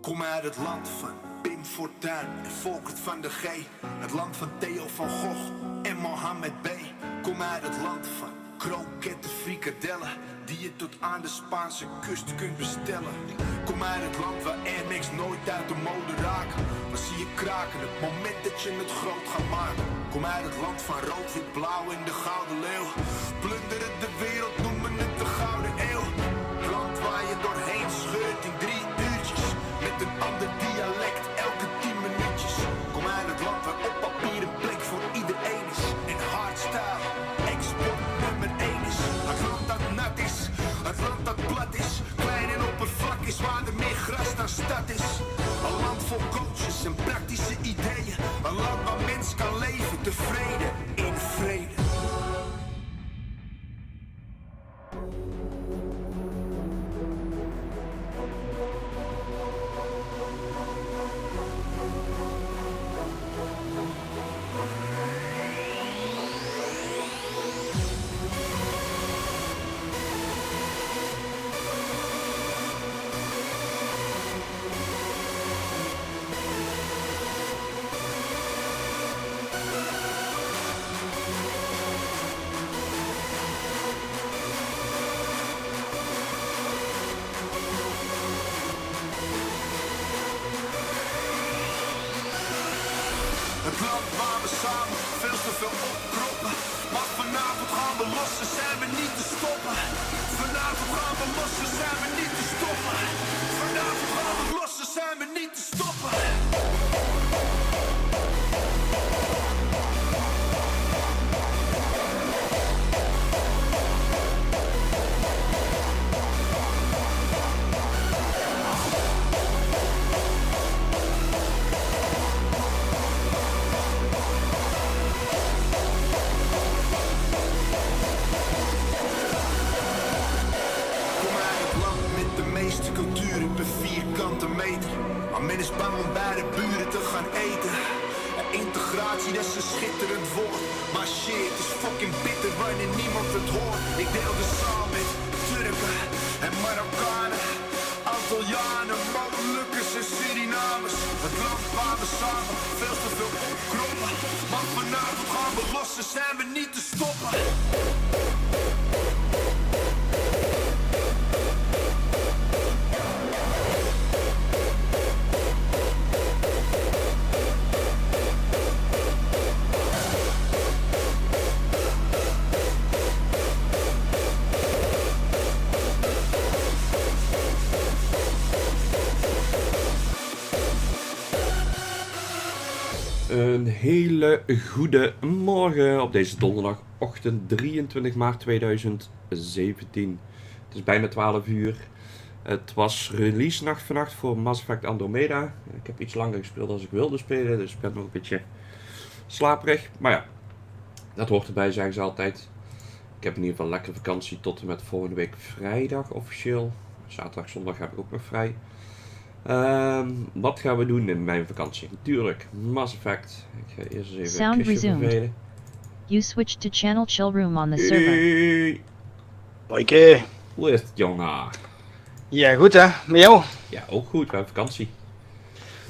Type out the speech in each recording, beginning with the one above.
Kom uit het land van Pim Fortuyn en Volkert van de G. Het land van Theo van Gogh en Mohammed B. Kom uit het land van kroketten, frikadellen, die je tot aan de Spaanse kust kunt bestellen. Kom uit het land waar Air Max nooit uit de mode raken. Dan zie je kraken het moment dat je het groot gaat maken. Kom uit het land van rood, wit, blauw en de gouden leeuw. Plunderen de wereld, noemen het de gouden eeuw. Land waar je doorheen scheurt in 3 uurtjes. Met een ander dialect elke 10 minuutjes. Kom uit het land waar op papier een plek voor iedereen is. En hardstyle, export nummer 1 is. Het land dat nat is, het land dat plat is. Klein en oppervlak is waar er meer gras dan stad is. Een land vol coaches en praktische ideeën. Een land waar mens kan leven tevreden in vrede. Het land waar we samen veel te veel opkroppen. Maar vanavond gaan we los, dan zijn we niet te stoppen. Vanavond gaan we los, dan zijn we niet te stoppen. Vanavond gaan we los, dan zijn we niet te stoppen. Culturen per vierkante meter. Maar men is bang om bij de buren te gaan eten. Integratie, dat is een schitterend woord. Maar shit, het is fucking bitter wanneer niemand het hoort. Ik deel de zaal met Turken en Marokkanen, Antillianen, Molukkers en Surinamers. Het land waar we samen veel te veel opkroppen. Maar vanavond gaan we los, dan zijn we niet te stoppen. Een hele goede morgen op deze donderdagochtend 23 maart 2017. Het is bijna 12 uur. Het was release nacht vannacht voor Mass Effect Andromeda. Ik heb iets langer gespeeld dan ik wilde spelen, dus ik ben nog een beetje slaperig. Maar ja, dat hoort erbij, zeggen ze altijd. Ik heb in ieder geval lekker vakantie tot en met volgende week vrijdag officieel. Zaterdag, zondag heb ik ook nog vrij. Wat gaan we doen in mijn vakantie? Natuurlijk, Mass Effect. Ik ga eerst eens even Sound resumed. You switched to channel chill room on the server. Oké. Hoe is het, jongen? Ja, goed hè? Met jou? Ja, ook goed. We hebben vakantie.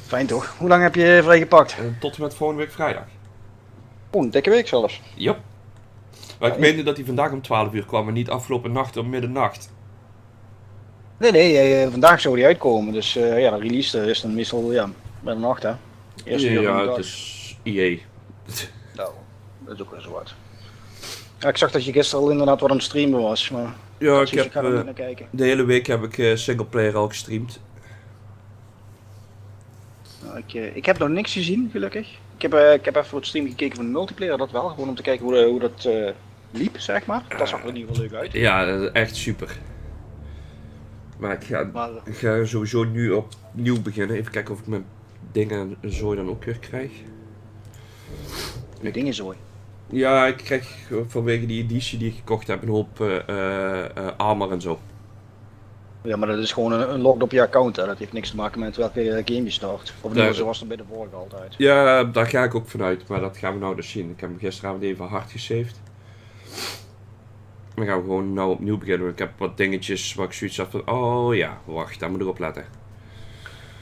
Fijn toch? Hoe lang heb je vrijgepakt? Tot en met volgende week vrijdag. Oh, een dikke week zelfs. Yep. Maar ik meende dat hij vandaag om 12 uur kwam en niet afgelopen nacht om middernacht. Nee, vandaag zou die uitkomen. Dus ja, de release is dan meestal middernacht hè. Eerste uur van de Ja, dag. het is EA. Nou, dat is ook wel zo wat. Ja, ik zag dat je gisteren al inderdaad wat aan het streamen was, maar Ja, ik ga er niet naar kijken. de hele week heb ik singleplayer al gestreamd. Nou, ik heb nog niks gezien, gelukkig. Ik heb even wat stream gekeken van de multiplayer, dat wel. Gewoon om te kijken hoe dat liep, zeg maar. Dat zag er in ieder geval leuk uit. Ja, dat is echt super. Maar ik ga sowieso nu opnieuw beginnen. Even kijken of ik mijn dingen en zo dan ook weer krijg. Die dingen zo. Ja, ik krijg vanwege die editie die ik gekocht heb een hoop armor en zo. Ja, maar dat is gewoon een log op je account, hè. Dat heeft niks te maken met welke game je start. Of niet, zoals het bij de vorige altijd. Ja, daar ga ik ook vanuit, maar dat gaan we nou dus zien. Ik heb hem gisteravond even hard gesaved. Dan gaan we gewoon nou opnieuw beginnen. Ik heb wat dingetjes waar ik zoiets had van, oh ja, wacht, daar moet ik op letten.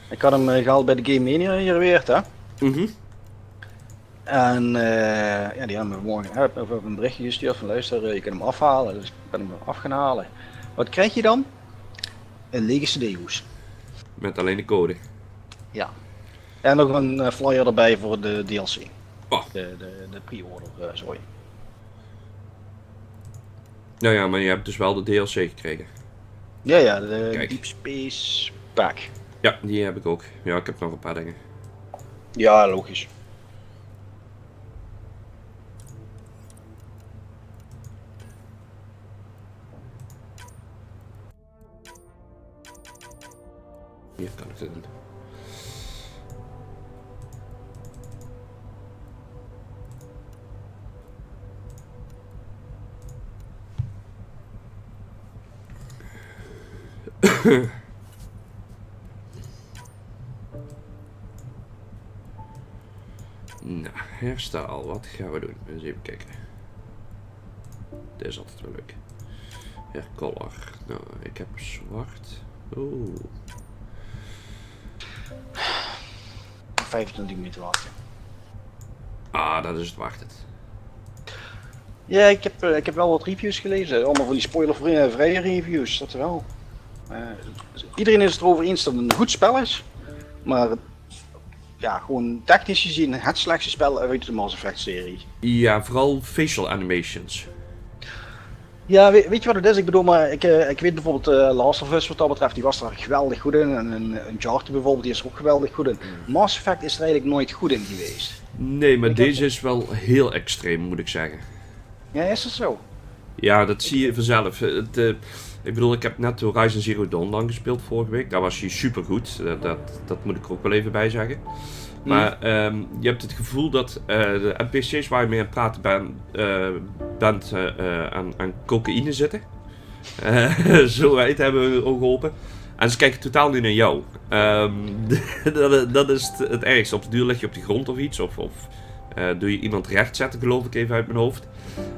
Ik had hem gehaald bij de Game Mania hier weer, hè. Mhm. En ja, die hebben me vanmorgen even een berichtje gestuurd van luister, je kunt hem afhalen. Dus ik ben hem af gaan halen. Wat krijg je dan? Een lege CD-hoes. Met alleen de code. Ja. En nog een flyer erbij voor de DLC. Oh. De pre-order, sorry. Nou ja, maar je hebt dus wel de DLC gekregen. Ja, de Kijk. Deep Space Pack. Ja, die heb ik ook. Ja, ik heb nog een paar dingen. Ja, logisch. Hier kan ik het doen. Nou, herstel. Wat gaan we doen? Eens even kijken. Dit is altijd wel leuk. Hercolor. Nou, ik heb zwart. Oeh. 25 minuten wachten. Ah, dat is het waard het. Ja, ik heb wel wat reviews gelezen. Allemaal van die spoilervrije reviews, dat wel. Iedereen is het erover eens dat het een goed spel is. Maar ja, gewoon technisch gezien het slechtste spel uit de Mass Effect serie. Ja, vooral facial animations. Ja, weet je wat het is? Ik bedoel, maar ik weet bijvoorbeeld Last of Us wat dat betreft, die was er geweldig goed in. En Uncharted bijvoorbeeld, die is er ook geweldig goed in. Mass Effect is er eigenlijk nooit goed in geweest. Nee, maar deze is wel heel extreem, moet ik zeggen. Ja, is dat zo? Ja, dat zie je vanzelf. Ik bedoel, ik heb net Horizon Zero Dawn lang gespeeld vorige week. Daar was hij super goed. Dat moet ik er ook wel even bij zeggen. Maar je hebt het gevoel dat de NPC's waar je mee aan het praten bent aan cocaïne zitten. Zo wijd hebben we ogen open. En ze kijken totaal niet naar jou. Dat is het ergste. Op de duur leg je op de grond of iets. Of doe je iemand recht zetten, geloof ik, even uit mijn hoofd.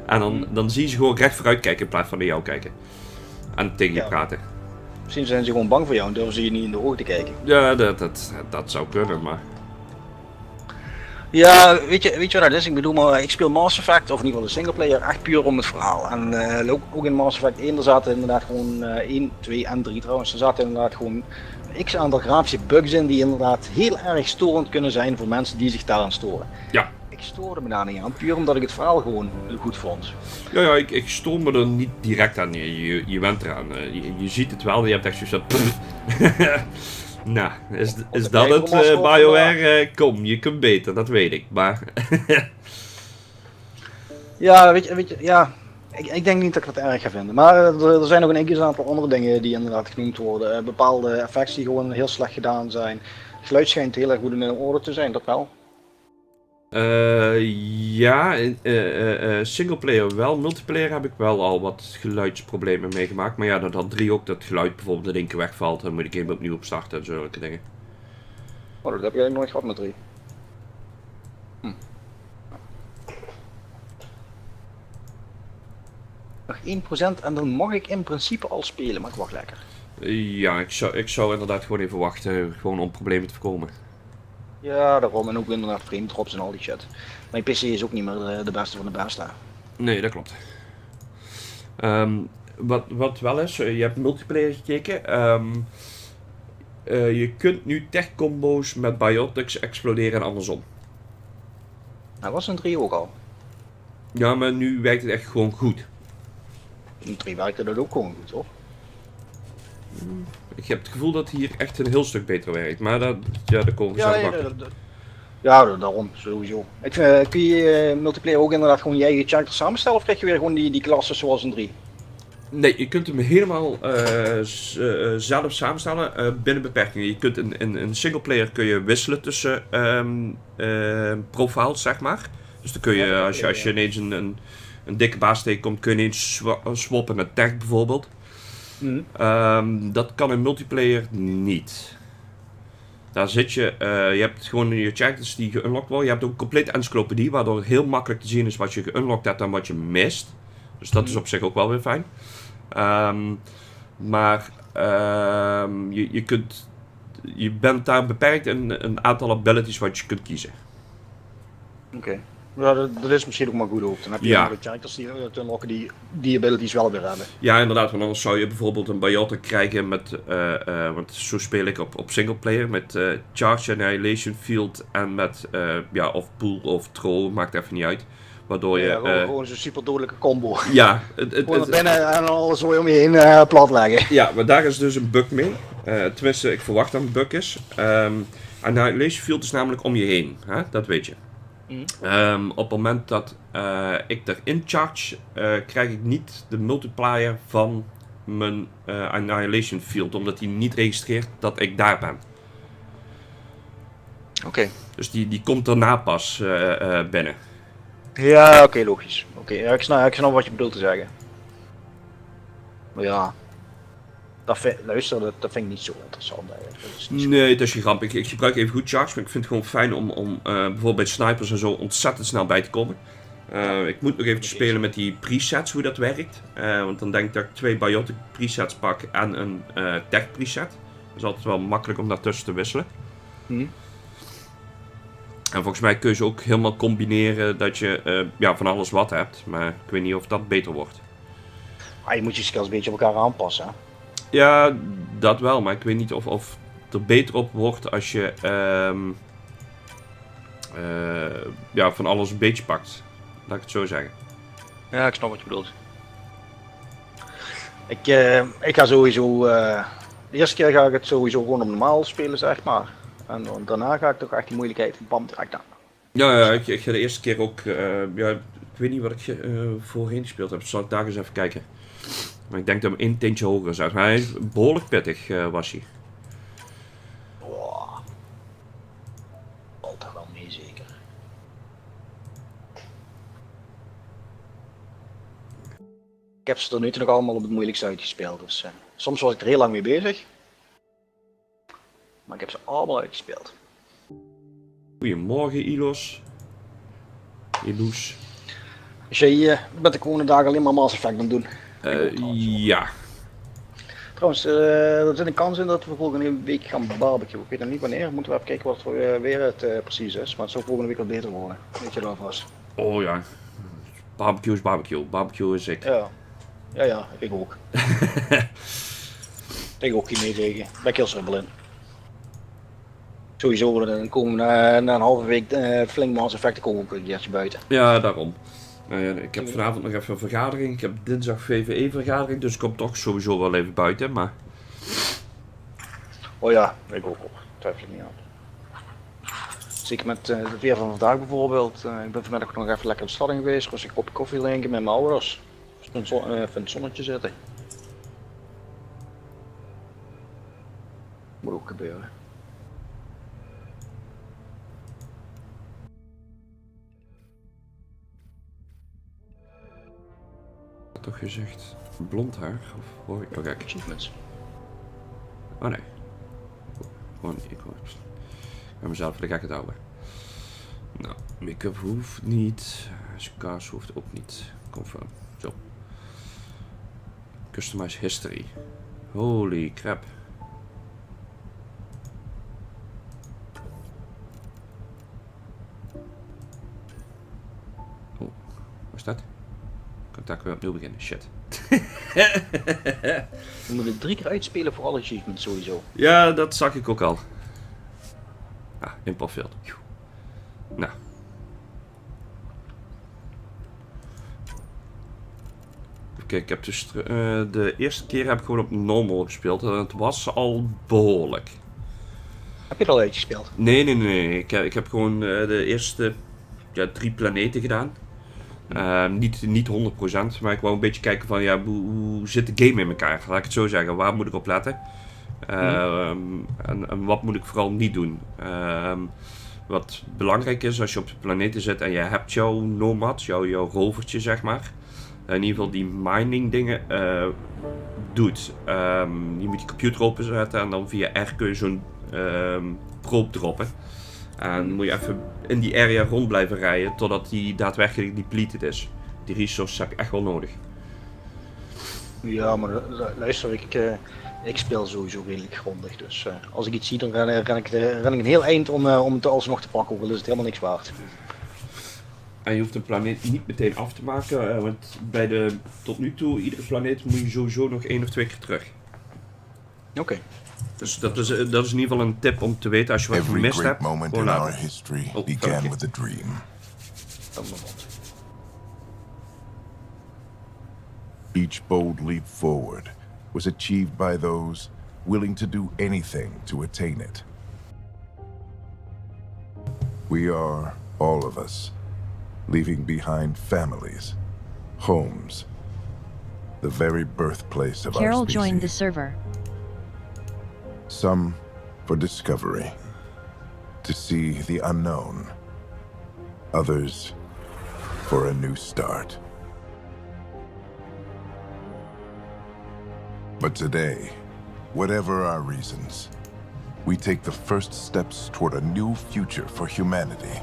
En dan zie je ze gewoon recht vooruit kijken in plaats van naar jou kijken. En tegen je praten. Misschien zijn ze gewoon bang voor jou en durven ze je niet in de ogen te kijken. Ja, dat zou kunnen, maar... Ja, weet je wat dat is? Ik bedoel, maar ik speel Mass Effect, of in ieder geval de singleplayer, echt puur om het verhaal. En ook in Mass Effect 1, er zaten inderdaad gewoon 1, 2 en 3 trouwens, er zaten inderdaad gewoon x aantal grafische bugs in die inderdaad heel erg storend kunnen zijn voor mensen die zich daaraan storen. Ja. Ik stoorde me daar niet aan, puur omdat ik het verhaal gewoon goed vond. Ja, ik stoor me er niet direct aan. Je went eraan. Je ziet het wel, je hebt echt zoiets van... Nou, is dat het, BioWare? Kom, je kunt beter, dat weet ik, maar... Ja, weet je, ja, ik denk niet dat ik dat erg ga vinden. Maar er zijn nog een aantal andere dingen die inderdaad genoemd worden. Bepaalde effects die gewoon heel slecht gedaan zijn. Het geluid schijnt heel erg goed in orde te zijn, dat wel. Ja, singleplayer wel. Multiplayer heb ik wel al wat geluidsproblemen meegemaakt. Maar ja, dat had 3 ook, dat geluid bijvoorbeeld in één keer wegvalt. Dan moet ik game opnieuw opstarten en zulke dingen. Oh, dat heb ik eigenlijk nooit gehad met 3. Nog 1% en dan mag ik in principe al spelen, maar ik wacht lekker. Ja, ik zou inderdaad gewoon even wachten, gewoon om problemen te voorkomen. Ja, daarom en ook inderdaad frame drops en al die shit. Mijn PC is ook niet meer de beste van de beste. Nee, dat klopt. Wat wel is, je hebt multiplayer gekeken. Je kunt nu tech combo's met biotics exploderen en andersom. Dat was een 3 ook al. Ja, maar nu werkt het echt gewoon goed. In 3 werkte dat ook gewoon goed, hoor. Ik heb het gevoel dat hier echt een heel stuk beter werkt, maar dat komen we zelf achter. Ja, daarom, sowieso. Kun je multiplayer ook inderdaad gewoon je eigen character samenstellen of krijg je weer gewoon die klassen zoals in 3? Nee, je kunt hem helemaal zelf samenstellen binnen beperkingen. Je kunt in singleplayer kun je wisselen tussen profiles, zeg maar. Dus dan kun je, als je ineens een dikke baas tegenkomt, kun je ineens swappen met tech bijvoorbeeld. Dat kan in multiplayer niet. Daar zit je hebt gewoon je characters die geunlocked worden. Je hebt ook een complete encyclopedie, waardoor het heel makkelijk te zien is wat je geunlocked hebt en wat je mist. Dus dat is op zich ook wel weer fijn. je bent daar beperkt in een aantal abilities wat je kunt kiezen. Oké. Ja, dat is misschien ook maar goed ook. Dan heb je Ja. andere characters die unlocken die abilities wel weer hebben. Ja, inderdaad, want anders zou je bijvoorbeeld een biotic krijgen met, want zo speel ik op singleplayer, met Charge Annihilation Field en met, of Pool of Throw, maakt even niet uit. Waardoor je... gewoon zo'n super dodelijke combo. Ja. Gewoon naar binnen en alles zo om je heen plat leggen. Ja, maar daar is dus een bug mee. Tenminste, ik verwacht dat het een bug is. Annihilation Field is namelijk om je heen, hè? Dat weet je. Op het moment dat ik erin charge, krijg ik niet de multiplier van mijn Annihilation Field, omdat hij niet registreert dat ik daar ben. Oké. Dus die komt daarna pas binnen. Ja, oké, logisch. Oké, ja, ik snap wat je bedoelt te zeggen. Maar ja, dat vind ik niet zo interessant eigenlijk. Dat is niet zo... Nee, dat is geen grap. Ik gebruik even goed charge, maar ik vind het gewoon fijn om bijvoorbeeld bij snipers en zo ontzettend snel bij te komen. Ik moet nog eventjes spelen met die presets, hoe dat werkt. Want dan denk ik dat ik 2 biotic presets pak en een tech preset. Dat is altijd wel makkelijk om daartussen te wisselen. En volgens mij kun je ze ook helemaal combineren dat je van alles wat hebt. Maar ik weet niet of dat beter wordt. Je moet je skills een beetje op elkaar aanpassen. Hè? Ja, dat wel. Maar ik weet niet of het er beter op wordt als je van alles een beetje pakt. Laat ik het zo zeggen. Ja, ik snap wat je bedoelt. Ik ga sowieso... de eerste keer ga ik het sowieso gewoon op normaal spelen, zeg maar. En daarna ga ik toch echt die moeilijkheid bam direct aan. Ja, ik ga de eerste keer ook... ik weet niet wat ik voorheen gespeeld heb. Zal ik daar eens even kijken. Maar ik denk dat hem 1 tintje hoger is uit. Maar hij is behoorlijk pittig, was hij. Wow. Valt er wel mee, zeker. Ik heb ze tot nu toe nog allemaal op het moeilijkste uitgespeeld. Dus soms was ik er heel lang mee bezig. Maar ik heb ze allemaal uitgespeeld. Goedemorgen, Ilos. Iloes. Dus jij bent de komende dagen alleen maar Mass Effect aan het doen? Ja. Trouwens, er zit een kans in dat we volgende week gaan barbecuen. Ik weet nog niet wanneer, moeten we even kijken wat voor weer het precies is. Maar het zal volgende week wat beter worden. Weet je dat vast? Oh ja. Barbecue is barbecue. Barbecue is ik. Ja, ik ook. Ik ook geen mee tegen. Ben ik heel simpel in. Sowieso, dan komen we na een halve week flink Mass Effect komen ook een keertje buiten. Ja, daarom. Ik heb vanavond nog even een vergadering. Ik heb dinsdag VVE-vergadering, dus ik kom toch sowieso wel even buiten, maar... Oh ja, ik ook op. Twijfel ik niet aan. Zeker met het weer van vandaag bijvoorbeeld. Ik ben vanmiddag nog even lekker de stad in geweest. Was ik een kopje koffie drinken met mijn ouders. Even in het zonnetje zitten. Moet ook gebeuren. Toch gezegd blond haar? Of hoor ik... Oh kijk. Achievements. Oh nee. Gewoon, ik ga mezelf voor de gek het houden. Nou, make-up hoeft niet. Scars hoeft ook niet. Confirm. Zo. Customize history. Holy crap. Oh, wat is dat? Contact weer opnieuw beginnen. Shit. We moeten 3 keer uitspelen voor alle achievements sowieso. Ja, dat zag ik ook al. Ah, inpalfield. Nou. Oké, ik heb dus de eerste keer heb ik gewoon op normal gespeeld en het was al behoorlijk. Heb je het al uitgespeeld? Nee. Ik heb gewoon de eerste 3 planeten gedaan. Niet 100%, maar ik wou een beetje kijken van hoe zit de game in elkaar? Laat ik het zo zeggen, waar moet ik op letten? En wat moet ik vooral niet doen? Wat belangrijk is als je op de planeten zit en je hebt jouw nomad, jouw rovertje zeg maar. In ieder geval die mining dingen doet. Je moet je computer openzetten en dan via R kun je zo'n probe droppen. En moet je even in die area rond blijven rijden totdat die daadwerkelijk depleted is. Die resources heb je echt wel nodig. Ja, maar luister, ik speel sowieso redelijk grondig. Dus als ik iets zie, dan ren ik een heel eind om het alsnog te pakken, ook al is het helemaal niks waard. En je hoeft een planeet niet meteen af te maken, want tot nu toe, iedere planeet moet je sowieso nog 1 of 2 keer terug. Oké. Dus dat is in ieder geval een tip om te weten als je wat Every gemist great hebt. moment Gewoon in our laten. history Oh, began oké. with a dream. Each bold leap forward was achieved by those willing to do anything to attain it. We are, all of us, leaving behind families, homes, the very birthplace of Carol our species. joined the server. Some for discovery, to see the unknown. Others for a new start. But today, whatever our reasons, we take the first steps toward a new future for humanity.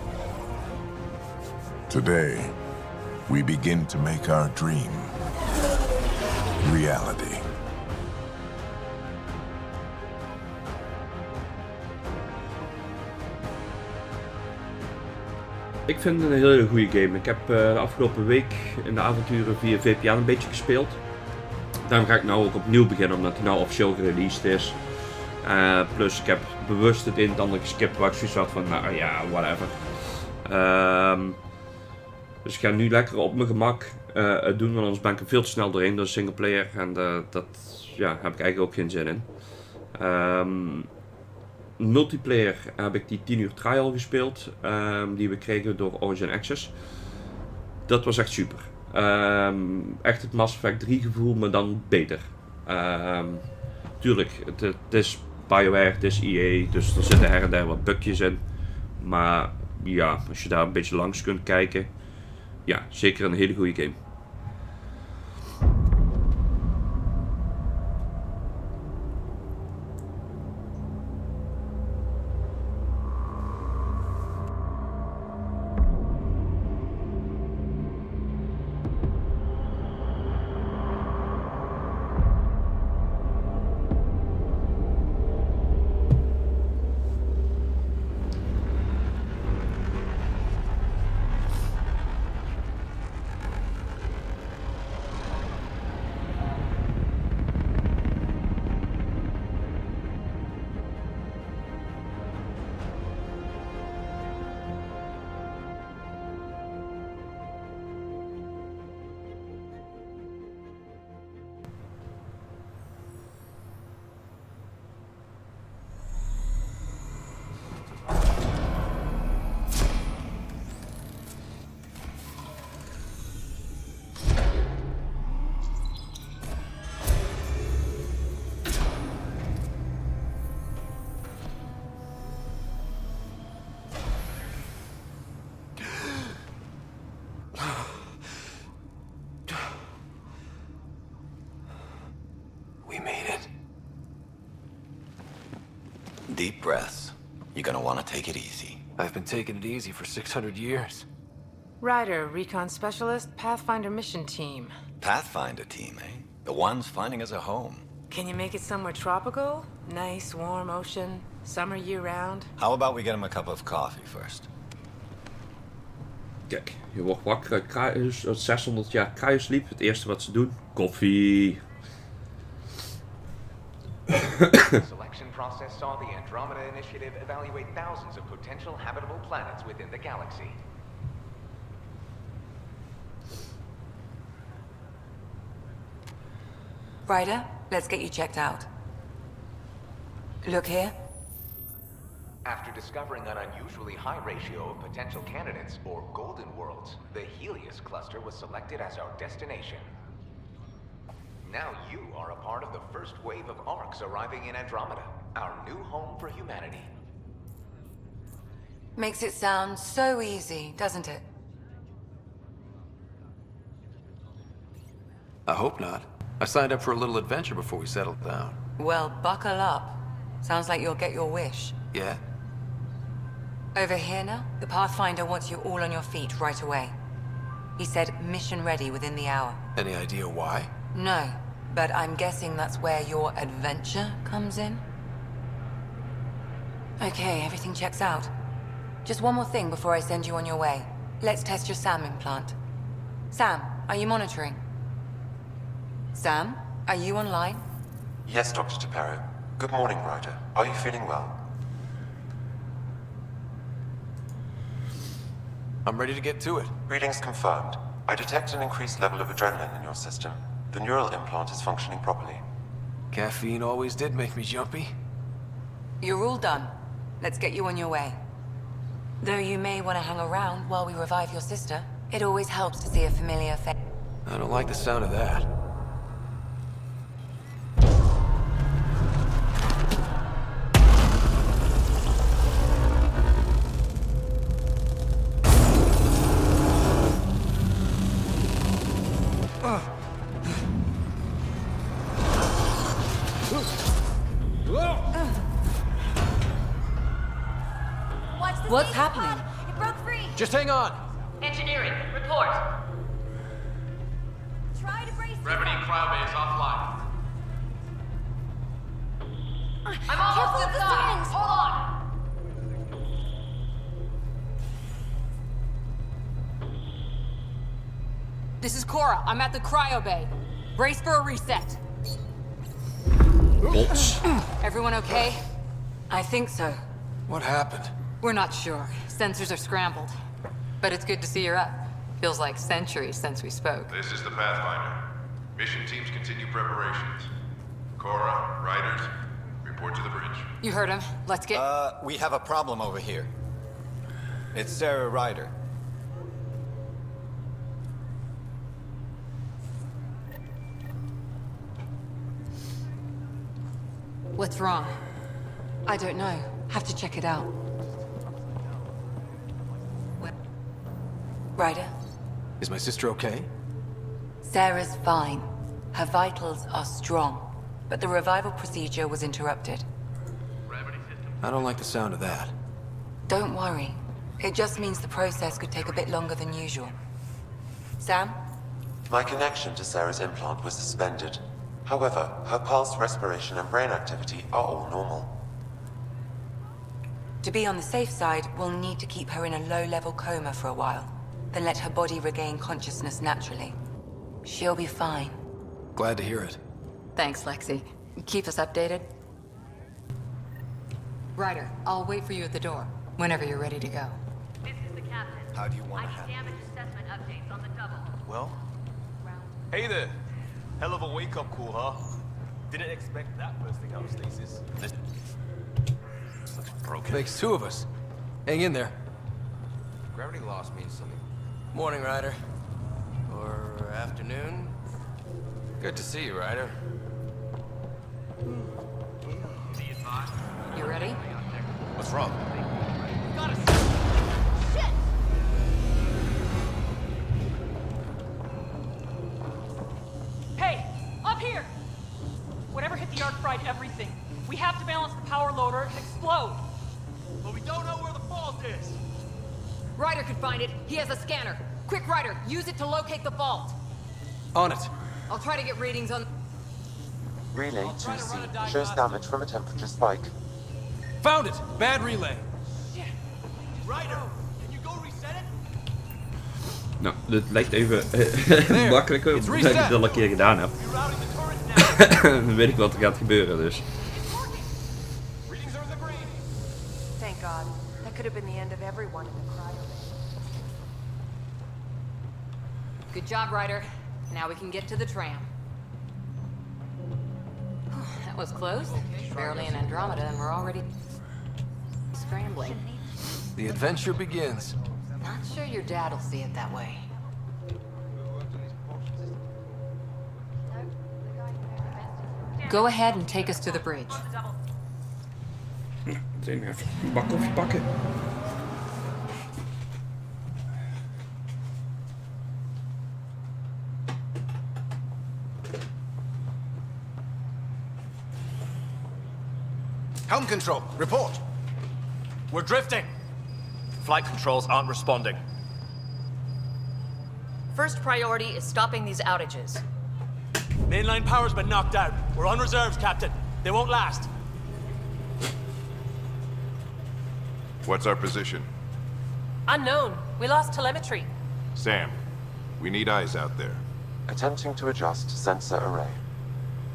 Today, we begin to make our dream reality. Ik vind het een hele goede game. Ik heb de afgelopen week in de avonturen via VPN een beetje gespeeld. Daarom ga ik nou ook opnieuw beginnen, omdat hij nou officieel gereleased is. Plus ik heb bewust het een en ander geskipt waar ik zoiets had van, nou ja, whatever. Dus ik ga nu lekker op mijn gemak doen, want anders ben ik er veel te snel doorheen door de singleplayer. En dat heb ik eigenlijk ook geen zin in. Multiplayer heb ik die 10 uur trial gespeeld, die we kregen door Origin Access. Dat was echt super. Echt het Mass Effect 3 gevoel, maar dan beter. Tuurlijk, het is BioWare, het is EA, dus er zitten her en der wat bugjes in. Maar ja, als je daar een beetje langs kunt kijken, ja, zeker een hele goede game. We made it. Deep breaths. You're gonna want to take it easy. I've been taking it easy for 600 years. Ryder, Recon Specialist, Pathfinder Mission Team. Pathfinder team, eh? The ones finding us a home. Can you make it somewhere tropical? Nice, warm ocean, summer year-round? How about we get him a cup of coffee first? Kijk, je wordt wakker uit 600 jaar kruisliep. Het eerste wat ze doen, koffie. The selection process saw the Andromeda Initiative evaluate thousands of potential habitable planets within the galaxy. Ryder, let's get you checked out. Look here. After discovering an unusually high ratio of potential candidates, or golden worlds, the Helios cluster was selected as our destination. Now you are a part of the first wave of ARCs arriving in Andromeda, our new home for humanity. Makes it sound so easy, doesn't it? I hope not. I signed up for a little adventure before we settled down. Well, buckle up. Sounds like you'll get your wish. Yeah? Over here now, the Pathfinder wants you all on your feet right away. He said mission ready within the hour. Any idea why? No, but I'm guessing that's where your adventure comes in? Okay, everything checks out. Just one more thing before I send you on your way. Let's test your SAM implant. Sam, are you monitoring? Sam, are you online? Yes, Dr. Taparo. Good morning, Ryder. Are you feeling well? I'm ready to get to it. Readings confirmed. I detect an increased level of adrenaline in your system. The neural implant is functioning properly. Caffeine always did make me jumpy. You're all done. Let's get you on your way. Though you may want to hang around while we revive your sister, it always helps to see a familiar face. I don't like the sound of that. What's happening? It broke free. Just hang on. Engineering, report. Try to brace. Gravity cryobase offline. I'm almost inside. Hold on. This is Cora. I'm at the cryo bay. Brace for a reset. Bots. Everyone okay? I think so. What happened? We're not sure. Sensors are scrambled. But it's good to see you're up. Feels like centuries since we spoke. This is the Pathfinder. Mission teams continue preparations. Cora, Riders, report to the bridge. You heard him. Let's get... We have a problem over here. It's Sarah Ryder. What's wrong? I don't know. Have to check it out. Ryder? Is my sister okay? Sarah's fine. Her vitals are strong, but the revival procedure was interrupted. I don't like the sound of that. Don't worry. It just means the process could take a bit longer than usual. Sam? My connection to Sarah's implant was suspended. However, her pulse, respiration, and brain activity are all normal. To be on the safe side, we'll need to keep her in a low-level coma for a while, then let her body regain consciousness naturally. She'll be fine. Glad to hear it. Thanks, Lexi. Keep us updated. Ryder, I'll wait for you at the door, whenever you're ready to go. This is the captain. How do you want to handle Damage assessment updates on the double. Well? Hey there. Hell of a wake-up call, huh? Didn't expect that bursting out of stasis. This looks broken. Makes two of us. Hang in there. Gravity loss means something. Morning, Ryder. Or afternoon. Good to see you, Ryder. You ready? What's wrong? Shit! Hey, up here! Whatever hit the arc fried everything. We have to balance the power loader and explode. But we don't know where the fault is. Ryder could find it. He has a scanner. Quick, Ryder, use it to locate the fault. On it. I'll try to get readings on... Relay 2C shows damage from a temperature spike. Found it! Bad relay. Ryder, can you go reset it? Nou, dit lijkt even makkelijker dan ik reset. het al een keer gedaan heb. Dan weet ik wat er gaat gebeuren, dus. Thank God. That could have been the end of everyone in the cryo. Good job, Ryder. Now we can get to the tram. That was close. Barely in Andromeda and we're already scrambling. The adventure begins. Not sure your dad will see it that way. Go ahead and take us to the bridge. Meteen even een bak koffie pakken. Helm control, report. We're drifting. Flight controls aren't responding. First priority is stopping these outages. Mainline power's been knocked out. We're on reserves, Captain. They won't last. What's our position? Unknown. We lost telemetry. Sam, we need eyes out there. Attempting to adjust sensor array.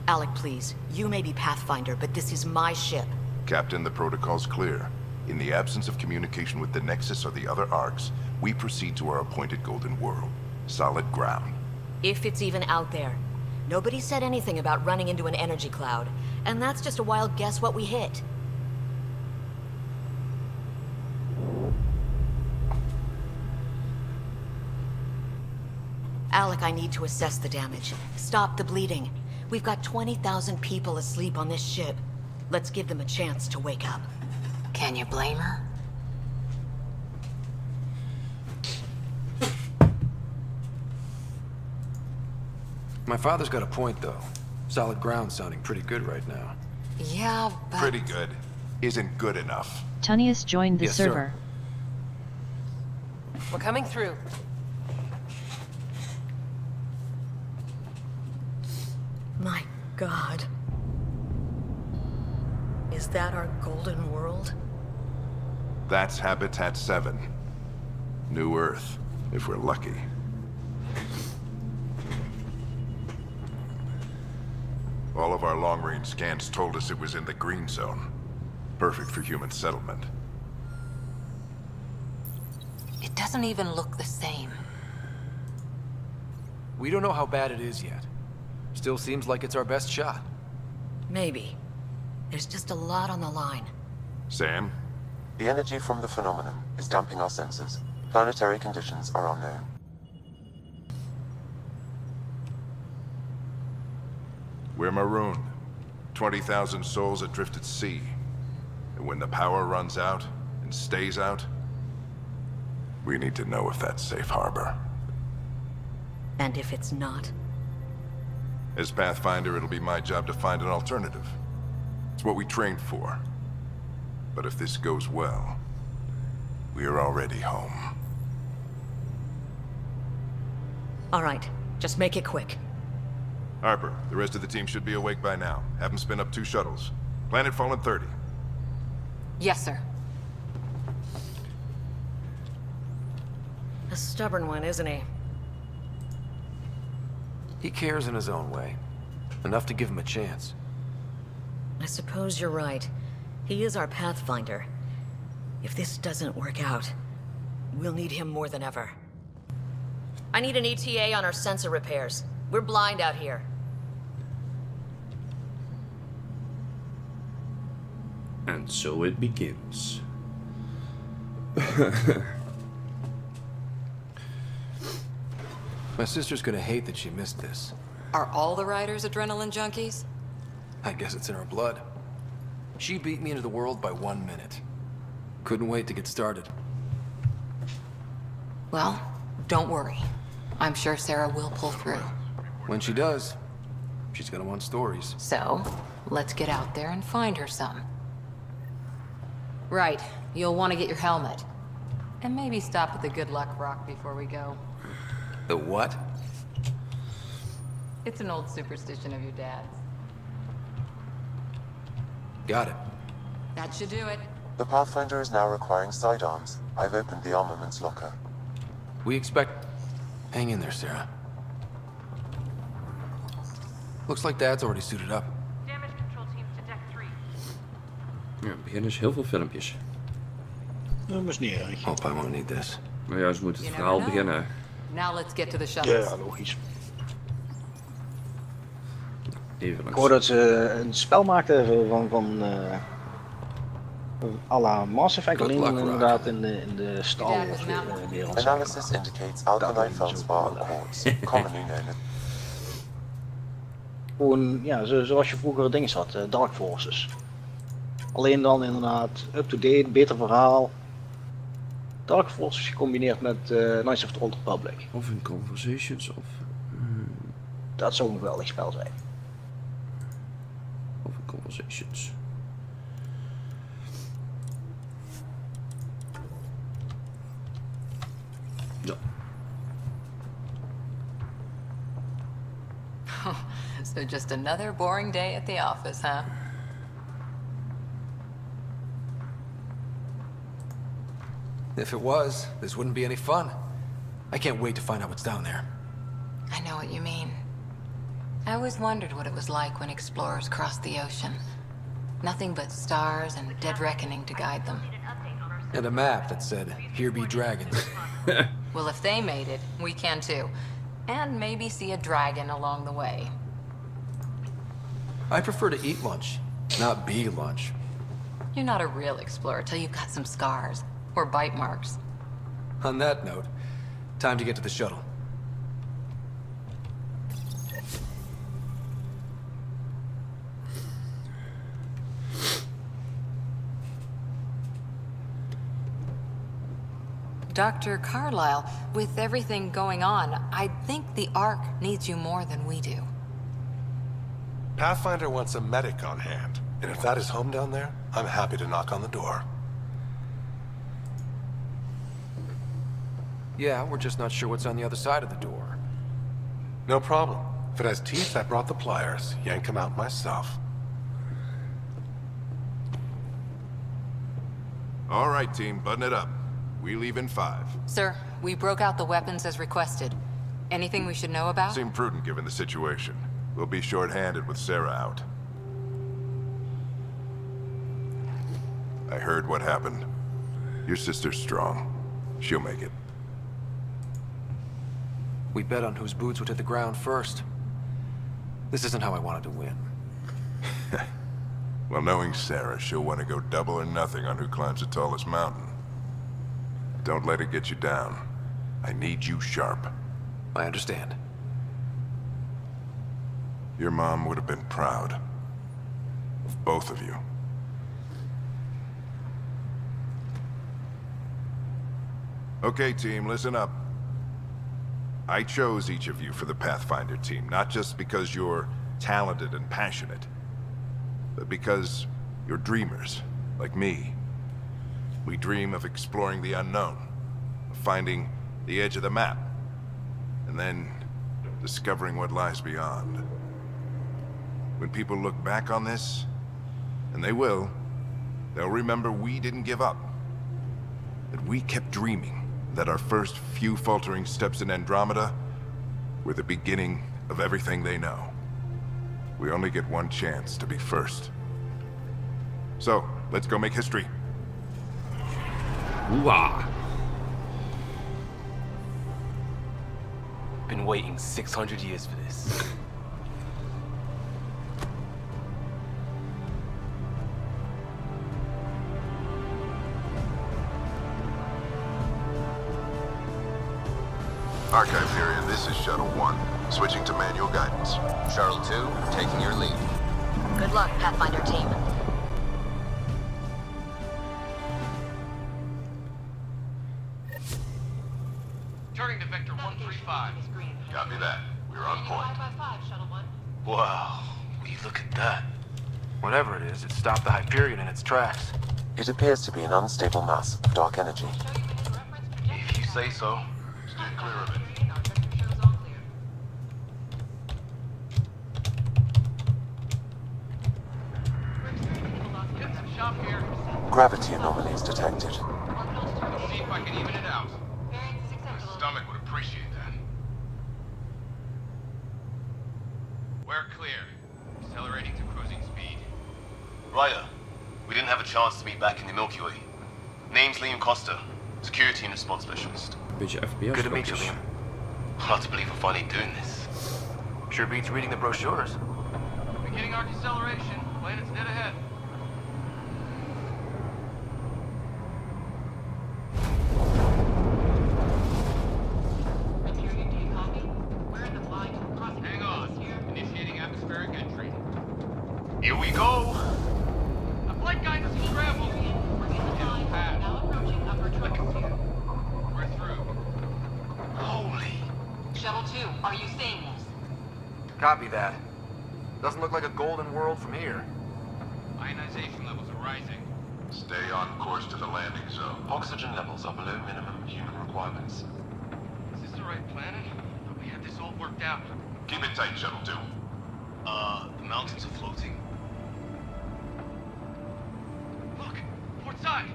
Alec, please. You may be Pathfinder, but this is my ship. Captain, the protocol's clear. In the absence of communication with the Nexus or the other arcs, we proceed to our appointed Golden World. Solid ground. If it's even out there. Nobody said anything about running into an energy cloud, and that's just a wild guess what we hit. Alec, I need to assess the damage. Stop the bleeding. We've got 20,000 people asleep on this ship. Let's give them a chance to wake up. Can you blame her? My father's got a point, though. Solid ground sounding pretty good right now. Yeah, but... Pretty good. Isn't good enough. Tunius joined the Yes, server. We're coming through. My God. Is that our Golden World? That's Habitat 7. New Earth, if we're lucky. All of our long-range scans told us it was in the green zone. Perfect for human settlement. It doesn't even look the same. We don't know how bad it is yet. Still seems like it's our best shot. Maybe. There's just a lot on the line. Sam? The energy from the phenomenon is damping our sensors. Planetary conditions are unknown. We're marooned. 20,000 souls adrift at sea. And when the power runs out, and stays out, we need to know if that's safe harbor. And if it's not? As Pathfinder, it'll be my job to find an alternative. It's what we trained for. But if this goes well, we're already home. All right, just make it quick. Harper, the rest of the team should be awake by now. Have them spin up 2 shuttles. Planet Fallen 30. Yes, sir. A stubborn one, isn't he? He cares in his own way. Enough to give him a chance. I suppose you're right. He is our Pathfinder. If this doesn't work out, we'll need him more than ever. I need an ETA on our sensor repairs. We're blind out here. And so it begins. My sister's gonna hate that she missed this. Are all the riders adrenaline junkies? I guess it's in her blood. She beat me into the world by 1 minute. Couldn't wait to get started. Well, don't worry. I'm sure Sarah will pull through. When she does, she's gonna want stories. So, let's get out there and find her some. Right, you'll want to get your helmet. And maybe stop at the Good Luck Rock before we go. The what? It's an old superstition of your dad's. Got it. That should do it. The Pathfinder is now requiring sidearms. I've opened the armaments locker. We expect... Hang in there, Sarah. Looks like Dad's already suited up. Damage control teams to deck 3. Ja, begin is heel veel filmpjes. Dat is niet erg. Hope I won't need this. Maar ja, ze moeten het verhaal beginnen. Now let's get to the shuttles. Ja, logisch. Even Ik langs. hoor dat ze een spel maakten van à la Mass Effect, alleen inderdaad in de Star Wars wereld. Analysis indicates alkaline feldspar and quartz, commonly known as... Gewoon, ja, zoals je vroeger dingen had, Dark Forces. Alleen dan inderdaad, up-to-date, beter verhaal. Dark Forces gecombineerd met Knights of the Old Republic. Of in Conversations, of... Dat zou een geweldig spel zijn. Of in Conversations. Zo. So just another boring day at the office, huh? If it was, this wouldn't be any fun. I can't wait to find out what's down there. I know what you mean. I always wondered what it was like when explorers crossed the ocean. Nothing but stars and dead reckoning to guide them. And a map that said, "Here be dragons." Well, if they made it, we can too. And maybe see a dragon along the way. I prefer to eat lunch, not be lunch. You're not a real explorer till you've got some scars. Or bite marks. On that note, time to get to the shuttle. Dr. Carlyle, with everything going on, I think the Ark needs you more than we do. Pathfinder wants a medic on hand, and if that is home down there, I'm happy to knock on the door. Yeah, we're just not sure what's on the other side of the door. No problem. If it has teeth, I brought the pliers. Yank them out myself. All right, team, button it up. We leave in 5. Sir, we broke out the weapons as requested. Anything we should know about? Seemed prudent given the situation. We'll be short-handed with Sarah out. I heard what happened. Your sister's strong. She'll make it. We bet on whose boots would hit the ground first. This isn't how I wanted to win. Well, knowing Sarah, she'll want to go double or nothing on who climbs the tallest mountain. Don't let it get you down. I need you sharp. I understand. Your mom would have been proud of both of you. Okay, team, listen up. I chose each of you for the Pathfinder team, not just because you're talented and passionate, but because you're dreamers, like me. We dream of exploring the unknown, of finding the edge of the map, and then discovering what lies beyond. When people look back on this, and they will, they'll remember we didn't give up, that we kept dreaming, that our first few faltering steps in Andromeda were the beginning of everything they know. We only get one chance to be first. So, let's go make history. Ooh-ah. Been waiting 600 years for this. Archive this is Shuttle 1, switching to manual guidance. Shuttle 2, taking your lead. Good luck, Pathfinder team. Turning to Vector 135. Copy that. We're on point. Wow, will you look at that? Whatever it is, it stopped the Hyperion in its tracks. It appears to be an unstable mass of dark energy. If you say so. Stay clear of it. Gravity anomalies detected. Let's see if I can even it out. My stomach would appreciate that. We're clear. Accelerating to cruising speed. Ryder, we didn't have a chance to meet back in the Milky Way. Name's Liam Costa, Security and Response Specialist. Beetje FPS. Good to meet you, Liam. Hard to believe we're finally doing this. Sure beats reading the brochures. Beginning our deceleration. Planet's dead ahead. Hang on. Initiating atmospheric entry. Here we go! A flight guidance is scrambled. Now approaching upper troposphere. We're through. Holy. Shuttle 2, are you seeing this? Copy that. Doesn't look like a golden world from here. Ionization levels are rising. Stay on course to the landing zone. Oxygen levels are below minimum human requirements. Is this the right planet? Thought we had this all worked out. Keep it tight, Shuttle 2. The mountains are floating. Look, port side.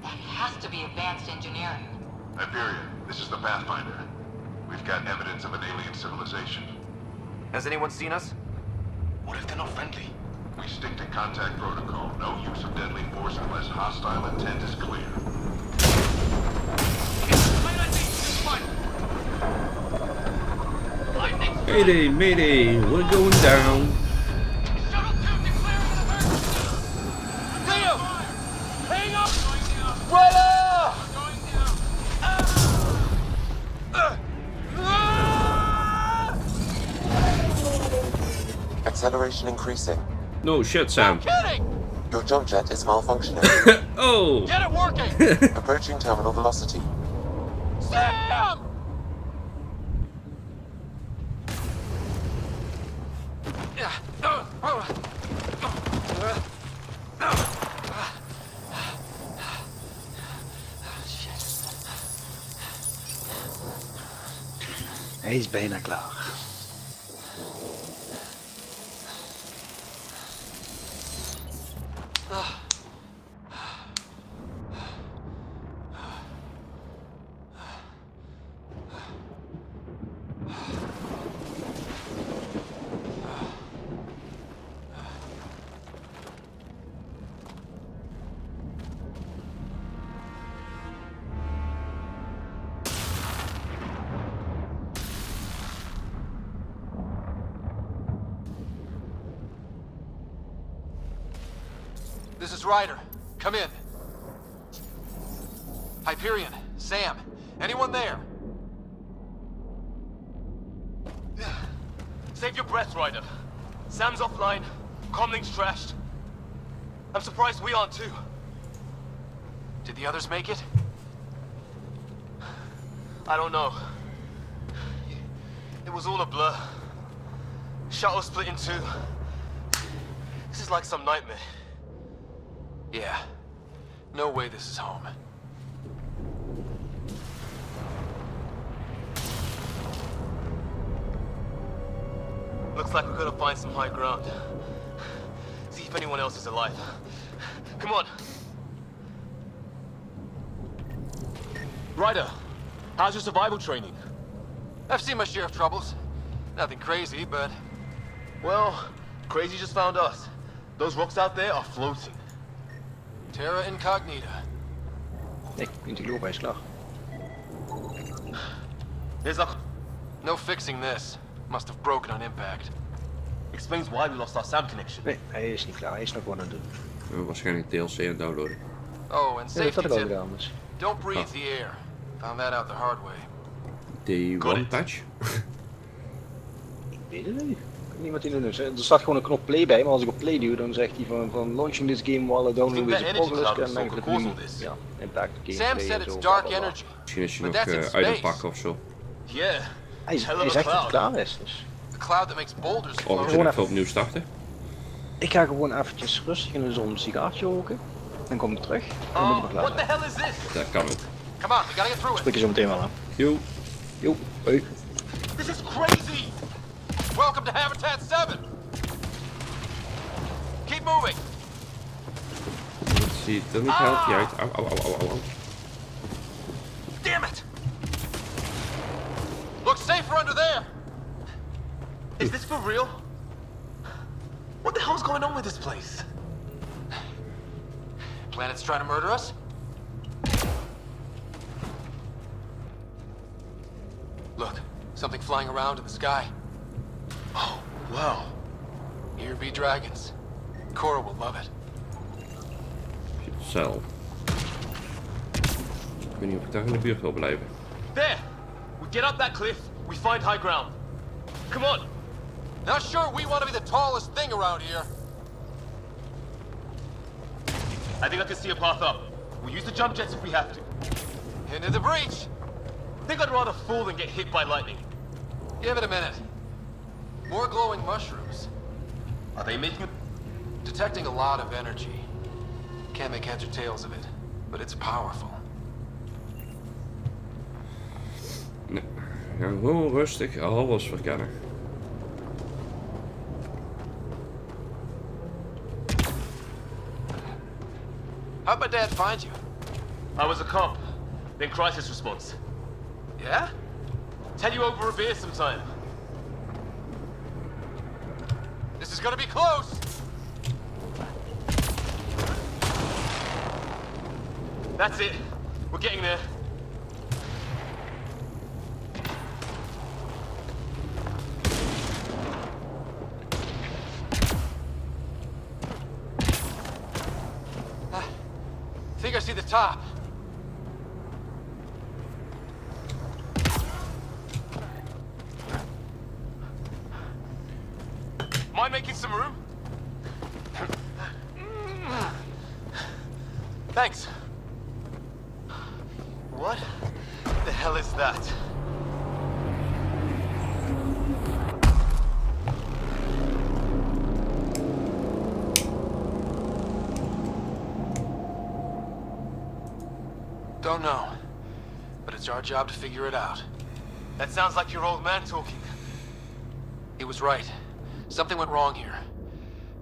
That has to be advanced engineering. Hyperion, this is the Pathfinder. We've got evidence of an alien civilization. Has anyone seen us? What if they're not friendly? We stick to contact protocol. No use of deadly force unless hostile intent is clear. Mayday, mayday, we're going down. Liam! Hang up! Rudder! Acceleration increasing. No shit, Sam. Your jump jet is malfunctioning. Oh! Get it working! Approaching terminal velocity. Sam! Hij is bijna klaar. This is Ryder. Come in. Hyperion, Sam, anyone there? Save your breath, Ryder. Sam's offline. Comlink's trashed. I'm surprised we aren't too. Did the others make it? I don't know. It was all a blur. Shuttle split in two. This is like some nightmare. Yeah. No way this is home. Looks like we're gonna find some high ground. See if anyone else is alive. Come on. Ryder, how's your survival training? I've seen my share of troubles. Nothing crazy, but... Well, crazy just found us. Those rocks out there are floating. Terra Incognita. Nee, kunt lopen, hij is klaar. There's a... No fixing this. Must have broken on impact. Explains why we lost our sound connection. Nee, hij is niet klaar. Hij is nog wat aan het doen. Waarschijnlijk DLC aan het downloaden. Oh, and Ja, dat safety had ik al tip. gedaan dus. Don't breathe the air. Found that out the hard way. The one patch? Ik weet het niet. Niemand die doet. Er staat gewoon een knop play bij, maar als ik op play duw, dan zegt hij van launching this game while downloading is progress. En dan denk ik het ja, impact game. Sam said it's dark energy. Misschien is je But nog that's in uit space. het pakken of zo. Yeah. Hij zegt dat het klaar is. Dus. The cloud that makes boulders Of float. we kunnen even opnieuw starten. Ik ga gewoon eventjes rustig in de zon een sigaartje roken. Dan kom ik terug. En dan moet ik maar klaar What the zijn. hell is this? Dat kan ook. Come on, we gotta get through it. Spreek je zo meteen wel aan. Yo. Yo, hoi. This is crazy! Welcome to Habitat 7. Keep moving. Het ziet er niet healthy uit. Au, au, au, au, au. Damn it! Looks safer under there. Is this for real? What the hell's going on with this place? Planet's trying to murder us? Look, something flying around in the sky. Oh, wow. Here be dragons. Cora will love it. Cel. Ik weet niet of ik daar in de buurt wil blijven. There! We get up that cliff, we find high ground. Come on! Not sure we want to be the tallest thing around here. I think I can see a path up. We'll use the jump jets if we have to. Into the breach. I think I'd rather fall than get hit by lightning. Give it a minute. More glowing mushrooms. Are they making a... Detecting a lot of energy. Can't make heads or tails of it, but it's powerful. Nee. Ja, gewoon rustig alles verkennen. How'd my dad find you? I was a cop, then crisis response. Yeah? Tell you over a beer sometime. This is gonna be close! That's it. We're getting there. I think I see the top. Mind making some room? Thanks. What the hell is that? Don't know, but it's our job to figure it out. That sounds like your old man talking. He was right. Something went wrong here.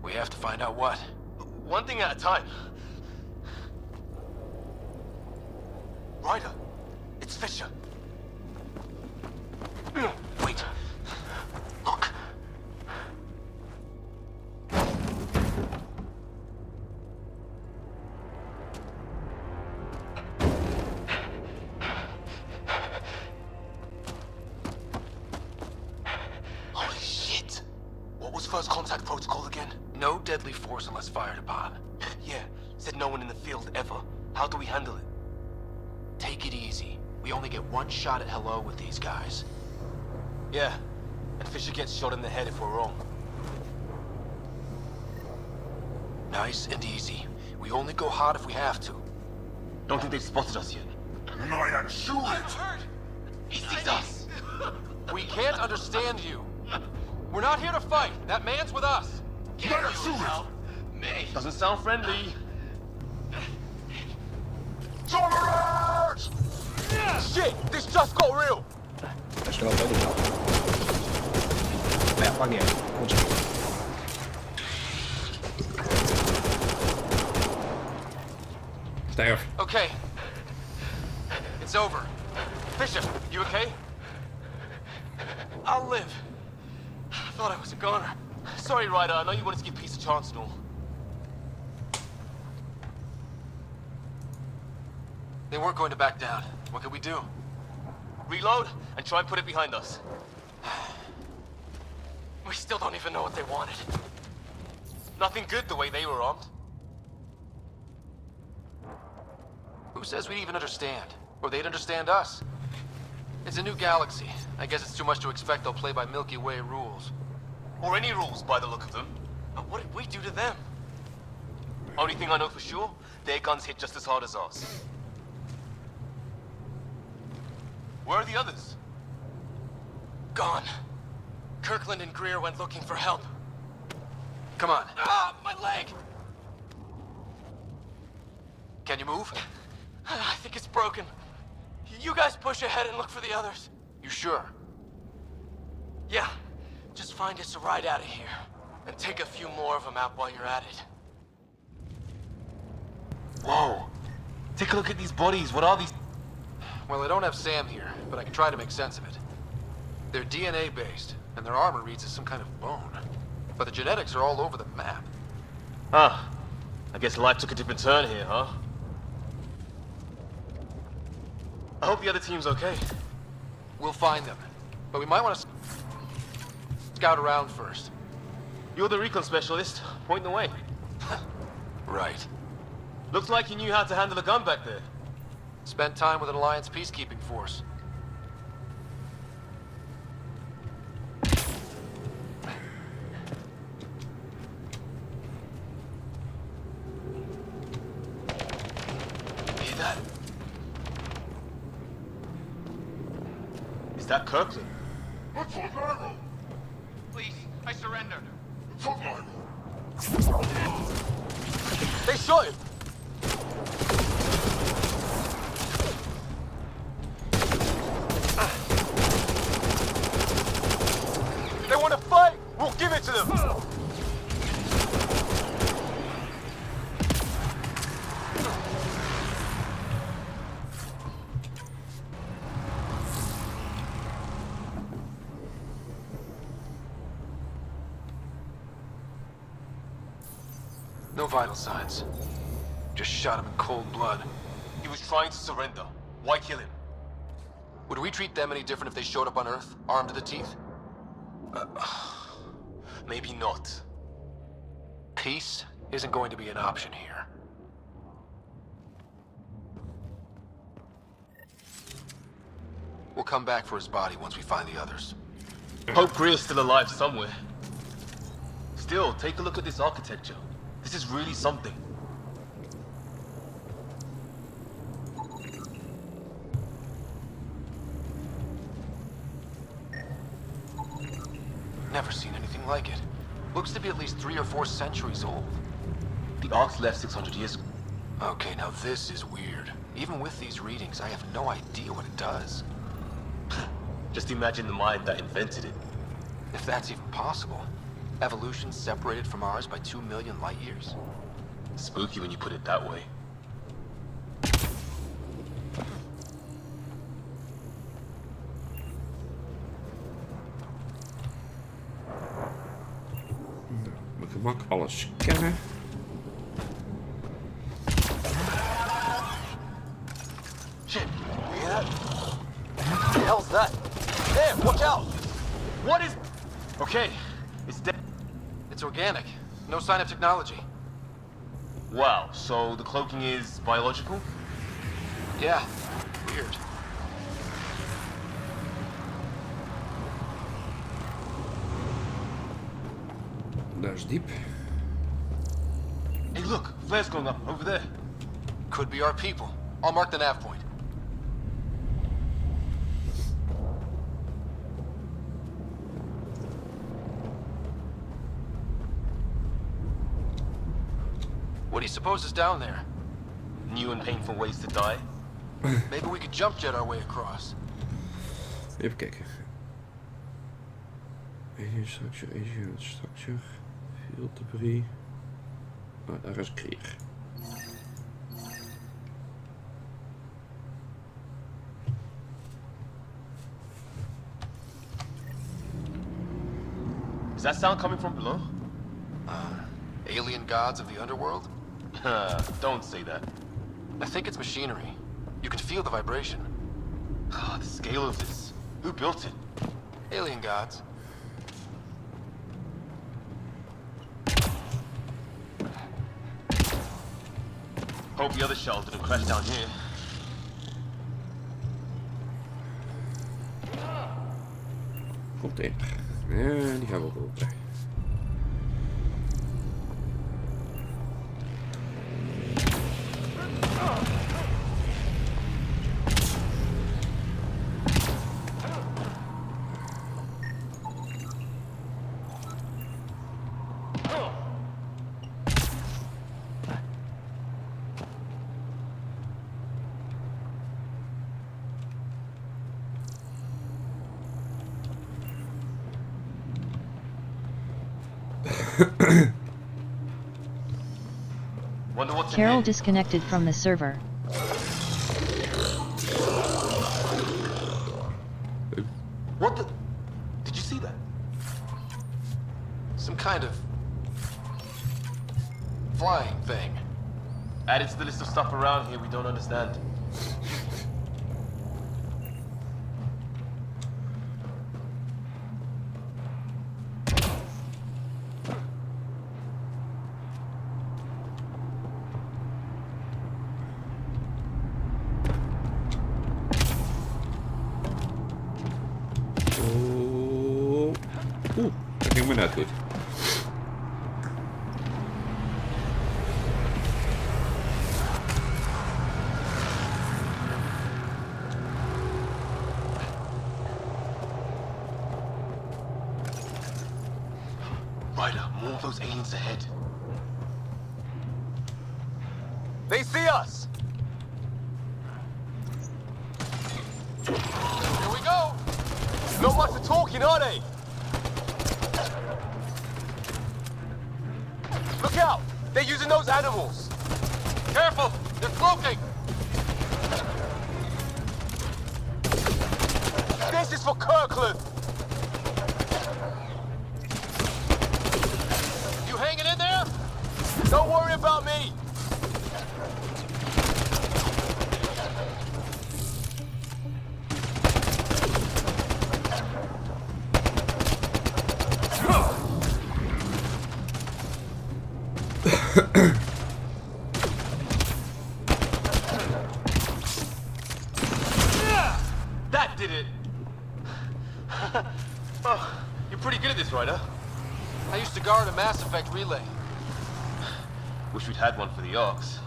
We have to find out what. One thing at a time. Ryder, it's Fisher. Wait. Look. Holy shit. What was first contact protocol again? No deadly force unless fired upon. Yeah, said no one in the field ever. How do we handle it? Take it easy. We only get one shot at hello with these guys. Yeah, and Fisher gets shot in the head if we're wrong. Nice and easy. We only go hard if we have to. Don't think they've spotted us yet. Lion, shoot it! He sees us. We can't understand you. We're not here to fight. That man's with us. Lion, shoot it! Me. Doesn't sound friendly. Tolerance! Shit! This just got real! Stay off. Okay. It's over. Fisher, you okay? I'll live. I thought I was a goner. Sorry, Ryder. I know you wanted to give peace a chance and all. They weren't going to back down. What could we do? Reload and try and put it behind us. We still don't even know what they wanted. Nothing good the way they were armed. Who says we'd even understand? Or they'd understand us? It's a new galaxy. I guess it's too much to expect they'll play by Milky Way rules. Or any rules by the look of them. But what did we do to them? Only thing I know for sure, their guns hit just as hard as ours. Where are the others? Gone. Kirkland and Greer went looking for help. Come on. Ah, my leg! Can you move? I think it's broken. You guys push ahead and look for the others. You sure? Yeah. Just find us a ride out of here. And take a few more of them out while you're at it. Whoa. Take a look at these bodies. What are these? Well, I don't have Sam here, but I can try to make sense of it. They're DNA-based, and their armor reads as some kind of bone. But the genetics are all over the map. Ah. I guess life took a different turn here, huh? I hope the other team's okay. We'll find them. But we might want to scout around first. You're the recon specialist. Point the way. Right. Looks like you knew how to handle a gun back there. Spent time with an Alliance peacekeeping force. Hear that? Is that Kirkland? Please, I surrender. They shot him! They want to fight! We'll give it to them! No vital signs. Just shot him in cold blood. He was trying to surrender. Why kill him? Would we treat them any different if they showed up on Earth, armed to the teeth? Maybe not. Peace isn't going to be an option here. We'll come back for his body once we find the others. Hope Greer's still alive somewhere. Still, take a look at this architecture. This is really something. Never seen anything like it. Looks to be at least 3 or 4 centuries old. The Ark's left 600 years ago. Okay, now this is weird. Even with these readings, I have no idea what it does. Just imagine the mind that invented it. If that's even possible. Evolution separated from ours by 2 million light years. Spooky when you put it that way. Met gemak alles scannen. Shit, you hear that? What the hell's that? There, watch out! What is... Okay, it's dead. It's organic. No sign of technology. Wow, so the cloaking is biological? Yeah, weird. Dat is diep. Hey look, flare's going up, over there. Could be our people. I'll mark the nav point. What do you suppose is down there? New and painful ways to die? Maybe we could jump jet our way across. Even kijken. Alien structure, alien structure. Field debris. Oh, daar is Krieg. Is that sound coming from below? Alien gods of the underworld? Don't say that. I think it's machinery. You can feel the vibration. Ah, the scale of this. Who built it? Alien gods. Hope the other shell didn't crash down here. Container. En die gaan we open. Carol disconnected from the server. What the... Did you see that? Some kind of... flying thing. Added to the list of stuff around here we don't understand. Dat ging me net goed. Ryder, more of those aliens ahead. They see us! Here we go! Not much of talking, are they? Look out! They're using those animals! Careful! They're cloaking! This is for Kirkland! You hanging in there? Don't worry about Oh, you're pretty good at this, Ryder. I used to guard a Mass Effect relay. Wish we'd had one for the Arks.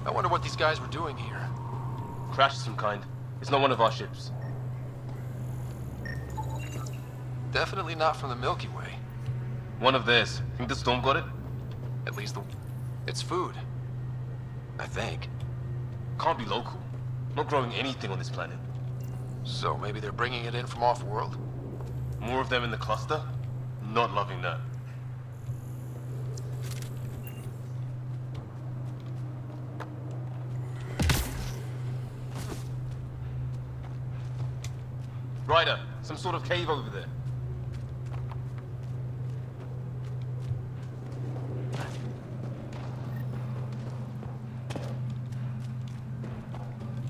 I wonder what these guys were doing here. Crash of some kind. It's not one of our ships. Definitely not from the Milky Way. One of theirs. Think the storm got it? At least it's food. I think. Can't be local. Not growing anything on this planet. So maybe they're bringing it in from off-world? More of them in the cluster? Not loving that. Ryder, some sort of cave over there.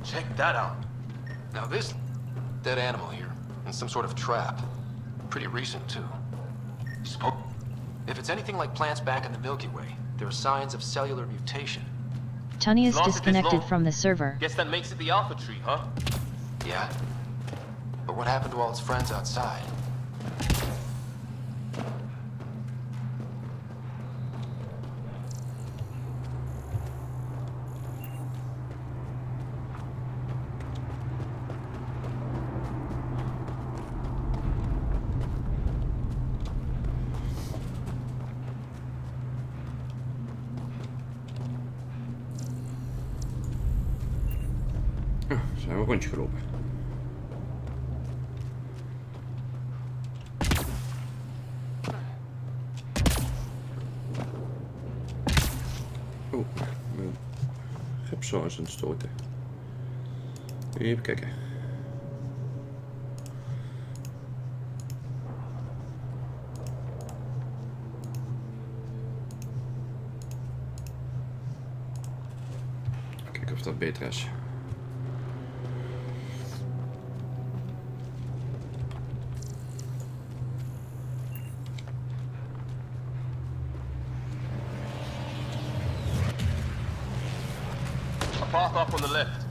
Check that out. Now this dead animal here, in some sort of trap. Pretty recent, too. If it's anything like plants back in the Milky Way, there are signs of cellular mutation. Tunney is disconnected from the server. Guess that makes it the Alpha Tree, huh? Yeah. But what happened to all its friends outside? Zijn we een rondje gelopen. Oh, mijn ripsaw is aan het stoten. Even kijken. Kijken of dat beter is. Path up on the left.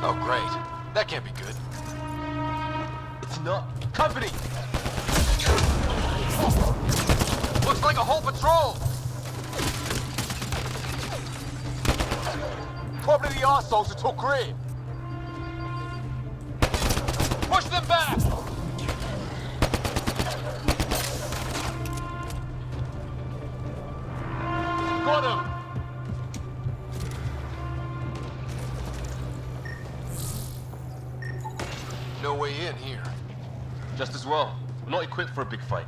Oh, great. That can't be good. It's not. Company! Looks like a whole patrol! Probably the arseholes who took Green. Push them back! Got him! No way in here. Just as well. We're not equipped for a big fight.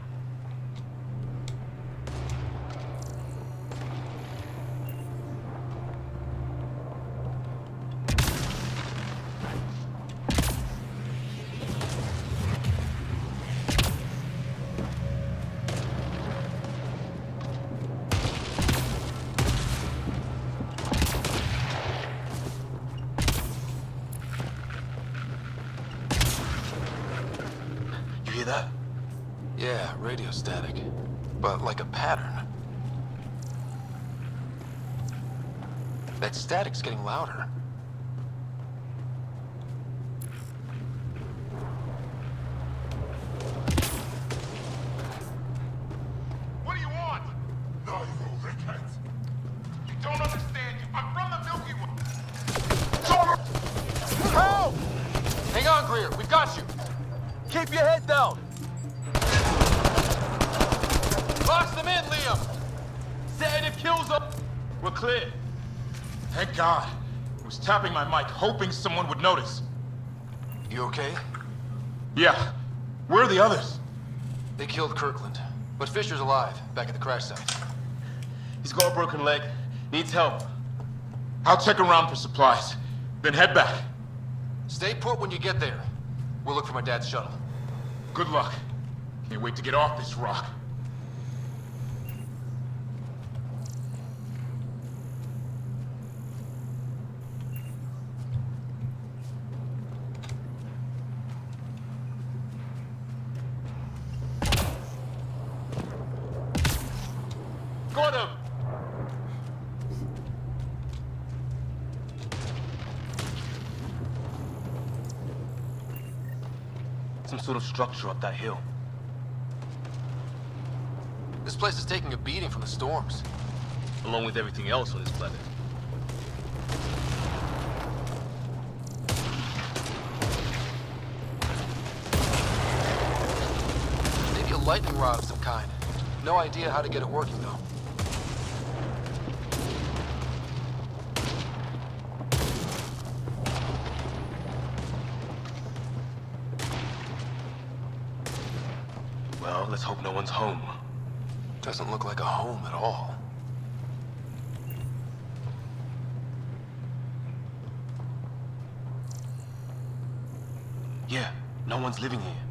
That? Yeah, radio static. But like a pattern. That static's getting louder. What do you want? No, you rickhead. You don't understand. I'm from the Milky Way. Help! Hang on, Greer. We've got you. Keep your head down. Box them in, Liam. Sedative kills them. We're clear. Thank God. I was tapping my mic, hoping someone would notice. You okay? Yeah. Where are the others? They killed Kirkland. But Fisher's alive, back at the crash site. He's got a broken leg. Needs help. I'll check around for supplies. Then head back. Stay put when you get there. We'll look for my dad's shuttle. Good luck. Can't wait to get off this rock. Got him! Some sort of structure up that hill. This place is taking a beating from the storms. Along with everything else on this planet. Maybe a lightning rod of some kind. No idea how to get it working, though. Well, let's hope no one's home. Doesn't look like a home at all. Yeah, no one's living here.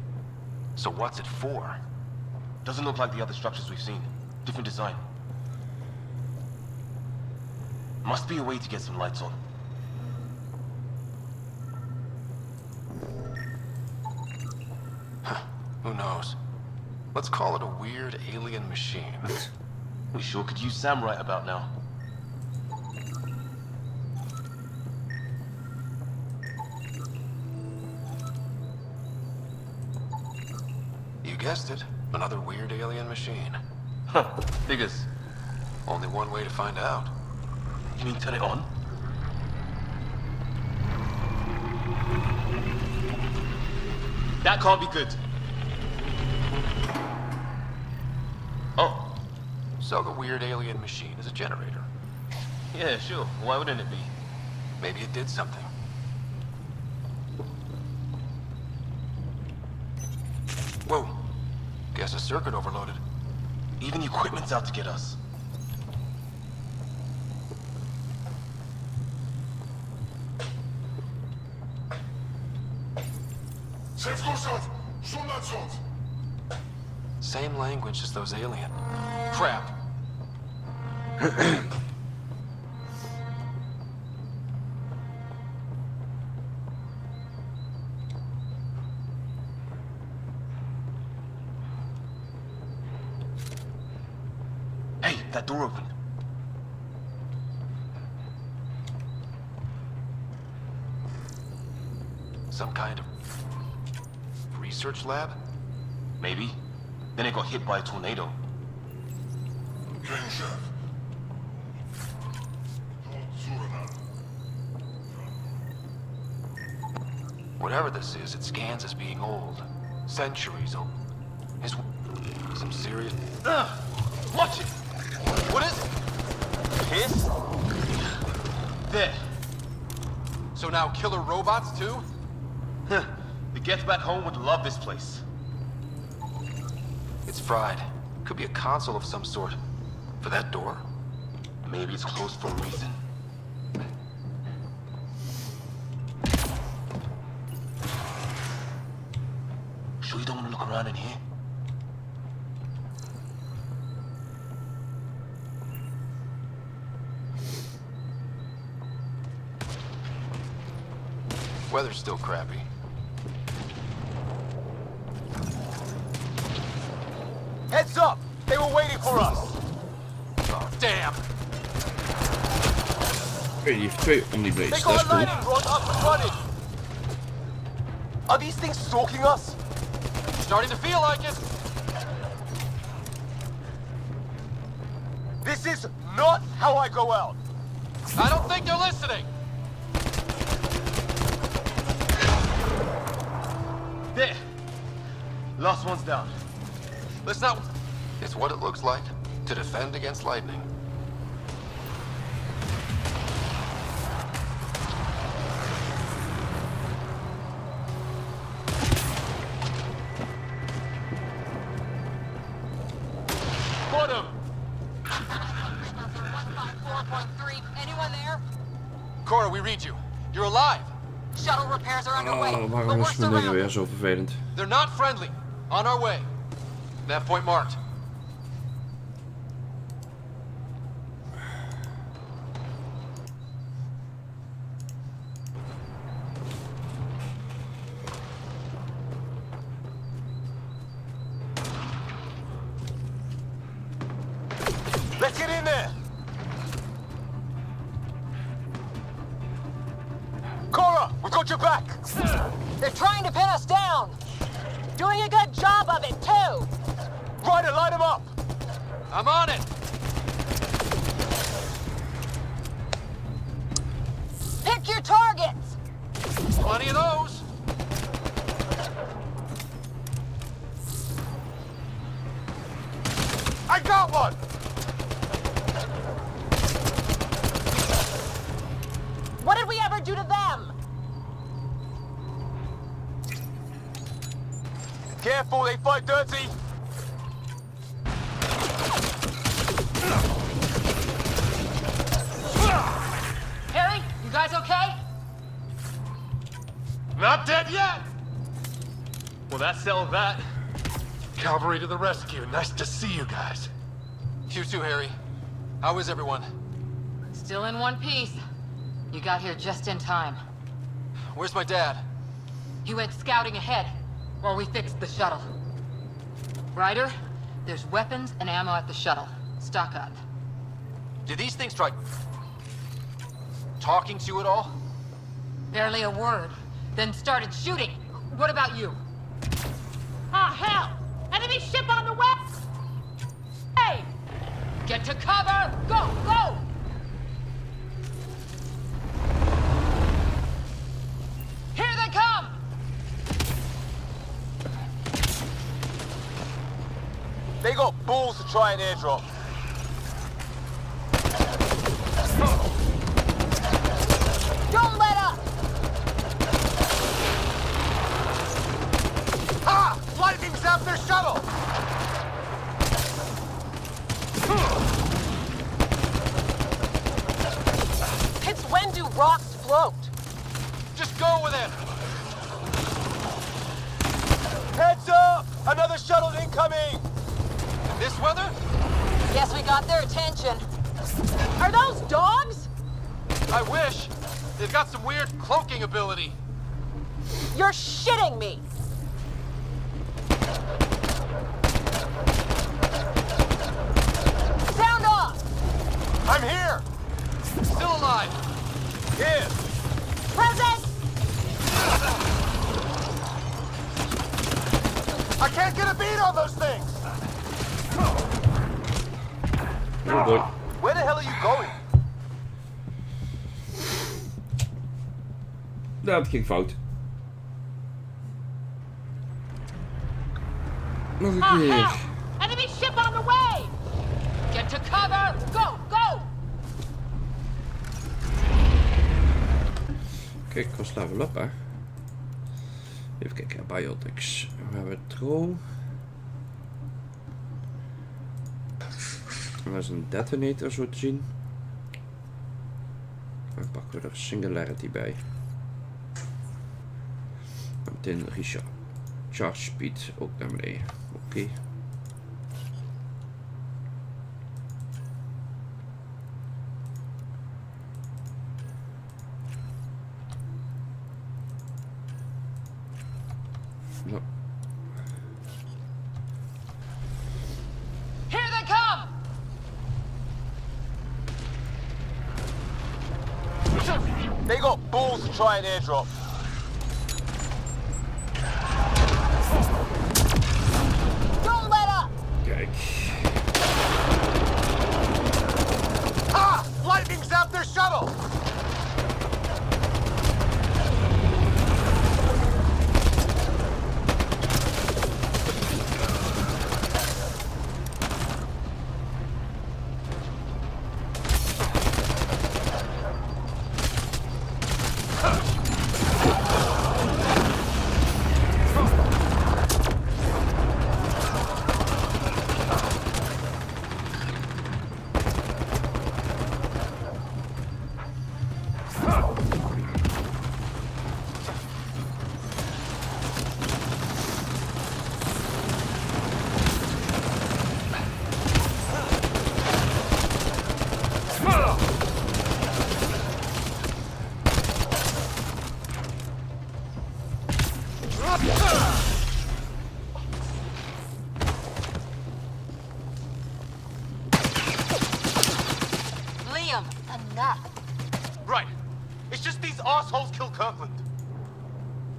So what's it for? Doesn't look like the other structures we've seen. Different design. Must be a way to get some lights on. Huh, who knows? Let's call it a weird alien machine. We sure could use Sam right about now. You guessed it. Another weird alien machine. Huh, figures. Only one way to find out. You mean turn it on? That can't be good. Oh. So the weird alien machine is a generator. Yeah, sure. Why wouldn't it be? Maybe it did something. Whoa. Guess a circuit overloaded. Even the equipment's out to get us. Same language as those alien. Crap. Hey, that door opened. Some kind of research lab? Maybe. Then it got hit by a tornado. Whatever this is, it scans as being old. Centuries old. Is some serious... Watch it! What is it? His? There. So now killer robots too? Huh. The Gets back home would love this place. It's fried. Could be a console of some sort. For that door? Maybe it's closed for a reason. Sure you don't want to look around in here? Weather's still crappy. Heads up! They were waiting for us! Oh, damn! Oké, die heeft 2 omniblades, dat is cool. Rod up and running! Are these things stalking us? Starting to feel like it! This is not how I go out! I don't think they're listening! There! Last one's down. Let's not... It's what it looks like to defend against lightning. Got him! 4.3. Anyone there? Cora, we read you. You're alive. Shuttle repairs are underway. Oh, but waarom we're is mijn dingen weer surrounded. zo vervelend? They're not friendly. On our way. Nav point marked. Let's pin us down. Doing a good job of it, too. Ryder, line him up. I'm on it. Pick your targets. Plenty of those. I got one. What did we ever do to them? Careful, they fight dirty. Harry, you guys okay? Not dead yet. Well, that settled that. Cavalry to the rescue. Nice to see you guys. You too, Harry. How is everyone? Still in one piece. You got here just in time. Where's my dad? He went scouting ahead while we fixed the shuttle. Ryder, there's weapons and ammo at the shuttle. Stock up. Did these things try talking to you at all? Barely a word. Then started shooting. What about you? Ah, hell! Enemy ship on the way! Hey! Get to cover! Go, go! Here they come! They got balls to try an airdrop. Don't let up! Ha! Lightning zapped their shuttle! It's when do rocks float? Just go with it! Heads up! Another shuttle incoming! In this weather? Guess we got their attention. Are those dogs? I wish. They've got some weird cloaking ability. You're shitting me! Sound off! I'm here! Still alive! Here! Present! I can't get a beat on those things! Oh boy. Where the hell are you going? Dat ging fout. Nog een Ah, keer. hell! Enemy ship on the way! Get to cover! Go, go! Kijk, ik was level up, hè. Even kijken, biotics. We hebben tro. Dat is een detonator zo te zien. Dan pakken we er singularity bij. En meteen charge speed ook naar beneden. Oké. Zo. Here they come! They got balls to try an airdrop. Don't let up! Kijk. Ah! Lightning zapped their shuttle!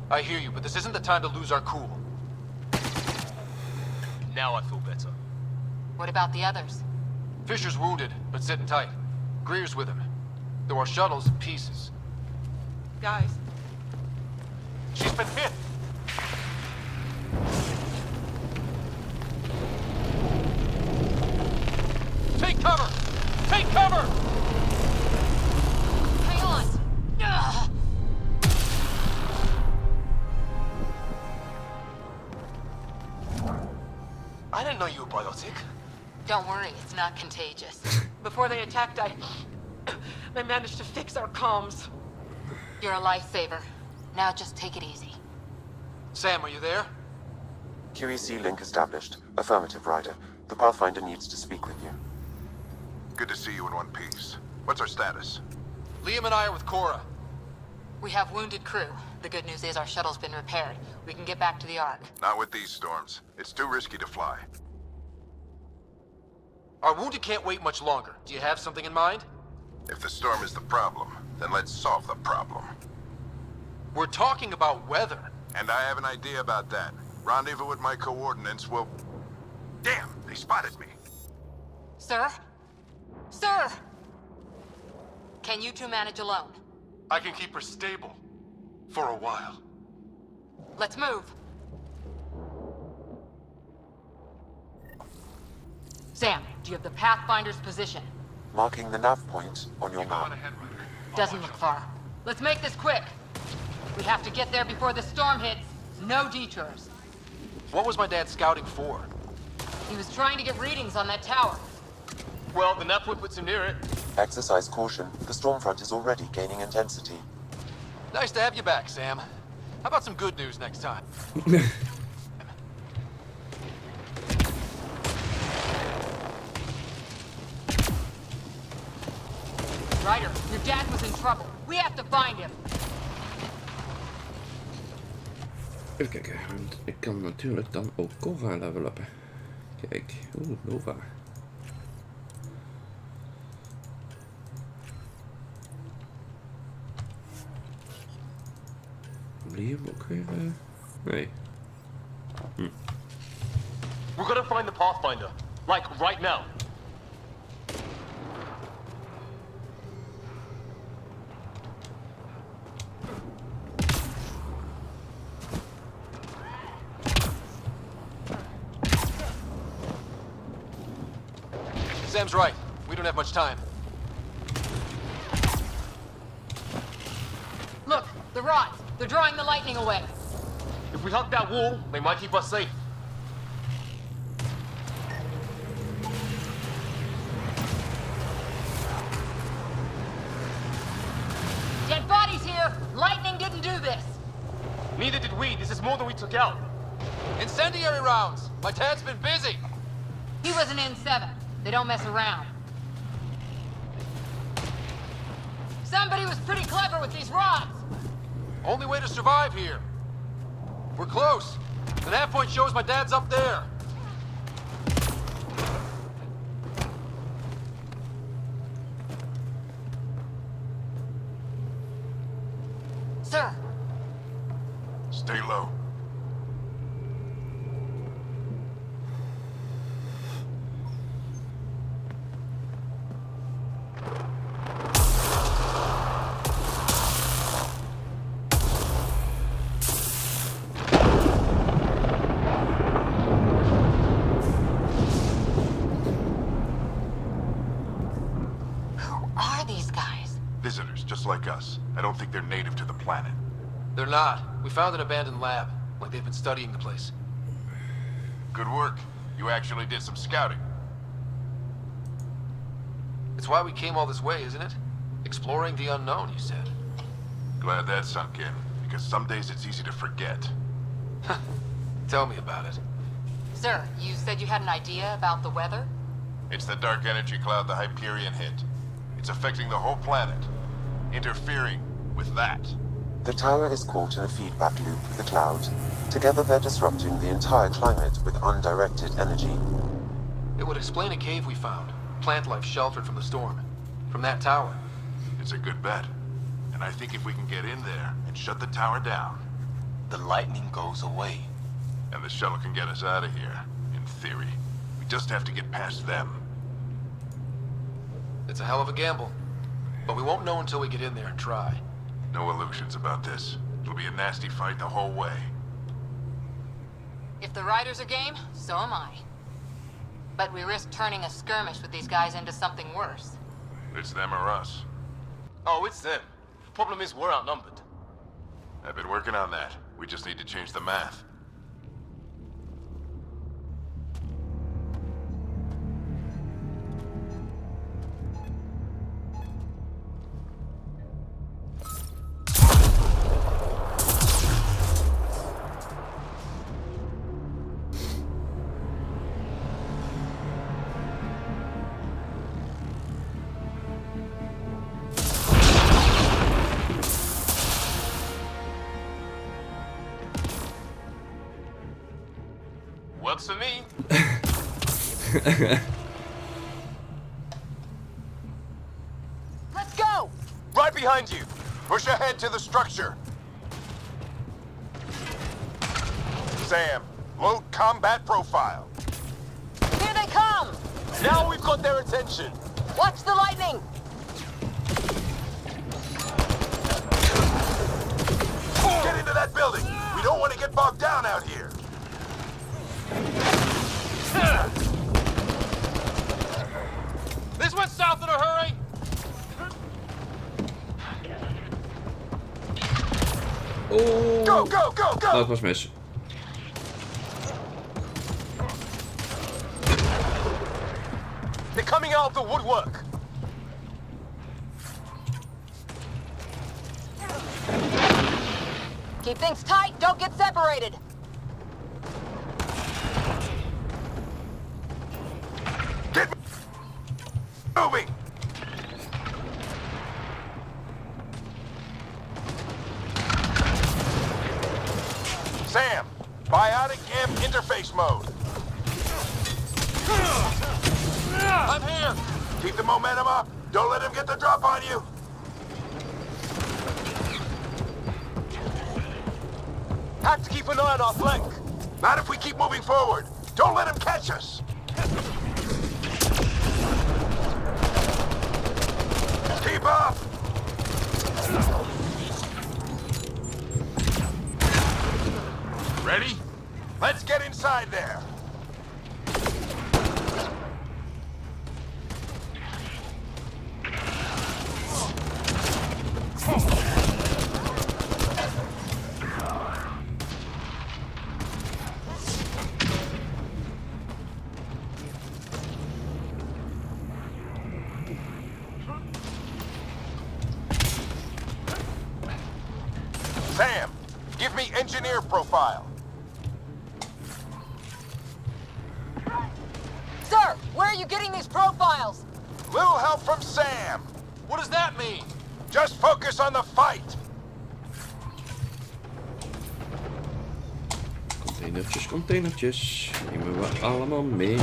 I hear you, but this isn't the time to lose our cool. Now I feel better. What about the others? Fisher's wounded, but sitting tight. Greer's with him. There are shuttles in pieces. Guys, She's been hit! Take cover! Take cover! Hang on! Ugh. I didn't know you were biotic. Don't worry, it's not contagious. before they attacked, I managed to fix our comms. You're a lifesaver. Now just take it easy. Sam, are you there? QEC link established. Affirmative, Ryder. The Pathfinder needs to speak with you. Good to see you in one piece. What's our status? Liam and I are with Cora. We have wounded crew. The good news is our shuttle's been repaired. We can get back to the Ark. Not with these storms. It's too risky to fly. Our wounded can't wait much longer. Do you have something in mind? If the storm is the problem, then let's solve the problem. We're talking about weather. And I have an idea about that. Rendezvous with my coordinates will... Damn, they spotted me. Sir? Sir! Can you two manage alone? I can keep her stable. For a while. Let's move. Sam, do you have the Pathfinder's position? Marking the nav point on your map. Doesn't look far. Let's make this quick. We have to get there before the storm hits. No detours. What was my dad scouting for? He was trying to get readings on that tower. Well, the nav point puts him near it. Exercise caution. The storm front is already gaining intensity. Nice to have you back, Sam. How about some good news next time? Ryder, your dad was in trouble. We have to find him. Even kijken, want ik kan natuurlijk dan ook Cora level uppen. Kijk, Nova. Liam ook weer, nee. We're gonna find the Pathfinder. Like, right now. Sam's right. We don't have much time. Look, the rods. They're drawing the lightning away. If we hug that wall, they might keep us safe. Dead bodies here. Lightning didn't do this. Neither did we. This is more than we took out. Incendiary rounds. My dad's been busy. He was an N7. They don't mess around. Somebody was pretty clever with these rods. Only way to survive here. We're close. The nav point shows my dad's up there. Sir. Stay low. Visitors, just like us. I don't think they're native to the planet. They're not. We found an abandoned lab. Like they've been studying the place. Good work. You actually did some scouting. It's why we came all this way, isn't it? Exploring the unknown, you said. Glad that sunk in, because some days it's easy to forget. Tell me about it. Sir, you said you had an idea about the weather? It's the dark energy cloud the Hyperion hit. It's affecting the whole planet. Interfering with that. The tower is caught in a feedback loop with the cloud. Together they're disrupting the entire climate with undirected energy. It would explain a cave we found. Plant life sheltered from the storm. From that tower. It's a good bet. And I think if we can get in there and shut the tower down, the lightning goes away. And the shuttle can get us out of here, in theory. We just have to get past them. It's a hell of a gamble. But we won't know until we get in there and try. No illusions about this. It'll be a nasty fight the whole way. If the riders are game, so am I. But we risk turning a skirmish with these guys into something worse. It's them or us. Oh, it's them. Problem is, we're outnumbered. I've been working on that. We just need to change the math. Works for me. Let's go! Right behind you! Push ahead to the structure. Sam, load combat profile. Here they come! Now we've got their attention. Watch the lightning! Get into that building! We don't want to get bogged down out here. This went south in a hurry. Oh. Go, go, go, go! Dat was mis. They're coming out of the woodwork. Keep things tight, don't get separated! Get moving! Sam, biotic amp interface mode. I'm here. Keep the momentum up. Don't let him get the drop on you. Have to keep an eye on our flank. Not if we keep moving forward. Don't let him catch us. Keep up. Ready? Let's get inside there. Sam, give me engineer profile. Sir, where are you getting these profiles? Little help from Sam. What does that mean? Just focus on the fight. Containertjes, containertjes. Nemen we allemaal mee.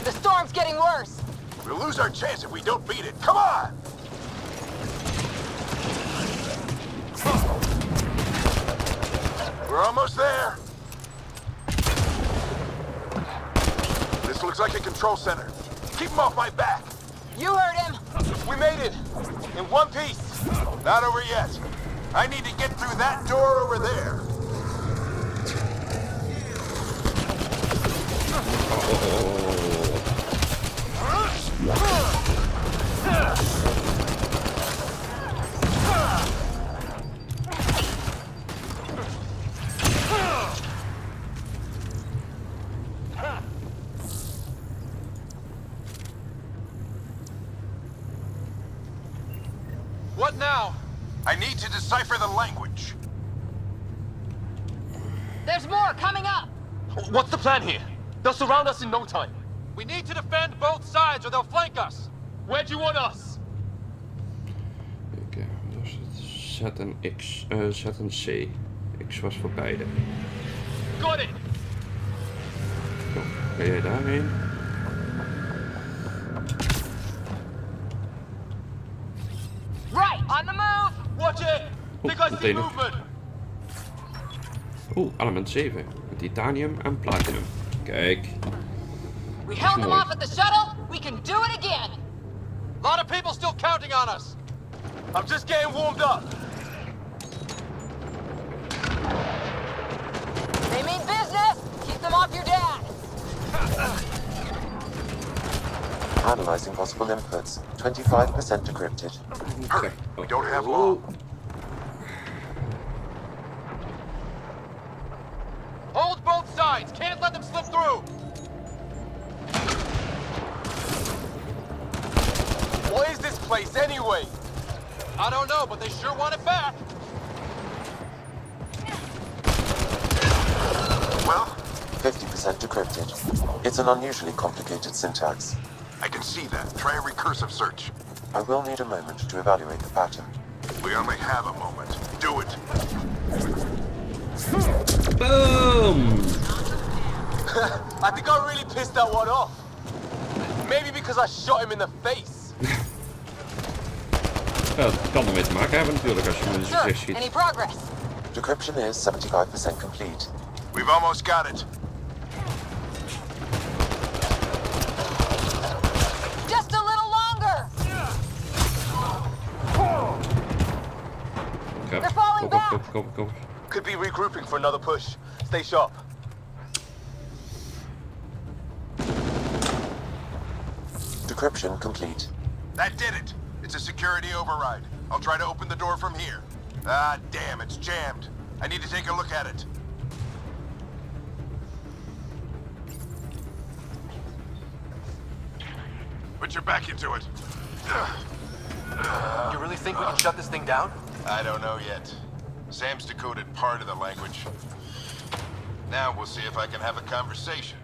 The storm's getting worse. We'll lose our chance if we don't beat it. Come on! We're almost there. This looks like a control center. Keep him off my back. You heard him. We made it. In one piece. Not over yet. I need to get through that door over there. What now? I need to decipher the language. There's more coming up. What's the plan here? They'll surround us in no time. We need to defend both sides or they'll flank us. Where do you want us? Oké, dus het Z en X, Z en C. X was voor beide. Got it. Zo, ga jij daarheen? Right, on the move. Watch it. They got the container. movement. Oeh, element 7. Titanium en platinum. Kijk. We held them off at the shuttle. We can do it again. A lot of people still counting on us. I'm just getting warmed up. They mean business. Keep them off your dad. Analyzing possible inputs. 25% decrypted. Hurry! We don't have long. Hold both sides. Can't let them slip through. What is this place anyway? I don't know, but they sure want it back. Well, 50% decrypted. It's an unusually complicated syntax. I can see that. Try a recursive search. I will need a moment to evaluate the pattern. We only have a moment. Do it. Boom! I think I really pissed that one off. Maybe because I shot him in the face. Ja, dat kan ermee te maken hebben natuurlijk als je hem in zijn gezicht schiet. Any progress? Decryption is 75% complete. We've almost got it. Just a little longer. They're falling back. Kom. Could be regrouping for another push. Stay sharp. Decryption complete. That did it. It's a security override. I'll try to open the door from here. Ah, damn, it's jammed. I need to take a look at it. Put your back into it. You really think we can shut this thing down? I don't know yet. Sam's decoded part of the language. Now we'll see if I can have a conversation.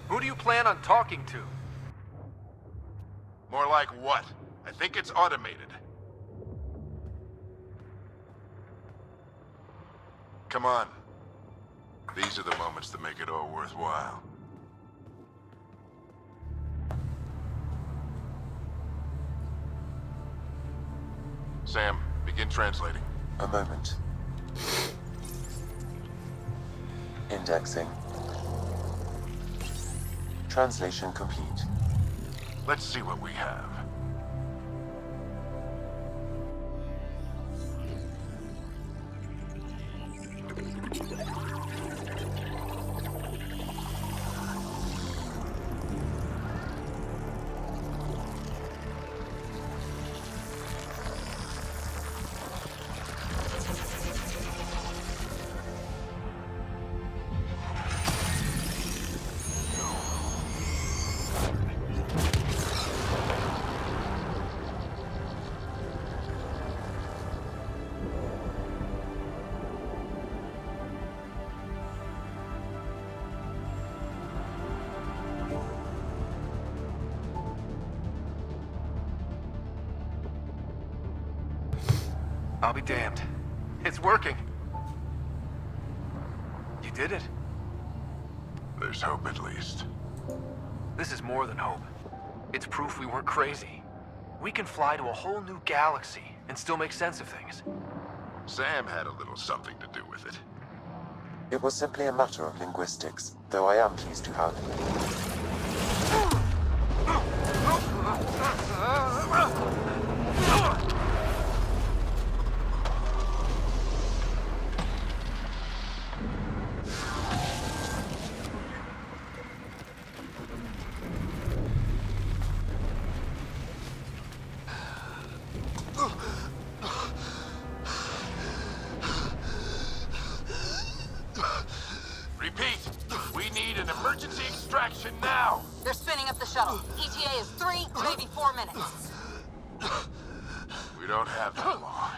Who do you plan on talking to? More like what? I think it's automated. Come on. These are the moments that make it all worthwhile. Sam, begin translating. A moment. Indexing. Translation complete. Let's see what we have. I'll be damned. It's working. You did it. There's hope at least. This is more than hope. It's proof we weren't crazy. We can fly to a whole new galaxy and still make sense of things. Sam had a little something to do with it. It was simply a matter of linguistics, though I am pleased to have. Repeat, we need an emergency extraction now. They're spinning up the shuttle. ETA is 3, maybe 4 minutes. We don't have that long.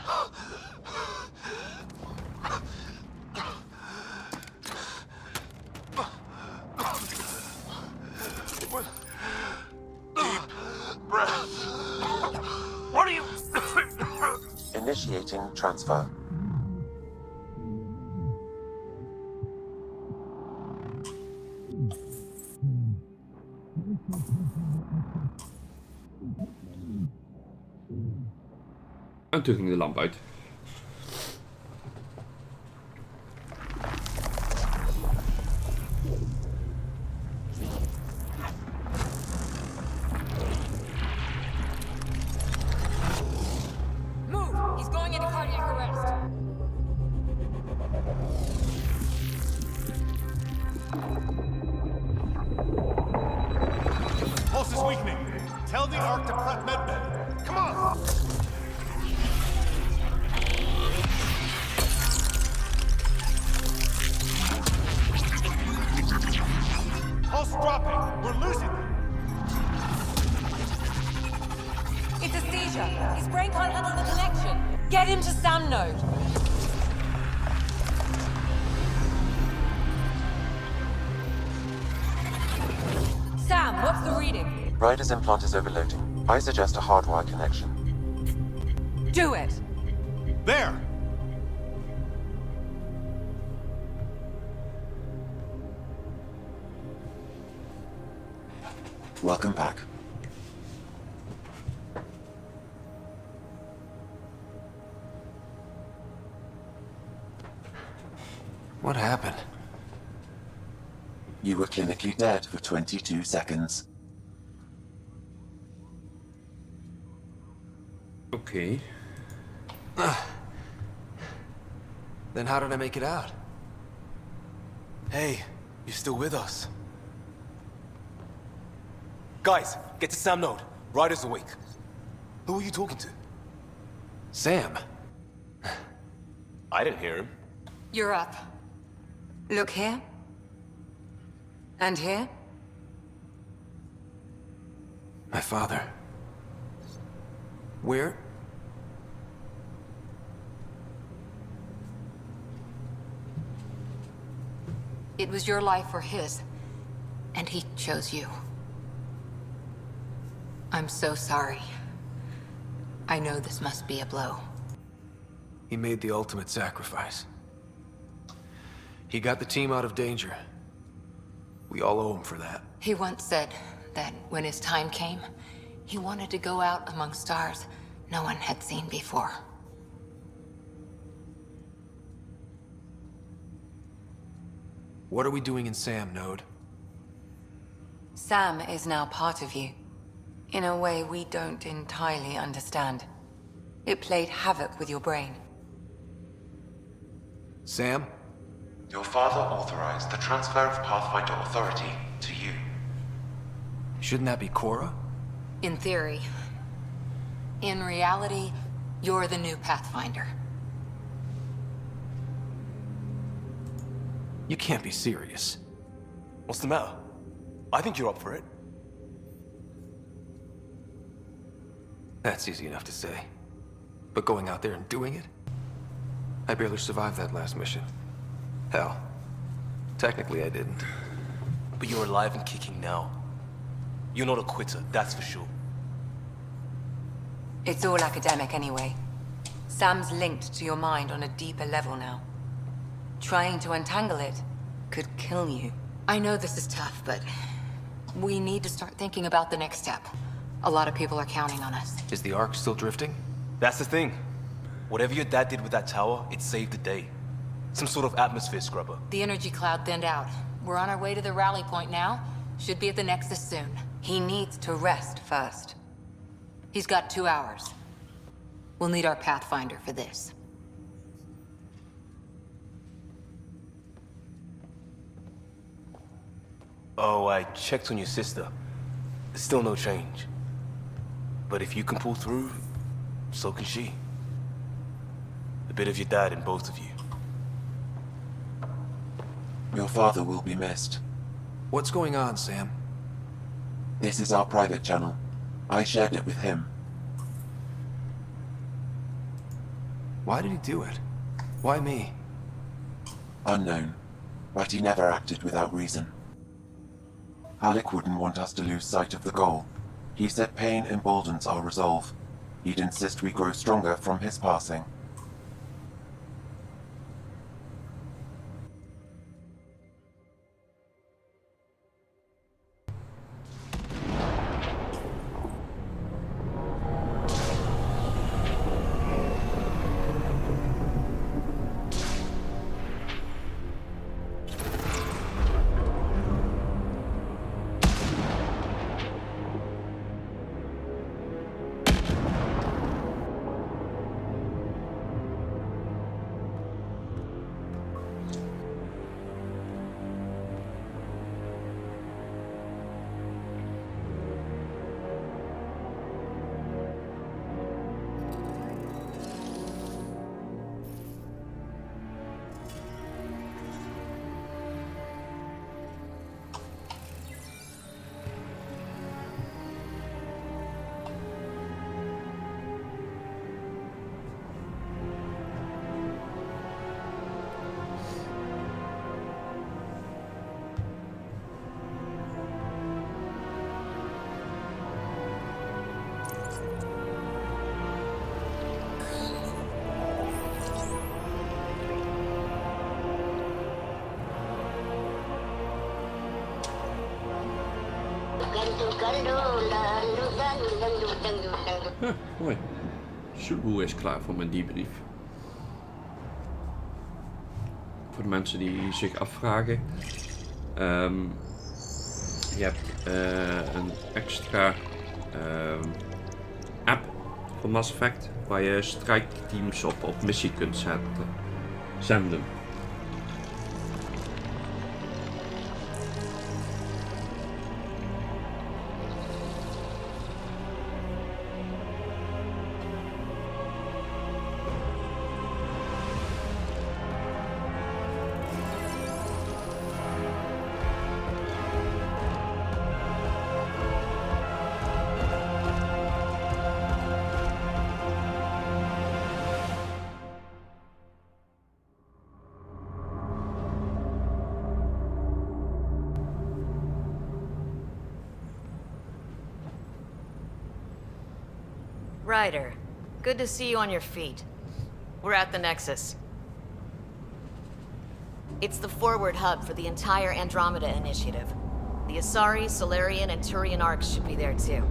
Deep breath. What are you? Initiating transfer. En toen ging de lamp uit. the Ark to prep medbay. Come on! Pulse dropping. We're losing them. It's a seizure. His brain can't handle the connection. Get him to Sam node. Sam, what's the reading? Ryder's implant is overloading. I suggest a hardwire connection. Do it! There! Welcome back. What happened? You were clinically dead for 22 seconds. Okay. Then how did I make it out? Hey, you're still with us. Guys, get to Sam node. Ryder's awake. Who are you talking to? Sam. I didn't hear him. You're up. Look here. And here. My father. Where? It was your life or his, and he chose you. I'm so sorry. I know this must be a blow. He made the ultimate sacrifice. He got the team out of danger. We all owe him for that. He once said that when his time came, he wanted to go out among stars no one had seen before. What are we doing in Sam node? Sam is now part of you. In a way we don't entirely understand. It played havoc with your brain. Sam? Your father authorized the transfer of Pathfinder authority to you. Shouldn't that be Cora? In theory. In reality, you're the new Pathfinder. You can't be serious. What's the matter? I think you're up for it. That's easy enough to say. But going out there and doing it? I barely survived that last mission. Hell, technically I didn't. But you're alive and kicking now. You're not a quitter, that's for sure. It's all academic anyway. Sam's linked to your mind on a deeper level now. Trying to untangle it could kill you. I know this is tough, but we need to start thinking about the next step. A lot of people are counting on us. Is the Ark still drifting? That's the thing. Whatever your dad did with that tower, it saved the day. Some sort of atmosphere scrubber. The energy cloud thinned out. We're on our way to the rally point now. Should be at the Nexus soon. He needs to rest first. He's got 2 hours. We'll need our Pathfinder for this. Oh, I checked on your sister. Still no change. But if you can pull through, so can she. A bit of your dad in both of you. Your father will be missed. What's going on, Sam? This is our private channel. I shared it with him. Why did he do it? Why me? Unknown, but he never acted without reason. Alec wouldn't want us to lose sight of the goal. He said pain emboldens our resolve. He'd insist we grow stronger from his passing. Mooi. Zulu is klaar voor mijn debrief. Voor de mensen die zich afvragen. Je hebt een extra app van Mass Effect waar je strijkteams op missie kunt zenden. Ryder, good to see you on your feet. We're at the Nexus. It's the forward hub for the entire Andromeda Initiative. The Asari, Solarian, and Turian arcs should be there too.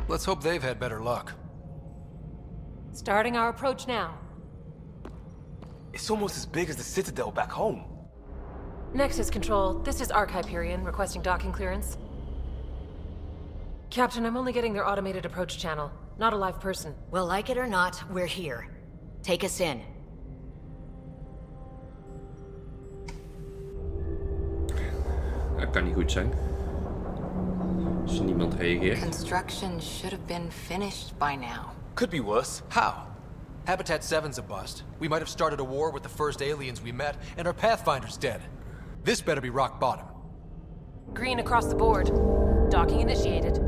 Let's hope they've had better luck. Starting our approach now. It's almost as big as the Citadel back home. Nexus Control, this is Arc Hyperion requesting docking clearance. Captain, I'm only getting their automated approach channel, not a live person. Well, like it or not, we're here. Take us in. Dat kan niet goed zijn. Als er niemand reageert. Construction should have been finished by now. Could be worse. How? Habitat 7's a bust. We might have started a war with the first aliens we met, and our Pathfinder's dead. This better be rock bottom. Green across the board. Docking initiated.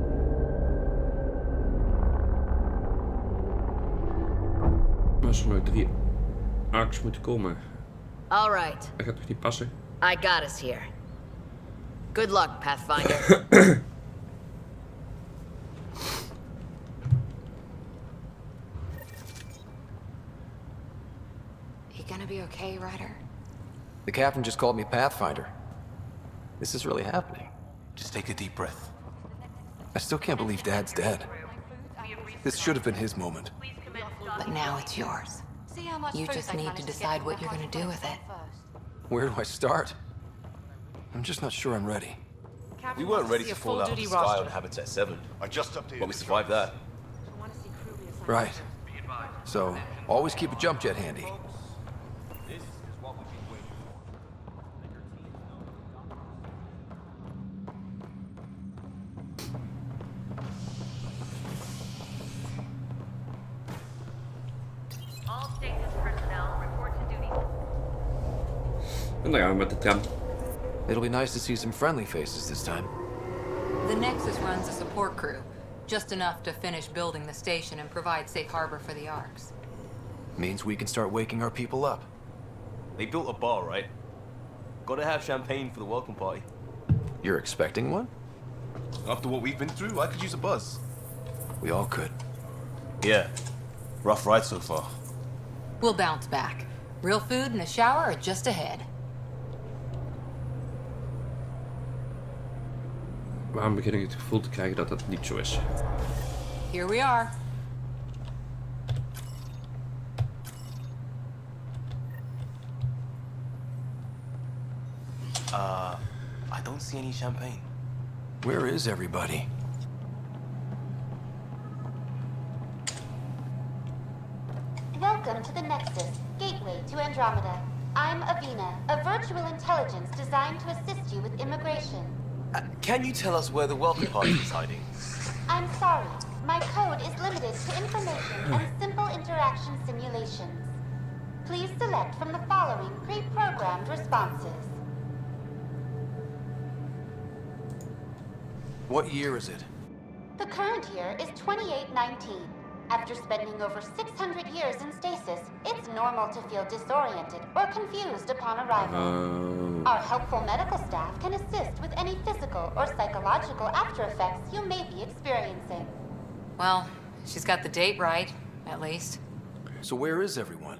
Als er nog 3 arcs moeten komen. All right. Dat gaat toch niet passen? I got us here. Good luck, Pathfinder. You gonna be okay, Ryder? The captain just called me Pathfinder. This is really happening. Just take a deep breath. I still can't believe Dad's dead. This should have been his moment. But now it's yours. You just need to decide what you're gonna do with it. Where do I start? I'm just not sure I'm ready. We weren't ready to fall out of the sky on Habitat 7. I just updated. But we survived that. Right. So, always keep a jump jet handy. En dan gaan we met de tram. It'll be nice to see some friendly faces this time. The Nexus runs a support crew, just enough to finish building the station and provide safe harbor for the arcs. Means we can start waking our people up. They built a bar, right? Gotta have champagne for the welcome party. You're expecting one? After what we've been through, I could use a buzz. We all could. Yeah. Rough ride so far. We'll bounce back. Real food and a shower are just ahead. Waarom begin ik het gevoel te krijgen dat dat niet zo is? Here we are. I don't see any champagne. Where is everybody? Welcome to the Nexus, gateway to Andromeda. I'm Avina, a virtual intelligence designed to assist you with immigration. Can you tell us where the welcome party is hiding? I'm sorry. My code is limited to information and simple interaction simulations. Please select from the following pre-programmed responses. What year is it? The current year is 2819. After spending over 600 years in stasis, it's normal to feel disoriented or confused upon arrival. Our helpful medical staff can assist with any physical or psychological after effects you may be experiencing. Well, she's got the date right, at least. So where is everyone?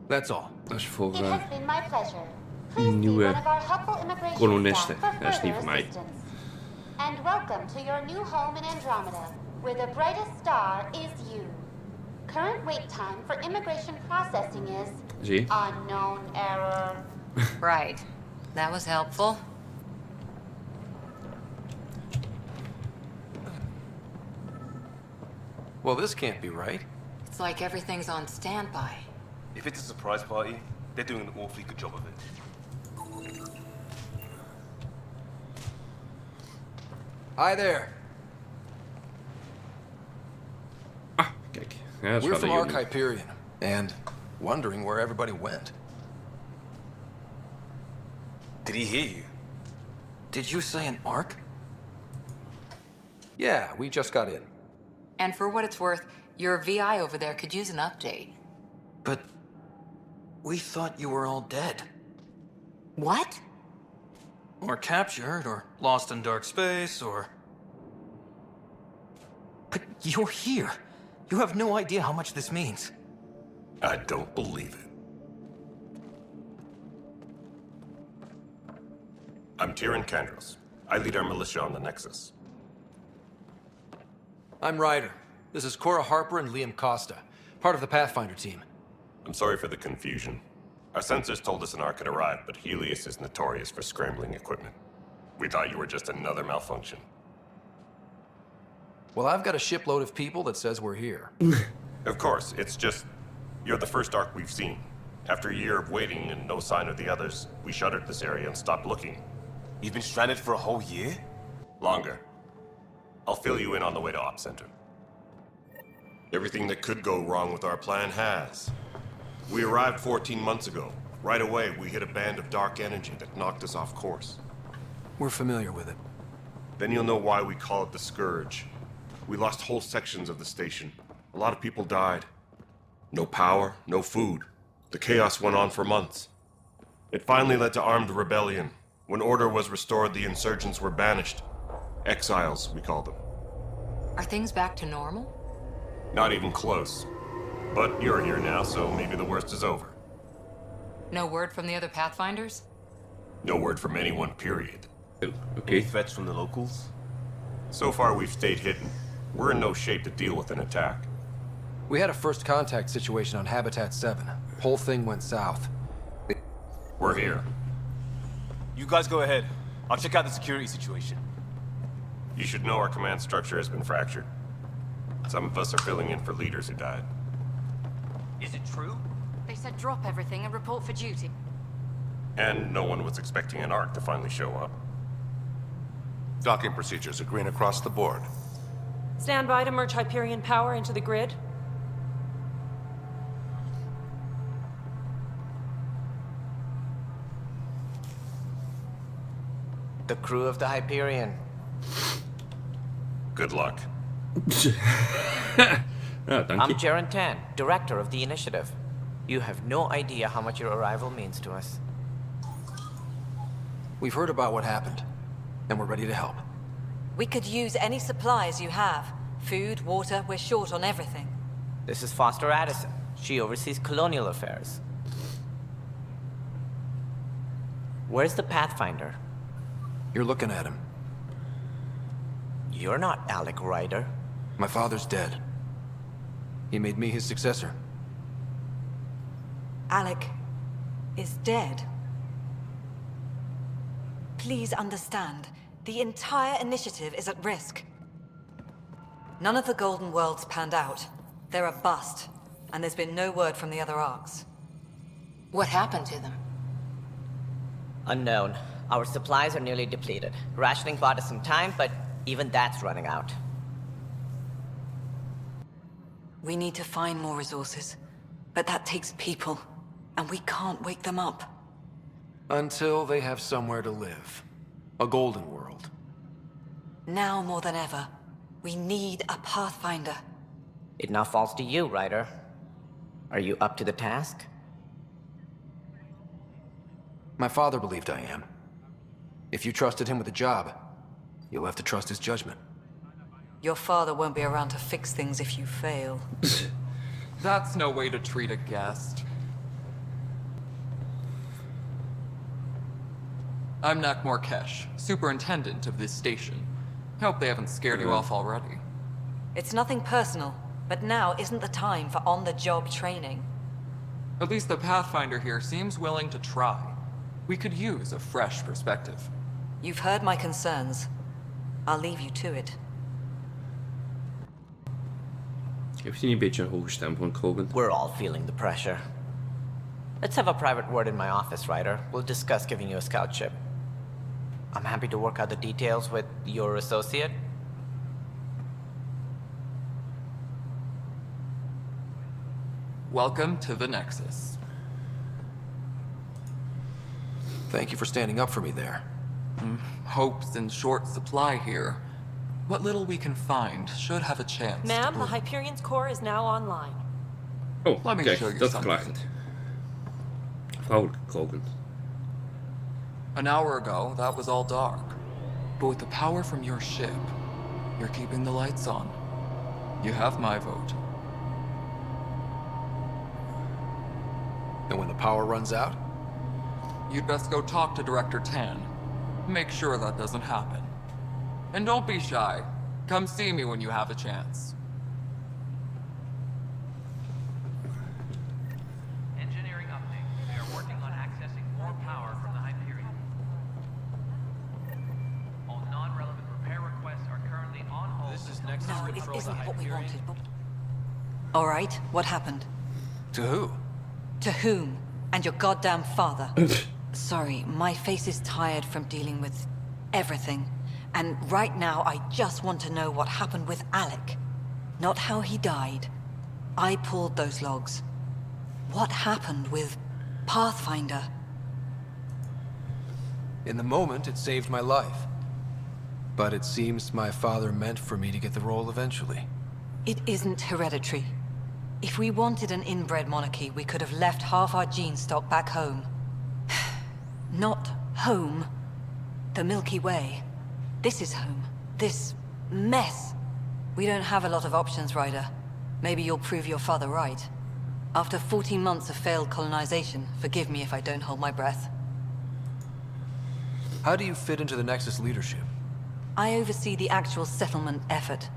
That's all. Dat is voor It has been my pleasure. Please see nieuwe one of our helpful immigration kolonisten. staff for Dat is niet further voor mij. assistance. And welcome to your new home in Andromeda, where the brightest star is you. Current wait time for immigration processing is Zie. unknown error. Right. That was helpful. Well, this can't be right. It's like everything's on standby. If it's a surprise party, they're doing an awfully good job of it. Hi there. Kijk. Ja, dat is We're wel from een Ark unit. Hyperion, and wondering where everybody went. Did he hear you? Did you say an Ark? Yeah, we just got in. And for what it's worth, your VI over there could use an update. But we thought you were all dead. What? Or captured, or lost in dark space, or... But you're here. You have no idea how much this means. I don't believe it. I'm Tyrion Kandros. I lead our militia on the Nexus. I'm Ryder. This is Cora Harper and Liam Costa, part of the Pathfinder team. I'm sorry for the confusion. Our sensors told us an Ark had arrived, but Helios is notorious for scrambling equipment. We thought you were just another malfunction. Well, I've got a shipload of people that says we're here. Of course, it's just... You're the first Ark we've seen. After a year of waiting and no sign of the others, we shuttered this area and stopped looking. You've been stranded for a whole year? Longer. I'll fill you in on the way to Op Center. Everything that could go wrong with our plan has. We arrived 14 months ago. Right away, we hit a band of dark energy that knocked us off course. We're familiar with it. Then you'll know why we call it the Scourge. We lost whole sections of the station. A lot of people died. No power, no food. The chaos went on for months. It finally led to armed rebellion. When order was restored, the insurgents were banished. Exiles, we call them. Are things back to normal? Not even close. But you're here now, so maybe the worst is over. No word from the other Pathfinders? No word from anyone, period. Okay. Threats from the locals? So far, we've stayed hidden. We're in no shape to deal with an attack. We had a first contact situation on Habitat 7. Whole thing went south. We're here. You guys go ahead. I'll check out the security situation. You should know our command structure has been fractured. Some of us are filling in for leaders who died. Is it true? They said drop everything and report for duty. And no one was expecting an Ark to finally show up. Docking procedures are green across the board. Stand by to merge Hyperion power into the grid. The crew of the Hyperion. Good luck. I'm Jaren Tan, director of the initiative. You have no idea how much your arrival means to us. We've heard about what happened, and we're ready to help. We could use any supplies you have. Food, water, we're short on everything. This is Foster Addison. She oversees colonial affairs. Where's the Pathfinder? You're looking at him. You're not Alec Ryder. My father's dead. He made me his successor. Alec is dead. Please understand, the entire initiative is at risk. None of the Golden Worlds panned out. They're a bust, and there's been no word from the other Arks. What happened to them? Unknown. Our supplies are nearly depleted. Rationing bought us some time, but even that's running out. We need to find more resources, but that takes people, and we can't wake them up. Until they have somewhere to live. A golden world. Now more than ever, we need a Pathfinder. It now falls to you, Ryder. Are you up to the task? My father believed I am. If you trusted him with a job, you'll have to trust his judgment. Your father won't be around to fix things if you fail. That's no way to treat a guest. I'm Nak Morkesh, superintendent of this station. Hope they haven't scared you off already. It's nothing personal, but now isn't the time for on-the-job training. At least the Pathfinder here seems willing to try. We could use a fresh perspective. You've heard my concerns. I'll leave you to it. Heeft hij niet een beetje een hoge stem van Krogan? We're all feeling the pressure. Let's have a private word in my office, Ryder. We'll discuss giving you a scout ship. I'm happy to work out the details with your associate. Welcome to the Nexus. Thank you for standing up for me there. Hope's in short supply here. What little we can find should have a chance. Ma'am, the Hyperion's core is now online. Oh, Let me kijk, show you dat something. verklaart het. Vrouwelijke Krogan. An hour ago, that was all dark. But with the power from your ship, you're keeping the lights on. You have my vote. And when the power runs out? You'd best go talk to Director Tan. Make sure that doesn't happen. And don't be shy. Come see me when you have a chance. Engineering update. We are working on accessing more power from the Hyperion. All non-relevant repair requests are currently on hold. This is Nexus No, it Control, isn't the what we Hyperion. wanted, but... All right, what happened? To who? To whom? And your goddamn father. Sorry, my face is tired from dealing with everything. And right now, I just want to know what happened with Alec. Not how he died. I pulled those logs. What happened with Pathfinder? In the moment, it saved my life. But it seems my father meant for me to get the role eventually. It isn't hereditary. If we wanted an inbred monarchy, we could have left half our gene stock back home. Not home. The Milky Way. This is home. This mess. We don't have a lot of options, Ryder. Maybe you'll prove your father right. After 14 months of failed colonization, forgive me if I don't hold my breath. How do you fit into the Nexus leadership? I oversee the actual settlement effort.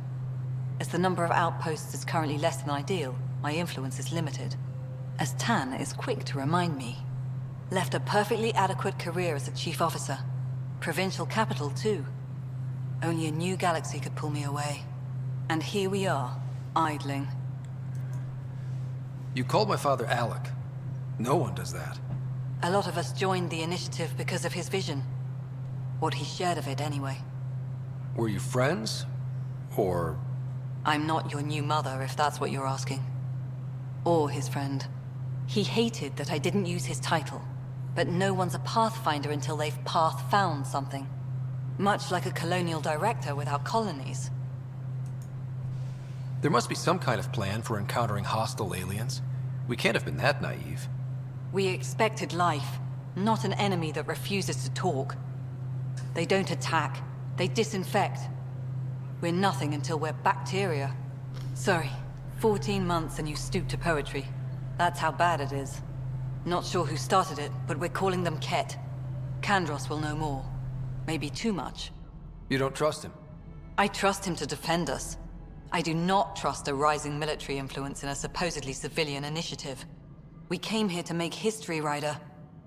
As the number of outposts is currently less than ideal, my influence is limited. As Tan is quick to remind me. Left a perfectly adequate career as a chief officer. Provincial capital, too. Only a new galaxy could pull me away. And here we are, idling. You called my father Alec. No one does that. A lot of us joined the initiative because of his vision. What he shared of it, anyway. Were you friends? Or... I'm not your new mother, if that's what you're asking. Or his friend. He hated that I didn't use his title. But no one's a Pathfinder until they've path-found something. Much like a colonial director without colonies. There must be some kind of plan for encountering hostile aliens. We can't have been that naive. We expected life, not an enemy that refuses to talk. They don't attack, they disinfect. We're nothing until we're bacteria. Sorry, 14 months and you stoop to poetry. That's how bad it is. Not sure who started it, but we're calling them Ket. Kandros will know more. Maybe too much. You don't trust him? I trust him to defend us. I do not trust a rising military influence in a supposedly civilian initiative. We came here to make history, Ryder,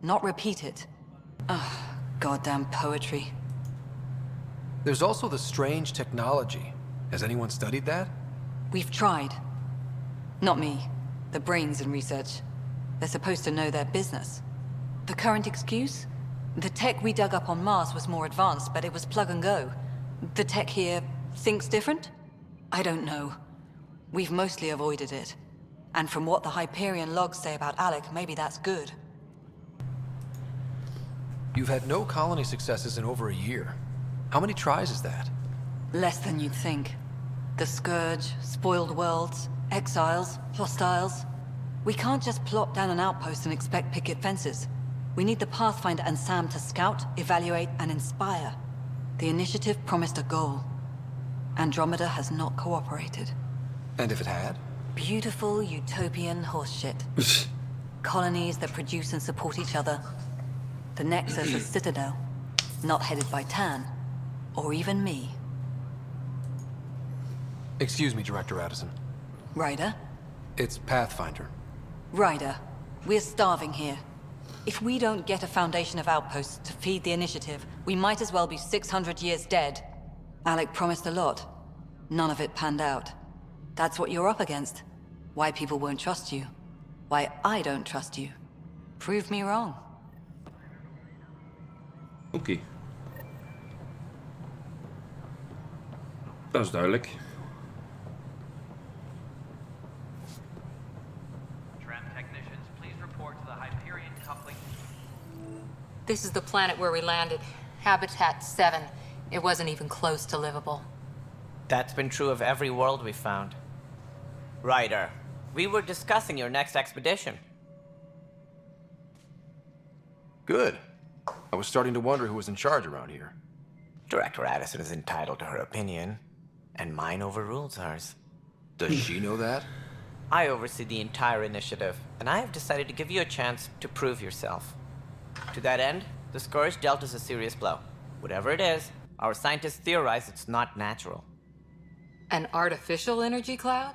not repeat it. Ugh, goddamn poetry. There's also the strange technology. Has anyone studied that? We've tried. Not me. The brains in research. They're supposed to know their business. The current excuse? The tech we dug up on Mars was more advanced, but it was plug and go. The tech here thinks different? I don't know. We've mostly avoided it. And from what the Hyperion logs say about Alec, maybe that's good. You've had no colony successes in over a year. How many tries is that? Less than you'd think. The Scourge, spoiled worlds, exiles, hostiles. We can't just plop down an outpost and expect picket fences. We need the Pathfinder and Sam to scout, evaluate, and inspire. The initiative promised a goal. Andromeda has not cooperated. And if it had? Beautiful utopian horseshit. Colonies that produce and support each other. The Nexus, a citadel. Not headed by Tan, or even me. Excuse me, Director Addison. Ryder? It's Pathfinder. Ryder, we're starving here. If we don't get a foundation of outposts to feed the initiative, we might as well be 600 years dead. Alec promised a lot. None of it panned out. That's what you're up against. Why people won't trust you. Why I don't trust you. Prove me wrong. Oké. Dat is duidelijk. Tram technicians, please report to the Hyperion coupling. This is the planet where we landed. Habitat 7. It wasn't even close to livable. That's been true of every world we found. Ryder, we were discussing your next expedition. Good. I was starting to wonder who was in charge around here. Director Addison is entitled to her opinion, and mine overrules hers. Does she know that? I oversee the entire initiative, and I have decided to give you a chance to prove yourself. To that end, the Scourge dealt us a serious blow. Whatever it is, our scientists theorize it's not natural. An artificial energy cloud?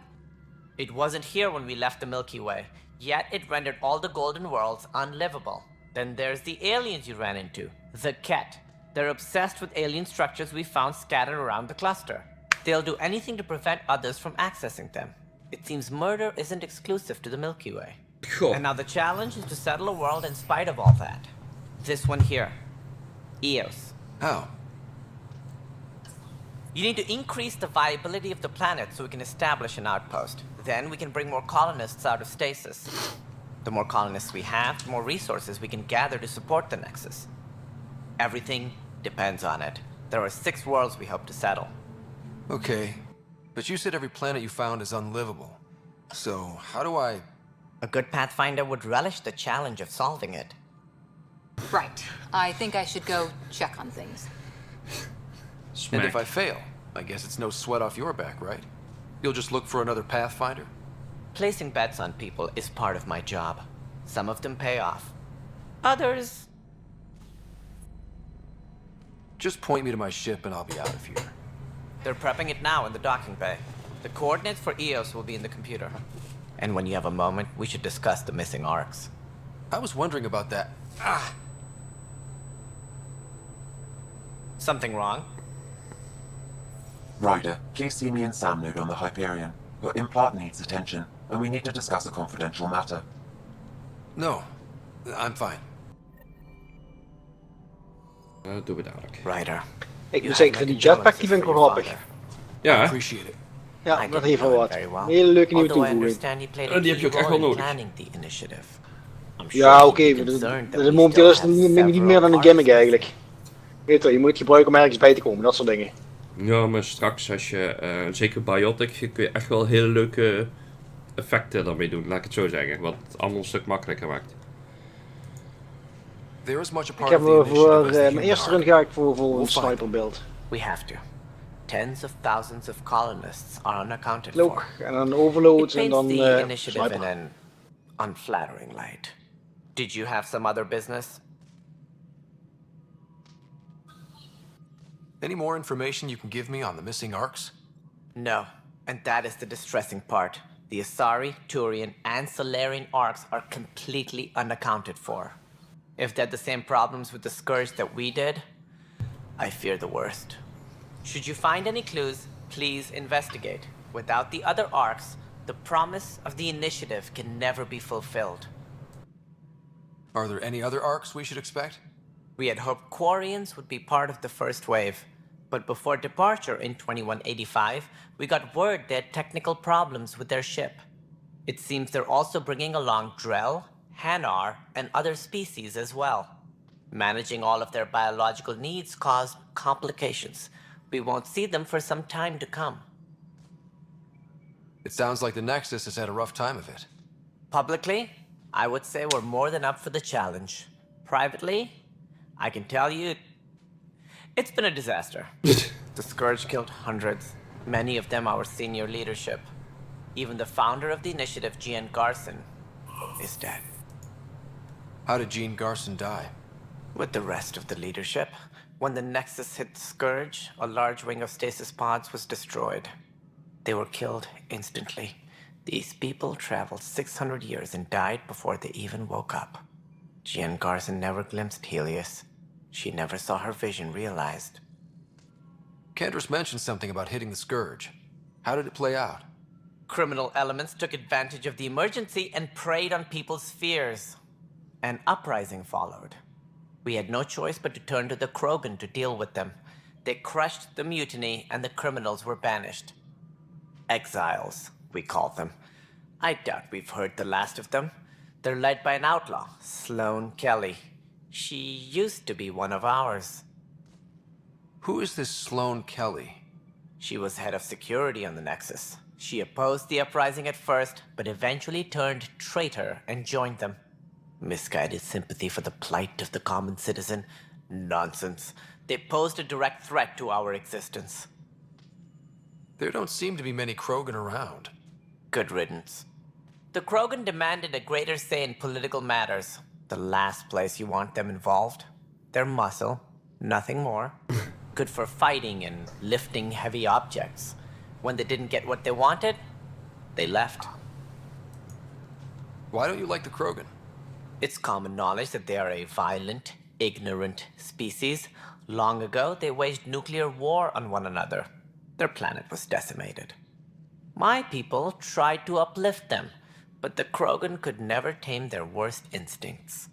It wasn't here when we left the Milky Way, yet it rendered all the Golden Worlds unlivable. Then there's the aliens you ran into, the Ket. They're obsessed with alien structures we found scattered around the cluster. They'll do anything to prevent others from accessing them. It seems murder isn't exclusive to the Milky Way. Cool. And now the challenge is to settle a world in spite of all that. This one here. Eos. How? You need to increase the viability of the planet so we can establish an outpost. Then we can bring more colonists out of stasis. The more colonists we have, the more resources we can gather to support the Nexus. Everything depends on it. There are 6 worlds we hope to settle. Okay, but you said every planet you found is unlivable. So, how do I... A good Pathfinder would relish the challenge of solving it. Right. I think I should go check on things. And if I fail, I guess it's no sweat off your back, right? You'll just look for another Pathfinder? Placing bets on people is part of my job. Some of them pay off. Others... Just point me to my ship and I'll be out of here. They're prepping it now in the docking bay. The coordinates for Eos will be in the computer. And when you have a moment, we should discuss the missing arcs. I was wondering about that. Ah! Something wrong? Ryder, please see me and Sam Node on the Hyperion. Your implant needs attention, and we need to discuss a confidential matter. No, I'm fine. Doen we dadelijk. Ryder. Ik moet zeggen, die jetpack die vind ik wel grappig. Ja, Appreciate it. Ja, dat heeft wel wat. Een hele leuke nieuwe toevoeging. Die heb je ook echt wel nodig. Ja, oké, momenteel is het niet meer dan een gimmick eigenlijk. Weet je, je moet het gebruiken om ergens bij te komen, dat soort dingen. Ja, maar straks als je, zeker Biotic, kun je echt wel hele leuke effecten daarmee doen, laat ik het zo zeggen. Wat het allemaal een stuk makkelijker maakt. Ik heb voor mijn eerste run ga ik voor een sniper build. We have to. Tens of thousands of colonists are unaccounted Look, for. en dan overloads It en dan paints the initiative in sniper. an unflattering light. Did you have some other business? Any more information you can give me on the missing arcs? No, and that is the distressing part. The Asari, Turian, and Solarian arcs are completely unaccounted for. If they had the same problems with the Scourge that we did, I fear the worst. Should you find any clues, please investigate. Without the other arcs, the promise of the initiative can never be fulfilled. Are there any other arcs we should expect? We had hoped Quarians would be part of the first wave, but before departure in 2185, we got word they had technical problems with their ship. It seems they're also bringing along Drell, Hanar, and other species as well. Managing all of their biological needs caused complications. We won't see them for some time to come. It sounds like the Nexus has had a rough time of it. Publicly, I would say we're more than up for the challenge. Privately, I can tell you, it's been a disaster. The Scourge killed hundreds, many of them our senior leadership. Even the founder of the initiative, Jean Garson, is dead. How did Jean Garson die? With the rest of the leadership, When the Nexus hit the Scourge, a large wing of stasis pods was destroyed. They were killed instantly. These people traveled 600 years and died before they even woke up. Jean Garson never glimpsed Helios. She never saw her vision realized. Candra's mentioned something about hitting the Scourge. How did it play out? Criminal elements took advantage of the emergency and preyed on people's fears. An uprising followed. We had no choice but to turn to the Krogan to deal with them. They crushed the mutiny and the criminals were banished. Exiles, we call them. I doubt we've heard the last of them. They're led by an outlaw, Sloane Kelly. She used to be one of ours. Who is this Sloane Kelly? She was head of security on the Nexus. She opposed the uprising at first, but eventually turned traitor and joined them. Misguided sympathy for the plight of the common citizen? Nonsense. They posed a direct threat to our existence. There don't seem to be many Krogan around. Good riddance. The Krogan demanded a greater say in political matters. The last place you want them involved. Their muscle, nothing more. Good for fighting and lifting heavy objects. When they didn't get what they wanted, they left. Why don't you like the Krogan? It's common knowledge that they are a violent, ignorant species. Long ago, they waged nuclear war on one another. Their planet was decimated. My people tried to uplift them, but the Krogan could never tame their worst instincts.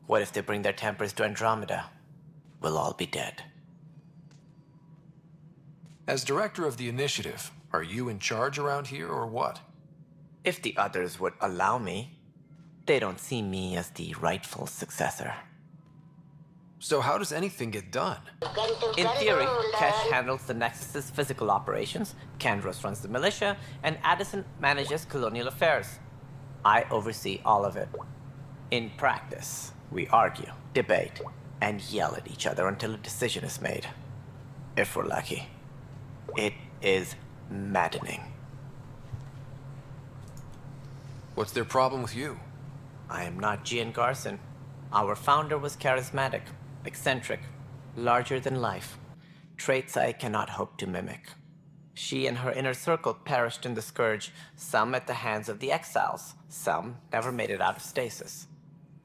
What if they bring their tempers to Andromeda? We'll all be dead. As director of the initiative, are you in charge around here or what? If the others would allow me. They don't see me as the rightful successor. So how does anything get done? In theory, Kesh handles the Nexus's physical operations, Kandros runs the militia, and Addison manages colonial affairs. I oversee all of it. In practice, we argue, debate, and yell at each other until a decision is made. If we're lucky. It is maddening. What's their problem with you? I am not Jean Garson. Our founder was charismatic, eccentric, larger than life. Traits I cannot hope to mimic. She and her inner circle perished in the Scourge, some at the hands of the Exiles, some never made it out of stasis.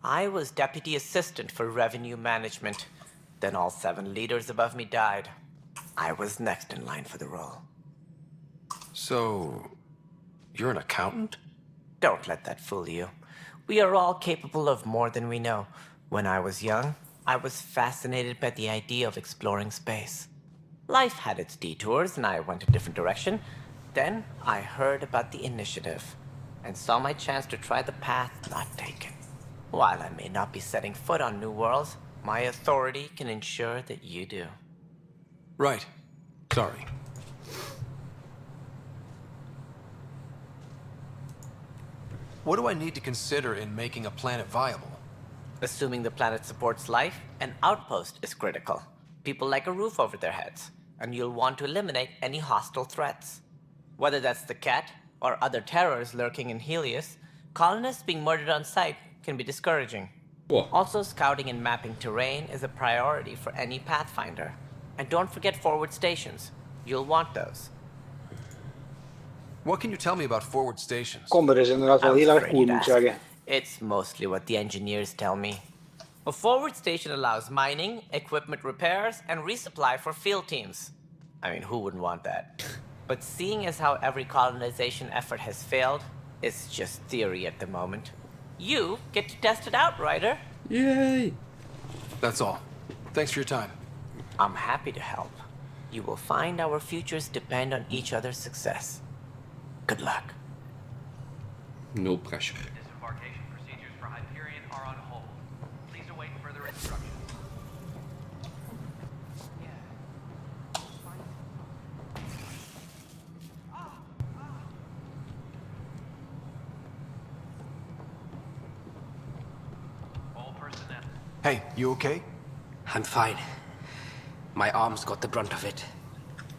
I was deputy assistant for revenue management. Then all 7 leaders above me died. I was next in line for the role. So, you're an accountant? Don't let that fool you. We are all capable of more than we know. When I was young, I was fascinated by the idea of exploring space. Life had its detours and I went a different direction. Then I heard about the initiative and saw my chance to try the path not taken. While I may not be setting foot on new worlds, my authority can ensure that you do. Right. Sorry. What do I need to consider in making a planet viable? Assuming the planet supports life, an outpost is critical. People like a roof over their heads, and you'll want to eliminate any hostile threats. Whether that's the cat or other terrors lurking in Helios, colonists being murdered on sight can be discouraging. What? Also, scouting and mapping terrain is a priority for any Pathfinder. And don't forget forward stations. You'll want those. What can you tell me about forward stations? Combat is inderdaad wel heel erg cool, moet ik zeggen. It's mostly what the engineers tell me. A forward station allows mining, equipment repairs, and resupply for field teams. I mean, who wouldn't want that? But seeing as how every colonization effort has failed, it's just theory at the moment. You get to test it out, Ryder. Yay! That's all. Thanks for your time. I'm happy to help. You will find our futures depend on each other's success. Good luck. No pressure. Disembarkation procedures for Hyperion are on hold. Please await further instructions. All personnel. Hey, you okay? I'm fine. My arms got the brunt of it.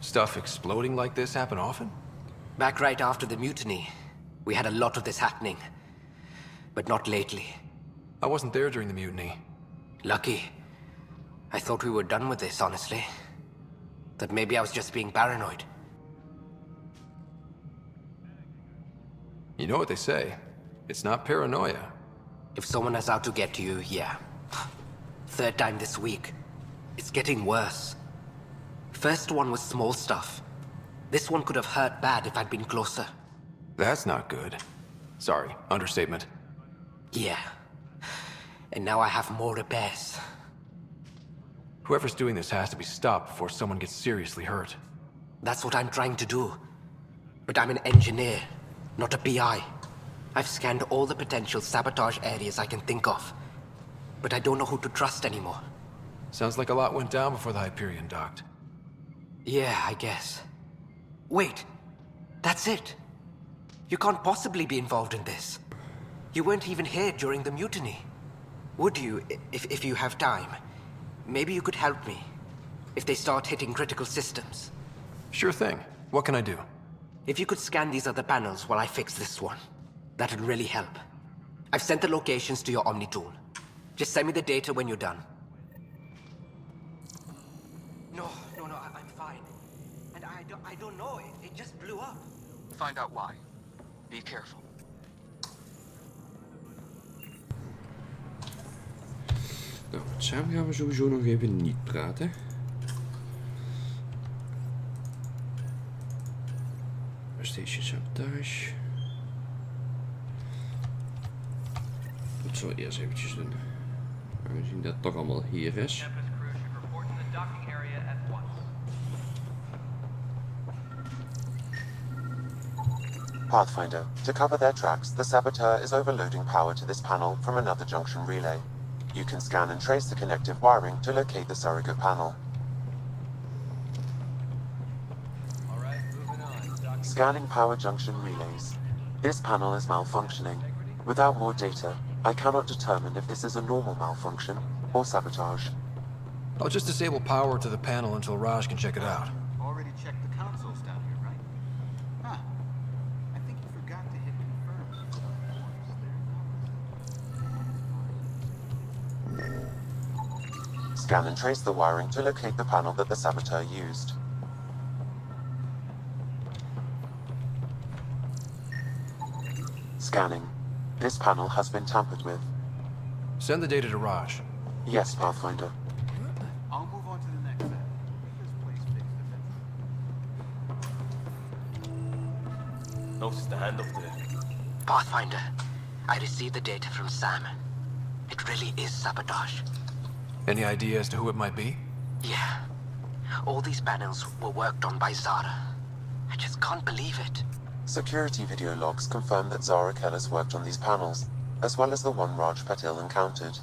Stuff exploding like this happen often? Back right after the mutiny, we had a lot of this happening. But not lately. I wasn't there during the mutiny. Lucky. I thought we were done with this, honestly. That maybe I was just being paranoid. You know what they say. It's not paranoia. If someone is out to get you, yeah. Third time this week. It's getting worse. First one was small stuff. This one could have hurt bad if I'd been closer. That's not good. Sorry, understatement. Yeah. And now I have more repairs. Whoever's doing this has to be stopped before someone gets seriously hurt. That's what I'm trying to do. But I'm an engineer, not a PI. I've scanned all the potential sabotage areas I can think of. But I don't know who to trust anymore. Sounds like a lot went down before the Hyperion docked. Yeah, I guess. Wait, that's it. You can't possibly be involved in this. You weren't even here during the mutiny. Would you, if you have time? Maybe you could help me. If they start hitting critical systems. Sure thing. What can I do? If you could scan these other panels while I fix this one, that'd really help. I've sent the locations to your Omni tool. Just send me the data when you're done. No, I'm fine. And I don't know, it just blew up. Find out why. Be careful. Nou, met Sam gaan we sowieso nog even niet praten. Station sabotage. Dat zullen we eerst eventjes doen. Aangezien dat toch allemaal hier is. Pathfinder, to cover their tracks, the saboteur is overloading power to this panel from another junction relay. You can scan and trace the connective wiring to locate the surrogate panel. Scanning power junction relays. This panel is malfunctioning. Without more data, I cannot determine if this is a normal malfunction or sabotage. I'll just disable power to the panel until Raj can check it out. Already checked the consoles down here, right? Huh. I think you forgot to hit confirm. Scan and trace the wiring to locate the panel that the saboteur used. Scanning. This panel has been tampered with. Send the data to Raj. Yes, Pathfinder. I'll move on to the next set. This place fixed it. Notice the handoff there. Pathfinder, I received the data from Sam. It really is sabotage. Any idea as to who it might be? Yeah. All these panels were worked on by Zara. I just can't believe it. Security video logs confirm that Zara Kellis worked on these panels, as well as the one Raj Patil encountered.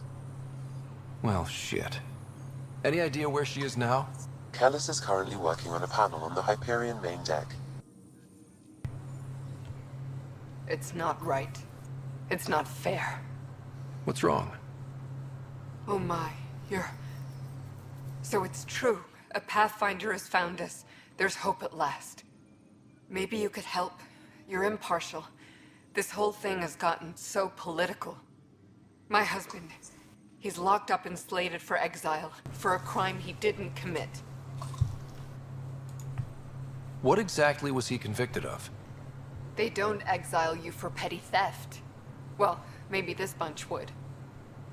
Well, shit. Any idea where she is now? Kellis is currently working on a panel on the Hyperion main deck. It's not right. It's not fair. What's wrong? Oh my, So it's true. A Pathfinder has found us. There's hope at last. Maybe you could help. You're impartial. This whole thing has gotten so political. My husband, he's locked up and slated for exile for a crime he didn't commit. What exactly was he convicted of? They don't exile you for petty theft. Well, maybe this bunch would.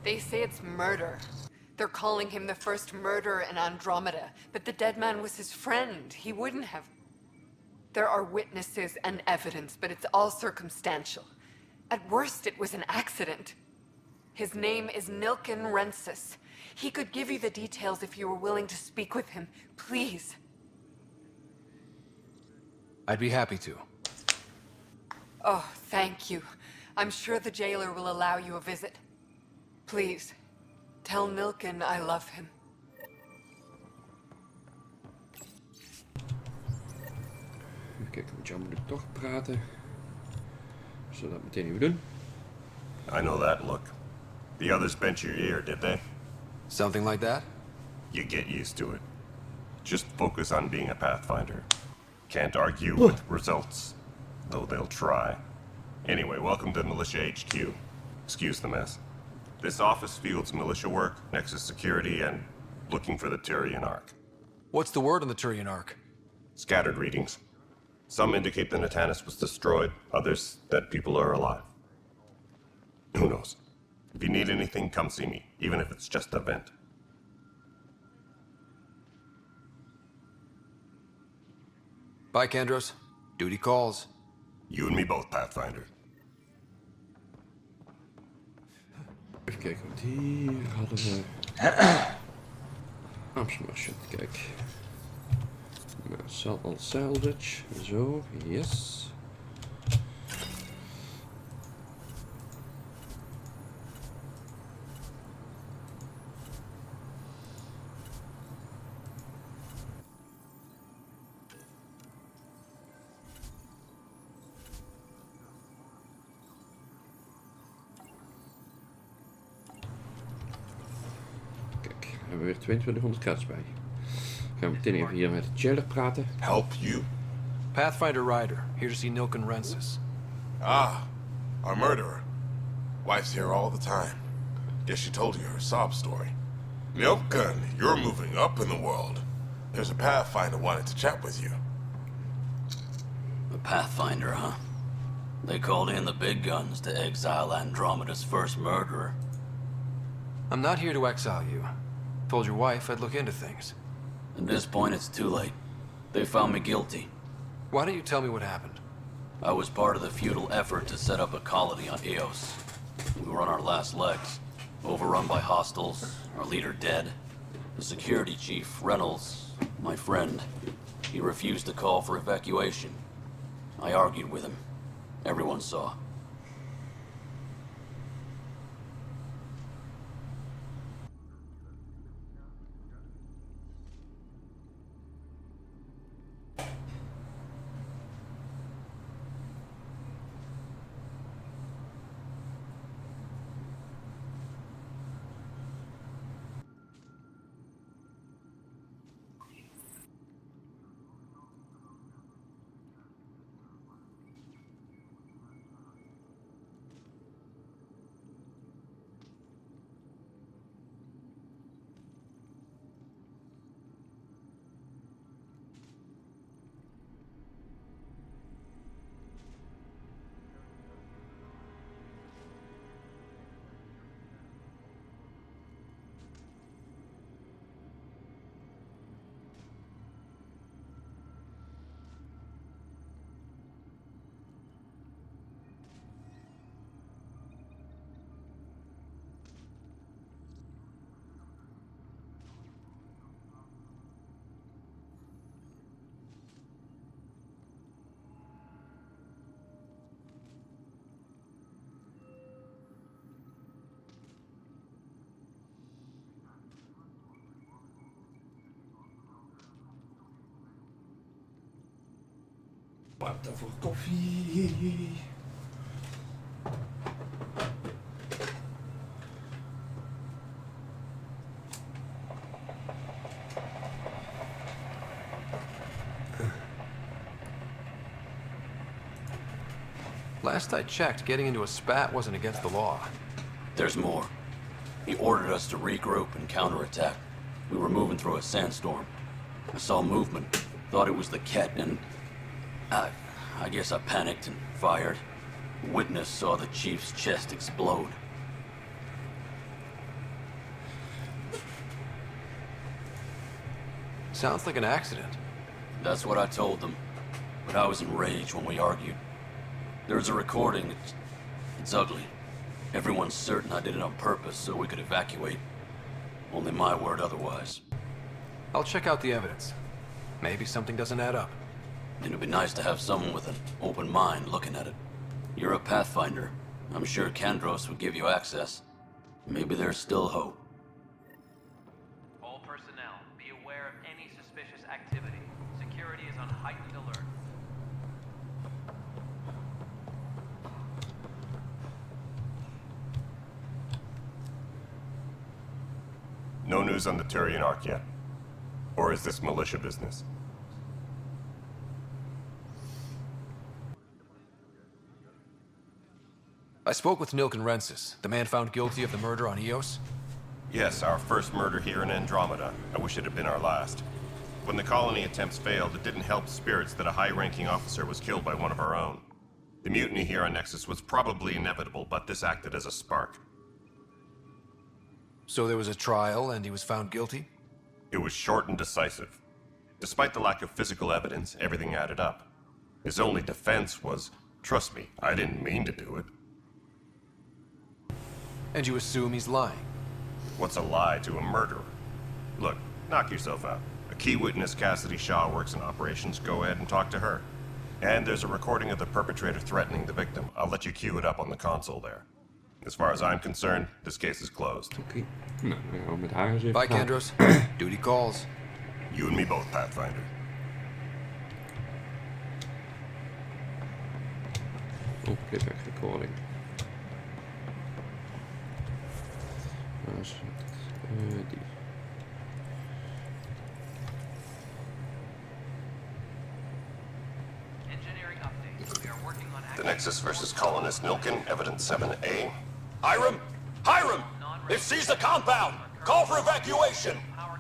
They say it's murder. They're calling him the first murderer in Andromeda, but the dead man was his friend. He wouldn't have. There are witnesses and evidence, but it's all circumstantial. At worst, it was an accident. His name is Nilken Rensis. He could give you the details if you were willing to speak with him. Please. I'd be happy to. Oh, thank you. I'm sure the jailer will allow you a visit. Please, tell Nilken I love him. Kijk, met moet ik toch praten. Zullen we dat meteen even doen? I know that look. The others bent your ear, did they? Something like that? You get used to it. Just focus on being a Pathfinder. Can't argue with results, though they'll try. Anyway, welcome to Militia HQ. Excuse the mess. This office fields militia work, Nexus security, and looking for the Tyrian Ark. What's the word on the Turian Ark? Scattered readings. Some indicate the Natanus was destroyed, others that people are alive. Who knows? If you need anything, come see me, even if it's just a vent. Bye, Kandros. Duty calls. You and me both, Pathfinder. Even kijken, want hier hadden we... Amsterdam, kijk. Salvage, zo, yes. Kijk, hebben we weer 2200 kaarts bij. Gaan we meteen even hier met de jailer praten. Help you? Pathfinder Ryder, here to see Nilken Rensis. Ah, our murderer. Wife's here all the time. Guess she told you her sob story. Nilken, you're moving up in the world. There's a Pathfinder wanted to chat with you. A Pathfinder, huh? They called in the big guns to exile Andromeda's first murderer. I'm not here to exile you. Told your wife I'd look into things. At this point, it's too late. They found me guilty. Why don't you tell me what happened? I was part of the futile effort to set up a colony on Eos. We were on our last legs, overrun by hostiles, our leader dead. The security chief, Reynolds, my friend, he refused to call for evacuation. I argued with him. Everyone saw. Wat voor koffie? Last I checked, getting into a spat wasn't against the law. There's more. He ordered us to regroup and counterattack. We were moving through a sandstorm. I saw movement, thought it was the Ket, and I guess I panicked and fired. A witness saw the chief's chest explode. Sounds like an accident. That's what I told them. But I was enraged when we argued. There's a recording. It's ugly. Everyone's certain I did it on purpose so we could evacuate. Only my word otherwise. I'll check out the evidence. Maybe something doesn't add up. It'd be nice to have someone with an open mind looking at it. You're a Pathfinder. I'm sure Kandros would give you access. Maybe there's still hope. All personnel, be aware of any suspicious activity. Security is on heightened alert. No news on the Tyrian Ark yet? Or is this militia business? I spoke with Nilken Rensis, the man found guilty of the murder on Eos. Yes, our first murder here in Andromeda. I wish it had been our last. When the colony attempts failed, it didn't help spirits that a high-ranking officer was killed by one of our own. The mutiny here on Nexus was probably inevitable, but this acted as a spark. So there was a trial and he was found guilty? It was short and decisive. Despite the lack of physical evidence, everything added up. His only defense was, trust me, I didn't mean to do it. And you assume he's lying? What's a lie to a murderer? Look, knock yourself out. A key witness, Cassidy Shaw, works in operations. Go ahead and talk to her. And there's a recording of the perpetrator threatening the victim. I'll let you cue it up on the console there. As far as I'm concerned, this case is closed. Oké. Nou, dan gaan we met haar eens even Bye, praten. Kandros. Duty calls. You and me both, Pathfinder. Oh, playback recording. Waar is het? Die. The Nexus versus Colonist Nilkin, Evidence 7A. Hiram! Hiram! They've seized the compound! Call for evacuation!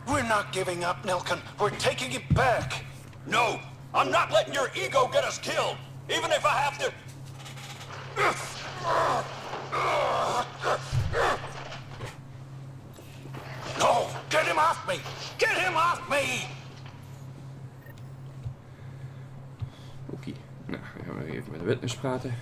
We're not giving up, Nilkin. We're taking it back. No! I'm not letting your ego get us killed! Even if I have to... No! Get him off me! Get him off me! Oké. Nou, dan gaan we even met de witness praten.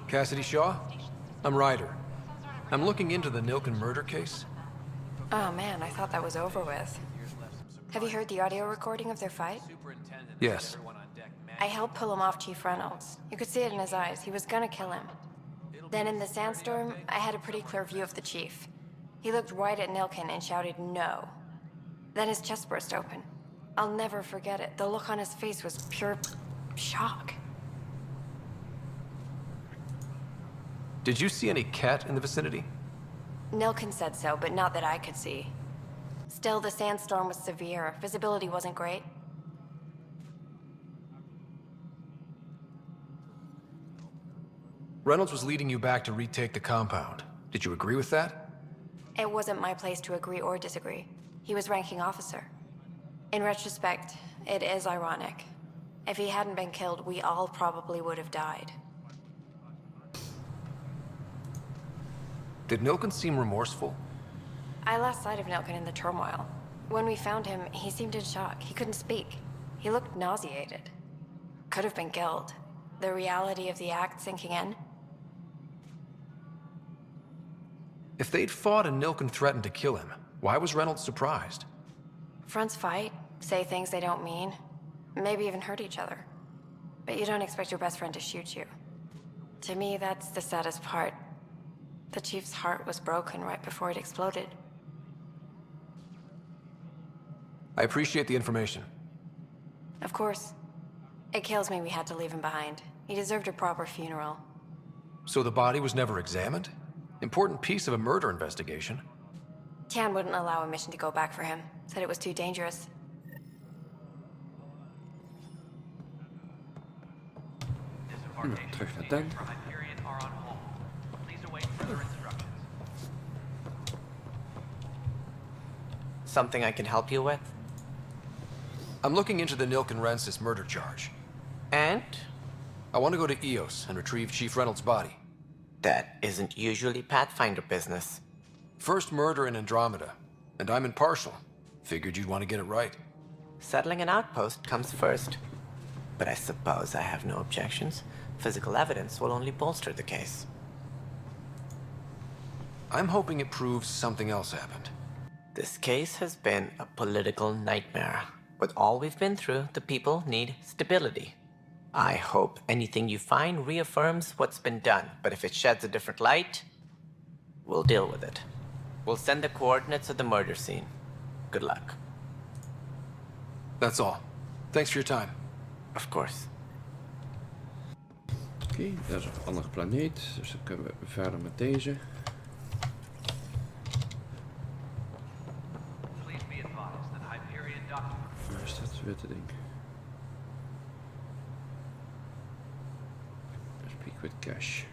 Cassidy Shaw? I'm Ryder. I'm looking into the Nilkin murder case. Oh man, I thought that was over with. Have you heard the audio recording of their fight? Yes. I helped pull him off Chief Reynolds. You could see it in his eyes. He was gonna kill him. Then in the sandstorm, I had a pretty clear view of the chief. He looked right at Nilkin and shouted no. Then his chest burst open. I'll never forget it. The look on his face was pure shock. Did you see any cat in the vicinity? Nilkin said so, but not that I could see. Still, the sandstorm was severe. Visibility wasn't great. Reynolds was leading you back to retake the compound. Did you agree with that? It wasn't my place to agree or disagree. He was ranking officer. In retrospect, it is ironic. If he hadn't been killed, we all probably would have died. Did Nilkin seem remorseful? I lost sight of Nilkin in the turmoil. When we found him, he seemed in shock. He couldn't speak. He looked nauseated. Could have been killed. The reality of the act sinking in. If they'd fought and Nilkin threatened to kill him, why was Reynolds surprised? Fronts fight, say things they don't mean, maybe even hurt each other. But you don't expect your best friend to shoot you. To me, that's the saddest part. The Chief's heart was broken right before it exploded. I appreciate the information. Of course. It kills me we had to leave him behind. He deserved a proper funeral. So the body was never examined? Important piece of a murder investigation. Tian wouldn't allow a mission to go back for him. Said it was too dangerous. Terug naar tent. Something I can help you with? I'm looking into the Nilkin Rensis murder charge. And? I want to go to Eos and retrieve Chief Reynolds' body. That isn't usually Pathfinder business. First murder in Andromeda, and I'm impartial. Figured you'd want to get it right. Settling an outpost comes first. But I suppose I have no objections. Physical evidence will only bolster the case. I'm hoping it proves something else happened. This case has been a political nightmare. With all we've been through, the people need stability. I hope anything you find reaffirms what's been done, but if it sheds a different light, we'll deal with it. We'll send the coordinates of the murder scene. Good luck. That's all. Thanks for your time. Of course. Oké, dat is een andere planeet, dus dan kunnen we verder met deze. Waar is dat witte ding? Cash.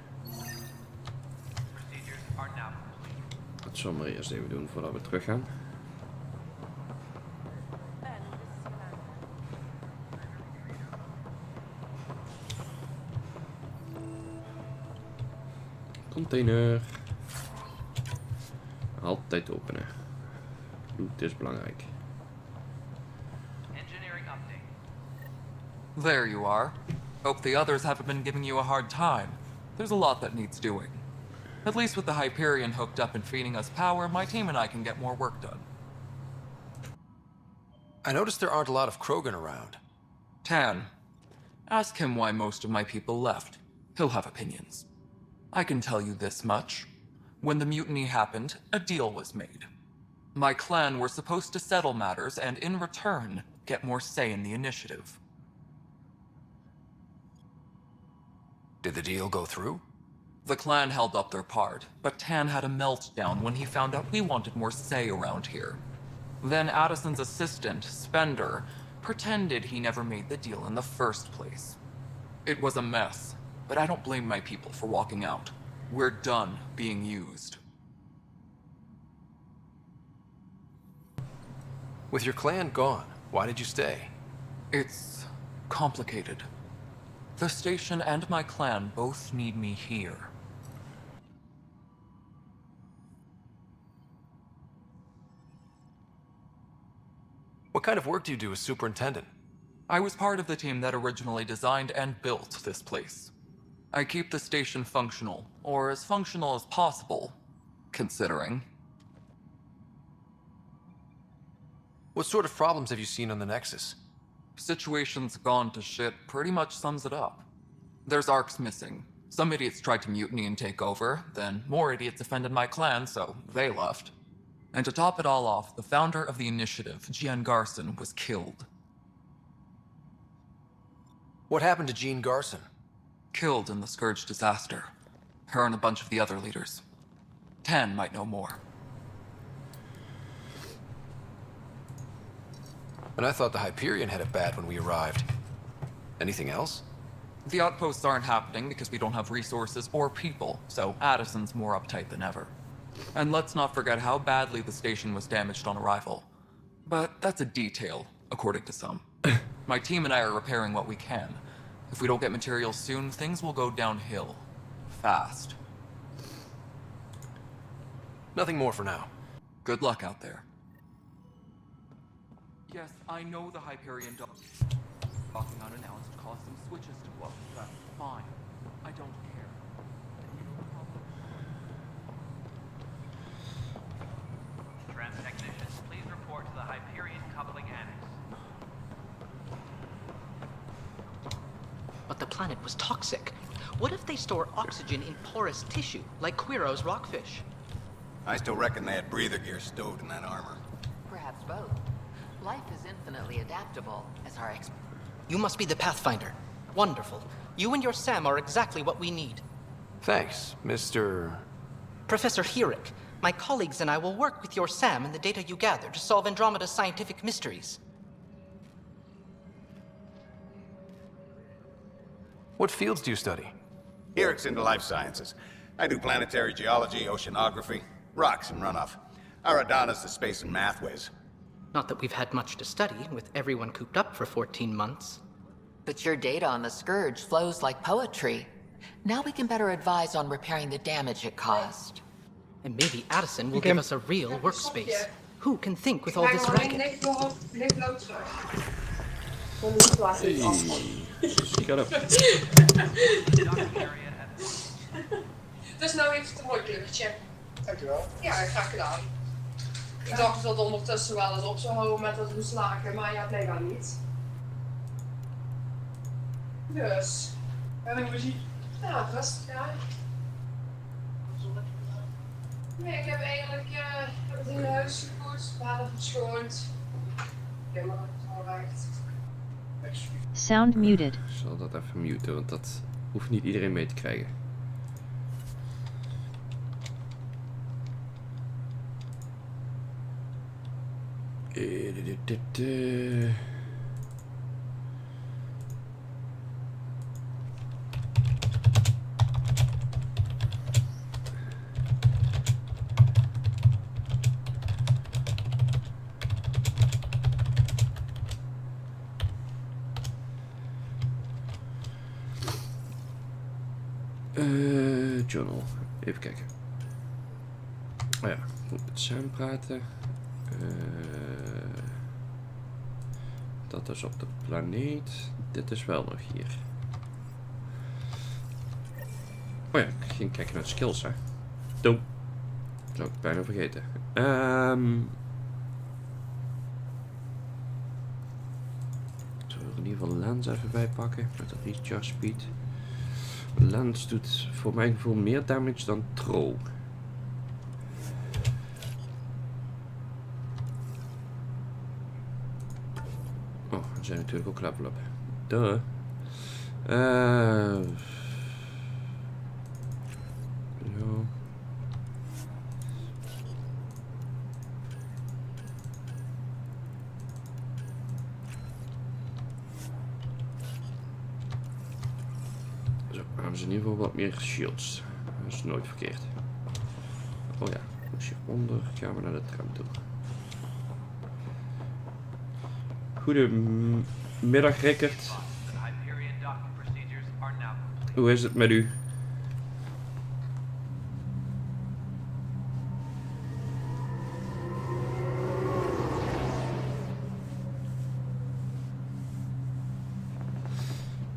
Procedures are now complete. Dat zullen we maar eerst even doen voordat we terug gaan. Container. Altijd openen. Loot is belangrijk. Engineering update. There you are. Hope the others haven't been giving you a hard time. There's a lot that needs doing. At least with the Hyperion hooked up and feeding us power, my team and I can get more work done. I noticed there aren't a lot of Krogan around. Tan. Ask him why most of my people left. He'll have opinions. I can tell you this much. When the mutiny happened, a deal was made. My clan were supposed to settle matters and, in return, get more say in the initiative. Did the deal go through? The clan held up their part, but Tan had a meltdown when he found out we wanted more say around here. Then Addison's assistant, Spender, pretended he never made the deal in the first place. It was a mess, but I don't blame my people for walking out. We're done being used. With your clan gone, why did you stay? It's complicated. The station and my clan both need me here. What kind of work do you do as superintendent? I was part of the team that originally designed and built this place. I keep the station functional, or as functional as possible, considering. What sort of problems have you seen on the Nexus? Situation's gone to shit pretty much sums it up. There's arcs missing. Some idiots tried to mutiny and take over, then more idiots offended my clan, so they left. And to top it all off, the founder of the initiative, Jean Garson, was killed. What happened to Jean Garson? Killed in the Scourge disaster. Her and a bunch of the other leaders. Tan might know more. And I thought the Hyperion had it bad when we arrived. Anything else? The outposts aren't happening because we don't have resources or people, so Addison's more uptight than ever. And let's not forget how badly the station was damaged on arrival. But that's a detail, according to some. My team and I are repairing what we can. If we don't get materials soon, things will go downhill. Fast. Nothing more for now. Good luck out there. Yes, I know the Hyperion dog talking unannounced caused some switches to blow. That's fine. I don't care. Trans technicians, please report to the Hyperion coupling annex. But the planet was toxic. What if they store oxygen in porous tissue, like Quiro's rockfish? I still reckon they had breather gear stowed in that armor. Perhaps both. Life is infinitely adaptable, as our You must be the Pathfinder. Wonderful. You and your Sam are exactly what we need. Thanks, Mr. Professor Herrick, my colleagues and I will work with your Sam and the data you gather to solve Andromeda's scientific mysteries. What fields do you study? Herrick's into life sciences. I do planetary geology, oceanography, rocks and runoff. Aradana's the space and math whiz. Not that we've had much to study, with everyone cooped up for 14 months. But your data on the Scourge flows like poetry. Now we can better advise on repairing the damage it caused. And maybe Addison will give us a real workspace. Who can think with all this racket? She got up. Dus nou heeft het een mooi kleurtje. Dankjewel. Ja, graag gedaan. Ik dacht dat het ondertussen wel eens op zou houden met dat roeslaken, maar ja, blijkbaar niet. Dus, en hoe is ie? Ja, rustig, ja. Nee, ik heb eigenlijk het hele huis gepoetst, water verschoond. Ik heb maar gewerkt. Sound muted. Ik zal dat even muten, want dat hoeft niet iedereen mee te krijgen. Journal. Even kijken. Oh ja, moet met Sam praten. Dat is op de planeet. Dit is wel nog hier. Oh ja, ik ging kijken naar de skills, hè. Doe. Zou ik bijna vergeten. Zullen we er in ieder geval Lens even bij pakken. Met de recharge speed. Lens doet voor mijn gevoel meer damage dan Tro. Oh, we zijn natuurlijk ook level up. Duh. Zo. Zo, hebben ze in ieder geval wat meer shields. Dat is nooit verkeerd. Oh ja, dus hieronder gaan we naar de tram toe. Goedemiddag, Rickert. Hoe is het met u?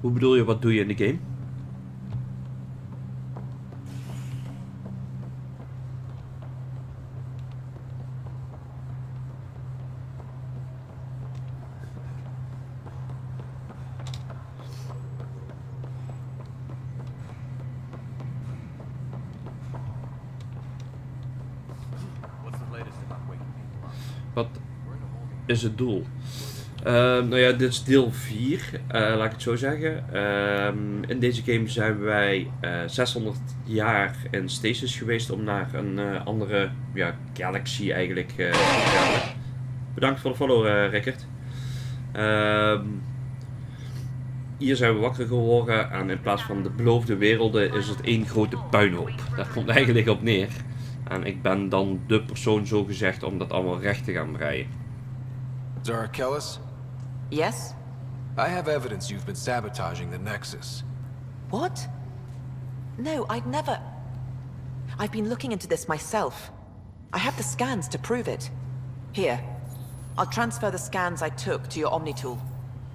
Hoe bedoel je, wat doe je in de game? Wat is het doel? Nou ja, dit is deel 4, laat ik het zo zeggen. In deze game zijn wij 600 jaar in stasis geweest om naar een andere galaxy eigenlijk te gaan. Bedankt voor de follow, Rickert. Hier zijn we wakker geworden en in plaats van de beloofde werelden is het één grote puinhoop. Daar komt het eigenlijk op neer. En ik ben dan de persoon zo gezegd om dat allemaal recht te gaan breien. Zara Kellis? Yes? I have evidence you've been sabotaging the Nexus. What? No, I'd never... I've been looking into this myself. I have the scans to prove it. Here. I'll transfer the scans I took to your Omni tool.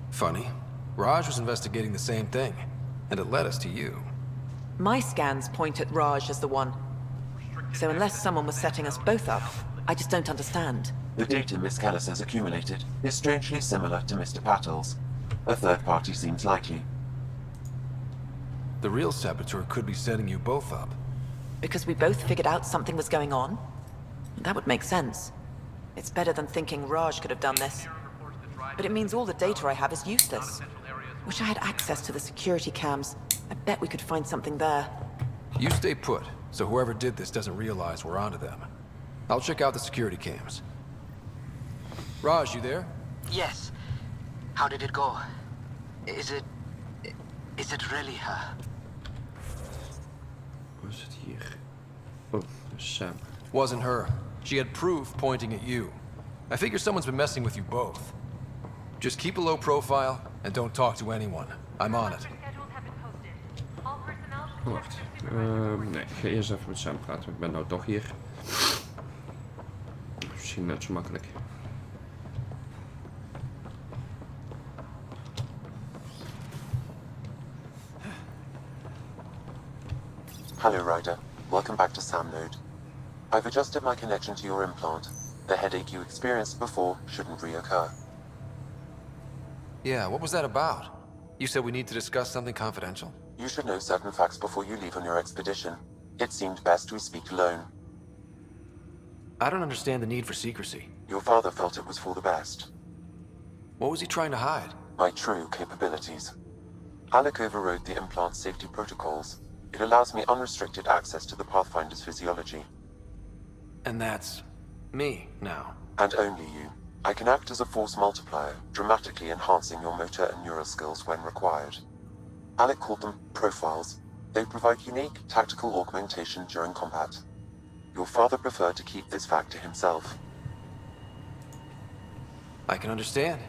Funny. Raj was investigating the same thing, and it led us to you. My scans point at Raj as the one. So unless someone was setting us both up, I just don't understand. The data Miss Callis has accumulated is strangely similar to Mr. Patel's. A third party seems likely. The real saboteur could be setting you both up. Because we both figured out something was going on? That would make sense. It's better than thinking Raj could have done this. But it means all the data I have is useless. Wish I had access to the security cams. I bet we could find something there. You stay put, so whoever did this doesn't realize we're onto them. I'll check out the security cams. Raj, you there? Yes. How did it go? Is it really her? Wat is het hier? Oh, Sam. Wasn't her. She had proof pointing at you. I figure someone's been messing with you both. Just keep a low profile and don't talk to anyone. I'm on it. Wacht. Nee, ik ga eerst even met Sam praten. Ik ben nou toch hier. Misschien net zo makkelijk. Hello, Ryder. Welcome back to Sam Node. I've adjusted my connection to your implant. The headache you experienced before shouldn't reoccur. Yeah, what was that about? You said we need to discuss something confidential? You should know certain facts before you leave on your expedition. It seemed best we speak alone. I don't understand the need for secrecy. Your father felt it was for the best. What was he trying to hide? My true capabilities. Alec overrode the implant's safety protocols. It allows me unrestricted access to the Pathfinder's physiology. And that's me now. And only you. I can act as a force multiplier, dramatically enhancing your motor and neural skills when required. Alec called them profiles. They provide unique tactical augmentation during combat. Your father preferred to keep this fact to himself. I can understand.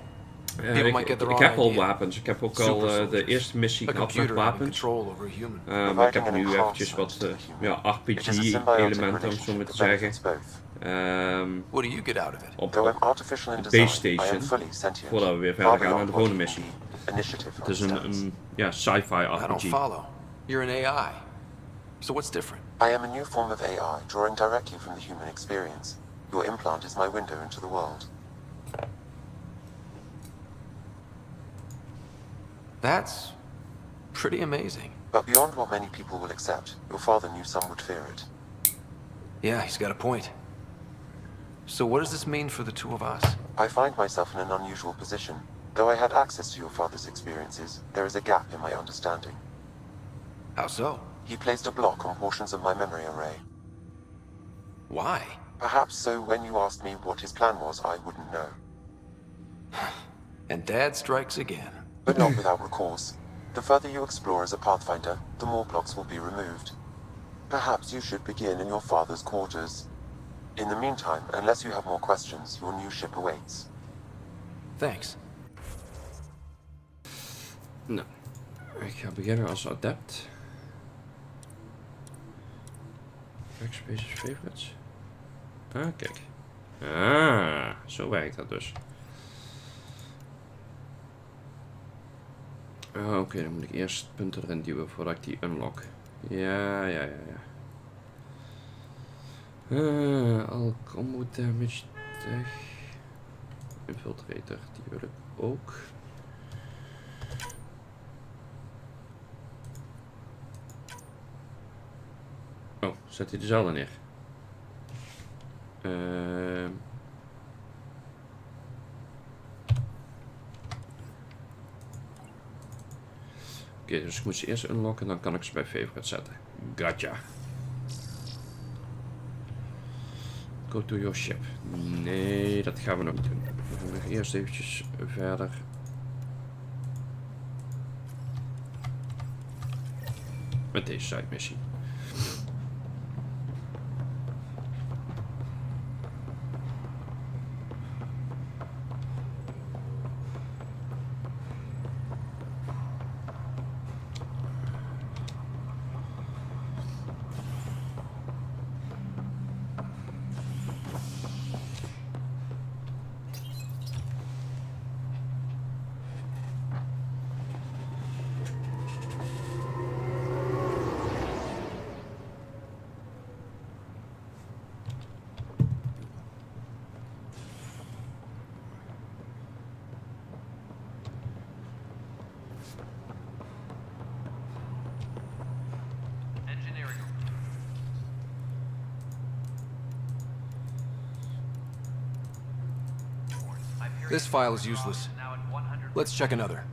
People might get the Ik wrong heb al idea. wapens. Ik heb ook Super al de soldiers. eerste missie A gehad met computer having wapens. control over a human. Maar ik heb nu eventjes wat RPG-elementen, om zo maar te zeggen. What do you get out of it? Op base station. Voordat we weer verder gaan naar de volgende missie. Het is een sci-fi I don't RPG. follow. You're an AI. So what's different? I am a new form of AI, drawing directly from the human experience. Your implant is my window into the world. That's pretty amazing. But beyond what many people will accept, your father knew some would fear it. Yeah, he's got a point. So what does this mean for the two of us? I find myself in an unusual position. Though I had access to your father's experiences, there is a gap in my understanding. How so? He placed a block on portions of my memory array. Why? Perhaps so when you asked me what his plan was, I wouldn't know. And Dad strikes again. But not without recourse. The further you explore as a Pathfinder, the more blocks will be removed. Perhaps you should begin in your father's quarters. In the meantime, unless you have more questions, your new ship awaits. Thanks. Nou, ik ga beginnen als adept. Backspace favorites. Ah, kijk. Ah, zo werkt dat dus. Oké, dan moet ik eerst punten erin duwen voordat ik die unlock. Ja. Al combo damage tag. Infiltrator, die wil ik ook. Oh, zet hij dezelfde neer. Oké, dus ik moet ze eerst unlocken en dan kan ik ze bij favorite zetten. Gotcha. Go to your ship. Nee, dat gaan we nog niet doen. We gaan nog eerst eventjes verder. Met deze side missie. This file is useless. Let's check another.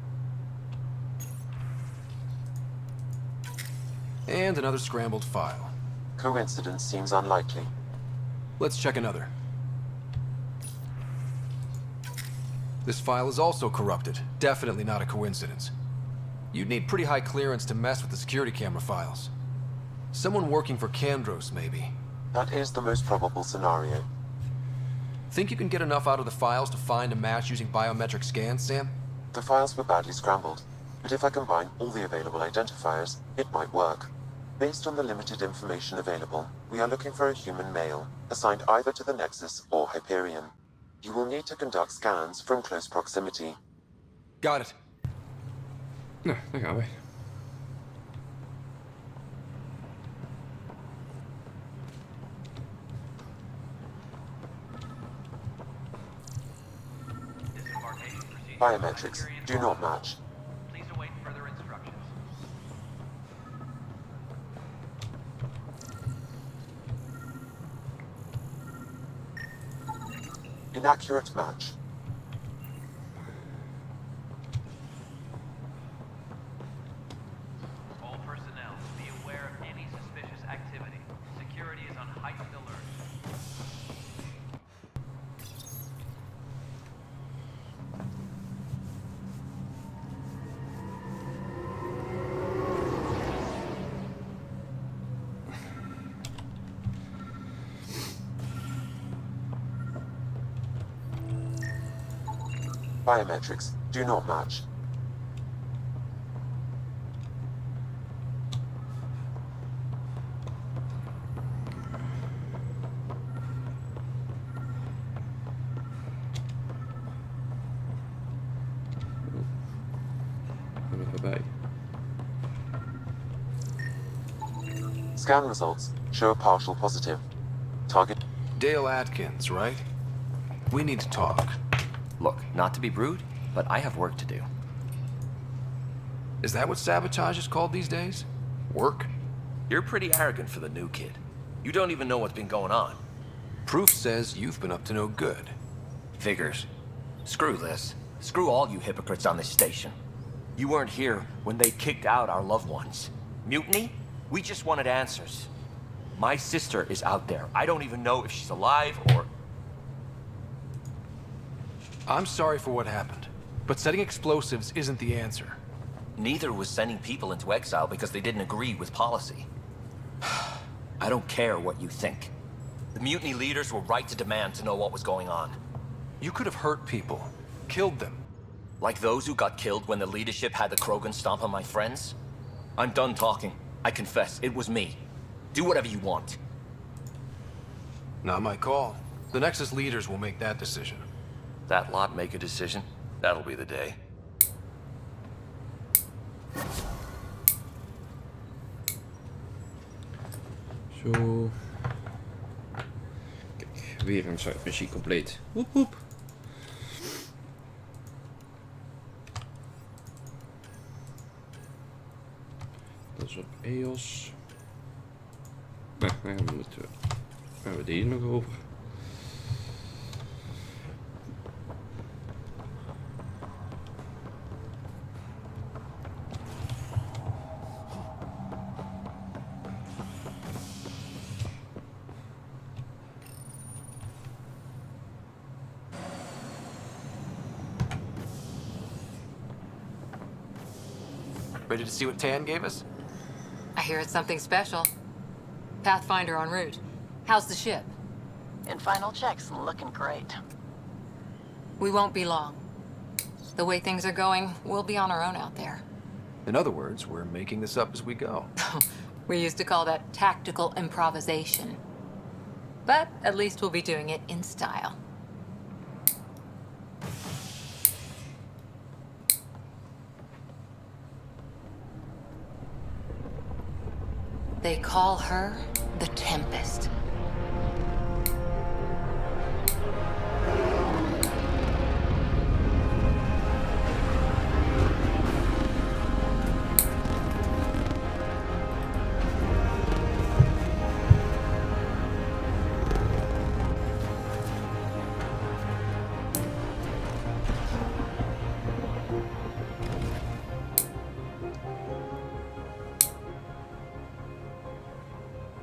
And another scrambled file. Coincidence seems unlikely. Let's check another. This file is also corrupted. Definitely not a coincidence. You'd need pretty high clearance to mess with the security camera files. Someone working for Kandros, maybe. That is the most probable scenario. Think you can get enough out of the files to find a match using biometric scans, Sam? The files were badly scrambled, but if I combine all the available identifiers, it might work. Based on the limited information available, we are looking for a human male, assigned either to the Nexus or Hyperion. You will need to conduct scans from close proximity. Got it. Nou, daar gaan we. Biometrics do not match. Please await further instructions. Inaccurate match. All personnel, be aware of any suspicious activity. Security is on heightened alert. Biometrics do not match. Scan results show a partial positive. Target... Dale Atkins, right? We need to talk. Look, not to be rude, but I have work to do. Is that what sabotage is called these days? Work? You're pretty arrogant for the new kid. You don't even know what's been going on. Proof says you've been up to no good. Figures. Screw this. Screw all you hypocrites on this station. You weren't here when they kicked out our loved ones. Mutiny? We just wanted answers. My sister is out there. I don't even know if she's alive or... I'm sorry for what happened, but setting explosives isn't the answer. Neither was sending people into exile because they didn't agree with policy. I don't care what you think. The mutiny leaders were right to demand to know what was going on. You could have hurt people, killed them. Like those who got killed when the leadership had the Krogan stomp on my friends? I'm done talking. I confess, it was me. Do whatever you want. Not my call. The Nexus leaders will make that decision. That lot make a decision? That'll be the day. Zo. Kijk, weer een missie compleet. Woep woep. Dat is op EOS. Nee, we moeten... We hebben die hier nog over. Ready to see what Tan gave us? I hear it's something special. Pathfinder en route. How's the ship? In final checks, looking great. We won't be long. The way things are going, we'll be on our own out there. In other words, we're making this up as we go. We used to call that tactical improvisation. But at least we'll be doing it in style. They call her the Tempest.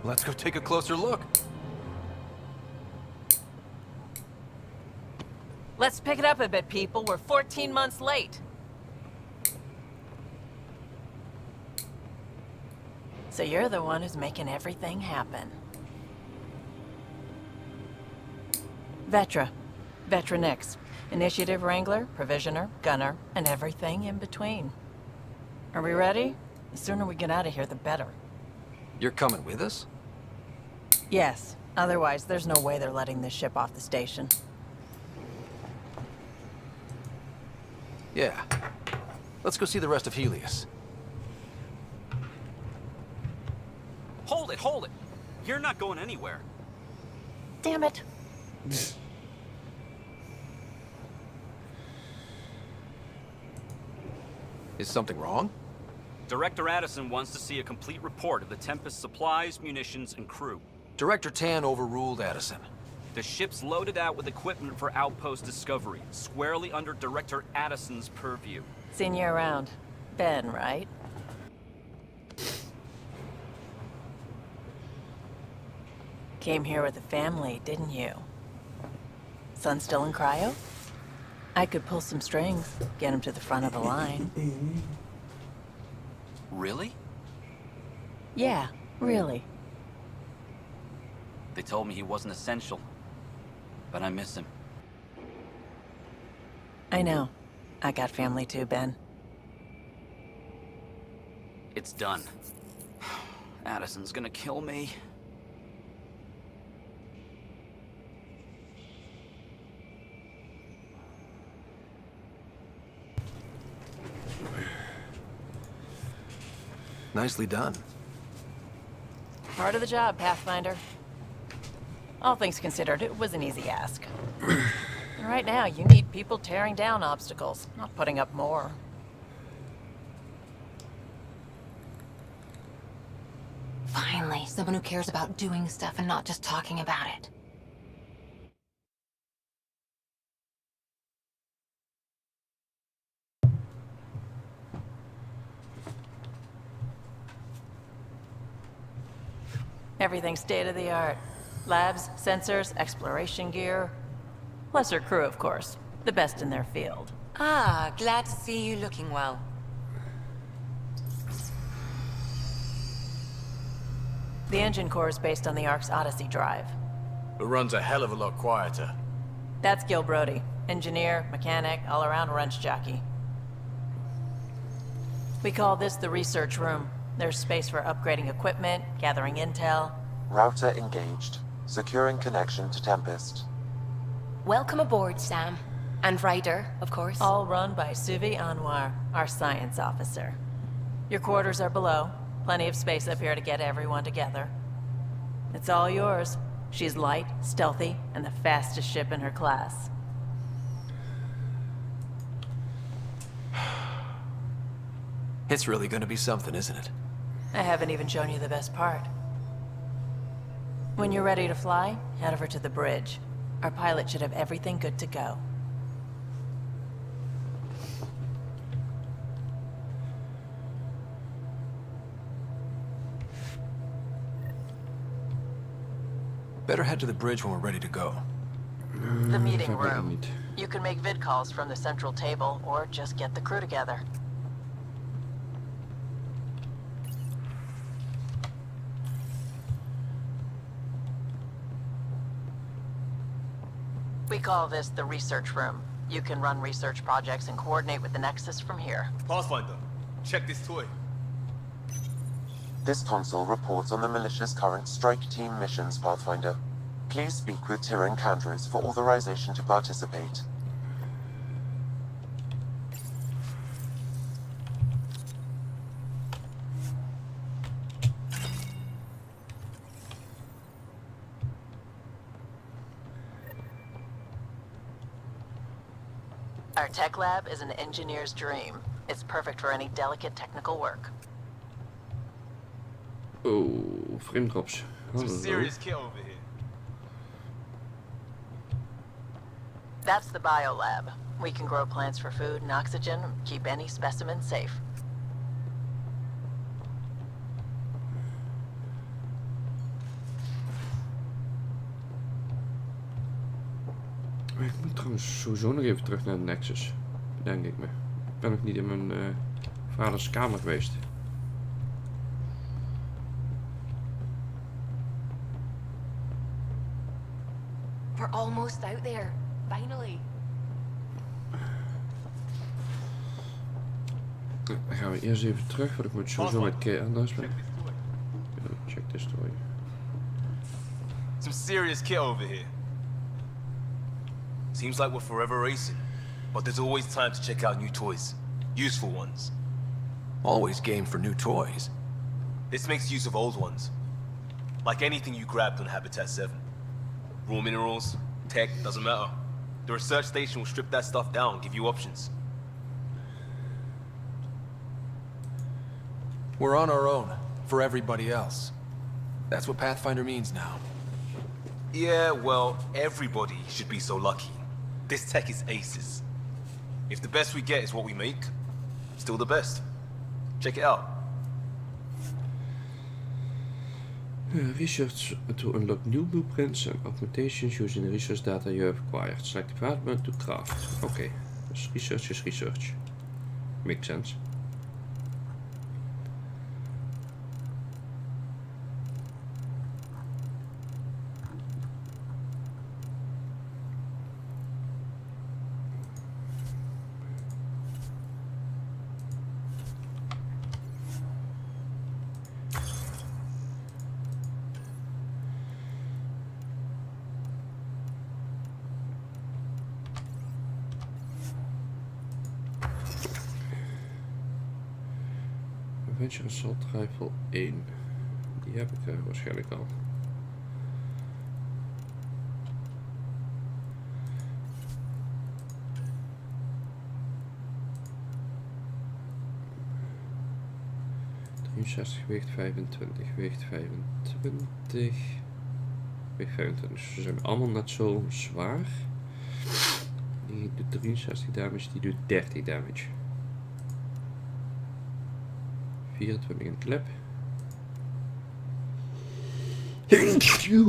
Let's go take a closer look. Let's pick it up a bit, people. We're 14 months late. So you're the one who's making everything happen. Vetra. Vetra Nix. Initiative Wrangler, Provisioner, Gunner, and everything in between. Are we ready? The sooner we get out of here, the better. You're coming with us? Yes. Otherwise, there's no way they're letting this ship off the station. Yeah. Let's go see the rest of Helios. Hold it, hold it! You're not going anywhere. Damn it. Is something wrong? Director Addison wants to see a complete report of the Tempest's supplies, munitions, and crew. Director Tan overruled Addison. The ship's loaded out with equipment for outpost discovery, squarely under Director Addison's purview. Seen you around. Ben, right? Came here with a family, didn't you? Son still in cryo? I could pull some strings, get him to the front of the line. Really? Yeah, really. They told me he wasn't essential, but I miss him. I know. I got family too, Ben. It's done. Addison's gonna kill me. Nicely done. Part of the job, Pathfinder. All things considered, it was an easy ask. And right now, you need people tearing down obstacles, not putting up more. Finally, someone who cares about doing stuff and not just talking about it. Everything's state-of-the-art. Labs, sensors, exploration gear. Lesser crew, of course. The best in their field. Ah, glad to see you looking well. The engine core is based on the Ark's Odyssey drive. It runs a hell of a lot quieter. That's Gil Brody. Engineer, mechanic, all-around wrench jockey. We call this the research room. There's space for upgrading equipment, gathering intel. Router engaged. Securing connection to Tempest. Welcome aboard, Sam. And Ryder, of course. All run by Suvi Anwar, our science officer. Your quarters are below. Plenty of space up here to get everyone together. It's all yours. She's light, stealthy, and the fastest ship in her class. It's really gonna be something, isn't it? I haven't even shown you the best part. When you're ready to fly, head over to the bridge. Our pilot should have everything good to go. Better head to the bridge when we're ready to go. The meeting room. You can make vid calls from the central table, or just get the crew together. We call this the research room. You can run research projects and coordinate with the Nexus from here. Pathfinder, check this toy. This console reports on the militia's current strike team missions, Pathfinder. Please speak with Tyrion Candres for authorization to participate. Our tech lab is an engineer's dream. It's perfect for any delicate technical work. Oh, frame drops. Some serious kit over here. That's the biolab. We can grow plants for food and oxygen, and keep any specimen safe. Ik moet trouwens sowieso nog even terug naar de Nexus. Bedenk ik me. Ik ben nog niet in mijn vaders kamer geweest. We're almost out there. Finally. Dan gaan we eerst even terug, want ik moet sowieso met Kay anders. Check this toy. Some serious kit over here. Seems like we're forever racing, but there's always time to check out new toys. Useful ones. Always game for new toys. This makes use of old ones. Like anything you grabbed on Habitat 7. Raw minerals, tech, doesn't matter. The research station will strip that stuff down, give you options. We're on our own, for everybody else. That's what Pathfinder means now. Yeah, well, everybody should be so lucky. This tech is aces. If the best we get is what we make, still the best. Check it out. Research to unlock new blueprints and augmentations using the research data you have acquired. Select the department to craft. Okay, dus research is research. Makes sense. Adventure Assault Rifle 1. Die heb ik waarschijnlijk al. Weegt 25, weegt 25, weegt 25. Ze zijn allemaal net zo zwaar. Die doet 63 damage, die doet 30 damage. 24 in klep.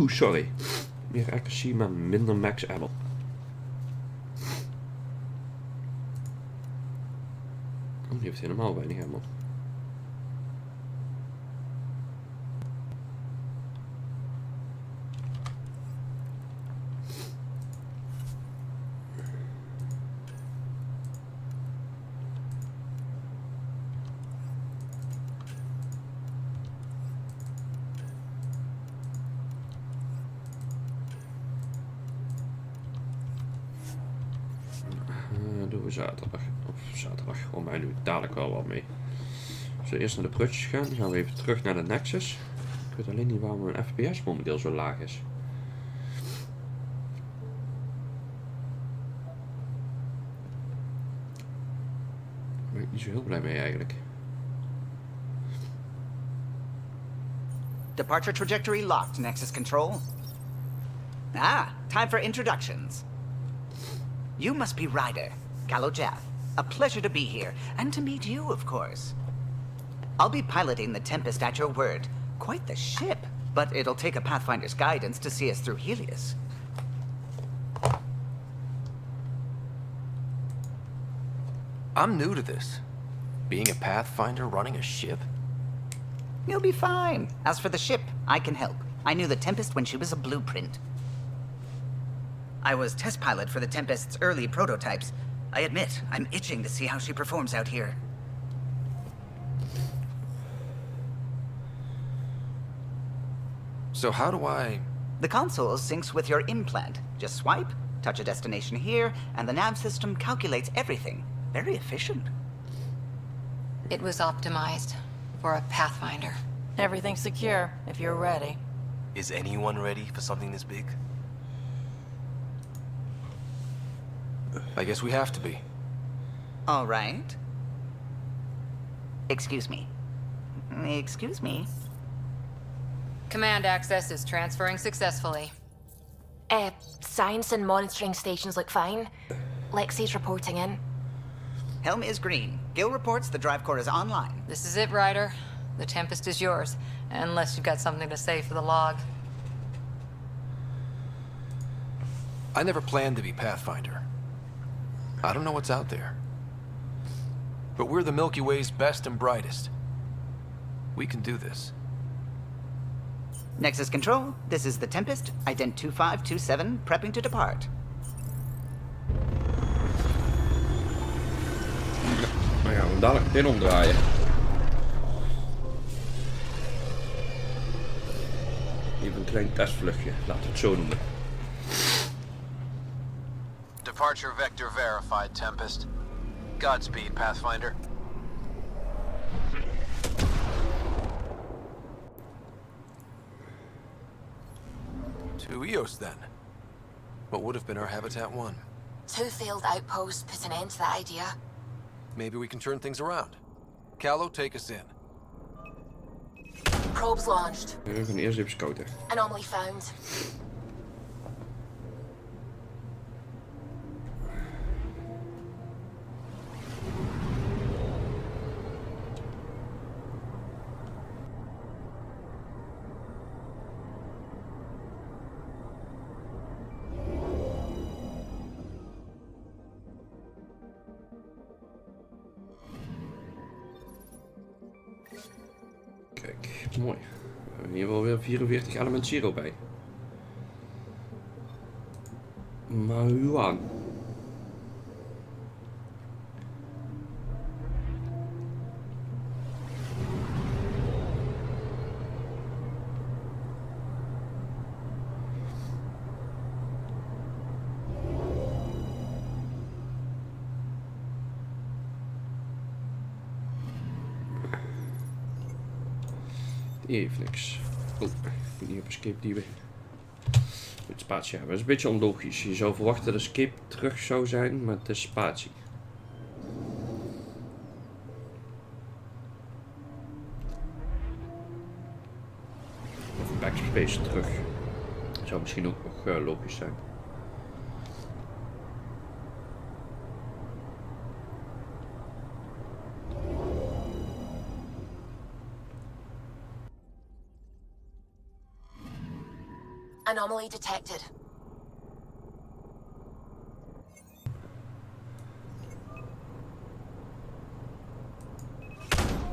Sorry. Meer accuracy, maar minder max ammo. Oh, die heeft helemaal weinig ammo. Doen we zaterdag. Of zaterdag, gewoon mij nu dadelijk wel wat mee. Als we eerst naar de prutjes gaan, dan gaan we even terug naar de Nexus. Ik weet alleen niet waarom mijn FPS momenteel zo laag is. Daar ben ik niet zo heel blij mee eigenlijk. Departure trajectory locked, Nexus Control. Ah, time for introductions. You must be Ryder, Callow Jaff. A pleasure to be here, and to meet you, of course. I'll be piloting the Tempest at your word. Quite the ship, but it'll take a Pathfinder's guidance to see us through Helios. I'm new to this. Being a Pathfinder running a ship? You'll be fine. As for the ship, I can help. I knew the Tempest when she was a blueprint. I was test pilot for the Tempest's early prototypes. I admit, I'm itching to see how she performs out here. So how do I... The console syncs with your implant. Just swipe, touch a destination here, and the nav system calculates everything. Very efficient. It was optimized for a Pathfinder. Everything's secure, if you're ready. Is anyone ready for something this big? I guess we have to be. All right. Excuse me. Excuse me. Command access is transferring successfully. Science and monitoring stations look fine. Lexi's reporting in. Helm is green. Gil reports the drive core is online. This is it, Ryder. The Tempest is yours, unless you've got something to say for the log. I never planned to be Pathfinder. I don't know what's out there. But we're the Milky Way's best and brightest. We can do this. Nexus Control, this is the Tempest, ident 2527, prepping to depart. Dan gaan we hem dadelijk meteen omdraaien. Even een klein testvluchtje, laten we het zo noemen. Departure vector verified, Tempest. Godspeed, Pathfinder. To Eos, then. What would have been our Habitat 1? 2 failed outposts put an end to that idea. Maybe we can turn things around. Callow, take us in. Probes launched. We gaan eerst even scouten. Anomaly found. Kijk, mooi. We hebben hier wel weer 44 element zero bij. Maar Juan. Even niks. Oh, ik moet niet op escape duwen. Met spatie hebben. Dat is een beetje onlogisch. Je zou verwachten dat escape terug zou zijn, maar het is spatie. Of backspace terug. Dat zou misschien ook nog logisch zijn. Anomaly detected.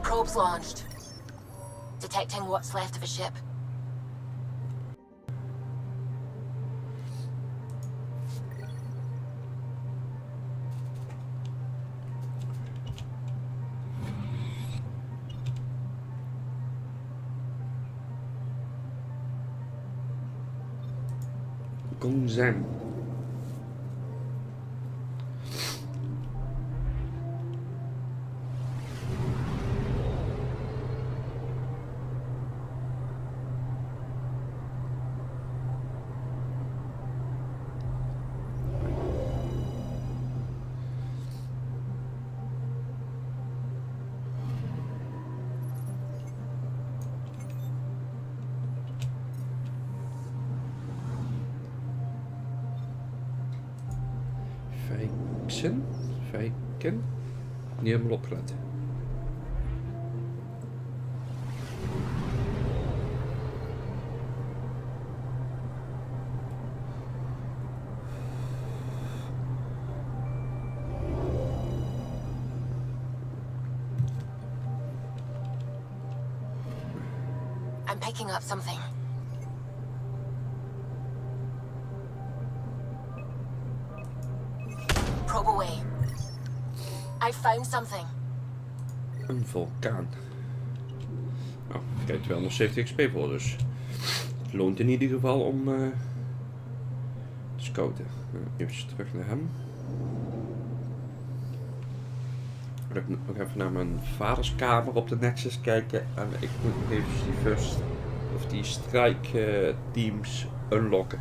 Probes launched. Detecting what's left of a ship. Gongzang. Vijken. Niet helemaal opgelet. I'm picking up something. Probe away. I found something. Een vulkaan. Nou, kijk, 270 XP voor, dus het loont in ieder geval om te scouten. Even terug naar hem. Ik moet nog even naar mijn vaderskamer op de Nexus kijken en ik moet nog even die strike teams unlocken.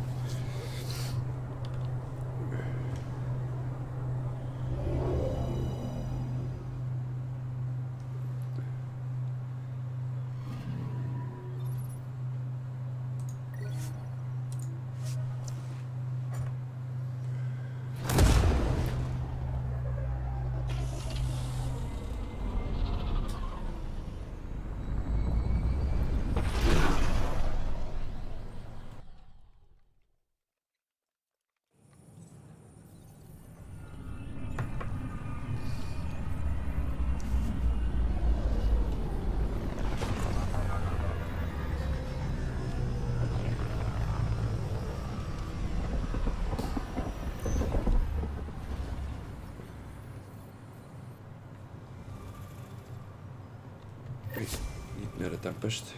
Niet naar de tempest.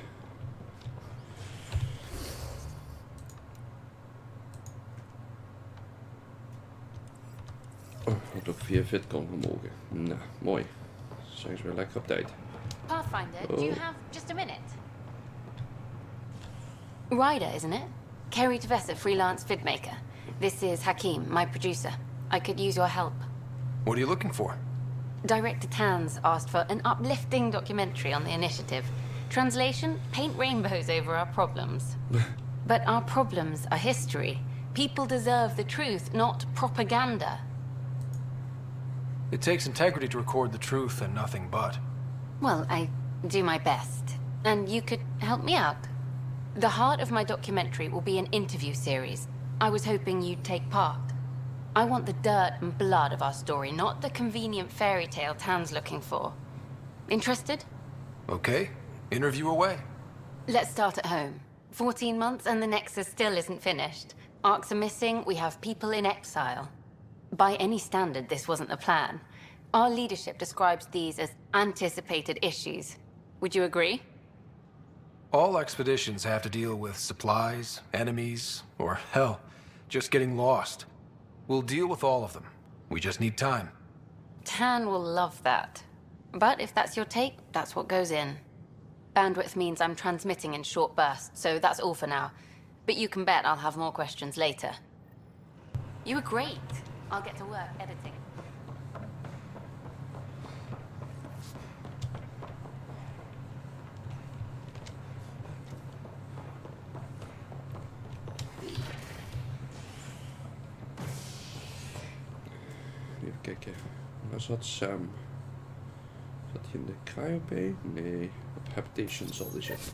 Oh, had ook via VidCon gemogen. Nou, mooi. Zijn ze weer lekker op tijd. Pathfinder, Oh. do you have just a minute? Ryder, isn't it? Kerry Tevessa, freelance vidmaker. This is Hakeem, my producer. I could use your help. What are you looking for? Director Tans asked for an uplifting documentary on the initiative. Translation, paint rainbows over our problems. But our problems are history. People deserve the truth, not propaganda. It takes integrity to record the truth and nothing but. Well, I do my best. And you could help me out. The heart of my documentary will be an interview series. I was hoping you'd take part. I want the dirt and blood of our story, not the convenient fairy tale Tan's looking for. Interested? Okay, interview away. Let's start at home. 14 months and the Nexus still isn't finished. Arcs are missing, we have people in exile. By any standard, this wasn't the plan. Our leadership describes these as anticipated issues. Would you agree? All expeditions have to deal with supplies, enemies, or hell, just getting lost. We'll deal with all of them. We just need time. Tan will love that. But if that's your take, that's what goes in. Bandwidth means I'm transmitting in short bursts, so that's all for now. But you can bet I'll have more questions later. You were great. I'll get to work editing. Even kijken. Waar zat Sam? Zat hij in de cryo-bay? Nee, op habitation zal die zitten.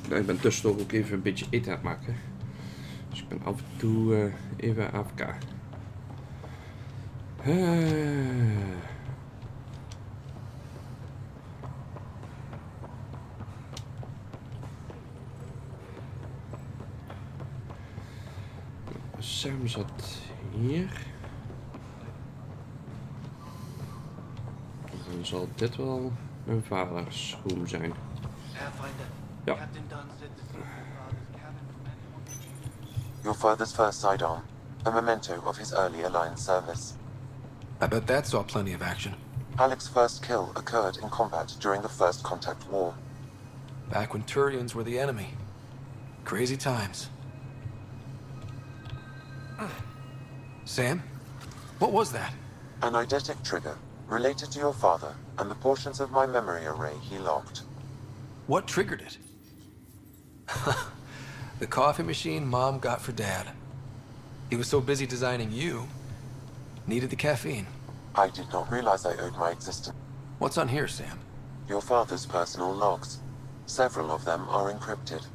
Nou, ik ben tussendoor ook even een beetje eten aan het maken. Dus ik ben af en toe even AFK. Sam zat hier. Dan zal dit wel mijn vaders room zijn. Ja. Your father's first sidearm, a memento of his early Alliance service. I bet that saw plenty of action. Alec's first kill occurred in combat during the First Contact War. Back when Turians were the enemy. Crazy times. Sam? What was that? An eidetic trigger, related to your father and the portions of my memory array he locked. What triggered it? The coffee machine Mom got for Dad. He was so busy designing you, needed the caffeine. I did not realize I owed my existence. What's on here, Sam? Your father's personal logs. Several of them are encrypted.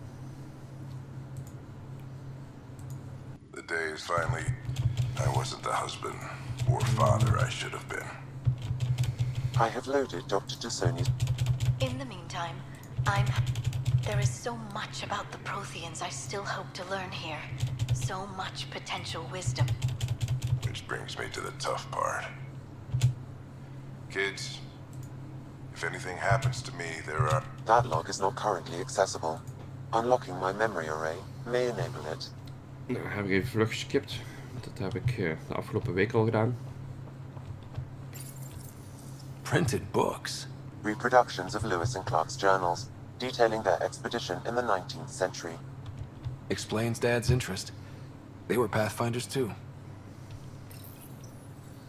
The day is finally... I wasn't the husband or father I should have been. I have loaded Dr. Tassoni's... In the meantime, there is so much about the Protheans I still hope to learn here. So much potential wisdom. Which brings me to the tough part. Kids, if anything happens to me, there are... That log is not currently accessible. Unlocking my memory array may enable it. Nou, heb ik even vlug geskipt. Dat heb ik de afgelopen week al gedaan. Printed books? Reproductions of Lewis and Clark's journals, detailing their expedition in the 19th century. Explains Dad's interest. They were Pathfinders too.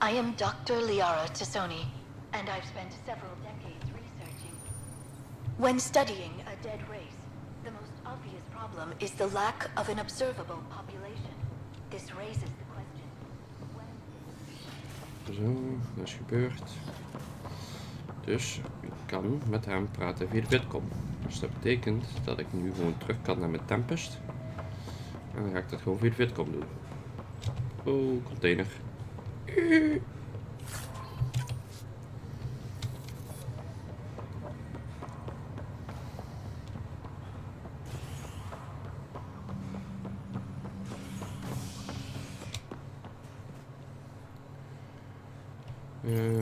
I am Dr. Liara Tassoni, and I've spent several decades researching. When studying a dead race, the most obvious problem is the lack of an observable population. This raises the question. Zo, dat is gebeurd. Dus ik kan met hem praten via de Bitcom. Dus dat betekent dat ik nu gewoon terug kan naar mijn Tempest. En dan ga ik dat gewoon via de Bitcom doen. Oh, container.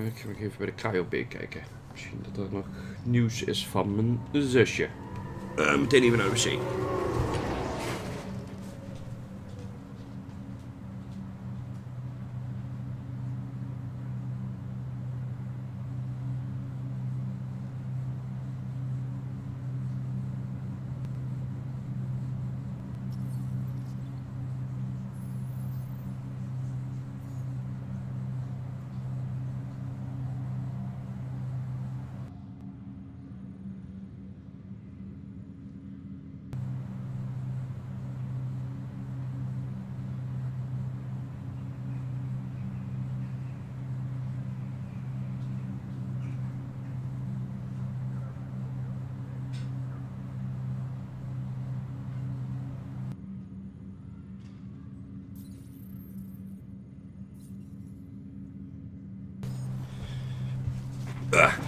Ik ga nog even bij de cryo-bay kijken. Misschien dat er nog nieuws is van mijn zusje. Meteen even naar de wc.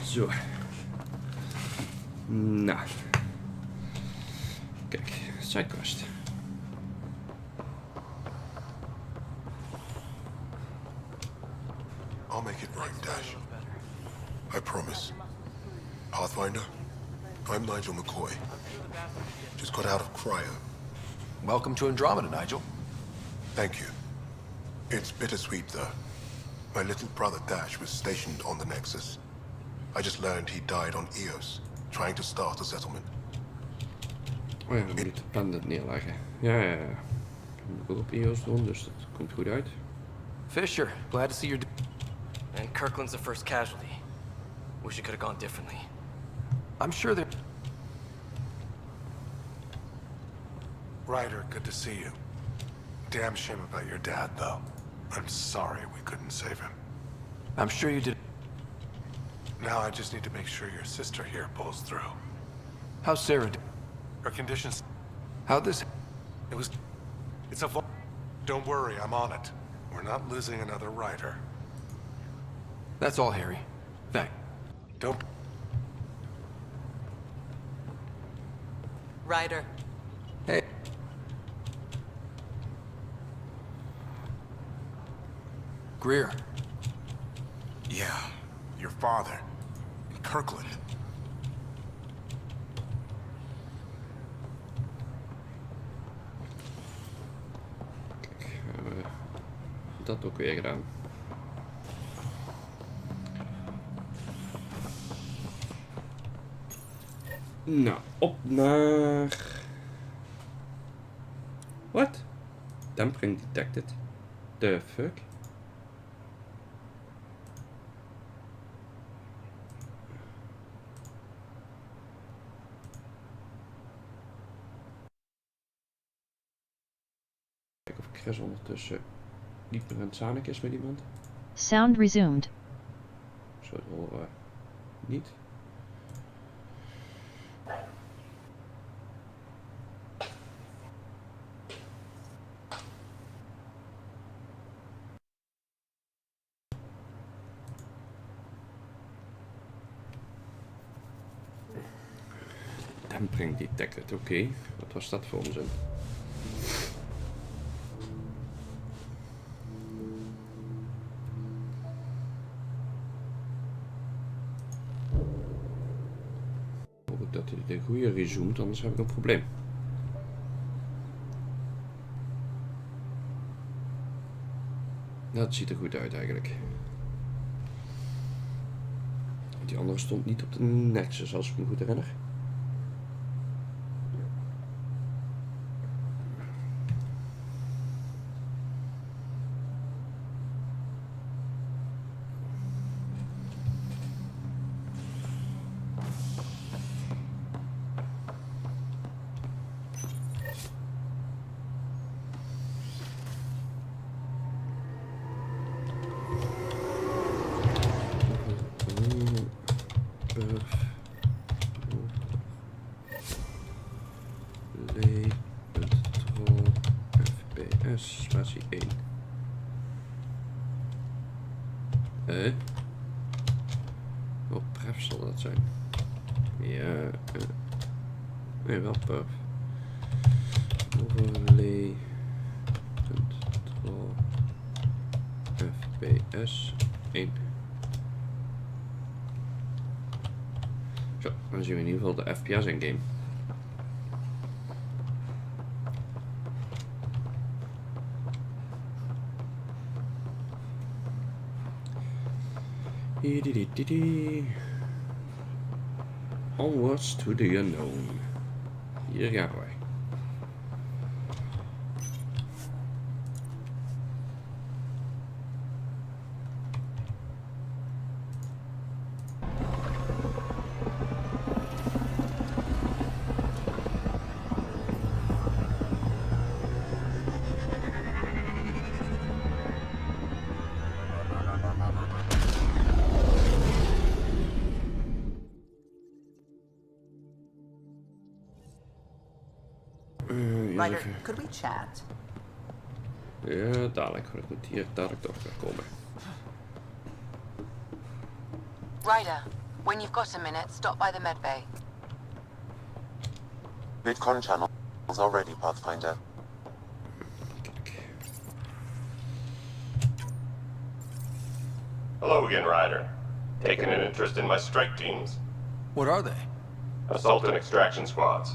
Zo. Nou. Kijk, sidequest. I'll make it right, Dash. I promise. Pathfinder, I'm Nigel McCoy. Just got out of cryo. Welcome to Andromeda, Nigel. Thank you. It's bittersweet, though. My little brother Dash was stationed on the Nexus. I just learned he died on Eos, trying to start a settlement. Oh ja, we moeten de planet neerleggen. Ja. Ik moet ook op EOS doen, dus dat komt goed uit. Fisher, glad to see you're... And Kirkland's the first casualty. Wish it could have gone differently. I'm sure that... Ryder, good to see you. Damn shame about your dad, though. I'm sorry we couldn't save him. I'm sure you did... Now I just need to make sure your sister here pulls through. How's Sarah? Her conditions... How'd this... It's a... Don't worry, I'm on it. We're not losing another Ryder. That's all, Harry. Thanks. Don't... Ryder. Hey. Greer. Yeah, your father. Kirkland. Kijk, hebben we dat ook weer gedaan. Nou, op naar... What? Dampering detected. The fuck? Kijken of Chris ondertussen niet meer aan het zanik is met iemand. Sound resumed. Zo dat horen we niet. Dampering detected, oké. Wat was dat voor onzin? Hoop ik dat hij de goede resumt, anders heb ik een probleem. Dat ziet er goed uit eigenlijk. Die andere stond niet op de Nexus, als ik me goed herinner. Spatie 1. Wat pref zal dat zijn? Ja, nee, wel perf. Overlay control FPS 1. Zo, dan zien we in ieder geval de FPS in game. Onwards to the unknown. Hier gaan wij. Ryder, could we chat? Ja, dadelijk. Ik moet hier dadelijk toch weer komen. Ryder, when you've got a minute, stop by the medbay. VidCon channels are ready, Pathfinder. Hello again, Ryder. Taking an interest in my strike teams? What are they? Assault and extraction squads.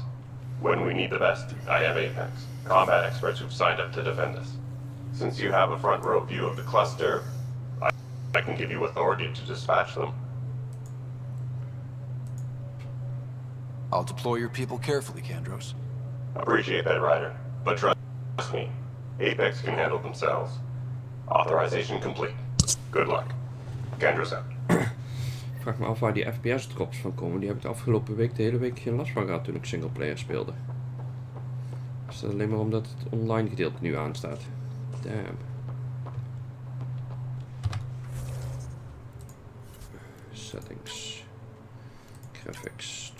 When we need the best, I have Apex, combat experts who've signed up to defend us. Since you have a front row view of the cluster, I can give you authority to dispatch them. I'll deploy your people carefully, Kandros. Appreciate that, Ryder. But trust me, Apex can handle themselves. Authorization complete. Good luck. Kandros out. Ik vraag me af waar die FPS-drops van komen. Die heb ik de afgelopen week de hele week geen last van gehad toen ik singleplayer speelde. Is dat alleen maar omdat het online gedeelte nu aanstaat? Damn. Settings. Graphics.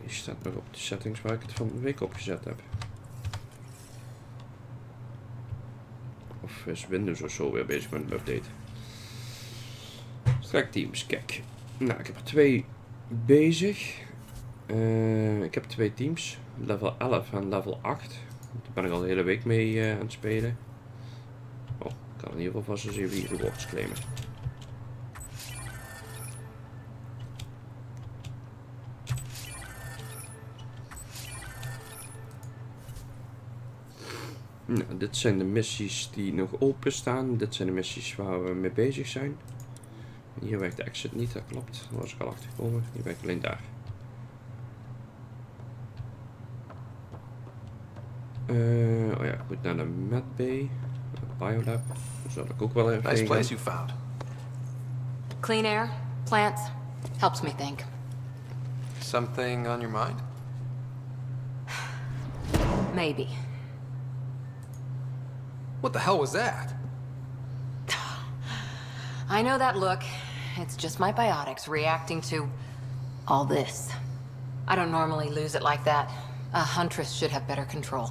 Die staat nog op de settings waar ik het van de week op gezet heb. Of is Windows of zo weer bezig met een update? Strijkteams, kijk. Nou, ik heb er 2 bezig. Ik heb 2 teams. Level 11 en level 8. Daar ben ik al de hele week mee aan het spelen. Oh, ik kan in ieder geval vast eens even die rewards claimen. Nou, dit zijn de missies die nog openstaan. Dit zijn de missies waar we mee bezig zijn. Hier werkt de exit niet, dat klopt. Daar was ik al achter gekomen. Hier werkt alleen daar. Oh ja, ik moet naar de medbay. Biolab. Daar zal ik ook wel even Nice heen place gaan. you found. Clean air, plants, helps me think. Something on your mind? Maybe. What the hell was that? I know that look. It's just my biotics reacting to all this. I don't normally lose it like that. A huntress should have better control.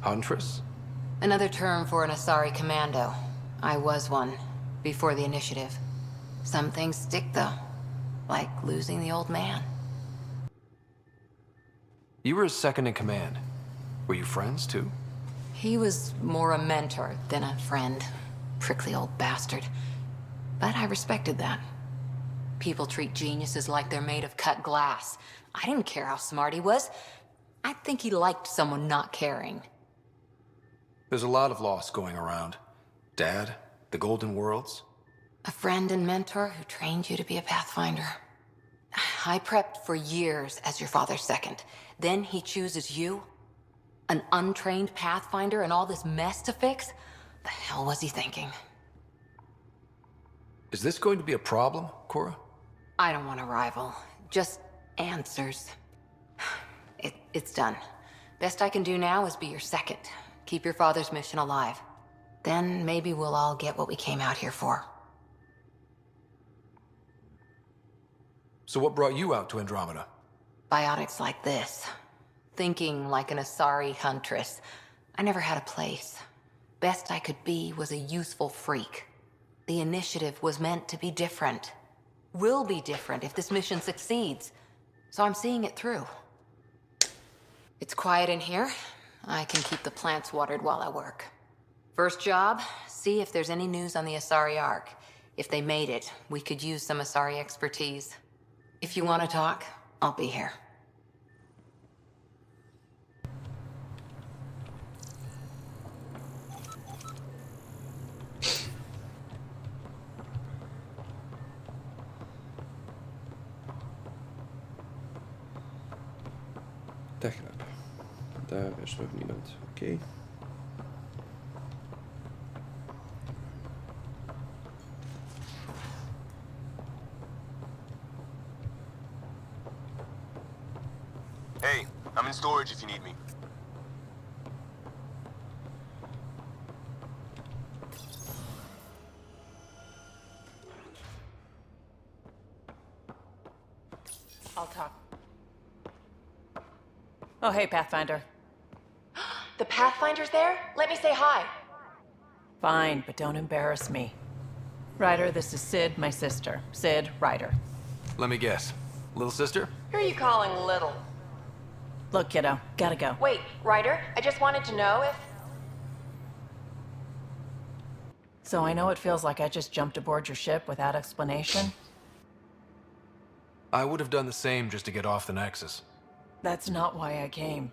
Huntress? Another term for an Asari commando. I was one, before the initiative. Some things stick though, like losing the old man. You were his second in command. Were you friends too? He was more a mentor than a friend. Prickly old bastard. But I respected that. People treat geniuses like they're made of cut glass. I didn't care how smart he was. I think he liked someone not caring. There's a lot of loss going around. Dad, the Golden Worlds. A friend and mentor who trained you to be a Pathfinder. I prepped for years as your father's second. Then he chooses you? An untrained Pathfinder and all this mess to fix? The hell was he thinking? Is this going to be a problem, Cora? I don't want a rival. Just answers. It's done. Best I can do now is be your second. Keep your father's mission alive. Then maybe we'll all get what we came out here for. So what brought you out to Andromeda? Biotics like this. Thinking like an Asari huntress. I never had a place. Best I could be was a useful freak. The initiative was meant to be different. Will be different if this mission succeeds. So I'm seeing it through. It's quiet in here. I can keep the plants watered while I work. First job, see if there's any news on the Asari Ark. If they made it, we could use some Asari expertise. If you want to talk, I'll be here. Techlab. Daar is nog niemand. Oké. Hey, I'm in storage if you need me. I'll talk. Oh, hey, Pathfinder. The Pathfinder's there? Let me say hi. Fine, but don't embarrass me. Ryder, this is Sid, my sister. Sid, Ryder. Let me guess. Little sister? Who are you calling little? Look, kiddo, gotta go. Wait, Ryder, I just wanted to know if... So I know it feels like I just jumped aboard your ship without explanation. I would have done the same just to get off the Nexus. That's not why I came.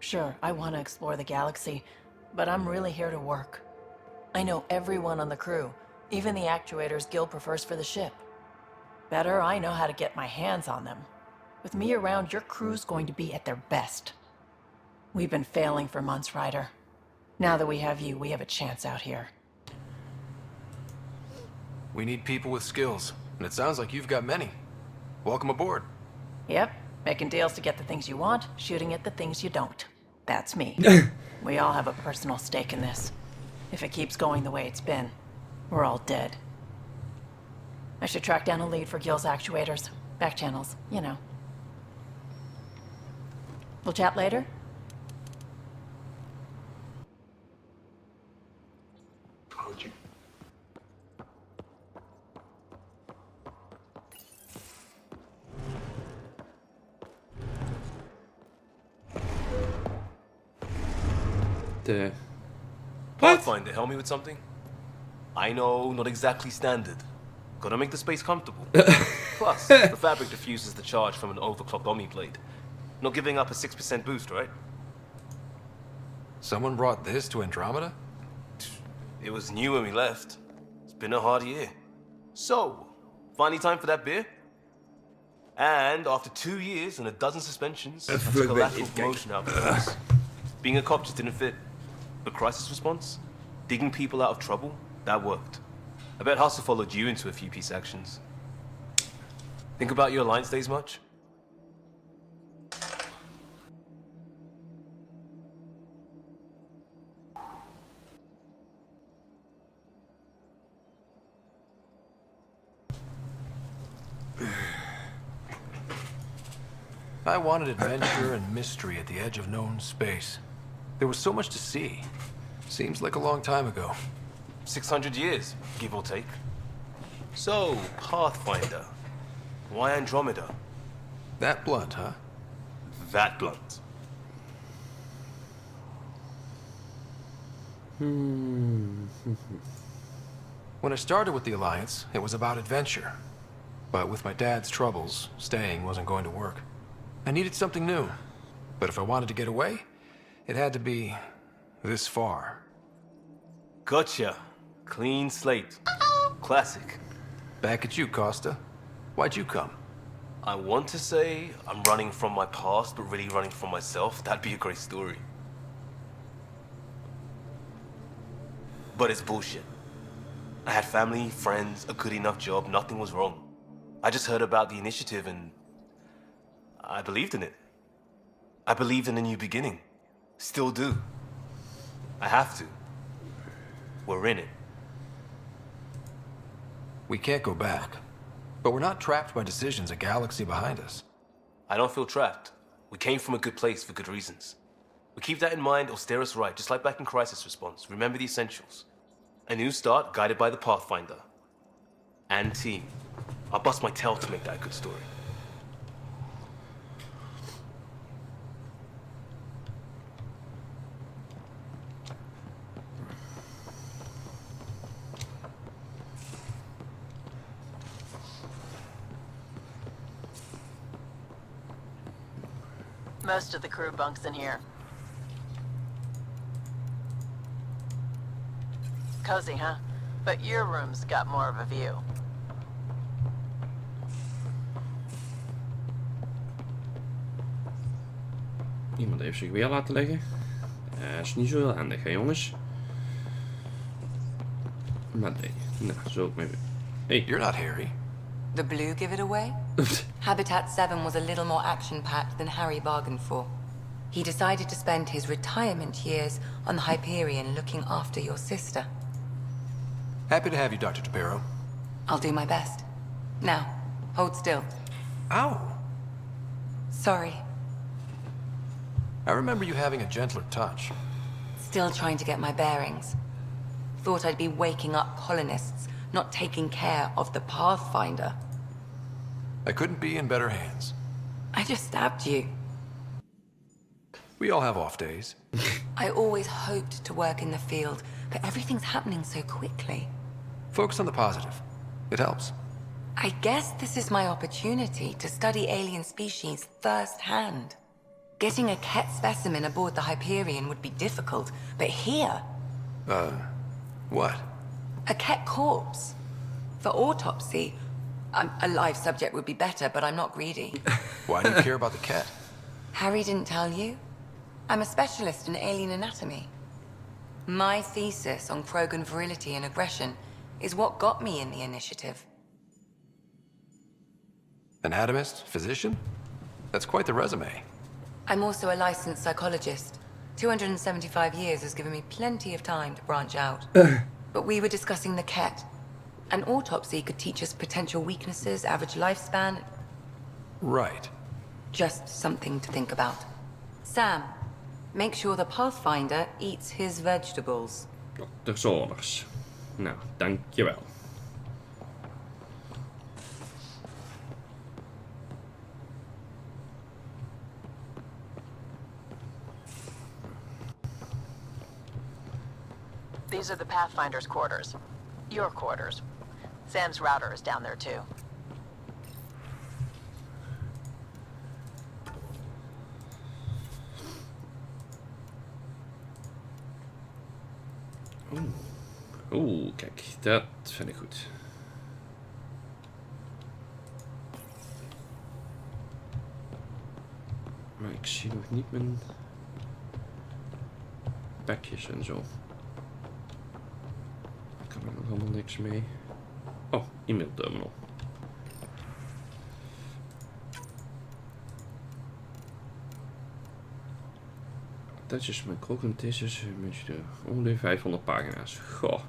Sure, I want to explore the galaxy, but I'm really here to work. I know everyone on the crew, even the actuators Gil prefers for the ship. Better, I know how to get my hands on them. With me around, your crew's going to be at their best. We've been failing for months, Ryder. Now that we have you, we have a chance out here. We need people with skills, and it sounds like you've got many. Welcome aboard. Yep, making deals to get the things you want, shooting at the things you don't. That's me. We all have a personal stake in this. If it keeps going the way it's been, we're all dead. I should track down a lead for Gil's actuators. Back channels, you know. We'll chat later? Pathfinder, help me with something? I know, not exactly standard. Gotta make the space comfortable. Plus, the fabric diffuses the charge from an overclocked Omni blade. Not giving up a 6% boost, right? Someone brought this to Andromeda? It was new when we left. It's been a hard year. So, finally time for that beer? And after 2 years and a dozen suspensions, I took a lateral promotion out of the force. Being a cop just didn't fit. But crisis response? Digging people out of trouble? That worked. I bet Hustle followed you into a few peace actions. Think about your Alliance days much? I wanted adventure and mystery at the edge of known space. There was so much to see. Seems like a long time ago. 600 years, give or take. So, Pathfinder. Why Andromeda? That blunt, huh? That blunt. When I started with the Alliance, it was about adventure. But with my dad's troubles, staying wasn't going to work. I needed something new. But if I wanted to get away, it had to be this far. Gotcha. Clean slate. Classic. Back at you, Costa. Why'd you come? I want to say I'm running from my past, but really running from myself. That'd be a great story. But it's bullshit. I had family, friends, a good enough job, nothing was wrong. I just heard about the initiative and I believed in it. I believed in a new beginning. Still do. I have to. We're in it. We can't go back. But we're not trapped by decisions a galaxy behind us. I don't feel trapped. We came from a good place for good reasons. We keep that in mind, it'll steer us right, just like back in Crisis Response. Remember the essentials. A new start guided by the Pathfinder. And team. I'll bust my tail to make that a good story. Most of the crew bunks in here. Cozy, huh? But your room's got more of a view. Iemand heeft zich weer laten liggen. Dat is niet zo heel handig, hè jongens. Maar nee, nou, zo ook mee. Hey. You're not Harry. The blue give it away? Habitat 7 was a little more action-packed than Harry bargained for. He decided to spend his retirement years on the Hyperion looking after your sister. Happy to have you, Dr. Tapero. I'll do my best. Now, hold still. Ow! Sorry. I remember you having a gentler touch. Still trying to get my bearings. Thought I'd be waking up colonists, not taking care of the Pathfinder. I couldn't be in better hands. I just stabbed you. We all have off days. I always hoped to work in the field, but everything's happening so quickly. Focus on the positive. It helps. I guess this is my opportunity to study alien species firsthand. Getting a Ket specimen aboard the Hyperion would be difficult, but here... What? A Ket corpse. For autopsy, a live subject would be better, but I'm not greedy. Why do you care about the cat? Harry didn't tell you? I'm a specialist in alien anatomy. My thesis on Krogan virility and aggression is what got me in the initiative. Anatomist? Physician? That's quite the resume. I'm also a licensed psychologist. 275 years has given me plenty of time to branch out. But we were discussing the Ket. An autopsy could teach us potential weaknesses, average lifespan. Right. Just something to think about. Sam, make sure the Pathfinder eats his vegetables. Dokter's orders. Nou, dankjewel. These are the Pathfinder's quarters. Your quarters. Sam's router is down there too. Oeh, kijk, dat vind ik goed. Maar ik zie nog niet mijn bekjes en zo. Ik kan er nog helemaal niks mee. Oh, e-mail terminal. Dat is mijn kroken thesis met de ongeveer 500 pagina's. Goh.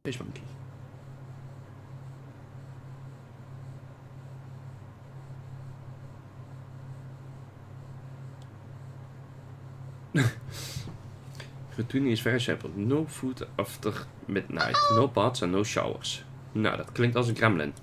Space Monkey. Routine is very simple. No food after midnight. No baths and no showers. Nou, dat klinkt als een gremlin.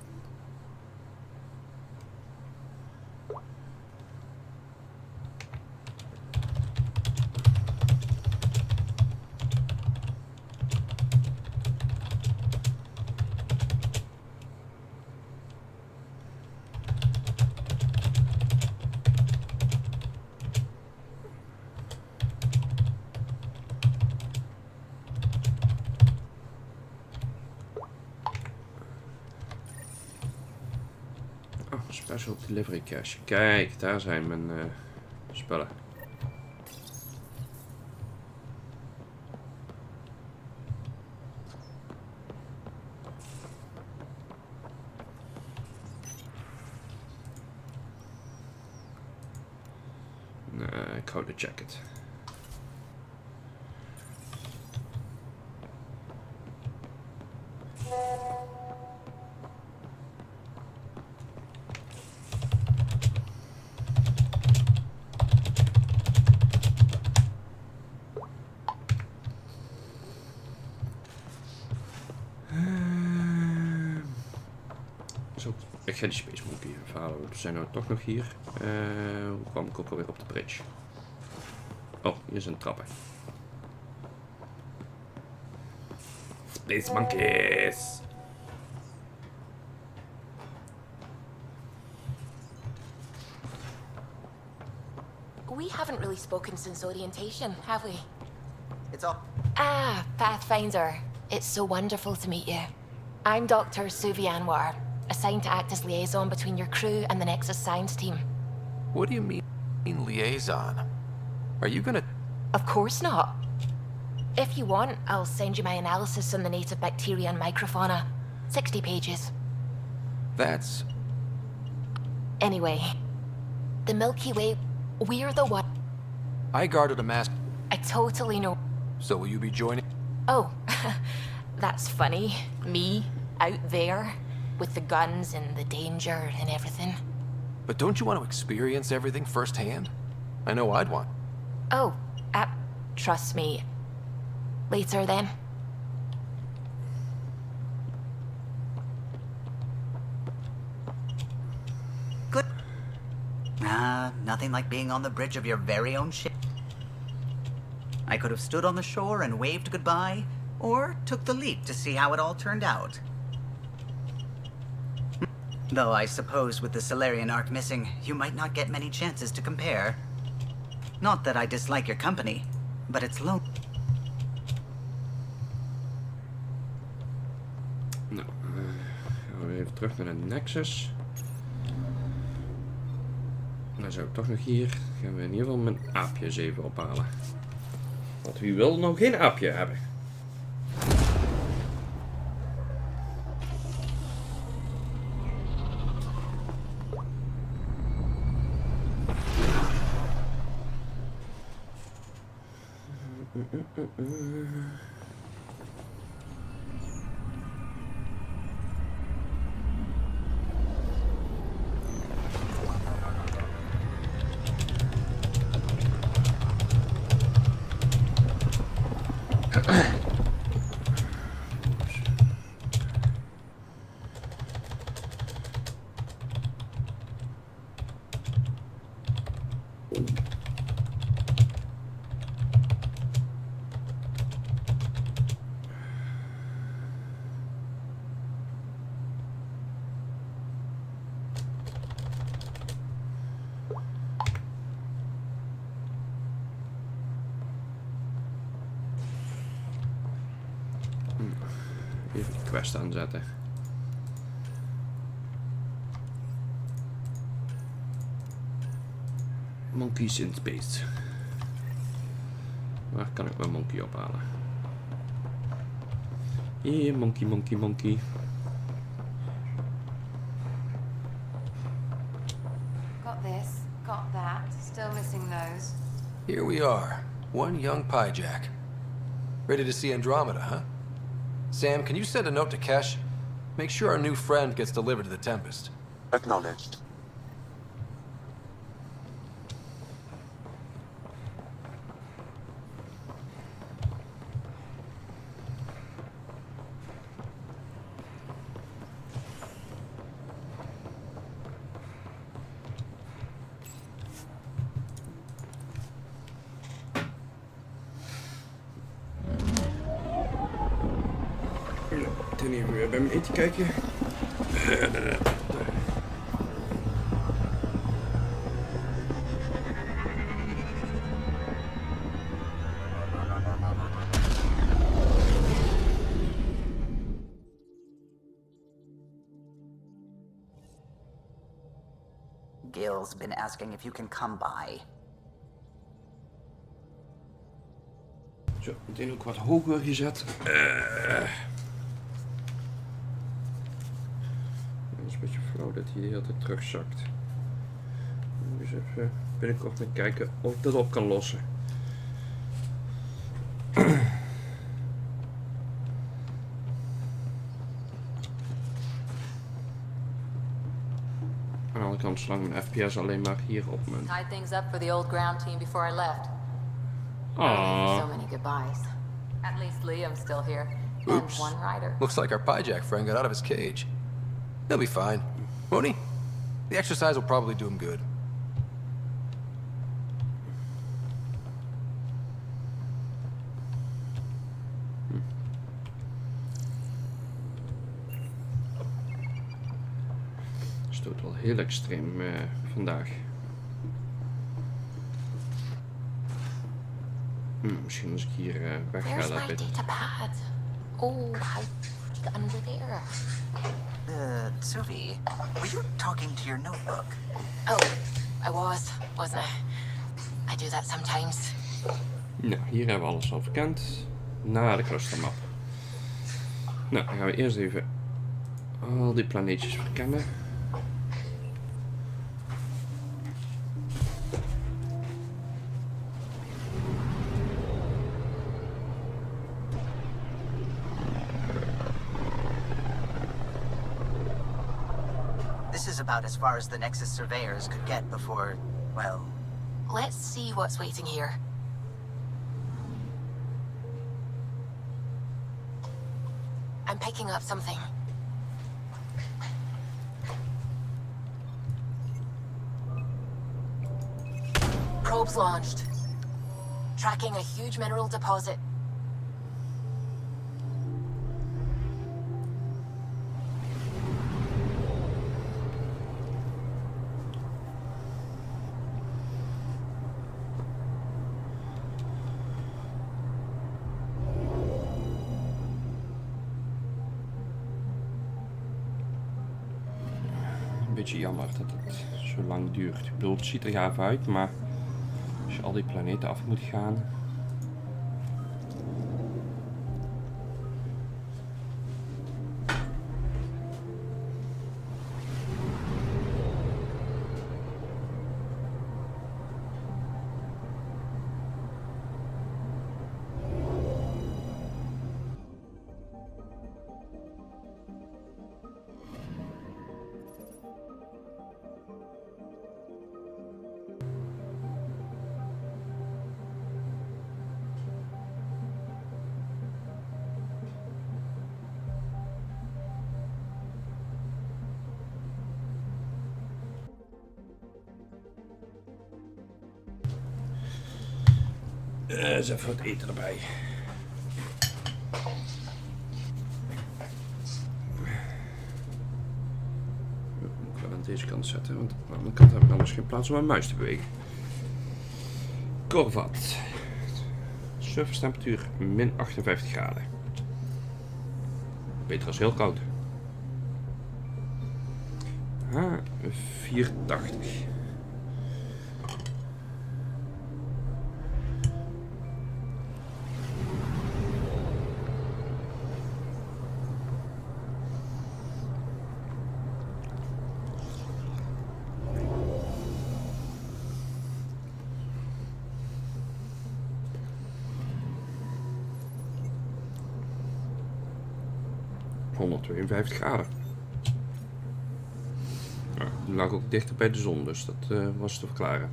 Special delivery cache. Kijk, daar zijn mijn spullen. Ik hou de jacket. Ik ga die Space Monkey verhalen. We zijn nou toch nog hier. Hoe kwam ik ook alweer op de bridge? Oh, hier zijn trappen. Space Monkeys! We haven't really spoken since orientation, have we? It's all... Ah, Pathfinder. It's so wonderful to meet you. I'm Dr. Suvi Anwar, assigned to act as liaison between your crew and the Nexus science team. What do you mean liaison? Are you gonna... Of course not. If you want, I'll send you my analysis on the native bacteria and microfauna. 60 pages. That's... Anyway, the Milky Way... We're the one. I guarded a mask. I totally know. So will you be joining? Oh, that's funny. Me, out there, with the guns and the danger and everything. But don't you want to experience everything firsthand? I know I'd want. Oh, trust me. Later then. Good. Nothing like being on the bridge of your very own ship. I could have stood on the shore and waved goodbye, or took the leap to see how it all turned out. Though I suppose with the Solarian arc missing, you might not get many chances to compare. Not that I dislike your company, but it's lonely. Nou, gaan we even terug naar de Nexus. En dan zou ik toch nog hier, gaan we in ieder geval mijn aapjes even ophalen. Want wie wil nog geen aapje hebben? Even de quest aanzetten. Monkeys in space. Waar kan ik mijn monkey ophalen? Hier, monkey, monkey, monkey. Got this, got that. Still missing those. Here we are. One young Pyjack. Ready to see Andromeda, huh? Sam, can you send a note to Kesh? Make sure our new friend gets delivered to the Tempest. Acknowledged. Toen even weer bij mijn eten kijken. Gil's been asking if you can come by. Zo, meteen ook wat hoger gezet. Het is een beetje flauw dat hij de hele tijd terugzakt. Dus even binnenkort mee kijken of ik dat op kan lossen. Aan de andere kant zolang mijn FPS alleen maar hier op mijn... Tied things up for the old ground team before I left. Aww. So many goodbyes. At least Liam's still here. Oops. And one rider. Looks like our Pyjack friend got out of his cage. He'll be fine. Won't he? The exercise will probably do him good. Stoot wel heel extreem vandaag. Misschien als ik hier weg ga Where's my laten. datapad? Oh, under there. Sophie, were you talking to your notebook? Oh, I wasn't I? I do that sometimes. Nou, hier hebben we alles al verkend. Naar de clustermap. Nou, dan gaan we eerst even al die planeetjes verkennen. was about as far as the Nexus surveyors could get before, well... Let's see what's waiting here. I'm picking up something. Probes launched. Tracking a huge mineral deposit. Beetje jammer dat het zo lang duurt. Ik bedoel, het ziet er gaaf uit, maar als je al die planeten af moet gaan. Eens even wat eten erbij. Moet ik wel aan deze kant zetten, want aan de andere kant heb ik anders geen plaats om mijn muis te bewegen. Corvat. Surface temperatuur min 58 graden. Beter als heel koud. 480. ...152 graden. Nou, die lag ook dichter bij de zon, dus dat was te verklaren.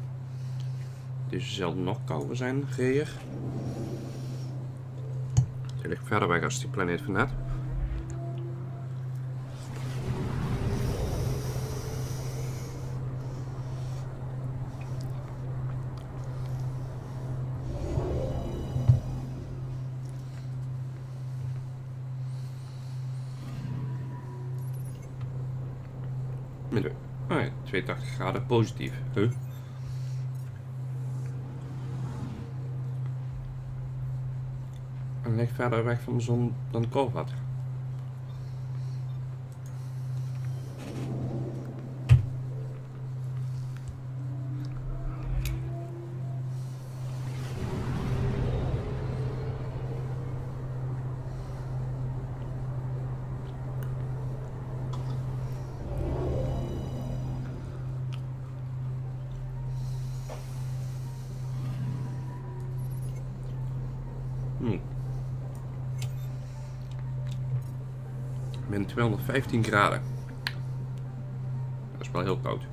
Deze zal nog kouder zijn, Reer. Die ligt verder weg als die planeet van net. Oh ja, 82 graden positief. Huh? En ligt verder weg van de zon dan Corvat. Min 215 graden. Dat is wel heel koud.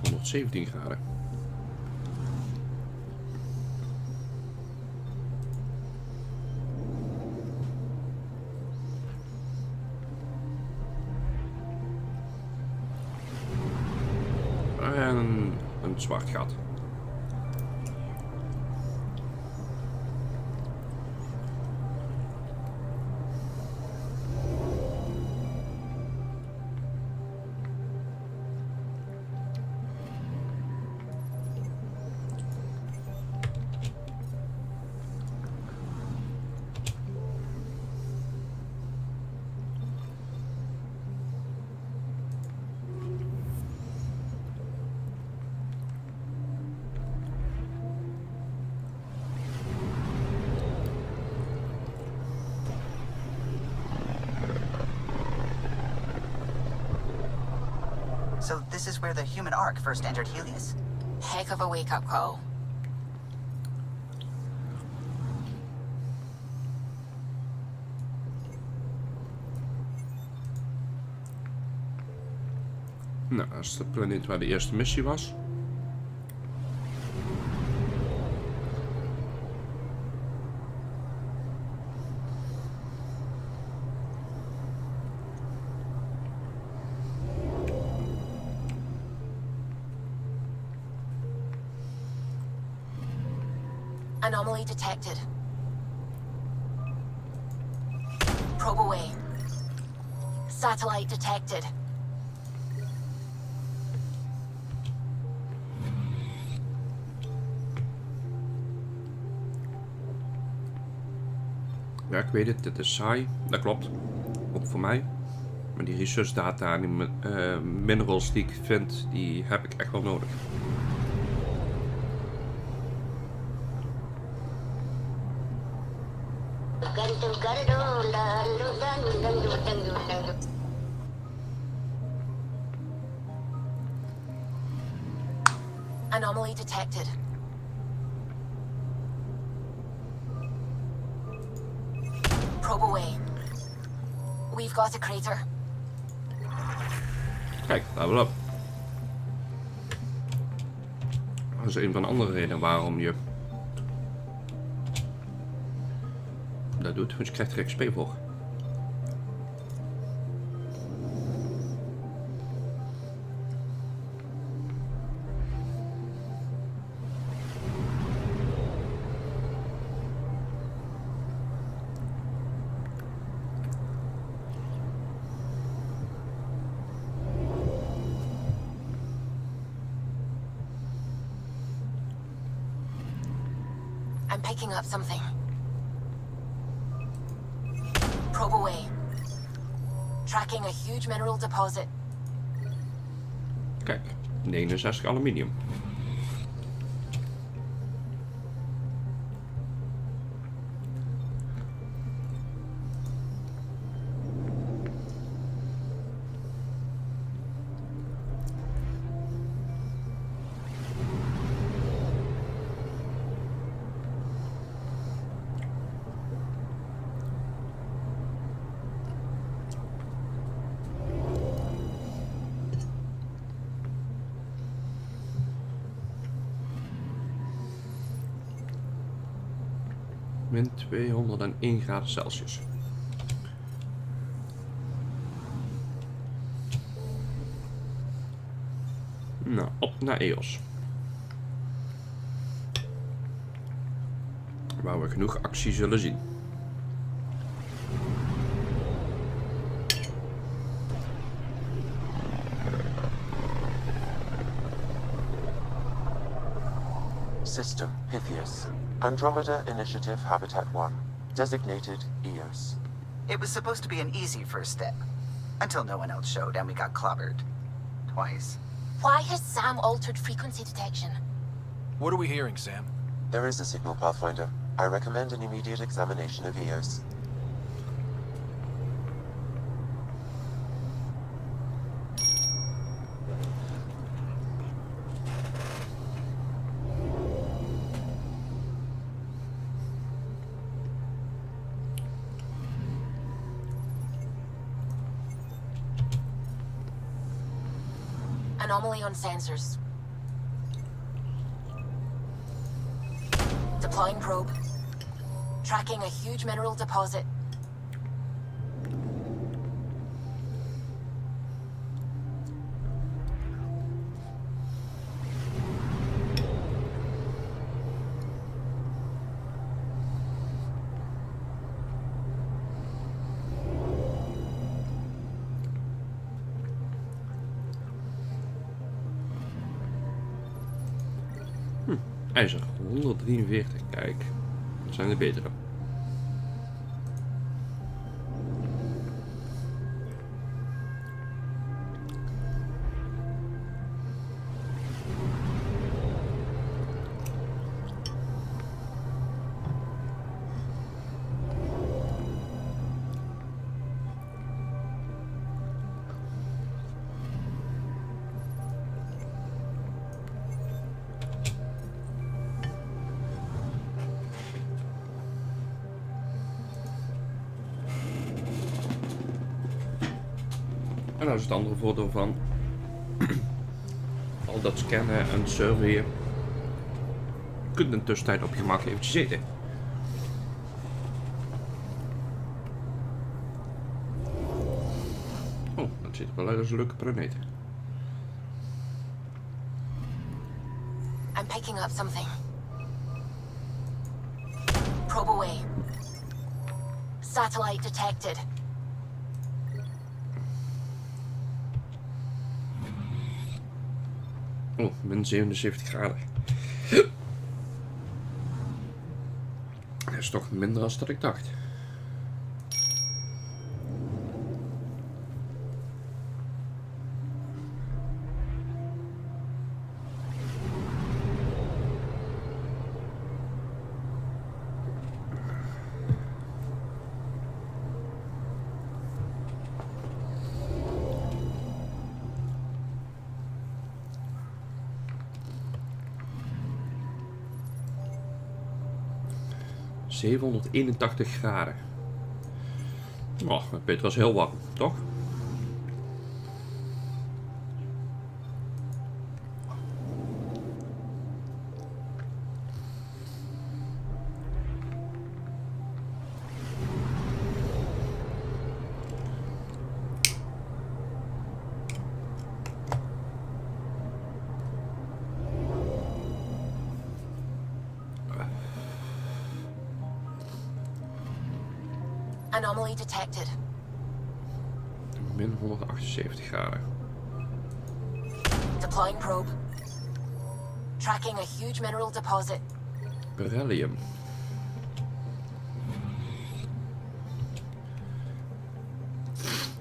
Tot 17 graden. En een zwart gat. So this is where the human ark first entered Helios? Heck of a wake-up call. Nou, dat is de planeet waar de eerste missie was. Anomaly detected. Probe away. Satellite detected. Ja, ik weet het, dit is saai. Dat klopt. Ook voor mij. Maar die research data en die minerals die ik vind, die heb ik echt wel nodig. Anomaly detected. Probe away. We've got a crater. Kijk, level up. Dat is een van de andere redenen waarom je dat doet, want je krijgt er XP voor. I'm picking up something. Probe away. Tracking a huge mineral deposit. Kijk, 69 aluminium. Min 201 graden Celsius. Nou, op naar EOS. Waar we genoeg actie zullen zien. System Pythias. Andromeda Initiative Habitat 1. Designated EOS. It was supposed to be an easy first step. Until no one else showed and we got clobbered. Twice. Why has Sam altered frequency detection? What are we hearing, Sam? There is a signal, Pathfinder. I recommend an immediate examination of EOS. Anomaly on sensors. Deploying probe. Tracking a huge mineral deposit. IJzer, 143, kijk. Dat zijn de betere. En dat is het andere voordeel van al dat scannen en surveyen. Je kunt in de tussentijd op je gemak eventjes zitten. Oh, dat ziet er wel uit als een leuke planeet. I'm picking up something. Probe away. Satellite detected. Oh, min 77 graden. Dat is toch minder dan dat ik dacht. ...781 graden. Oh, het was heel warm, toch? Anomaly detected. Min 178 graden. Deploying probe. Tracking a huge mineral deposit. Beryllium.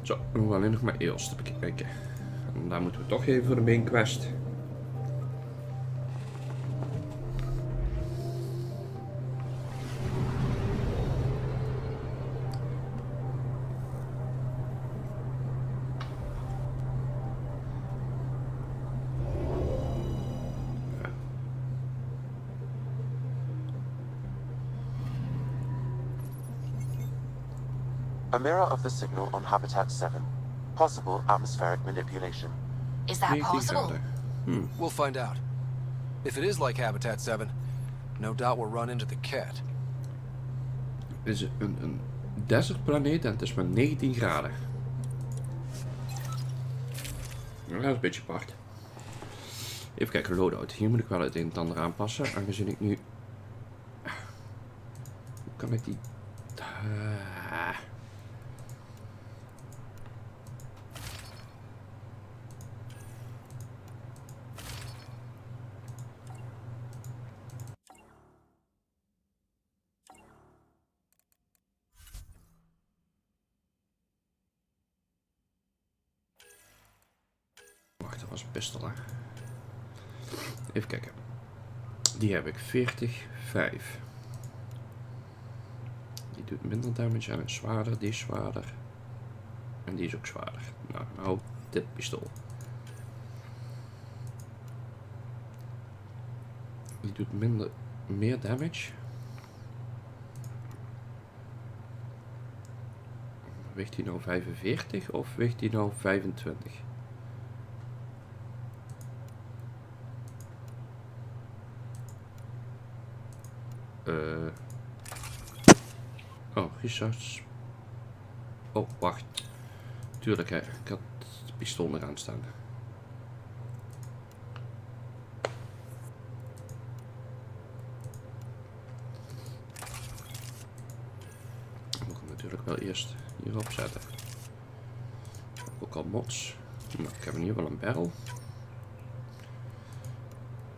Zo, we hoeven alleen nog maar EOS te bekijken. En daar moeten we toch even voor de main quest. A mirror of the signal on Habitat 7. Possible atmospheric manipulation. Is that possible? We'll find out. If it is like Habitat 7, no doubt we'll run into the cat. Het is een desertplaneet en het is maar 19 graden. Dat is een beetje apart. Even kijken, loadout. Hier moet ik wel het een en ander aanpassen, aangezien ik nu... Hoe kan ik die... Wacht, dat was een pistool, hè. Even kijken. Die heb ik 40, 5. Die doet minder damage en is zwaarder, die is zwaarder. En die is ook zwaarder. Nou, dit pistool. Die doet meer damage. Weegt die nou 45 of weegt die nou 25? Oh, research. Oh, wacht. Tuurlijk, hè. Ik had het pistool eraan staan. Ik moet hem natuurlijk wel eerst hierop zetten. Ook al mods. Nou, ik heb in ieder geval een barrel.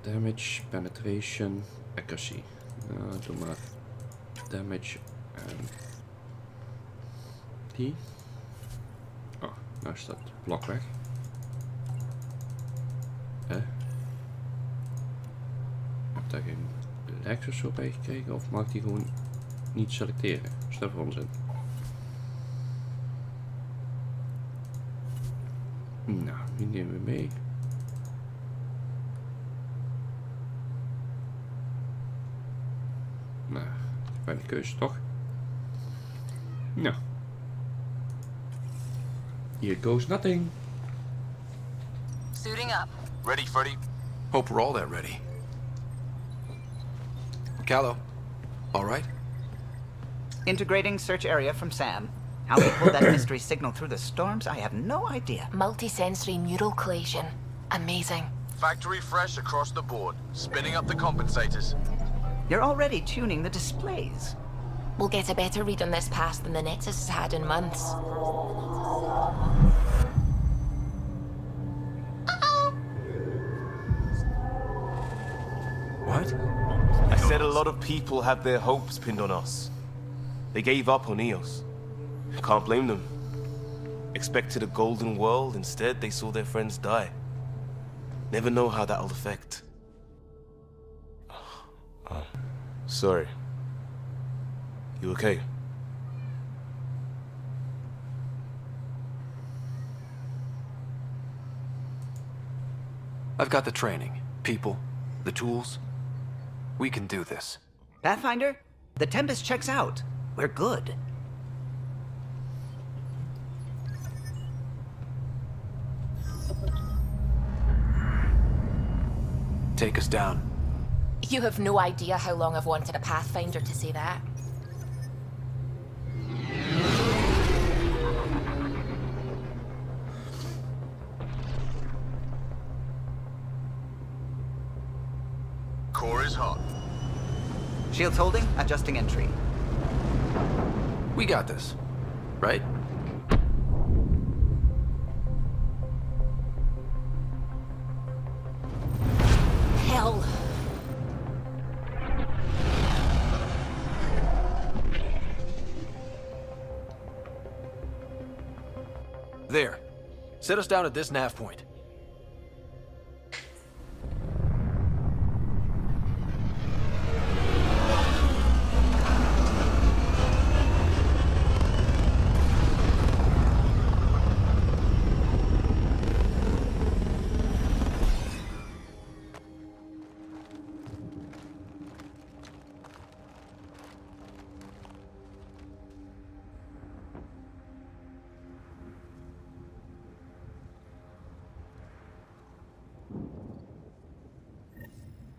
Damage, penetration, accuracy. Nou, doe maar damage en die. Oh, nou is dat blok weg. Heb ik daar geen legs of zo bij gekregen? Of mag ik die gewoon niet selecteren? Is dat voor onzin? Nou, die nemen we mee. Nou, bij de keuze toch? Nou. Here goes nothing. Suiting up. Ready, Freddy? Hope we're all that ready. Callow, all right? Integrating search area from Sam. How we pulled that mystery signal through the storms, I have no idea. Multisensory neural collation. Amazing. Factory fresh across the board. Spinning up the compensators. You're already tuning the displays. We'll get a better read on this pass than the Nexus has had in months. What? I said a lot of people have their hopes pinned on us. They gave up on Eos. Can't blame them. Expected a golden world, instead they saw their friends die. Never know how that'll affect. Sorry. You okay? I've got the training, people, the tools. We can do this. Pathfinder, the Tempest checks out. We're good. Take us down. You have no idea how long I've wanted a Pathfinder to say that. Core is hot. Shields holding, adjusting entry. We got this, right? Hell. There. Set us down at this nav point.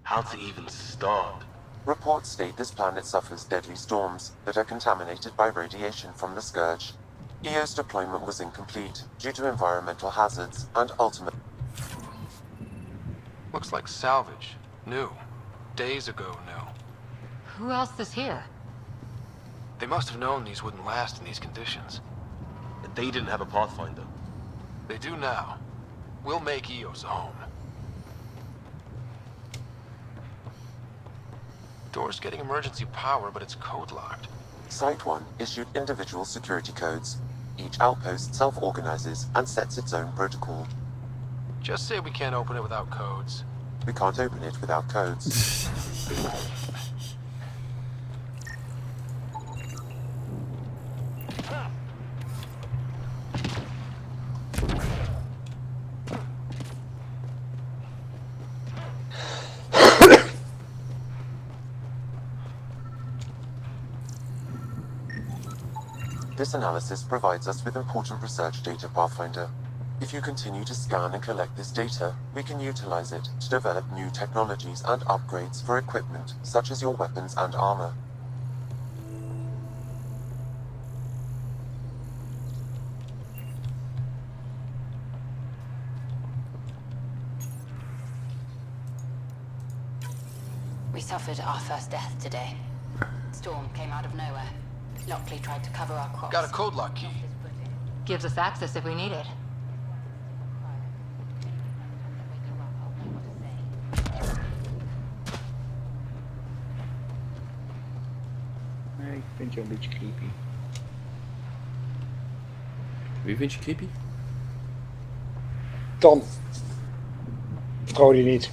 How to even start? Reports state this planet suffers deadly storms that are contaminated by radiation from the Scourge. EO's deployment was incomplete due to environmental hazards and ultimate... Looks like salvage. New. Days ago, new. Who else is here? They must have known these wouldn't last in these conditions. They didn't have a Pathfinder. They do now. We'll make Eos a home. Door's getting emergency power, but it's code-locked. Site 1 issued individual security codes. Each outpost self-organizes and sets its own protocol. Just say we can't open it without codes. We can't open it without codes. This analysis provides us with important research data, Pathfinder. If you continue to scan and collect this data, we can utilize it to develop new technologies and upgrades for equipment, such as your weapons and armor. We suffered our first death today. Storm came out of nowhere. Lockley tried to cover our crops. Got a code lock key. Gives us access if we need it. Nee, ik vind je een beetje creepy. Wie vind je creepy? Dan. Vertrouw die niet.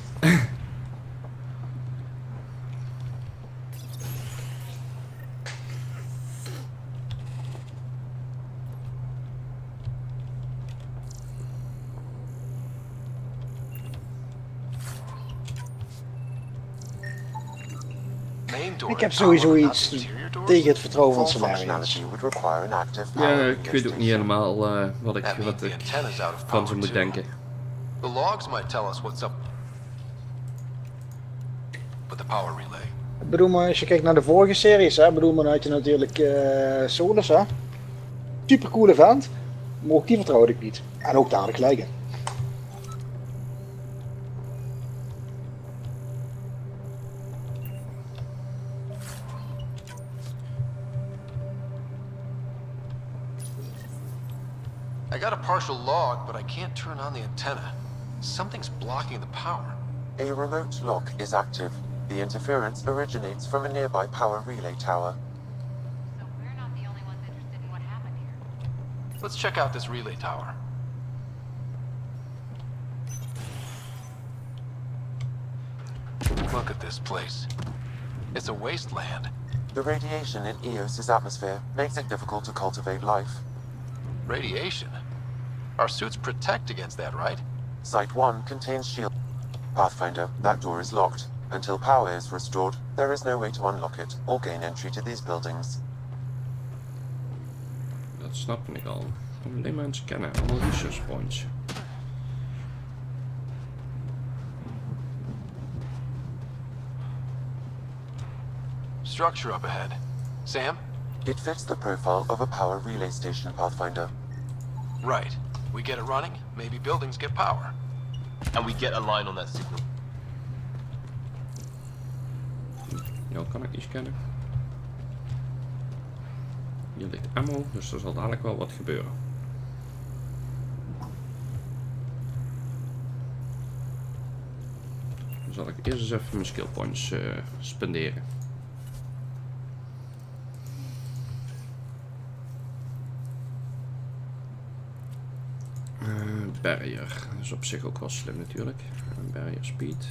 Ik heb sowieso iets tegen het vertrouwen van Full Solarians. functionality would require an active Ja, power ik weet ook niet helemaal wat ik van ze moet denken. The logs might tell us what's up with the power relay. Ik bedoel, maar als je kijkt naar de vorige series, hè, bedoel, maar dan had je natuurlijk Solus, hè. Super coole vent, maar ook die vertrouwde ik niet. En ook daar had ik gelijk in. I got a partial log, but I can't turn on the antenna. Something's blocking the power. A remote lock is active. The interference originates from a nearby power relay tower. So we're not the only ones interested in what happened here. Let's check out this relay tower. Look at this place. It's a wasteland. The radiation in Eos's atmosphere makes it difficult to cultivate life. Radiation? Our suits protect against that, right? Site 1 contains shield. Pathfinder, that door is locked. Until power is restored, there is no way to unlock it or gain entry to these buildings. Dat snap ik al. Alleen maar scannen, allemaal resource points. Structure up ahead. Sam? It fits the profile of a power relay station, Pathfinder. Right. We get it running, maybe buildings get power. And we get a line on that signal. Ja, kan ik niet scannen. Hier ligt ammo, dus er zal dadelijk wel wat gebeuren. Dan zal ik eerst eens even mijn skill points spenderen. Barrier, dat is op zich ook wel slim natuurlijk. Barrier speed.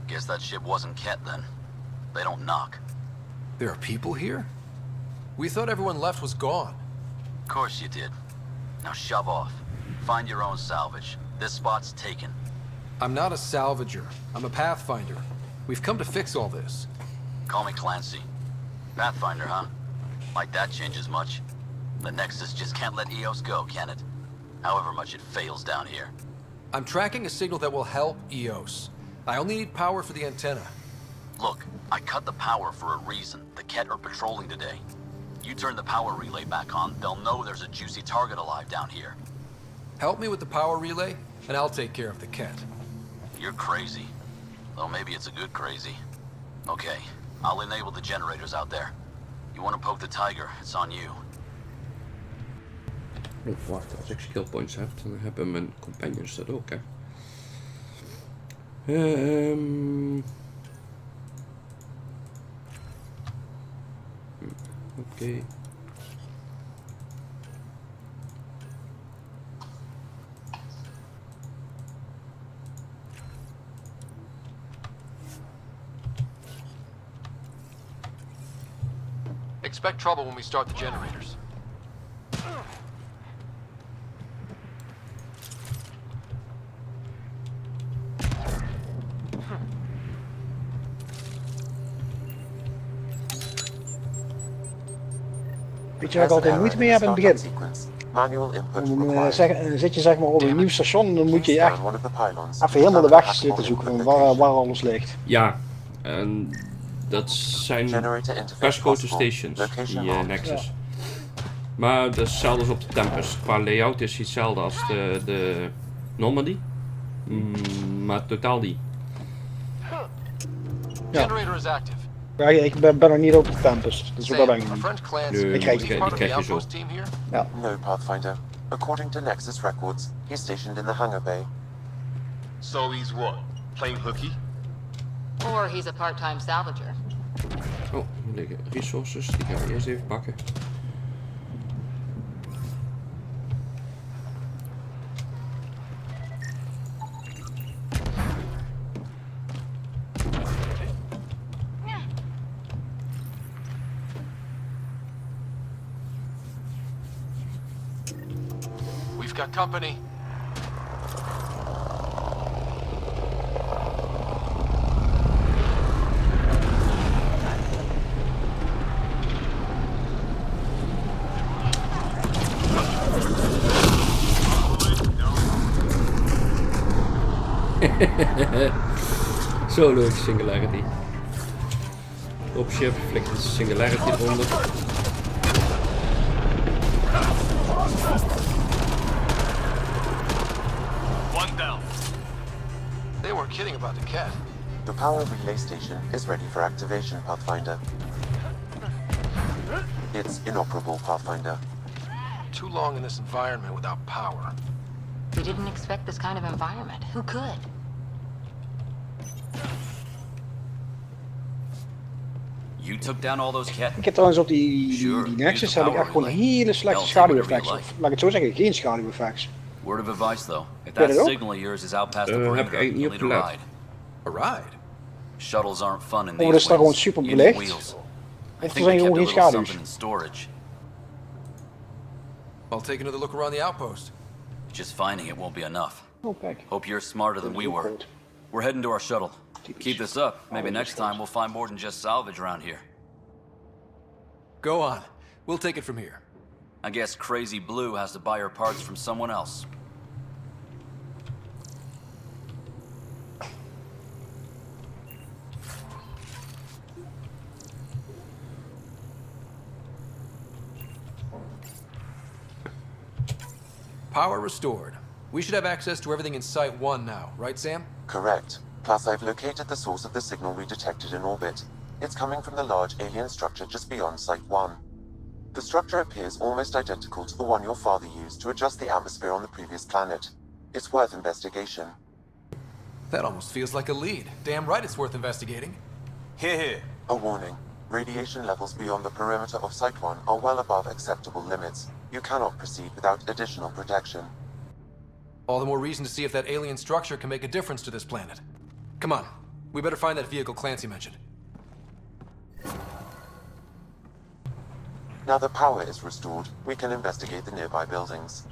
Guess that ship wasn't Ket then. They don't knock. There are people here? We thought everyone left was gone. Of course you did. Now shove off. Find your own salvage. This spot's taken. I'm not a salvager. I'm a pathfinder. We've come to fix all this. Call me Clancy. Pathfinder, huh? Like that changes much. The Nexus just can't let Eos go, can it? However much it fails down here. I'm tracking a signal that will help Eos. I only need power for the antenna. Look, I cut the power for a reason. The Ket are patrolling today. You turn the power relay back on, they'll know there's a juicy target alive down here. Help me with the power relay, and I'll take care of the Ket. You're crazy. Though maybe it's a good crazy. Okay, I'll enable the generators out there. You want to poke the tiger, it's on you. Oh, wacht, als ik skill points heb, dan hebben mijn companions dat ook, hè. Oké. Expect trouble when we start the generators. Weet je waar ik altijd moeite mee heb in het begin? Dan zit je zeg maar op een nieuw station en dan moet je echt even helemaal de weg zitten zoeken van waar alles ligt. Ja, en dat zijn best grote stations, die Nexus. Ja. Maar dat is hetzelfde als op de Tempest. Qua layout is het hetzelfde als de Normandy, maar totaal niet. Ja. Generator is active. Ja, ik ben nog niet op de Tempest, dus daar ben ik niet. Nee, ik krijg die krijg je zo. Ja. No, Pathfinder. According to Nexus records, he's stationed in the hangar bay. So he's what? Playing hooky? Or he's a part-time salvager. Oh, hier liggen resources, die gaan we eerst even pakken. We've got company. Zo leuk, Singularity. Opship, flikt de Singularity eronder. One down. They weren't kidding about the cat. The power relay station is ready for activation, Pathfinder. It's inoperable, Pathfinder. Too long in this environment without power. We didn't expect this kind of environment. Who could? You took down all those cat. Ik heb trouwens op die Nexus heb ik echt gewoon hele slechte schaduweffects. Laat ik het zo zeggen, geen schaduweffects. Word of advice though, if that signal of yours is out past the perimeter, you'll need a ride. A ride? Shuttles aren't fun in Oh, these dat is daar gewoon winds. super You need belicht. wheels. I Of er think zijn we gewoon kept geen a little schaduws. something in storage. I'll take another look around the outpost. Just finding it won't be enough. Oh, kijk. Hope you're smarter than we were. We're heading to our shuttle. Keep this up. Maybe next time we'll find more than just salvage around here. Go on. We'll take it from here. I guess Crazy Blue has to buy her parts from someone else. Power restored. We should have access to everything in Site 1 now, right, Sam? Correct. Plus, I've located the source of the signal we detected in orbit. It's coming from the large alien structure just beyond Site 1. The structure appears almost identical to the one your father used to adjust the atmosphere on the previous planet. It's worth investigation. That almost feels like a lead. Damn right it's worth investigating. Here. A warning. Radiation levels beyond the perimeter of Site 1 are well above acceptable limits. You cannot proceed without additional protection. All the more reason to see if that alien structure can make a difference to this planet. Come on. We better find that vehicle Clancy mentioned. Now the power is restored, we can investigate the nearby buildings.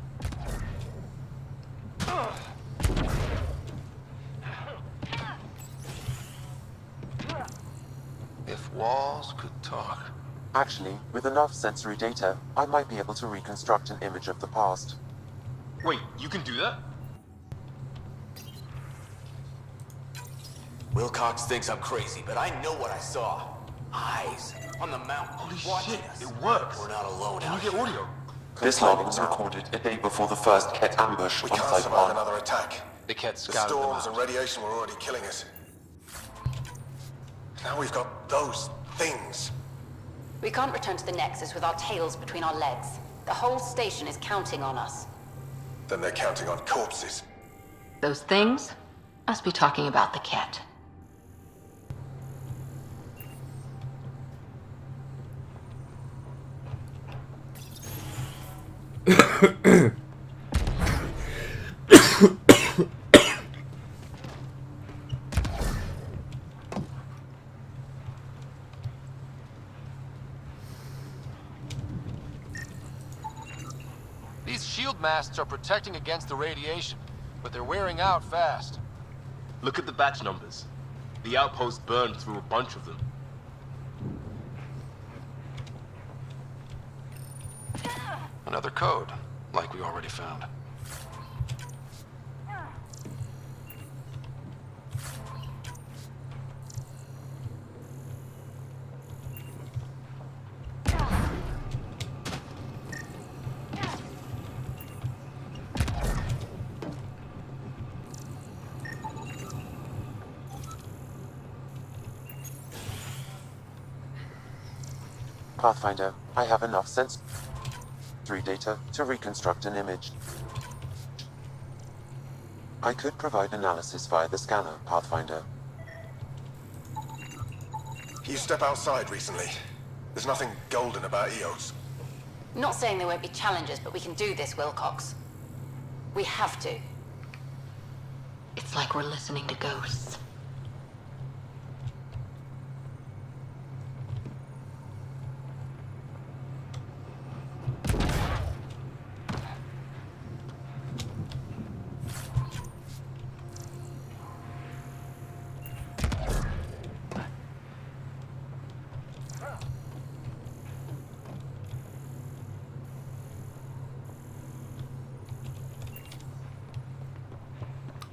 If walls could talk. Actually, with enough sensory data, I might be able to reconstruct an image of the past. Wait, you can do that? Wilcox thinks I'm crazy, but I know what I saw. Eyes on the mountain. Holy watching shit, us. it works. We're not alone Can out you get here. audio? This log was recorded a day before the first Ket ambush We on can't Site survive 1. another attack. The Ket The scouted them storms out. and radiation were already killing us. Now we've got those things. We can't return to the Nexus with our tails between our legs. The whole station is counting on us. Then they're counting on corpses. Those things must be talking about the cat. These shield masts are protecting against the radiation, but they're wearing out fast. Look at the batch numbers. The outpost burned through a bunch of them. Another code, like we already found. Pathfinder, I have enough sensory data to reconstruct an image. I could provide analysis via the scanner, Pathfinder. You step outside recently. There's nothing golden about EOS. Not saying there won't be challenges, but we can do this, Wilcox. We have to. It's like we're listening to ghosts.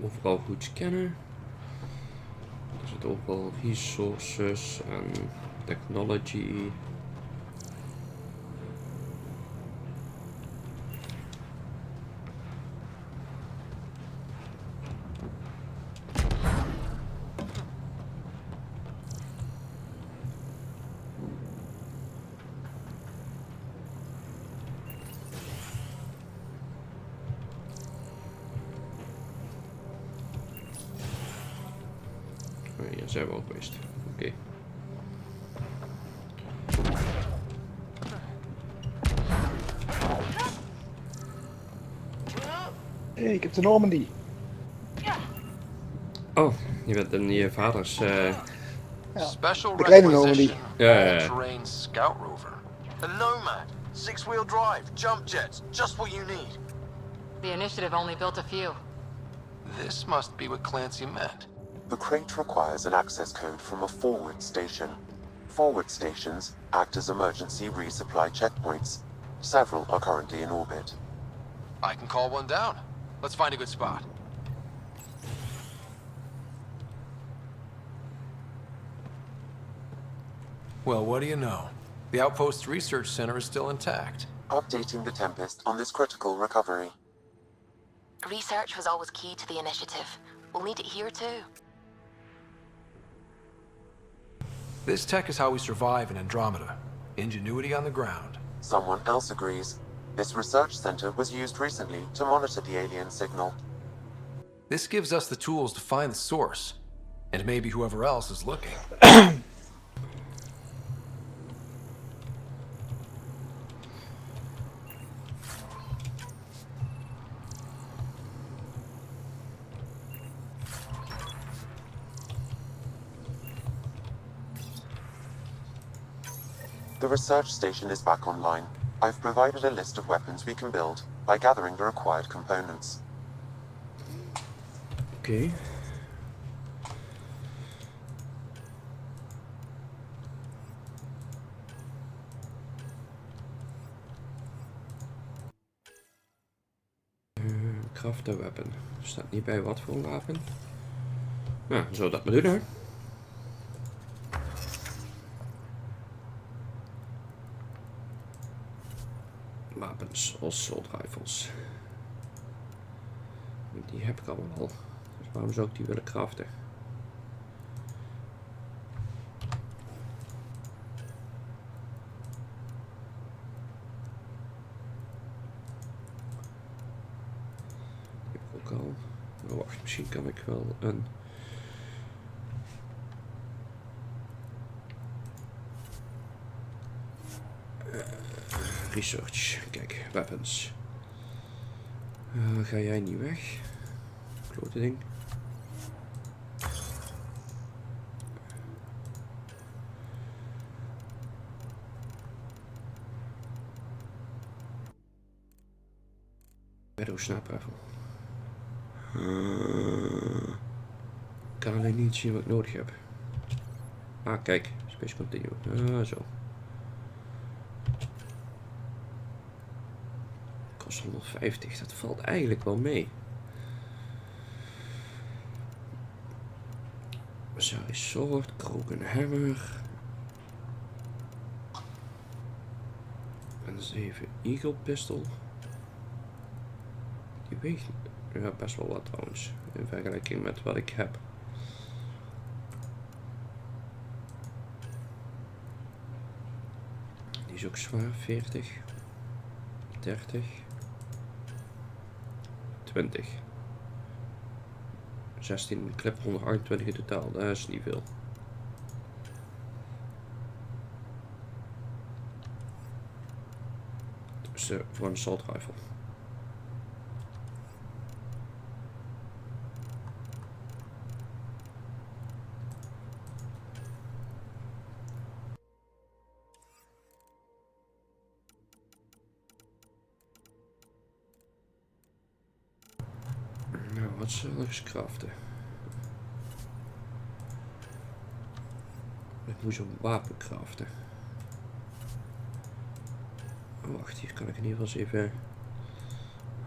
overal goed scannen. Er zit overal resources en technology. Hier zijn we ook geweest. Oké. Hey, ik heb de Normandy. Oh, je bent in je vaders. Special de kleine Normandy. all-terrain scout rover. A Nomad, 6-wheel drive, jump jets, just what you need. The initiative only built a few. This must be what Clancy meant. The crate requires an access code from a forward station. Forward stations act as emergency resupply checkpoints. Several are currently in orbit. I can call one down. Let's find a good spot. Well, what do you know? The Outpost's research center is still intact. Updating the Tempest on this critical recovery. Research was always key to the initiative. We'll need it here too. This tech is how we survive in Andromeda. Ingenuity on the ground. Someone else agrees. This research center was used recently to monitor the alien signal. This gives us the tools to find the source. And maybe whoever else is looking. The research station is back online. I've provided a list of weapons we can build by gathering the required components. Oké. Craft a weapon. Er staat niet bij wat voor een wapen. Nou, dan zullen we dat maar doen, hè. Wapens, assault rifles. Die heb ik allemaal al. Dus waarom zou ik die willen craften? Die heb ik ook al. Oh, wacht, misschien kan ik wel een... research. Kijk, weapons. Ga jij niet weg? Klote ding. Meadow sniper rifle. Kan alleen niet zien wat ik nodig heb. Ah, kijk. Space continue. Zo. Kost 150. Dat valt eigenlijk wel mee. Sorry, sword, kroken hammer. Een 7 eagle pistol. Die weegt ja, best wel wat trouwens. In vergelijking met wat ik heb. Die is ook zwaar. 40. 30. 20. 16 clip, 128 in totaal, dat is niet veel. Dus voor een assault rifle. Nou, wat zal ik eens craften? Ik moet zo'n wapen craften. Oh, wacht, hier kan ik in ieder geval eens even...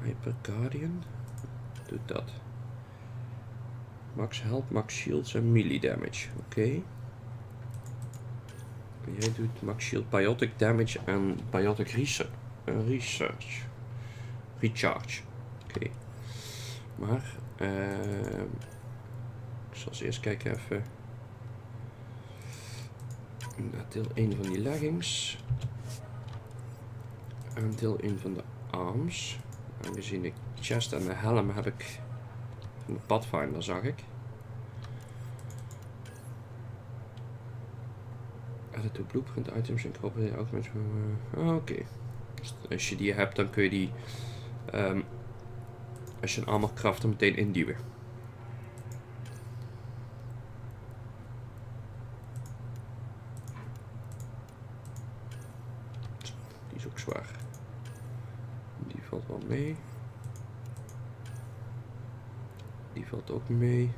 Hyper Guardian. Doet dat. Max health, max shields en melee damage. Oké. Jij doet max shield, biotic damage en biotic research. Recharge. Oké. Maar, ik zal eens eerst kijken even. Naar deel 1 van die leggings. En deel 1 van de arms. Aangezien de chest en de helm heb ik van de Pathfinder, zag ik. Edit to blueprint items incorporate augments. Oké. Dus als je die hebt, dan kun je die als je een armor crafter meteen induwen. Die is ook zwaar. Die valt wel mee. Die valt ook mee.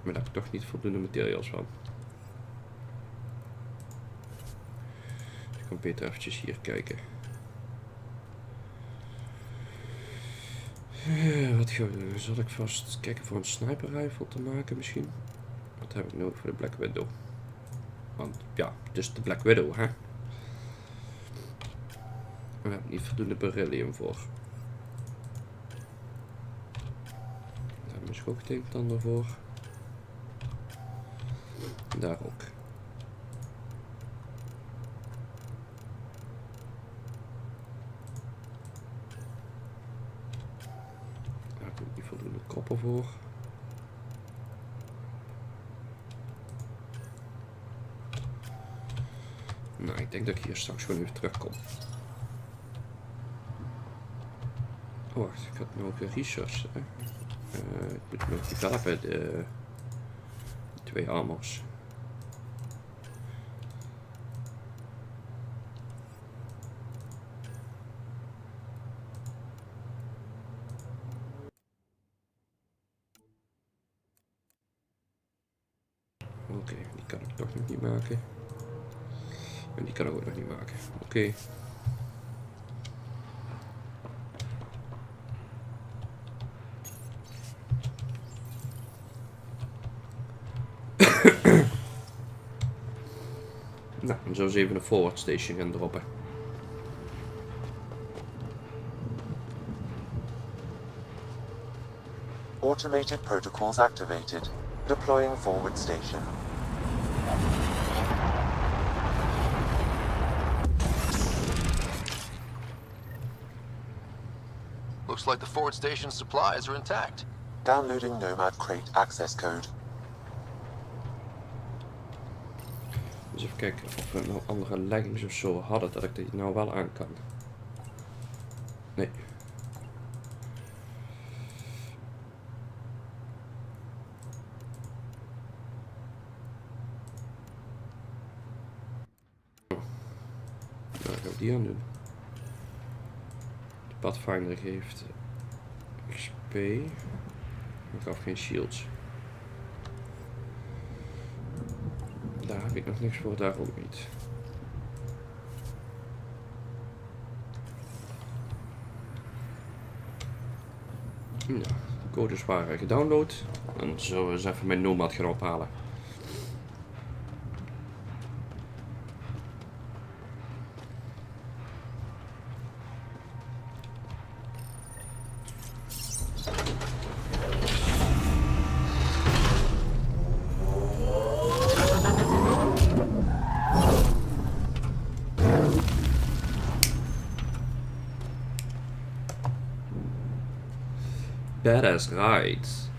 Maar daar heb ik toch niet voldoende materials van. Dus ik kan beter eventjes hier kijken. Wat ga ik doen? Zal ik vast kijken voor een sniper rifle te maken misschien? Wat heb ik nodig voor de Black Widow? Want ja, het is de Black Widow, hè? Daar heb ik niet voldoende beryllium voor. Daar heb ik schokteemd dan ervoor. Daar ook. Daar heb ik niet voldoende koppen voor. Nou, ik denk dat ik hier straks gewoon even terugkom. Oh, wacht, ik had nog een research. Ik moet nog developen, de 2 armors. Oké, die kan ik toch nog niet maken. En die kan ik ook nog niet maken. Oké. Nou, dan zullen we eens even een forward station gaan droppen. Automated protocols activated. Deploying forward station. Looks like the forward station supplies are intact. Downloading Nomad Crate access code. Dus even kijken of we nog andere leggings of zo hadden dat ik dit nou wel aan kan. Nee. Nou, gaan we die aan doen. De Pathfinder geeft XP. Maar gaf geen shields. Daar heb ik nog niks voor, daar ook niet. Nou, de codes waren gedownload. Dan zullen we eens even mijn Nomad gaan ophalen. Badass rides.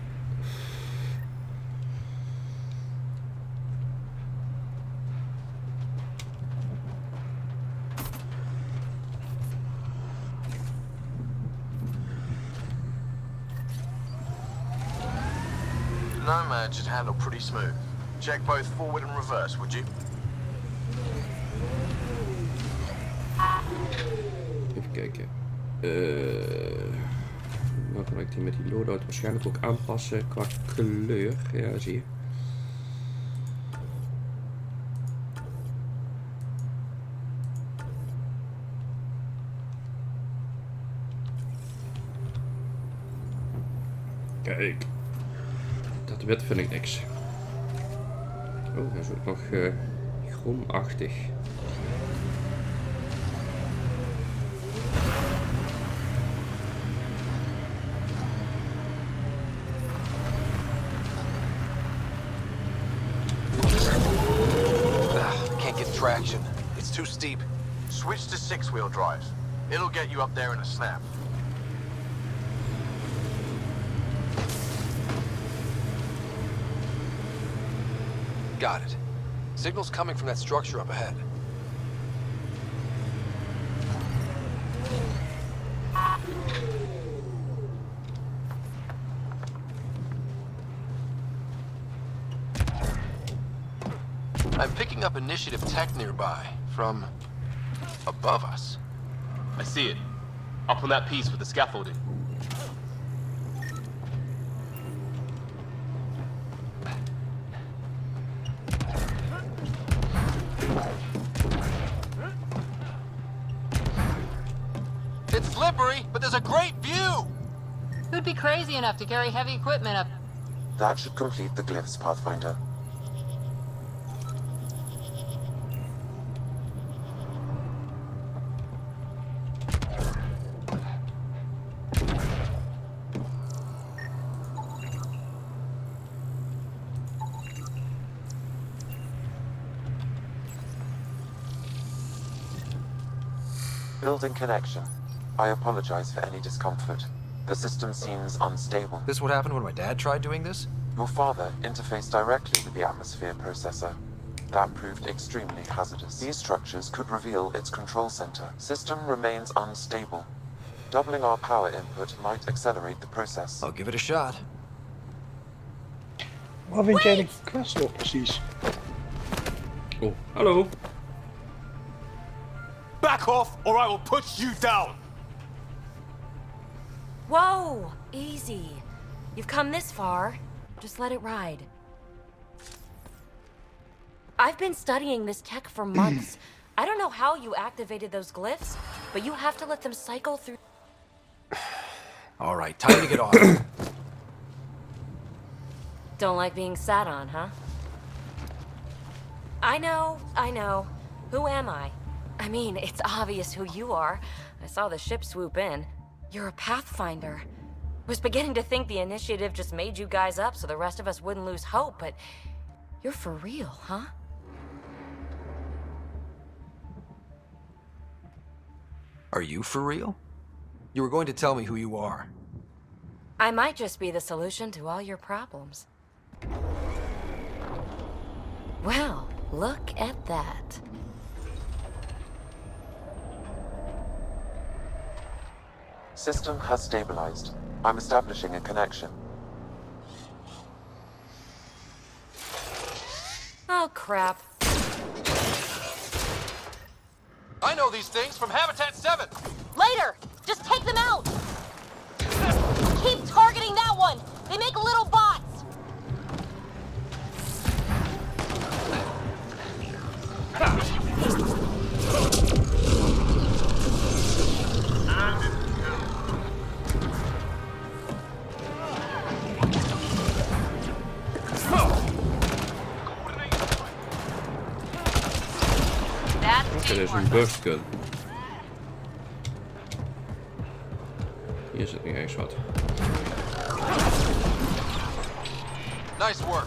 Nomad should handle pretty smooth. Check both forward and reverse, would you? Even kijken. Nou kan ik die met die loadout waarschijnlijk ook aanpassen qua kleur. Ja, zie je. Kijk. Dat wit vind ik niks. Oh, hij is ook nog groenachtig. Can't get traction. It's too steep. Switch to 6-wheel drive. It'll get you up there in a snap. Got it. Signal's coming from that structure up ahead. I'm picking up initiative tech nearby, from above us. I see it. Up on that piece with the scaffolding. It's slippery, but there's a great view! Who'd be crazy enough to carry heavy equipment up? That should complete the glyphs, Pathfinder. Building connection. I apologize for any discomfort. The system seems unstable. This what happened when my dad tried doing this? Your father interfaced directly with the atmosphere processor. That proved extremely hazardous. These structures could reveal its control center. System remains unstable. Doubling our power input might accelerate the process. I'll give it a shot. Waar vind jij de quest nog precies? Oh, hallo. Back off, or I will put you down! Whoa! Easy. You've come this far. Just let it ride. I've been studying this tech for months. I don't know how you activated those glyphs, but you have to let them cycle through. All right, time to get off. Don't like being sat on, huh? I know. Who am I? I mean, it's obvious who you are. I saw the ship swoop in. You're a Pathfinder. Was beginning to think the initiative just made you guys up so the rest of us wouldn't lose hope, but you're for real, huh? Are you for real? You were going to tell me who you are. I might just be the solution to all your problems. Well, look at that. System has stabilized. I'm establishing a connection. Oh, crap. I know these things from Habitat 7! Later! Just take them out! Keep targeting that one! They make little bots! Oké, dit is een burst gun. Hier zit niet eens wat. Nice work.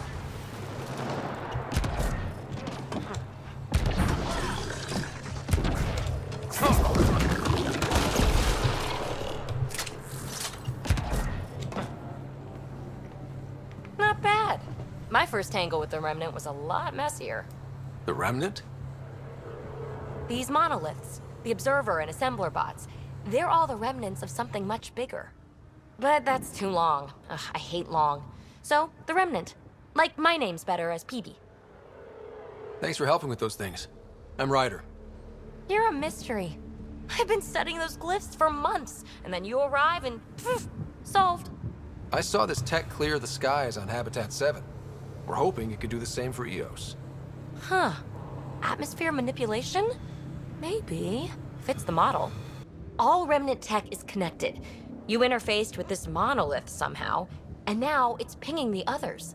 Not bad. My first tangle with the Remnant was a lot messier. The Remnant? These monoliths, the Observer and Assembler bots, they're all the remnants of something much bigger. But that's too long. Ugh, I hate long. So, the Remnant. Like, my name's better as PB. Thanks for helping with those things. I'm Ryder. You're a mystery. I've been studying those glyphs for months, and then you arrive and poof, solved. I saw this tech clear the skies on Habitat 7. We're hoping it could do the same for EOS. Huh. Atmosphere manipulation? Maybe. Fits the model. All Remnant tech is connected. You interfaced with this monolith somehow. And now it's pinging the others.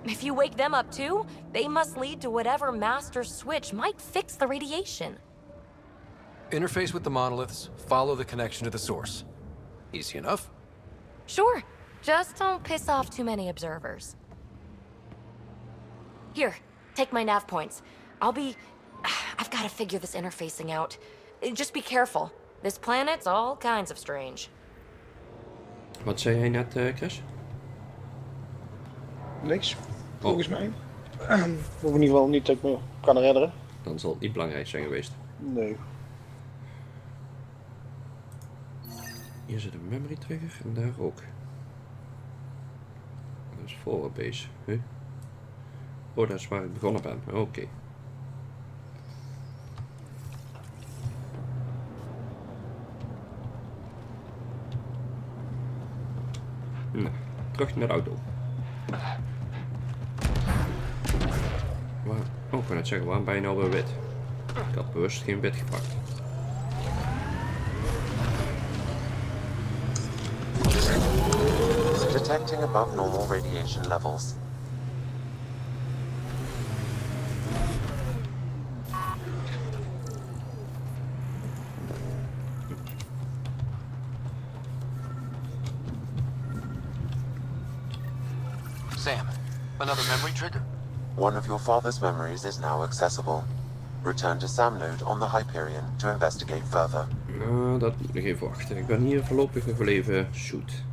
If you wake them up too, they must lead to whatever master switch might fix the radiation. Interface with the monoliths, follow the connection to the source. Easy enough. Sure, just don't piss off too many observers. Here, take my nav points. I've got to figure this interfacing out. Just be careful. This planet's all kinds of strange. Wat zei hij net, Chris? Niks, volgens mij. Of in ieder geval niet dat ik me kan herinneren. Dan zal het niet belangrijk zijn geweest. Nee. Hier zit een memory trigger en daar ook. Dat is forward base. Huh? Oh, dat is waar ik begonnen ben. Oké. Nou, terug naar de auto. Oh, ik kan net zeggen, waarom ben je nou weer wit? Ik had bewust geen wit gepakt. Detecting above normal radiation levels. Sam, another memory trigger? One of your father's memories is now accessible. Return to Sam node on the Hyperion to investigate further. Nou, dat moet nog even wachten. Ik ben hier voorlopig nog wel even shoot.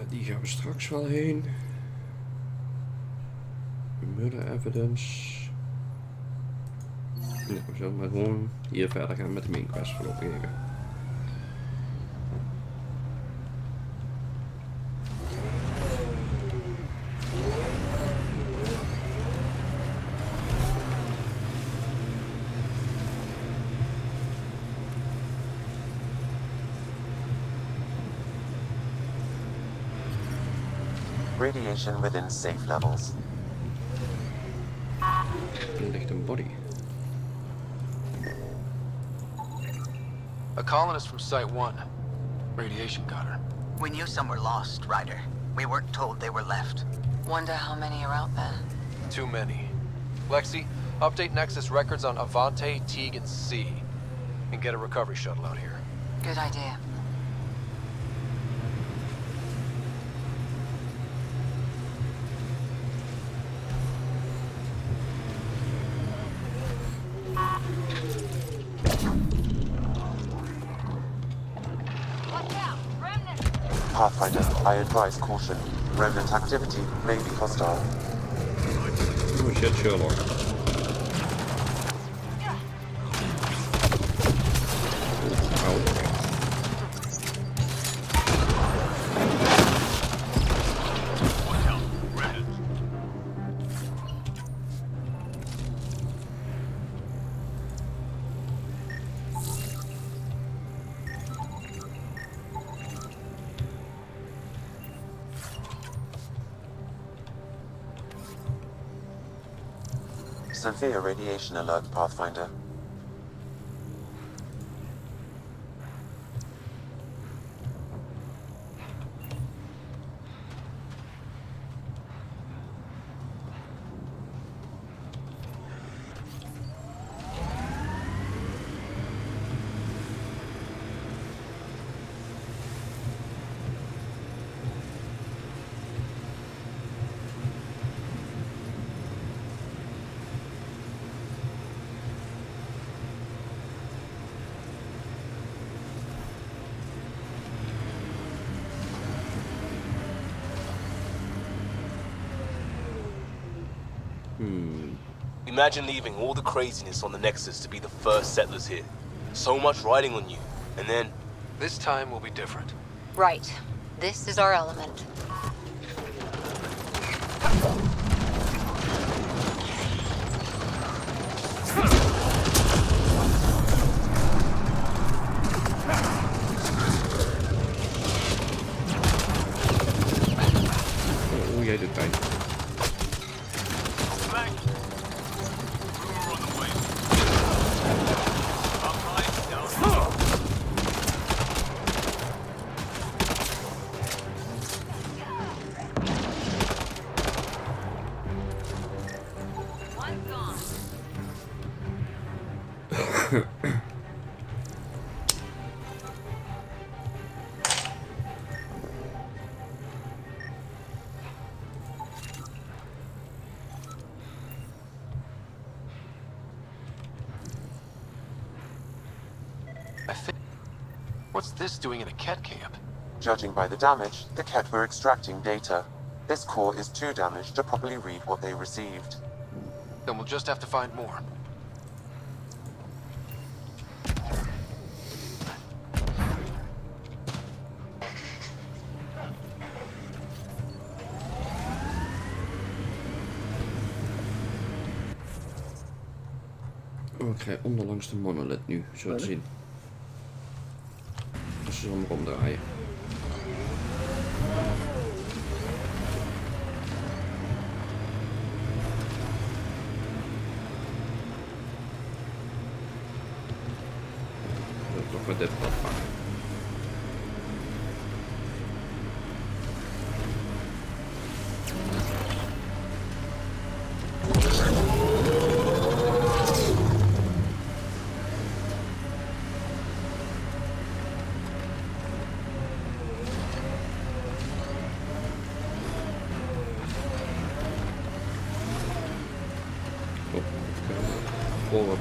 Die gaan we straks wel heen. Murder evidence. Nee, we zullen maar gewoon hier verder gaan met de main quest voorlopig even. Radiation within safe levels. Er ligt een body. A colonist from Site 1. Radiation got her. We knew some were lost, Ryder. We weren't told they were left. Wonder how many are out there. Too many. Lexi, update Nexus records on Avante, Teague, and C. And get a recovery shuttle out here. Good idea. Pathfinder, I advise caution. Remnant activity may be hostile. Oh shit, Sherlock. Severe radiation alert, Pathfinder. Imagine leaving all the craziness on the Nexus to be the first settlers here. So much riding on you, and then... This time will be different. Right. This is our element. Oh, jij doet pijn. I think... What's this doing in a Ket camp? Judging by the damage, the Ket were extracting data. This core is too damaged to properly read what they received. Then we'll just have to find more. Oh, ik rij onderlangs de monolith nu, zo te zien. Als ze hem omdraaien. Toch met dit pad pakken.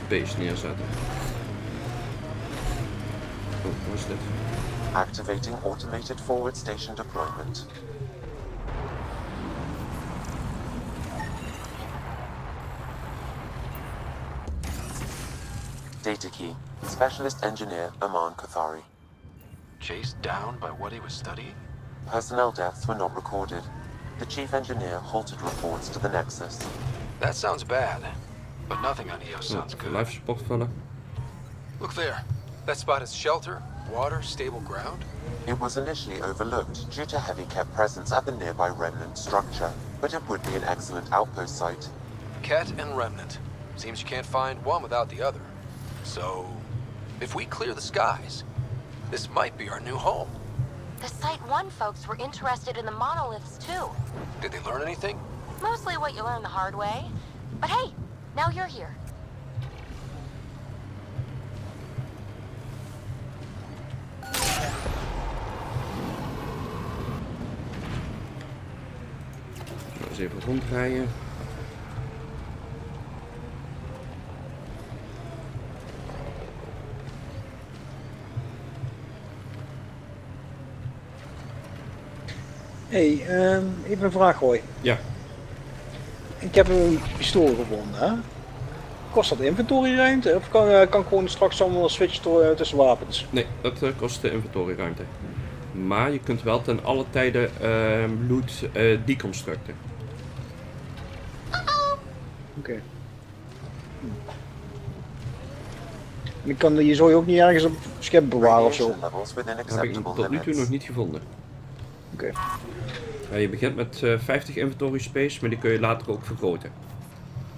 Base neerzetten. Oh, wat is dit? Activating automated forward station deployment. Data key. Specialist engineer Aman Kathari. Chased down by what he was studying? Personnel deaths were not recorded. The chief engineer halted reports to the Nexus. That sounds bad, but nothing on EOS sounds good. Life support vullen. Look there. That spot is shelter, water, stable ground. It was initially overlooked due to heavy Ket presence at the nearby remnant structure, but it would be an excellent outpost site. Ket and remnant. Seems you can't find one without the other. So, if we clear the skies, this might be our new home. The Site 1 folks were interested in the monoliths too. Did they learn anything? Mostly what you learn the hard way. But hey, now you're here. Eens even rondrijden. Hey, even een vraag gooi. Ja. Ik heb een pistool gevonden, hè? Kost dat inventoryruimte? Of kan ik gewoon straks allemaal switchen tussen wapens? Nee, dat kost de inventoryruimte. Maar je kunt wel ten alle tijden loot deconstructen. Oké. En kan je zou je ook niet ergens op schip bewaren of zo? Dat heb ik tot nu toe nog niet gevonden. Oké. Ja, je begint met 50 inventory space, maar die kun je later ook vergroten.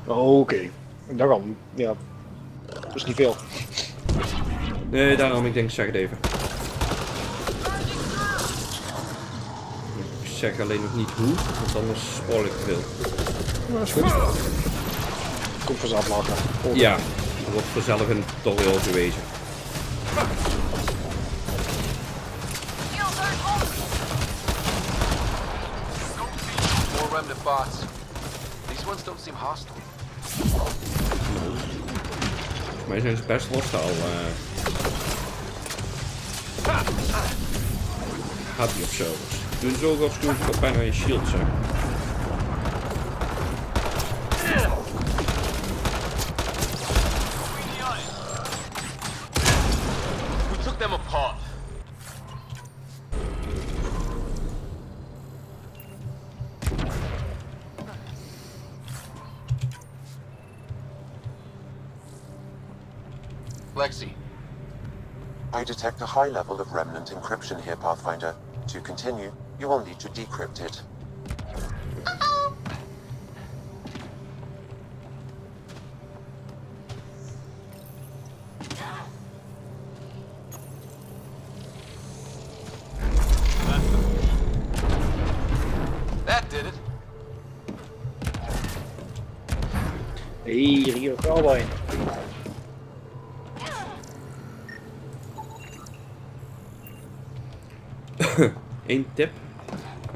Oké. Daarom, ja. Dat is niet veel. Nee, daarom, ik denk, zeg het even. Ik zeg alleen nog niet hoe, want anders spoil ik te veel. Ja, dat is goed. Komt vanzelf later. Ja, er wordt vanzelf in het tutorial gewezen. More remnant bots. These ones don't seem hostile. Volgens mij zijn ze best hostile. Gaat die op servers. Doen zo waarschuwing op bijna je shield, zeg. We took them apart. Lexi. I detect a high level of remnant encryption here, Pathfinder. To continue, you will need to decrypt it. That did it. Hier gaan wij. Eén tip.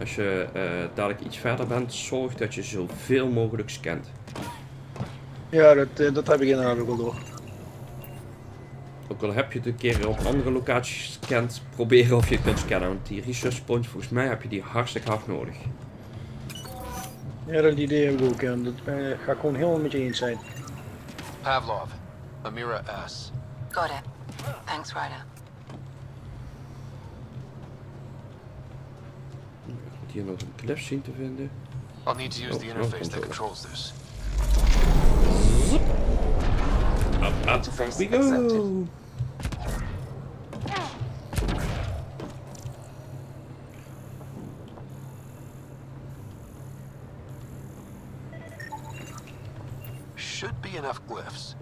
Als je dadelijk iets verder bent, zorg dat je zoveel mogelijk scant. Ja, dat heb ik inderdaad ook al door. Ook al heb je het een keer op andere locaties gescand, proberen of je het kunt scannen. Want die research points, volgens mij heb je die hartstikke hard nodig. Ja, dat idee heb ik ook. En dat ga ik gewoon helemaal met je eens zijn. Pavlov, Amira S. Got it. Thanks, Ryder. Ik moet hier nog een cliff zien te vinden. I'll need to use the interface that controls this. Up, we go! Should be enough glyphs.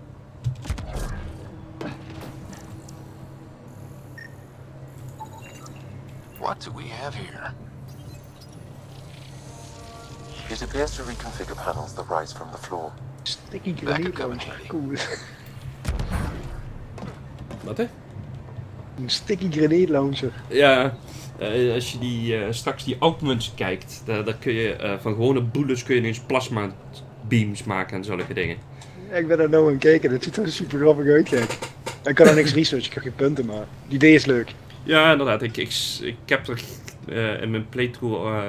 What do we have here? It appears to reconfigure panels that rise from the floor. Sticky grenade launcher. Cool. Wat hè? Een sticky grenade launcher. Ja, als je die straks die augments kijkt, daar kun je van gewone bullets kun je ineens plasma beams maken en zulke dingen. Ja, ik ben daar nou aan het kijken, dat ziet er super grappig uit, kijk. Ik kan er niks researchen, ik heb geen punten, maar het idee is leuk. Ja, inderdaad. Ik heb er in mijn playthrough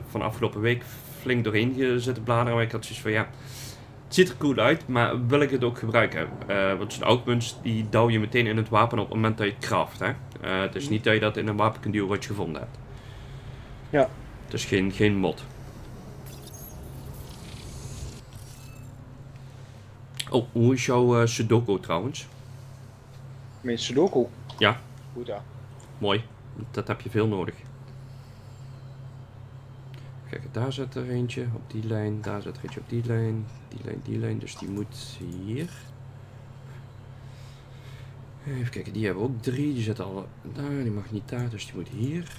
van afgelopen week flink doorheen zitten bladeren, maar ik had zoiets van ja, het ziet er cool uit, maar wil ik het ook gebruiken? Want zo'n augments die douw je meteen in het wapen op het moment dat je het craft. Hè? Het is niet dat je dat in een wapen kunt duwen wat je gevonden hebt. Ja. Het is geen mod. Oh, hoe is jouw Sudoku trouwens? Mijn Sudoku? Ja. Goed ja. Mooi, dat heb je veel nodig. Kijk, daar zit er eentje op die lijn, daar zit er eentje op die lijn, dus die moet hier. Even kijken, die hebben ook 3, die zit al daar, die mag niet daar, dus die moet hier.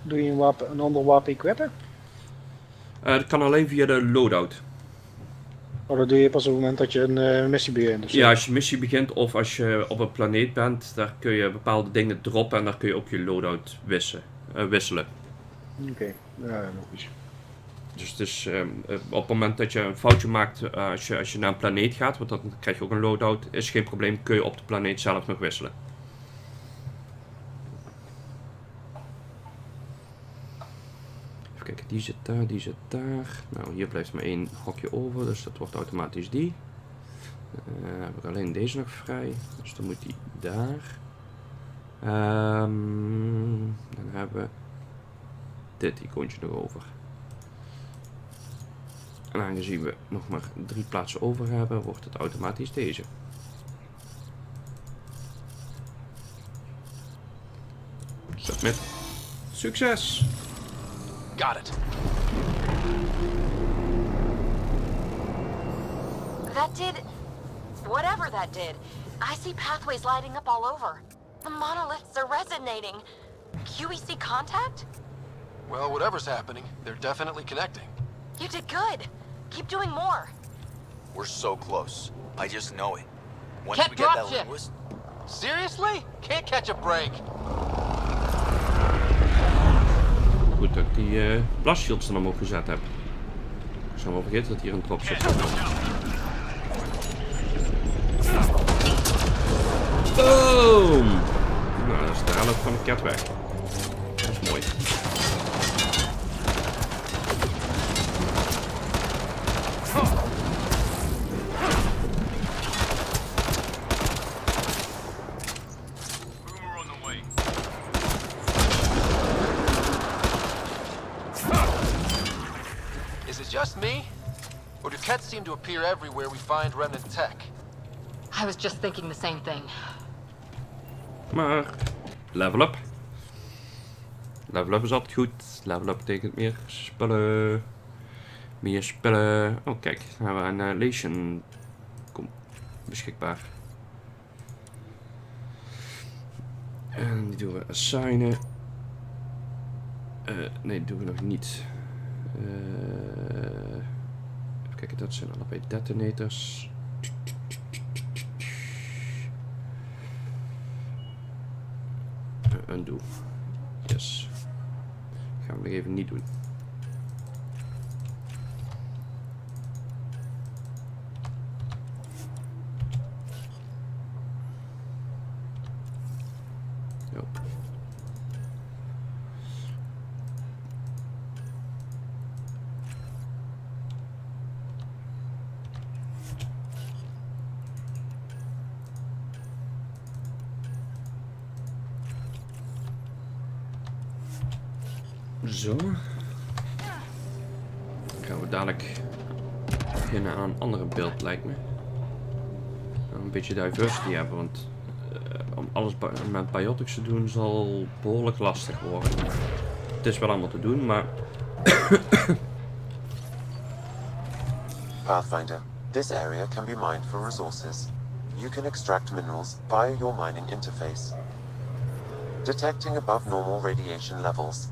Doe je een ander wapen equippen? Dat kan alleen via de loadout. Oh, dat doe je pas op het moment dat je een missie begint? Dus ja, als je missie begint of als je op een planeet bent, daar kun je bepaalde dingen droppen en daar kun je ook je loadout wisselen. Oké, ja, logisch. Dus het is op het moment dat je een foutje maakt, als je naar een planeet gaat, want dan krijg je ook een loadout, is geen probleem, kun je op de planeet zelf nog wisselen. Even kijken, die zit daar, die zit daar. Nou, hier blijft maar 1 hokje over, dus dat wordt automatisch die. Heb ik alleen deze nog vrij, dus dan moet die daar. Dan hebben we dit icoontje nog over. En aangezien we nog maar 3 plaatsen over hebben, wordt het automatisch deze. Submit. Succes! Got it. That did... whatever that did. I see pathways lighting up all over. The monoliths are resonating. QEC contact? Well, whatever's happening, they're definitely connecting. You did good. Keep doing more. We're so close. I just know it. Once Can't we get that drop ship. linguist... Seriously? Can't catch a break. Goed dat ik die blast shields er omhoog gezet heb. Ik zou wel vergeten dat hier een drop zit. Boom! Nou, dat is de helft van de cat weg. Dat is mooi. Is it just me? Or do cats seem to appear everywhere we find remnant tech? I was just thinking the same thing. Maar, level up. Level up is altijd goed. Level up betekent meer spullen. Meer spullen. Oh kijk, dan hebben we een Annihilation beschikbaar. En die doen we assignen. Nee, dat doen we nog niet. Even kijken, dat zijn allebei detonators. Undo. Yes. Gaan we nog even niet doen. Nope. Zo. Dan gaan we dadelijk beginnen aan een andere beeld, lijkt me. Een beetje diversity hebben, want om alles met biotics te doen zal behoorlijk lastig worden. Het is wel allemaal te doen, maar... Pathfinder, this area can be mined for resources. You can extract minerals via your mining interface. Detecting above normal radiation levels.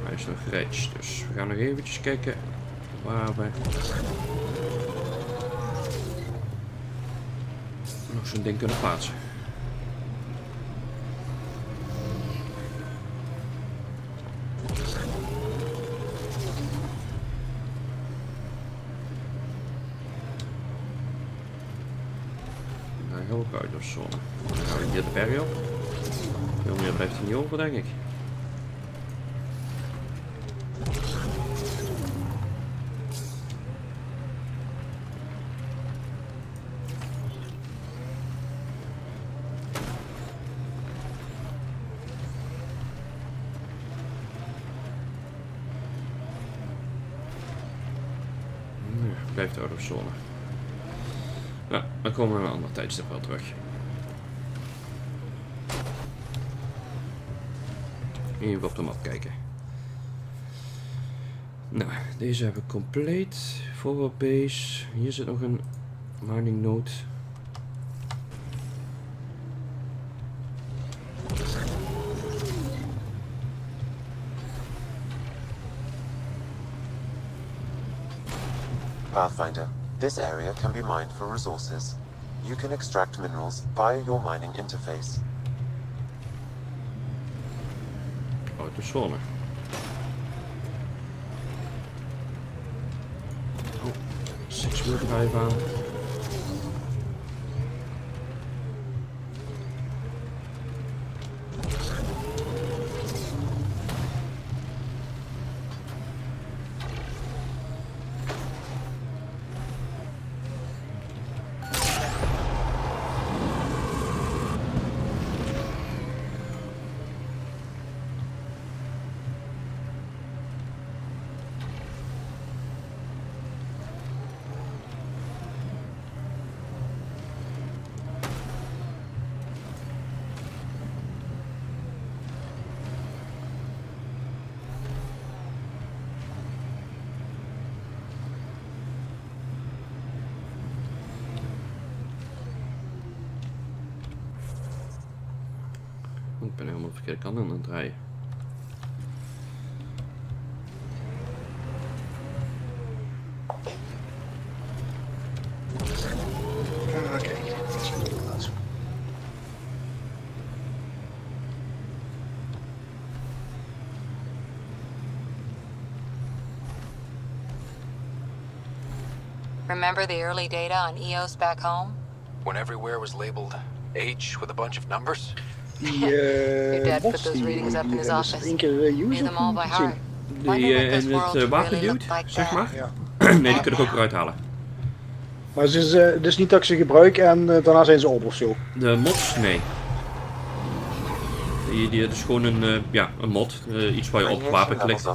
Hij is nog gerecht, dus we gaan nog eventjes kijken waar we nog zo'n ding kunnen plaatsen. Nou, heel koud of zo. Dan gaan we hier de berg op. Veel meer blijft er niet over, denk ik. Blijft de autozone. Nou, dan komen we een ander tijdstip wel terug. Even op de map kijken. Nou, deze hebben we compleet. Forward base. Hier zit nog een mining node. Pathfinder, this area can be mined for resources. You can extract minerals via your mining interface. Autozone. Oh, 6-wheel drive aan. Ik ben helemaal de verkeerde kant aan het draaien. Oké, dat is een goede plaats. Remember the early data on EOS back home? When everywhere was labeled H with a bunch of numbers? Your dad put those readings up in his office. Knew them all by heart. Die in het wapen duwt, zeg maar. Ja. Nee, die kun ik ook eruit halen. Maar het is dus niet dat ik ze gebruik en daarna zijn ze op of zo. De mods, nee. Die is gewoon een, ja, een mod. Iets waar je op het wapen klikt.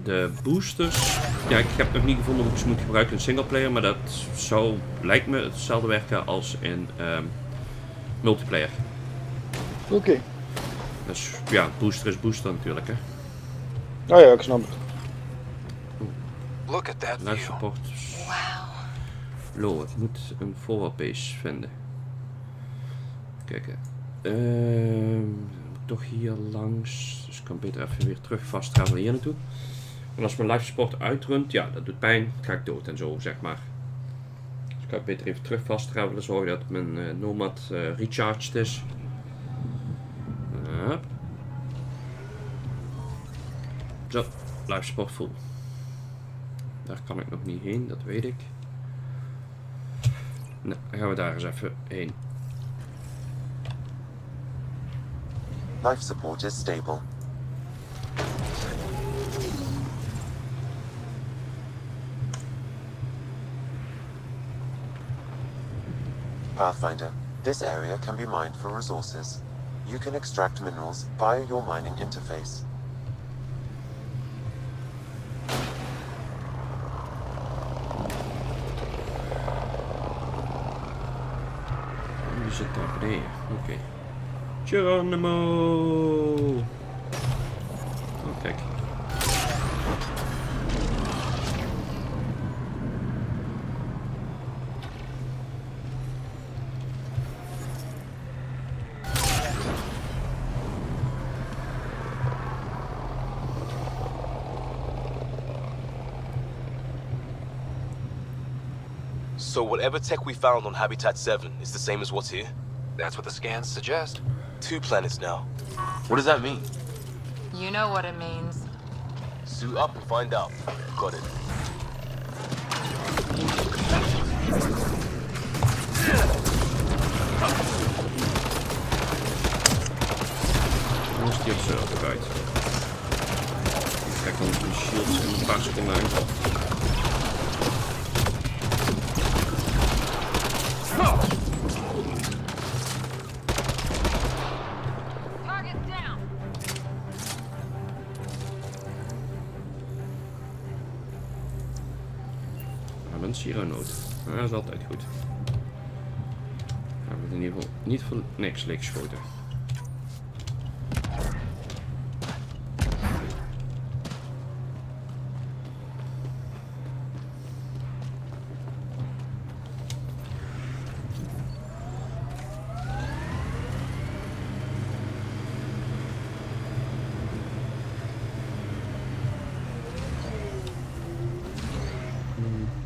de boosters. Ja, ik heb nog niet gevonden hoe ik ze moet gebruiken in singleplayer. Maar dat zou, lijkt me, hetzelfde werken als in multiplayer. Oké. Dus ja, booster is booster natuurlijk, hè. Oh ja, ik snap het. Look at that Live view. support. Lo, ik moet een forward base vinden. Kijk, toch hier langs. Dus ik kan beter even weer terug vast travelen hier naartoe. En als mijn live support uitrunt, ja, dat doet pijn. Ga ik dood en zo, zeg maar. Dus ik kan beter even terug vast travelen. Zorgen dat mijn nomad recharged is. Zo, live support full. Daar kan ik nog niet heen, dat weet ik. Nou, dan gaan we daar eens even heen. Life support is stable. Pathfinder, this area can be mined for resources. You can extract minerals via your mining interface. Die zit daar beneden, oké. Geronimo! Oh, kijk. So whatever tech we found on Habitat 7 is the same as what's here? That's what the scans suggest. 2 planets now. What does that mean? You know what it means. Suit up and find out. Got it. Hoe is die observer uit? Kijk dan zijn shields in een paar seconden aan. Zero nood. Dat is altijd goed. We hebben in ieder geval niet voor niks leeggeschoten.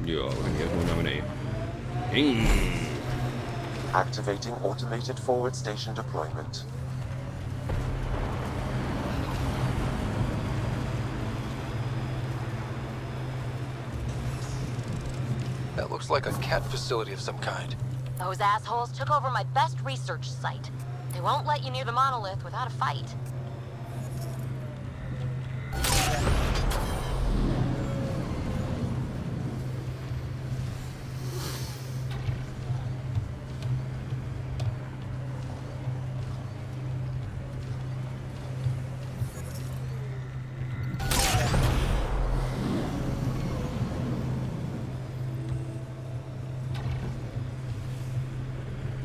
Ja, we gaan hier gewoon naar beneden. Activating automated forward station deployment. That looks like a cat facility of some kind. Those assholes took over my best research site. They won't let you near the monolith without a fight.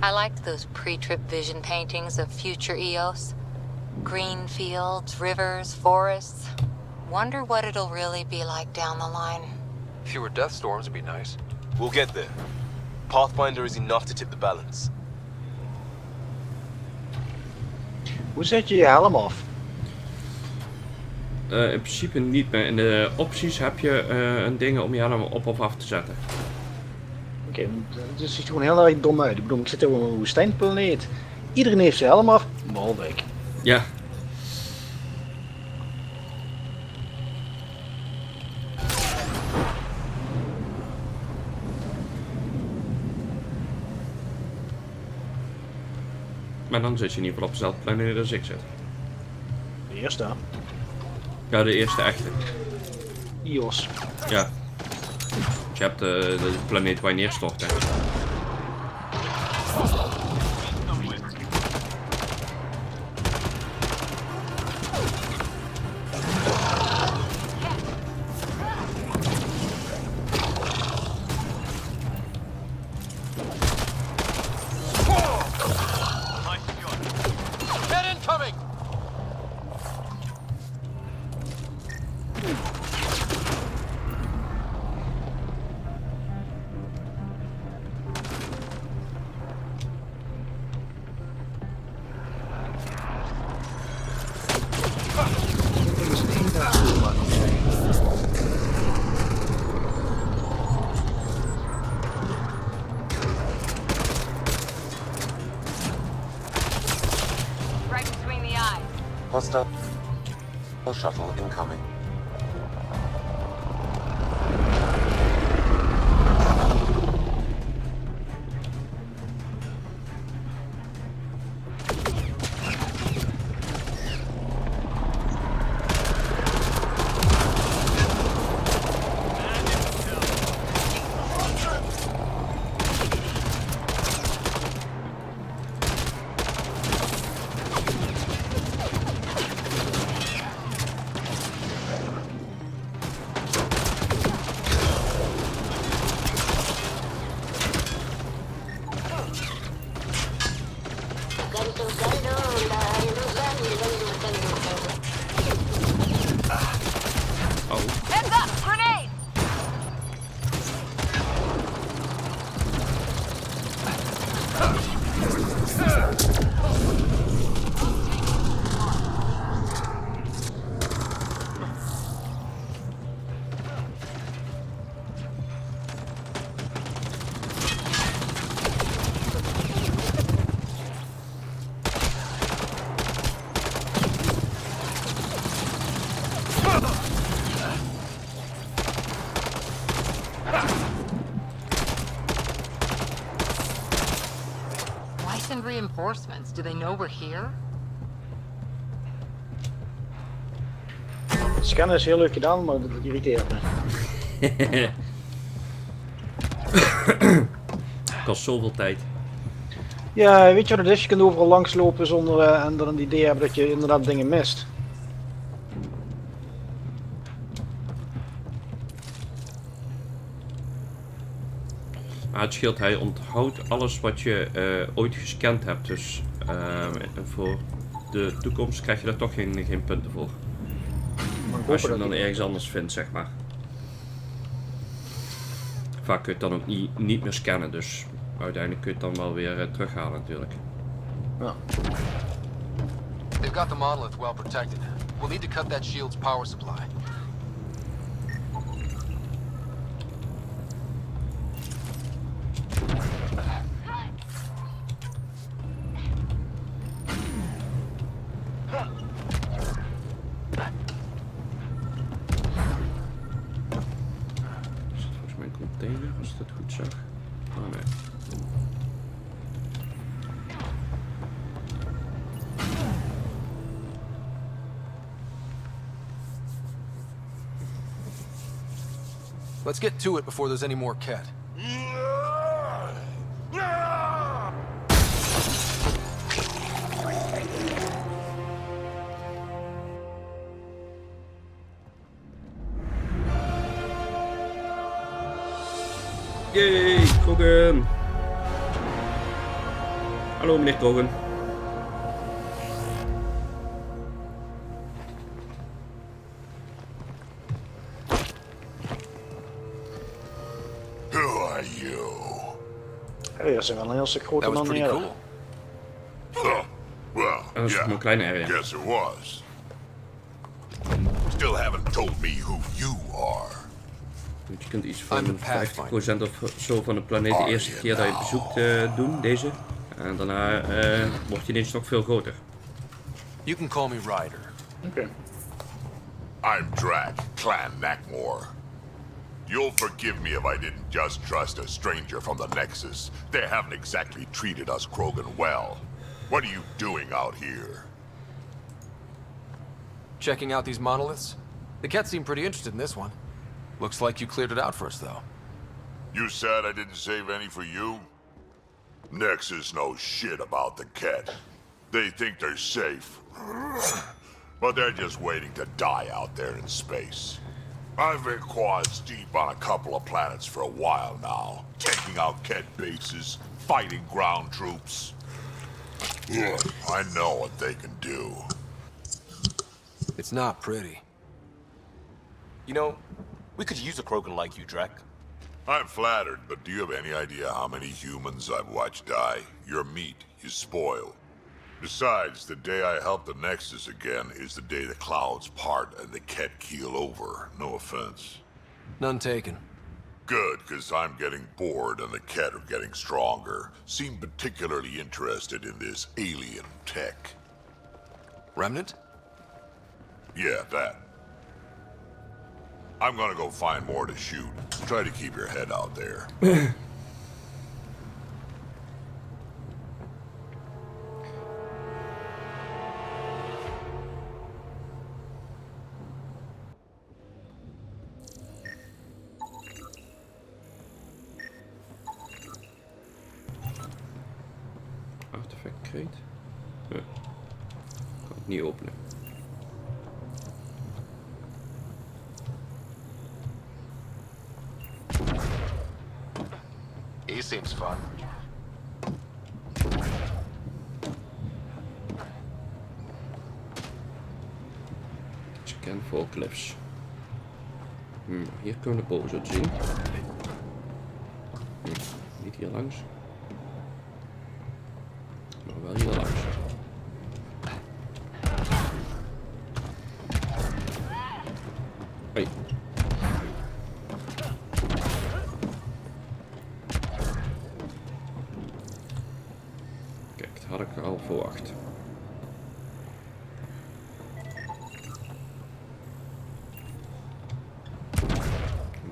I liked those pre-trip vision paintings of future Eos. Green fields, rivers, forests. Wonder what it'll really be like down the line. Fewer death storms would be nice. We'll get there. Pathfinder is enough to tip the balance. Hoe zet je je helm af? In principe niet meer. In de opties heb je een ding om je helm op of af te zetten. Oké, het ziet er gewoon heel erg dom uit. Ik bedoel, ik zit op een woestijnplaneet. Iedereen heeft zijn helm af, behalve ik. Ja. Maar dan zit je in ieder geval op dezelfde planeet als ik zit. De eerste, hè? Ja, de eerste echte. Ios. Ja. Je hebt de planeet waar je neerstort, hè. Hostile shuttle incoming. Heads up! Grenade! Why send reinforcements? Do they know we're here? Scannen is heel leuk gedaan, maar dat irriteert me. Kost zoveel tijd. Ja, weet je wat het is? Je kunt overal langs lopen zonder en dan een idee hebben dat je inderdaad dingen mist. Maar het scheelt, hij onthoudt alles wat je ooit gescand hebt. Dus voor de toekomst krijg je daar toch geen punten voor. Als je hem dan ergens anders vindt, zeg maar. Vaak kun je het dan ook niet meer scannen, dus uiteindelijk kun je het dan wel weer terughalen natuurlijk. Ja. They've got the monolith well protected. We'll need to cut that shield's power supply. Volgens mij een container, als ik dat goed zag. Oh nee. Let's get to it before there's any more Ket. Yay, Krogan! Hallo meneer Krogan. Who are you? Hey, dat zijn wel een heel stuk groter dan die andere. Well, Dat is een kleine area. guess it was. Still haven't told me who you are. Je kunt iets van 50% of zo van de planeet de eerste keer dat je bezoekt doen, deze. En daarna wordt hij ineens nog veel groter. You can call me Ryder. Okay. I'm Drac, Clan Nakmor. You'll forgive me if I didn't just trust a stranger from the Nexus. They haven't exactly treated us Krogan well. What are you doing out here? Checking out these monoliths? The Ket seem pretty interested in this one. Looks like you cleared it out for us, though. You said I didn't save any for you? Nexus knows shit about the Ket. They think they're safe. But they're just waiting to die out there in space. I've been quads deep on a couple of planets for a while now, taking out Ket bases, fighting ground troops. Look, I know what they can do. It's not pretty. You know, we could use a Krogan like you, Drac. I'm flattered, but do you have any idea how many humans I've watched die? Your meat is spoiled. Besides, the day I help the Nexus again is the day the clouds part and the Ket keel over. No offense. None taken. Good, because I'm getting bored and the Ket are getting stronger. Seem particularly interested in this alien tech. Remnant? Yeah, that. I'm gonna go find more to shoot. Try to keep your head out there. Artefact crate. Ja. Kan het niet openen. He seems fun. Scan forklifts. Hier kunnen we de boze zien. Niet hier langs. Maar wel hier langs. Hoi. Kijk, dat had ik al verwacht.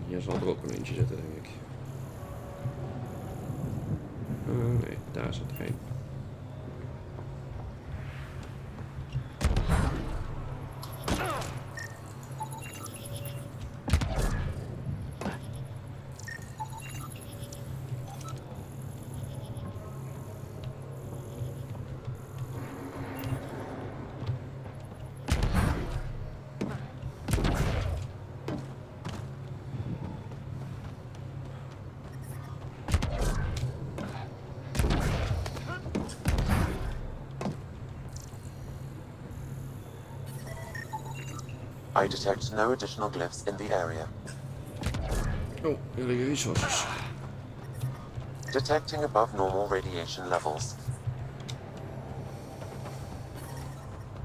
Hier zal er ook een eentje zitten, denk ik. Nee, daar zit er een. I detect no additional glyphs in the area. Oh, here liggen resources. Detecting above normal radiation levels.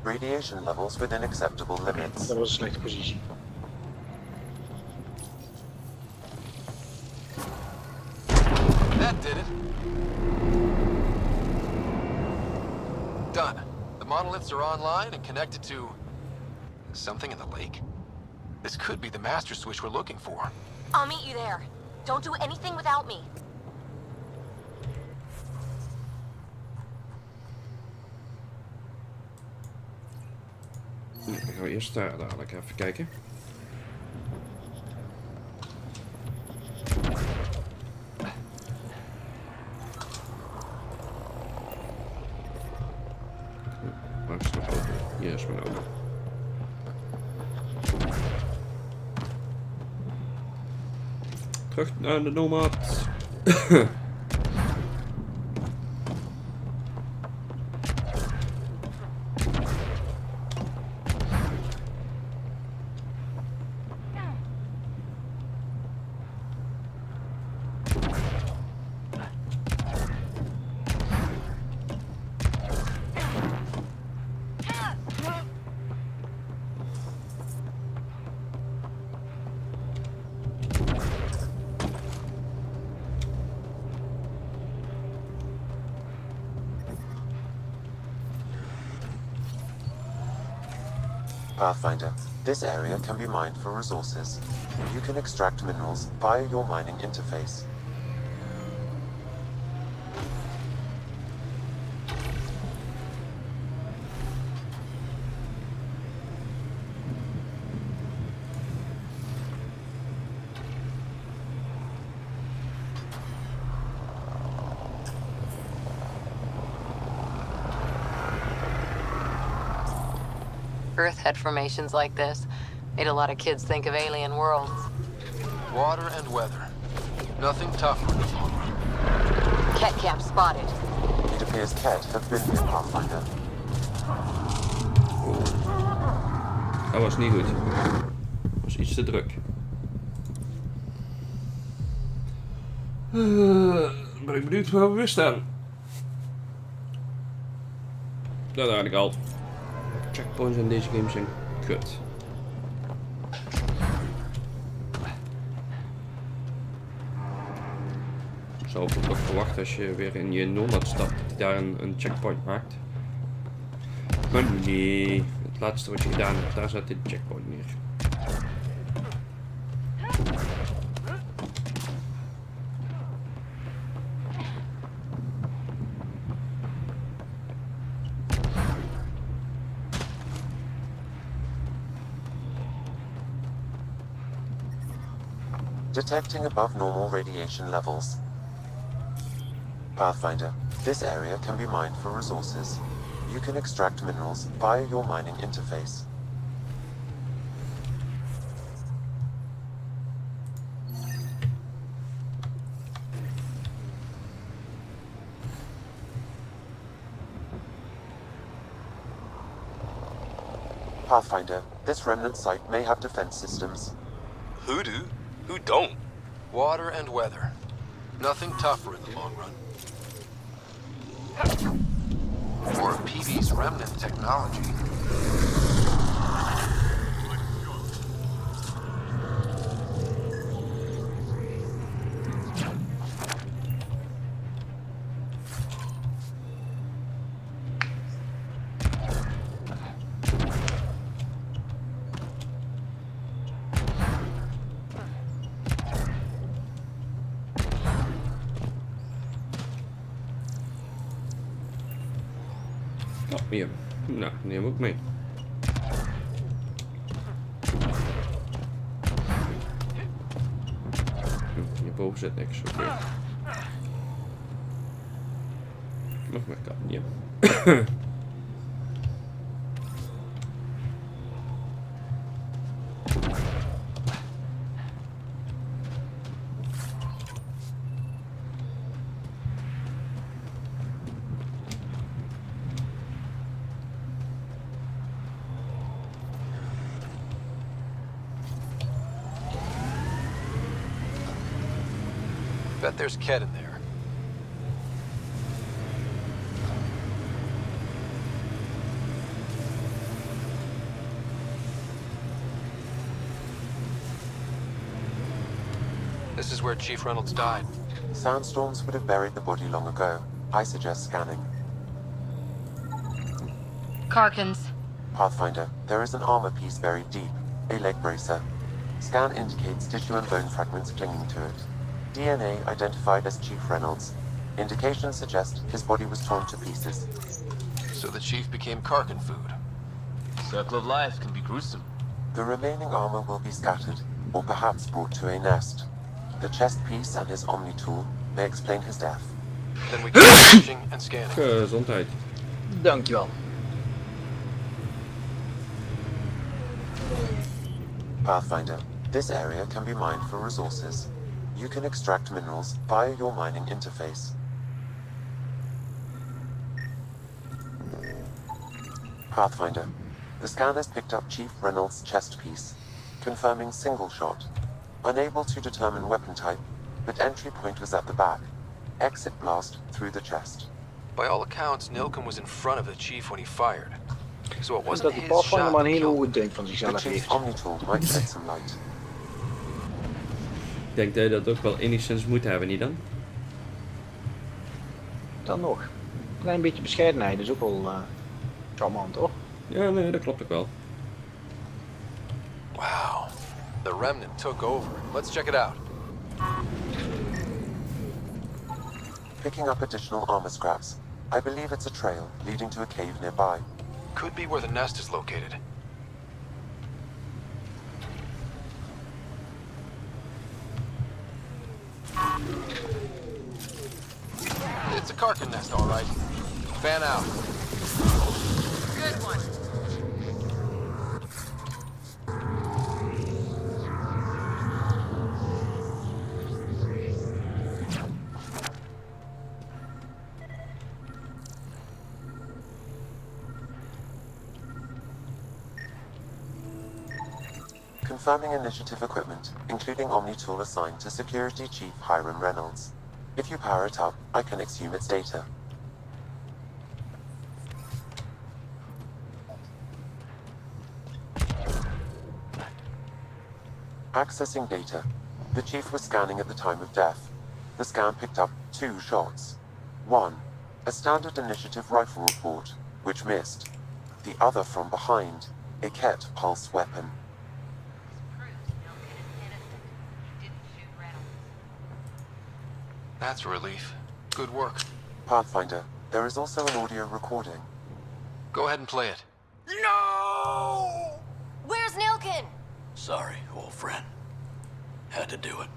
Radiation levels within acceptable limits. Dat was een slechte positie. That did it. Done. The monoliths are online and connected to something in the lake. This could be the master switch we're looking for. I'll meet you there. Don't do anything without me. Dan gaan we eerst daar dadelijk even kijken. Waar is mijn auto? Hier is mijn auto. Terug naar de Nomad. Pathfinder, this area can be mined for resources. You can extract minerals via your mining interface. Earth had formations like this. Made a lot of kids think of alien worlds. Water and weather. Nothing tougher. Ket camp spotted. It appears Ket have been here, Pathfinder. Dat was niet goed. Dat was iets te druk. Ben ik benieuwd waar we weer staan. Dat had ik al. Checkpoints in deze game zijn kut. Ik zou toch verwachten als je weer in je Nomad stapt dat je daar een checkpoint maakt. Maar nee, het laatste wat je gedaan hebt, daar zat de checkpoint neer. Detecting above normal radiation levels. Pathfinder, this area can be mined for resources. You can extract minerals via your mining interface. Pathfinder, this remnant site may have defense systems. Who do? Who don't? Water and weather. Nothing tougher in the long run. For PB's remnant technology. Oh, hier. Nou, neem ook mee. Hierboven zit niks, oké. Nog meer cadmium. Bet there's Ket in there. This is where Chief Reynolds died. Sandstorms would have buried the body long ago. I suggest scanning. Karkins. Pathfinder, there is an armor piece buried deep, a leg bracer. Scan indicates tissue and bone fragments clinging to it. DNA identified as Chief Reynolds. Indications suggest his body was torn to pieces. So the Chief became Karkin food. Circle of life can be gruesome. The remaining armor will be scattered, or perhaps brought to a nest. The chest piece and his Omni tool may explain his death. Then we keep searching and scanning. Gezondheid. Dankjewel. Pathfinder, this area can be mined for resources. You can extract minerals via your mining interface. Pathfinder, the scan has picked up Chief Reynolds' chest piece, confirming single shot. Unable to determine weapon type, but entry point was at the back. Exit blast through the chest. By all accounts, Nilken was in front of the Chief when he fired. So it Dus wasn't dat die his Pathfinder shot maar een that hele killed hoge denk van The zichzelf Chief's heeft. Omni tool might shed some light. Ik denk dat je dat ook wel enigszins moet hebben, niet dan? Dan nog. Een klein beetje bescheidenheid is ook wel charmant, hoor. Ja, nee, dat klopt ook wel. Wow. The remnant took over. Let's check it out. Picking up additional armor scraps. I believe it's a trail leading to a cave nearby. Could be where the nest is located. It's a Karkin nest, all right. Fan out. Good one. Confirming initiative equipment, including Omni tool assigned to Security Chief Hiram Reynolds. If you power it up, I can exhume its data. Accessing data. The Chief was scanning at the time of death. The scan picked up 2 shots. 1. A standard initiative rifle report, which missed. the other from behind, a Ket pulse weapon. That's a relief. Good work. Pathfinder, there is also an audio recording. Go ahead and play it. No! Where's Nilkin? Sorry, old friend. Had to do it.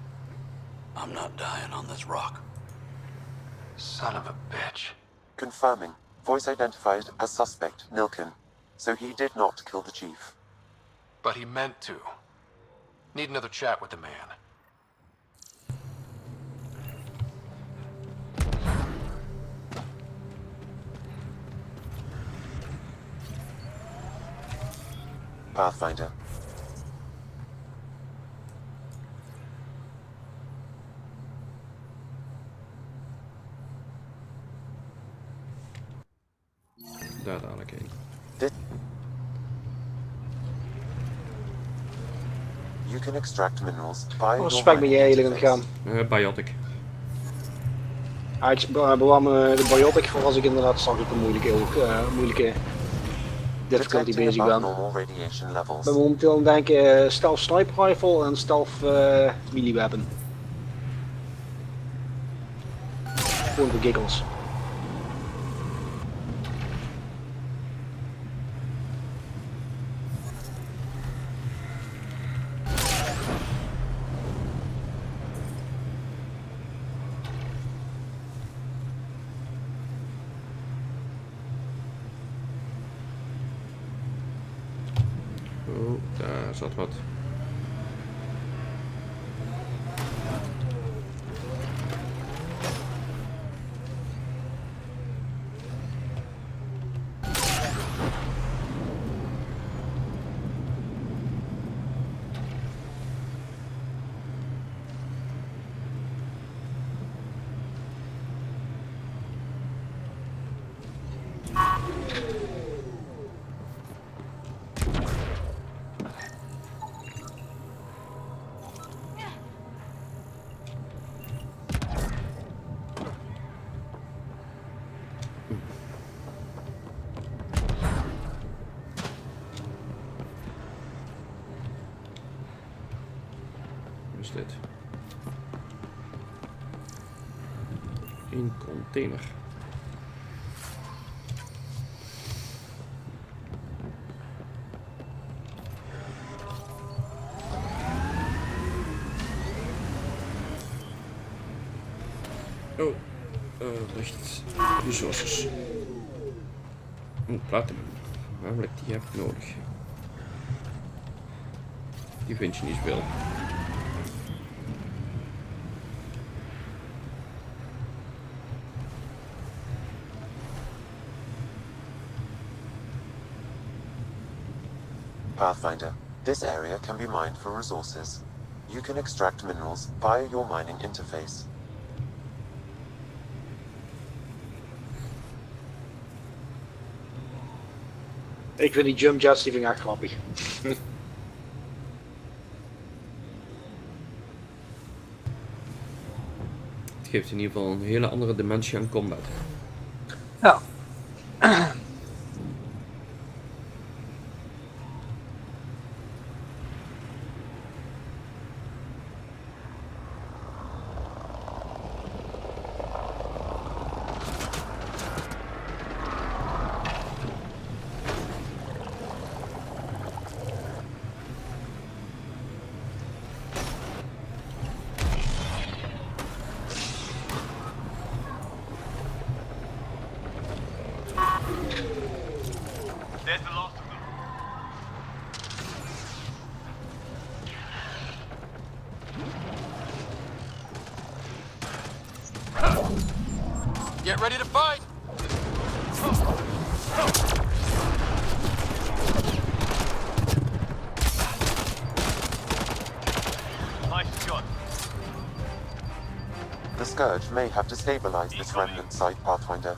I'm not dying on this rock. Son of a bitch. Confirming. Voice identified as suspect, Nilkin. So he did not kill the chief. But he meant to. Need another chat with the man. Pathfinder. Daar dadelijk heen. You can extract minerals by Wat spek ben je eigenlijk aan het gaan? Biotic. Ik bewaar me de biotic voor als ik inderdaad straks op een moeilijke difficulty bezig ben. Ik ben momenteel aan het denken stealth sniper rifle en stealth melee weapon. Gewoon voor giggles. Oh, daar zat wat. Is dit? Een container. Oh, ligt resources. Platinum. Namelijk, die heb ik nodig. Die vind je niet veel. Pathfinder, this area can be mined for resources. You can extract minerals via your mining interface. Ik vind die jump jets die vind ik echt grappig. Het geeft in ieder geval een hele andere dimensie aan combat. Ja. There's the last of them. Get ready to fight! Nice shot. The Scourge may have destabilized this remnant site, Pathfinder.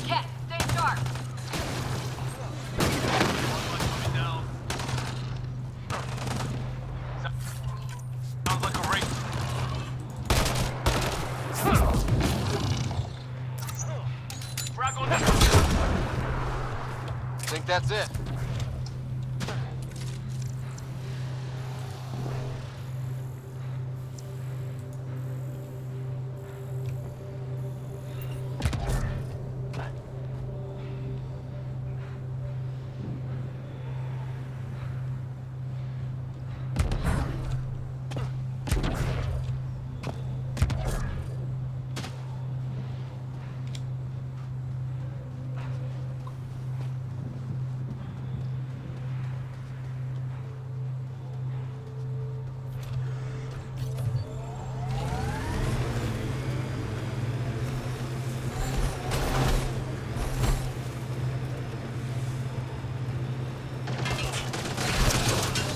Ket, stay sharp. think that's it.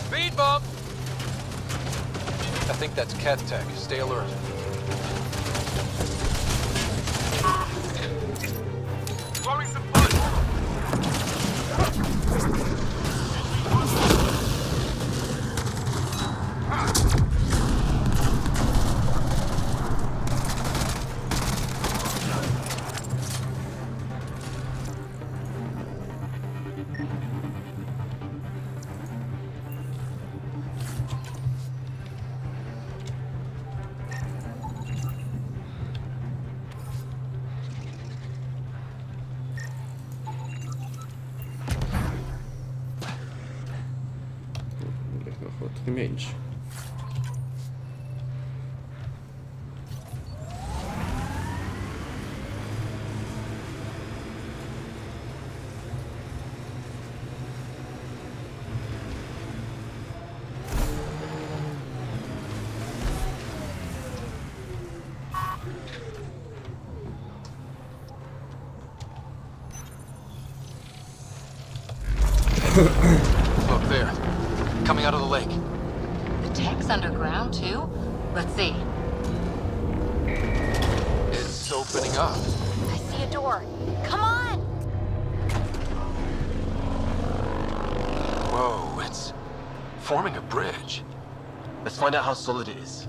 Speed bump! I think that's Cat Tech. Stay alert. Throwing some fun. Er ligt nog wat remains. Look there. Coming out of the lake. The tech's underground, too? Let's see. It's opening up. I see a door. Come on! Whoa, it's forming a bridge. Let's find out how solid it is.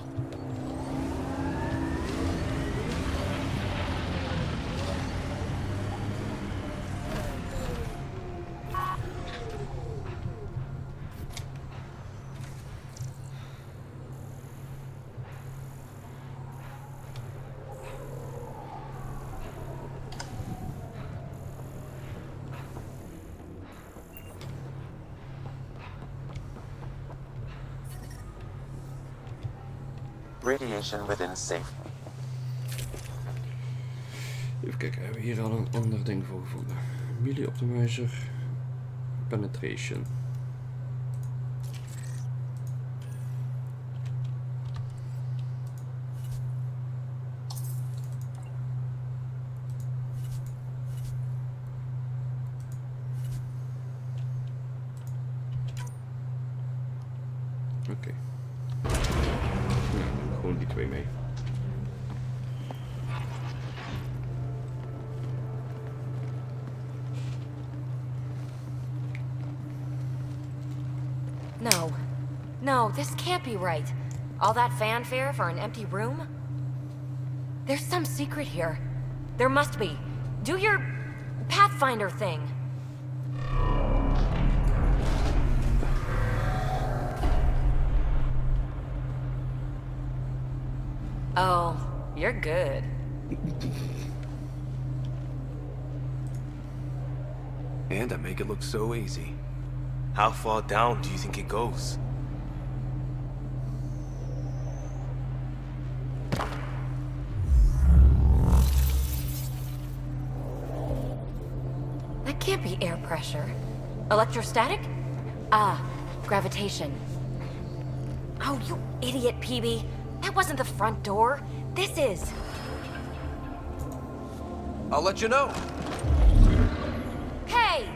Radiation within safe. Even kijken, hebben we hier al een ander ding voor gevonden. Melee Optimizer. Penetration. Oké. Nou, gewoon die twee mee. No. No, this can't be right. All that fanfare for an empty room? There's some secret here. There must be. Do your Pathfinder thing. Oh, you're good. And I make it look so easy. How far down do you think it goes? That can't be air pressure. Electrostatic? Ah, gravitation. Oh, you idiot, PB. That wasn't the front door. This is. I'll let you know. Hey!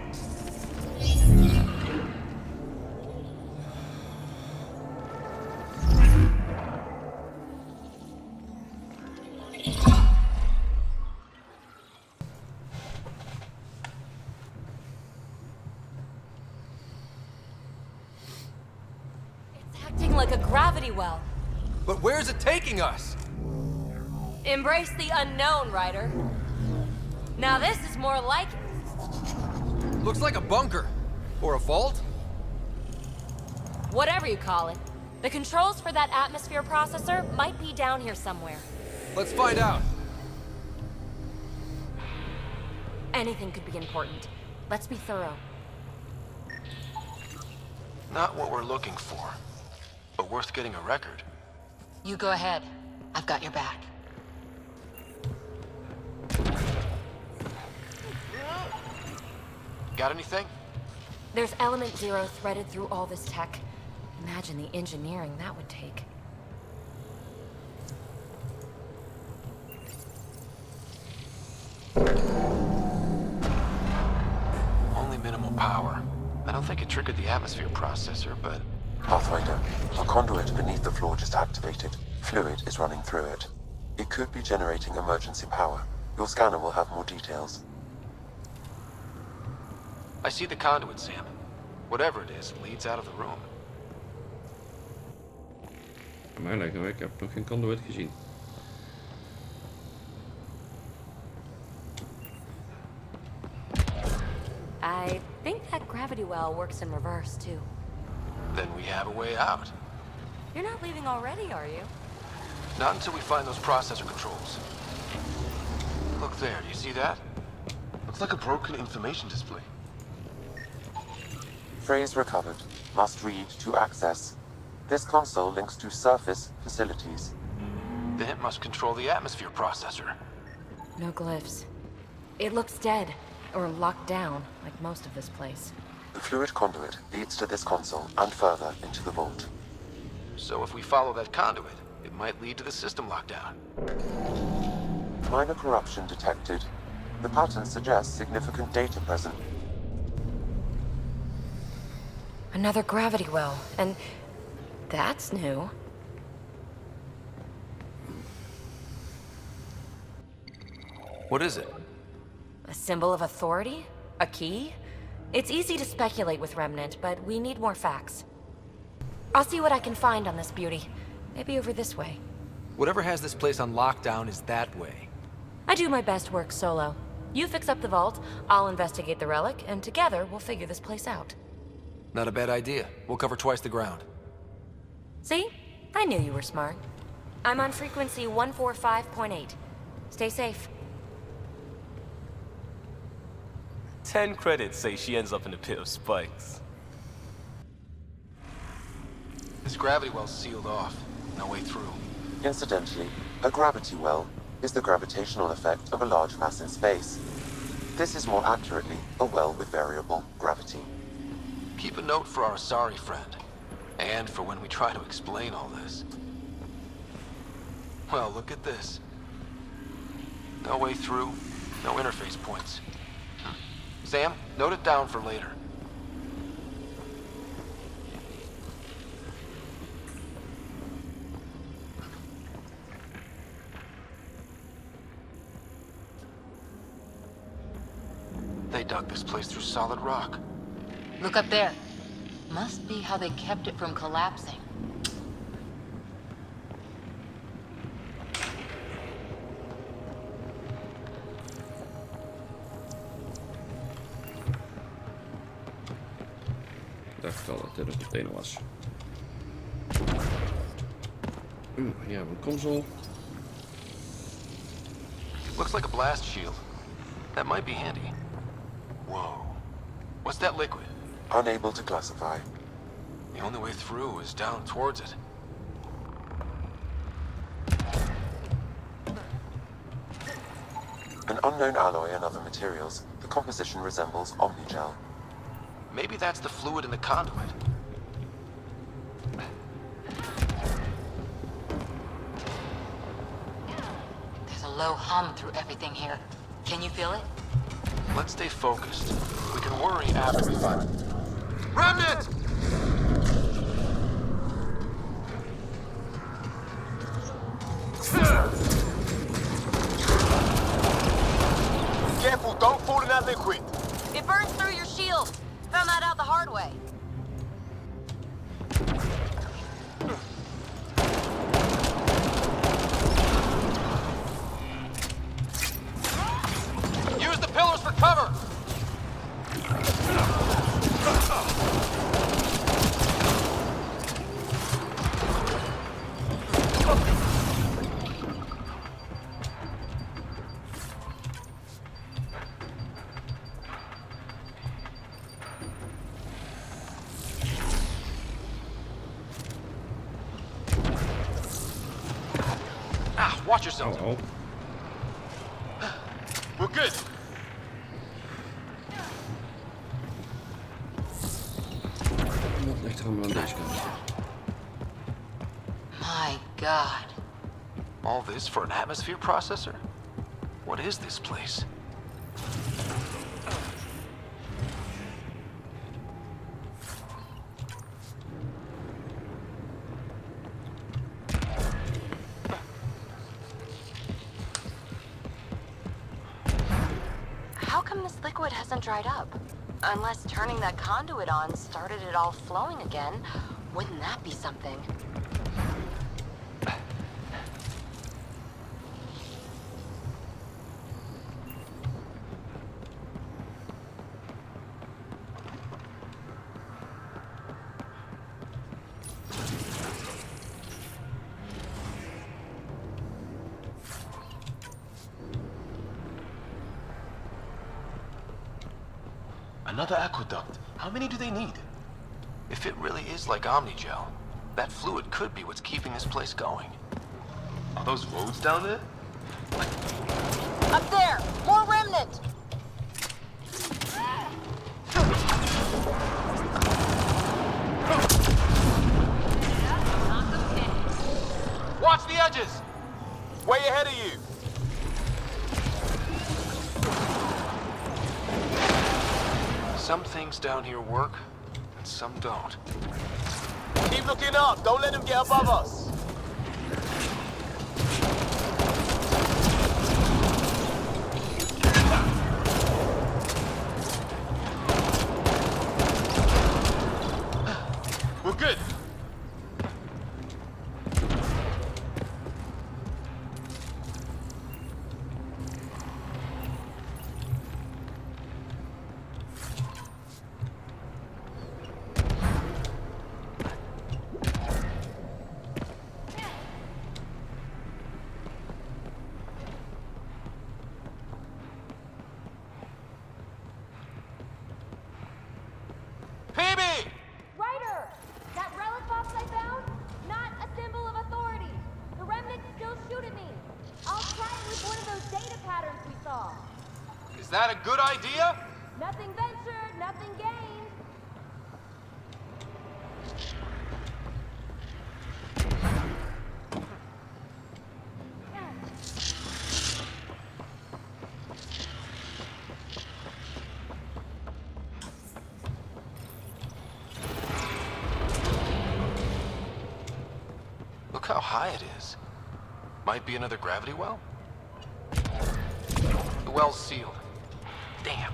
It's acting like a gravity well. But where's it taking us? Embrace the unknown, Ryder. Now this is more like it. Looks like a bunker. Or a vault? Whatever you call it. The controls for that atmosphere processor might be down here somewhere. Let's find out. Anything could be important. Let's be thorough. Not what we're looking for, but worth getting a record. You go ahead. I've got your back. Got anything? There's Element Zero threaded through all this tech. Imagine the engineering that would take. Only minimal power. I don't think it triggered the atmosphere processor, but... Pathfinder, a conduit beneath the floor just activated. Fluid is running through it. It could be generating emergency power. Your scanner will have more details. I see the conduit, Sam. Whatever it is, leads out of the room. Maar lijkt nou, ik heb nog geen conduit gezien. I think that gravity well works in reverse, too. Then we have a way out. You're not leaving already, are you? Not until we find those processor controls. Look there, do you see that? Looks like a broken information display. Phrase recovered. Must read to access. This console links to surface facilities. Then it must control the atmosphere processor. No glyphs. It looks dead, or locked down, like most of this place. The fluid conduit leads to this console and further into the vault. So if we follow that conduit, it might lead to the system lockdown. Minor corruption detected. The pattern suggests significant data present. Another gravity well, and that's new. What is it? A symbol of authority? A key? It's easy to speculate with Remnant, but we need more facts. I'll see what I can find on this beauty. Maybe over this way. Whatever has this place on lockdown is that way. I do my best work solo. You fix up the vault, I'll investigate the relic, and together we'll figure this place out. Not a bad idea. We'll cover twice the ground. See? I knew you were smart. I'm on frequency 145.8. Stay safe. 10 credits say she ends up in a pit of spikes. This gravity well's sealed off. No way through. Incidentally, a gravity well is the gravitational effect of a large mass in space. This is more accurately a well with variable gravity. Keep a note for our sorry friend. And for when we try to explain all this. Well, look at this. No way through, no interface points. Sam, note it down for later. They dug this place through solid rock. Look up there. Must be how they kept it from collapsing. Ik dacht al dat dit het meteen was. Hier hebben we een console. Looks like a blast shield. That might be handy. Whoa. What's that liquid? Unable to classify. The only way through is down towards it. An unknown alloy and other materials. The composition resembles omnigel. Maybe that's the fluid in the conduit. There's a low hum through everything here. Can you feel it? Let's stay focused. We can worry after we find it. Remnant! Careful, don't fall in that liquid. It burns through your shield. Found that out the hard way. Use the pillars for cover! Watch yourself. Oh. We're good. Wat ligt er allemaal aan deze kant? My God. All this for an atmosphere processor? What is this place? How come this liquid hasn't dried up? Unless turning that conduit on started it all flowing again. Wouldn't that be something? Another aqueduct. How many do they need? If it really is like Omnigel, that fluid could be what's keeping this place going. Are those roads down there? Up there! More remnant! Watch the edges! Way ahead of you! Some things down here work, and some don't. Keep looking up! Don't let them get above us! We're good! Ryder! That relic box I found? Not a symbol of authority. The remnants still shoot at me. I'll try it with one of those data patterns we saw. Is that a good idea? Nothing ventured, nothing gained. Look how high it is. Might be another gravity well? The well's sealed. Damn.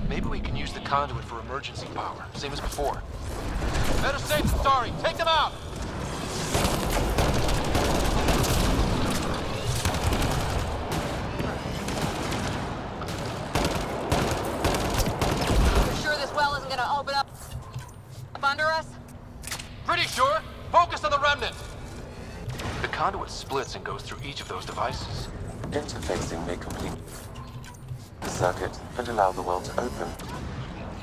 Maybe we can use the conduit for emergency power, same as before. Better safe than sorry. Take them out! You sure this well isn't gonna open up under us? Pretty sure. Focus on the remnant. The conduit splits and goes through each of those devices. Interfacing may complete the circuit and allow the well to open.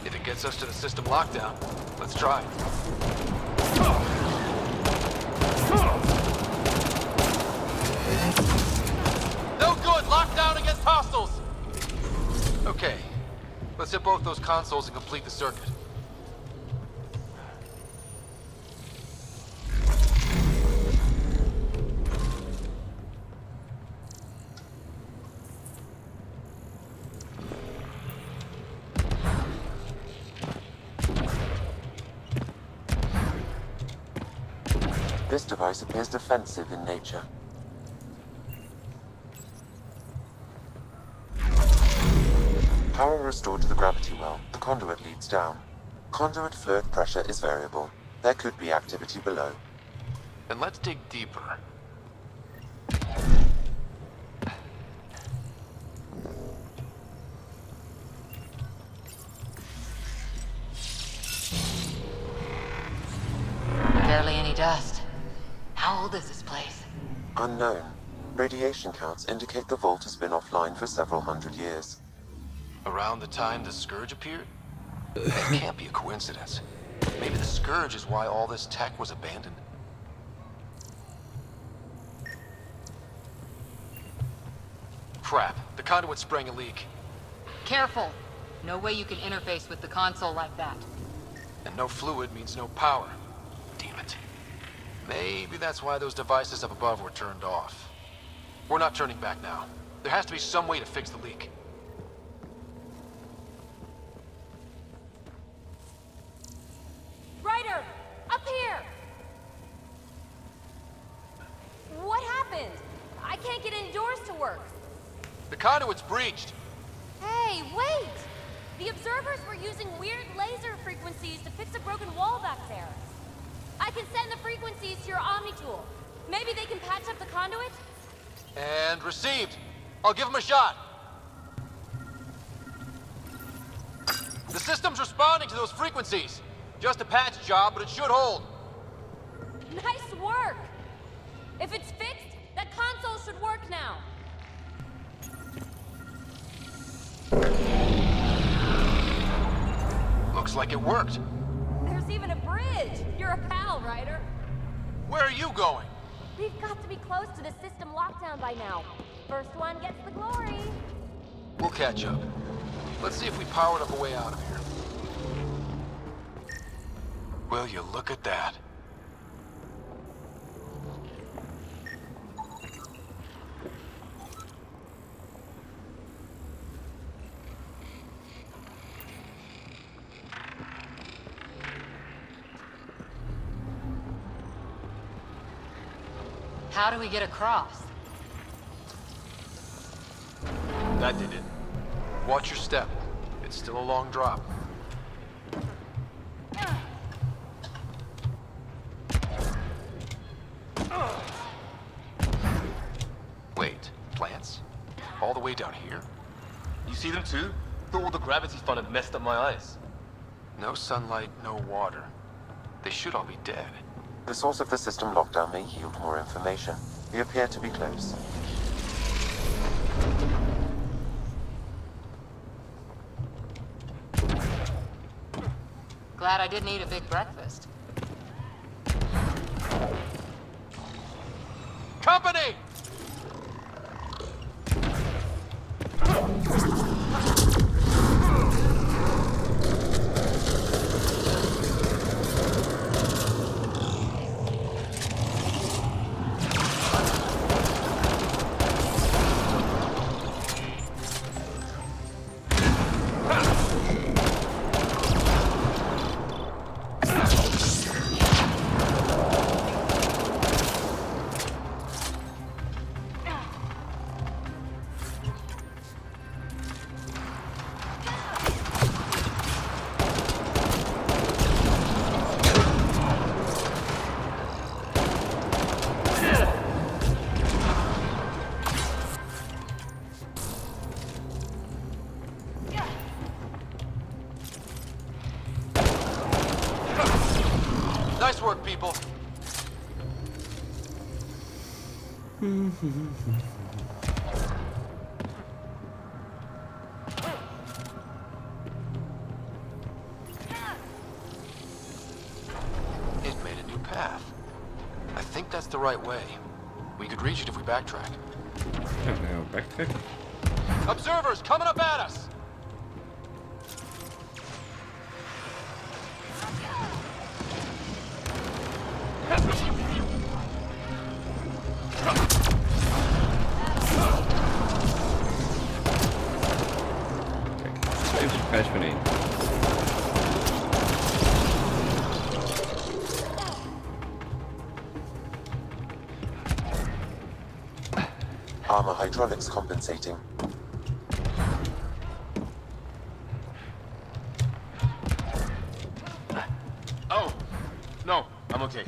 If it gets us to the system lockdown, let's try. No good! Lockdown against hostiles! Okay, let's hit both those consoles and complete the circuit. This device appears defensive in nature. Power restored to the gravity well. The conduit leads down. Conduit fluid pressure is variable. There could be activity below. Then let's dig deeper. Barely any dust. How old is this place? Unknown. Radiation counts indicate the vault has been offline for several hundred years. Around the time the Scourge appeared? That can't be a coincidence. Maybe the Scourge is why all this tech was abandoned. Crap, the conduit sprang a leak. Careful. No way you can interface with the console like that. And no fluid means no power. Damn it. Maybe that's why those devices up above were turned off. We're not turning back now. There has to be some way to fix the leak. Ryder! Up here! What happened? I can't get any doors to work. The conduit's breached. Hey, wait! The observers were using weird laser frequencies to fix a broken wall back there. I can send the frequencies to your Omni tool. Maybe they can patch up the conduit? And received. I'll give him a shot. The system's responding to those frequencies. Just a patch job, but it should hold. Nice work! If it's fixed, that console should work now. Looks like it worked. There's even a bridge. You're a pal, Ryder. Where are you going? We've got to be close to the system lockdown by now. First one gets the glory. We'll catch up. Let's see if we powered up a way out of here. Will you look at that? How do we get across? That did it. Watch your step. It's still a long drop. Wait, plants? All the way down here? You see them too? Thought all the gravity fun had messed up my eyes. No sunlight, no water. They should all be dead. The source of the system lockdown may yield more information. We appear to be close. Glad I didn't eat a big breakfast. Company! Nice work, people. It made a new path. I think that's the right way. We could reach it if we backtrack. Nou, backtrack. Observers coming up at us! Even prijs van 1. Armor hydraulics compensating. Oh, no, I'm okay.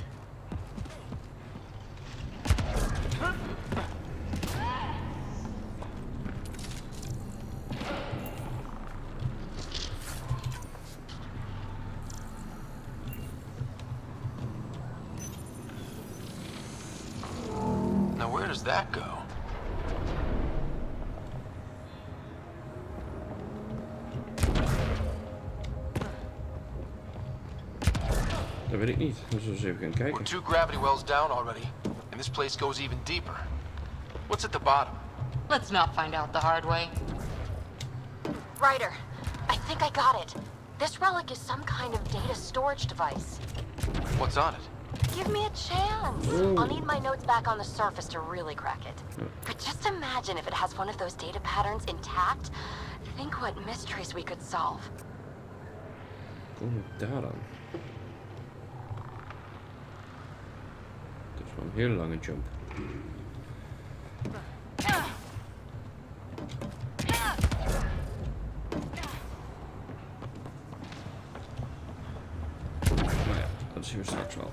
Now where does that go? Dat weet ik niet. We zullen eens even gaan kijken. We're 2 gravity wells down already, and this place goes even deeper. What's at the bottom? Let's not find out the hard way. Ryder, I think I got it. This relic is some kind of data storage device. What's on it? Give me a chance. I'll need my notes back on the surface to really crack it. But just imagine if it has one of those data patterns intact. Think what mysteries we could solve. Kom daar dan? Het is wel een hele lange jump. Maar ja, dat zien we straks wel.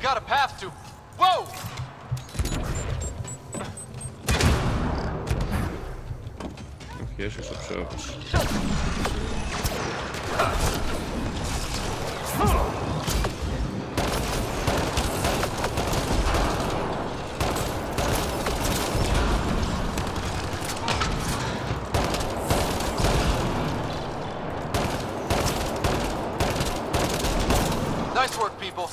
Got a path to... Whoa! Jezus, op zo. Nice work, people.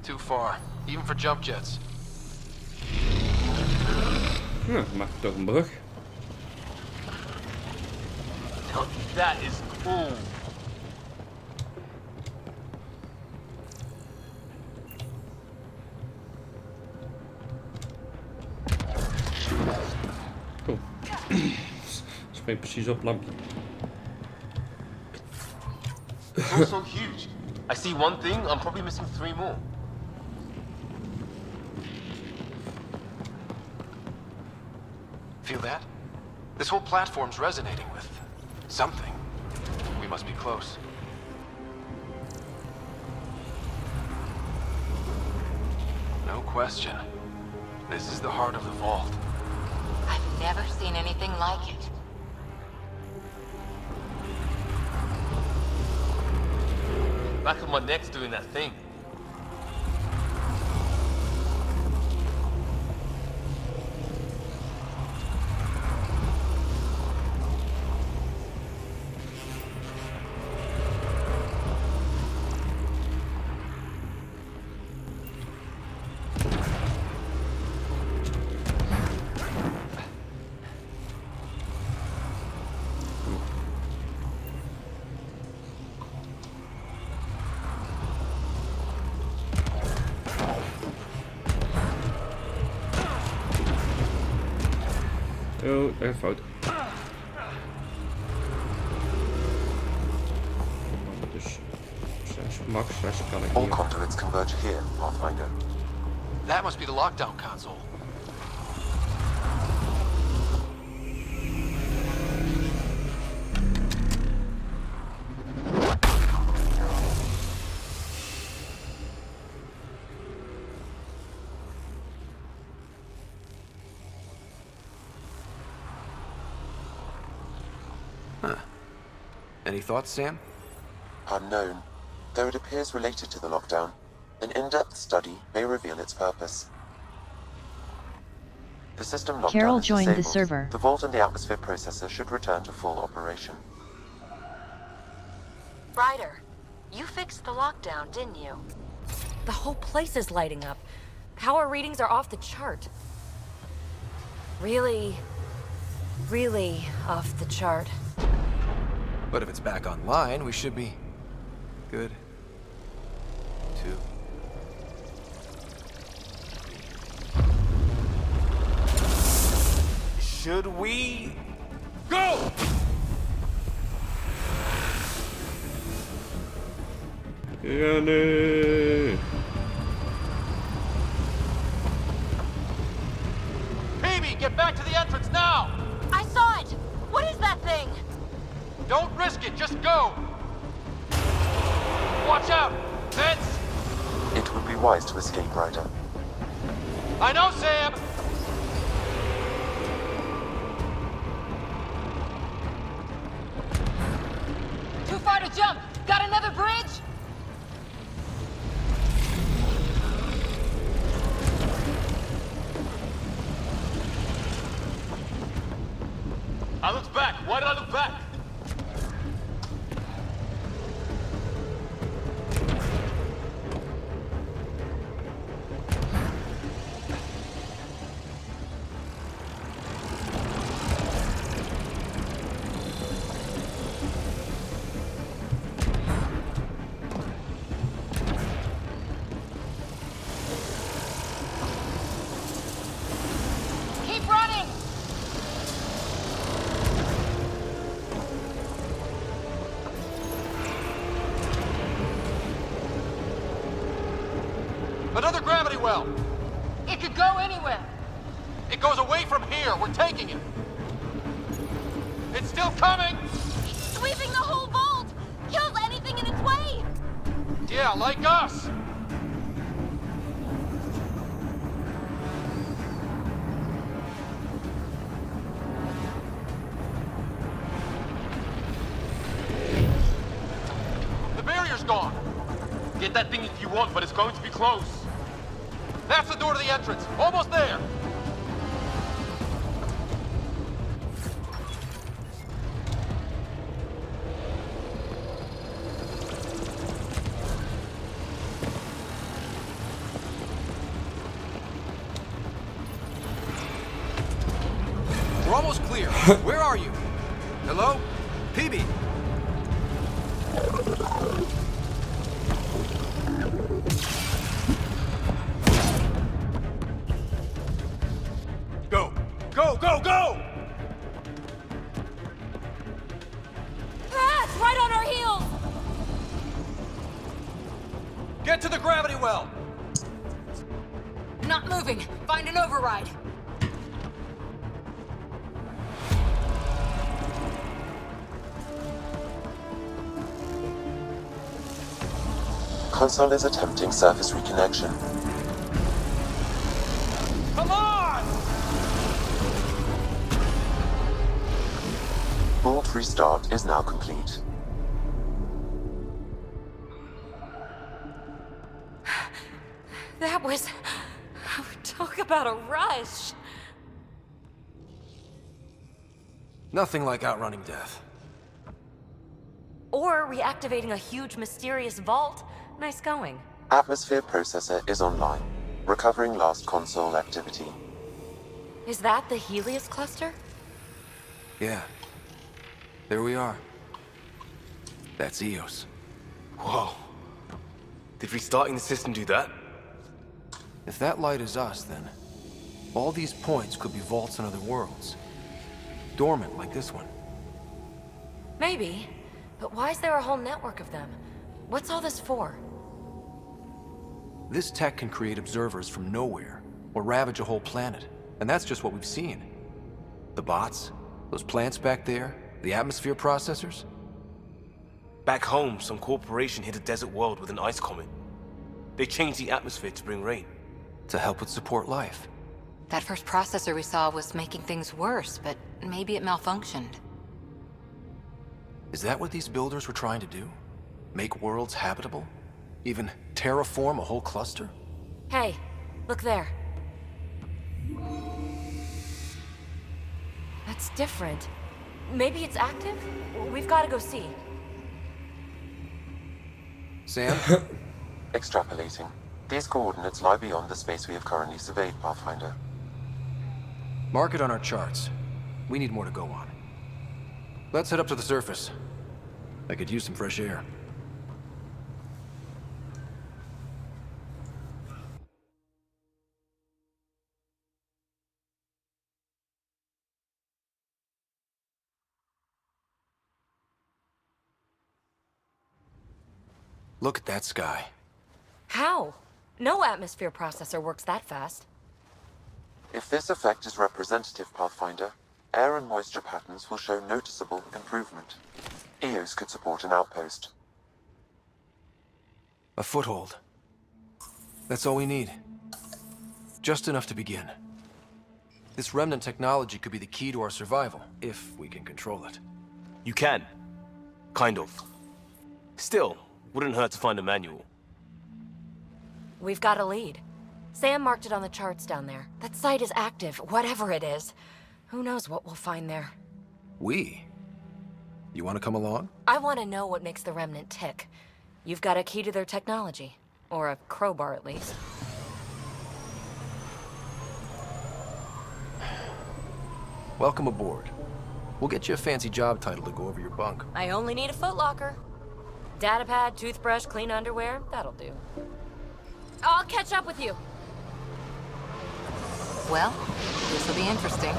Too far, even for jump jets. Ja, maak toch een brug. Now that is cool. Cool. Spring precies op lampje. It's all so huge. I see one thing, I'm probably missing 3 more. Feel that? This whole platform's resonating with something. We must be close. No question. This is the heart of the vault. I've never seen anything like it. Back of my neck's doing that thing. Oh, dat gaat fout. Dus 6 max 6 kan ik All hier. conduits converge here, Pathfinder. That must be the lockdown console. Any thoughts, Sam? Unknown. Though it appears related to the lockdown, an in-depth study may reveal its purpose. The system lockdown Carol is joined disabled. the server. The vault and the atmosphere processor should return to full operation. Ryder, you fixed the lockdown, didn't you? The whole place is lighting up. Power readings are off the chart. Really off the chart. But if it's back online, we should be good too. Should we go? Ja, nee. Baby, get back to the entrance now! I saw it! What is that thing? Don't risk it, just go! watch out! Vince! It would be wise to escape, Ryder. I know, Sam! Too far to jump! Got another bridge? I looked back. Why did I look back? Keep running! Another gravity well. It could go anywhere. It goes away from here. We're taking it. It's still coming. Sweeping the whole vault! Kills anything in its way! Yeah, like us. The barrier's gone. Get that thing if you want, but it's going to be close. That's the door to the entrance. Almost there. We're almost clear. Where are you? Hello? PB? Go! Go, go, go! Ah, it's right on our heels! Get to the gravity well. Not moving. Find an override. Console is attempting surface reconnection. Come on! Vault restart is now complete. That was... Talk about a rush. Nothing like outrunning death. Or reactivating a huge mysterious vault. Nice going. Atmosphere processor is online, recovering last console activity. Is that the Helios cluster? Yeah. There we are. That's Eos. Whoa. Did restarting the system do that? If that light is us, then all these points could be vaults in other worlds. Dormant, like this one. Maybe. But why is there a whole network of them? What's all this for? This tech can create observers from nowhere, or ravage a whole planet. And that's just what we've seen. The bots, those plants back there, the atmosphere processors. Back home, some corporation hit a desert world with an ice comet. They changed the atmosphere to bring rain. To help it support life. That first processor we saw was making things worse, but maybe it malfunctioned. Is that what these builders were trying to do? Make worlds habitable? Even terraform a whole cluster? Hey, look there. That's different. Maybe it's active? We've got to go see. Sam? Extrapolating. These coordinates lie beyond the space we have currently surveyed, Pathfinder. Mark it on our charts. We need more to go on. Let's head up to the surface. I could use some fresh air. Look at that sky. How? No atmosphere processor works that fast. If this effect is representative, Pathfinder, air and moisture patterns will show noticeable improvement. Eos could support an outpost. A foothold. That's all we need. Just enough to begin. This remnant technology could be the key to our survival, if we can control it. You can. Kind of. Still, wouldn't hurt to find a manual. We've got a lead. Sam marked it on the charts down there. That site is active, whatever it is. Who knows what we'll find there. We? You want to come along? I want to know what makes the Remnant tick. You've got a key to their technology. Or a crowbar, at least. Welcome aboard. We'll get you a fancy job title to go over your bunk. I only need a footlocker. Datapad, toothbrush, clean underwear, that'll do. I'll catch up with you. Well, this will be interesting.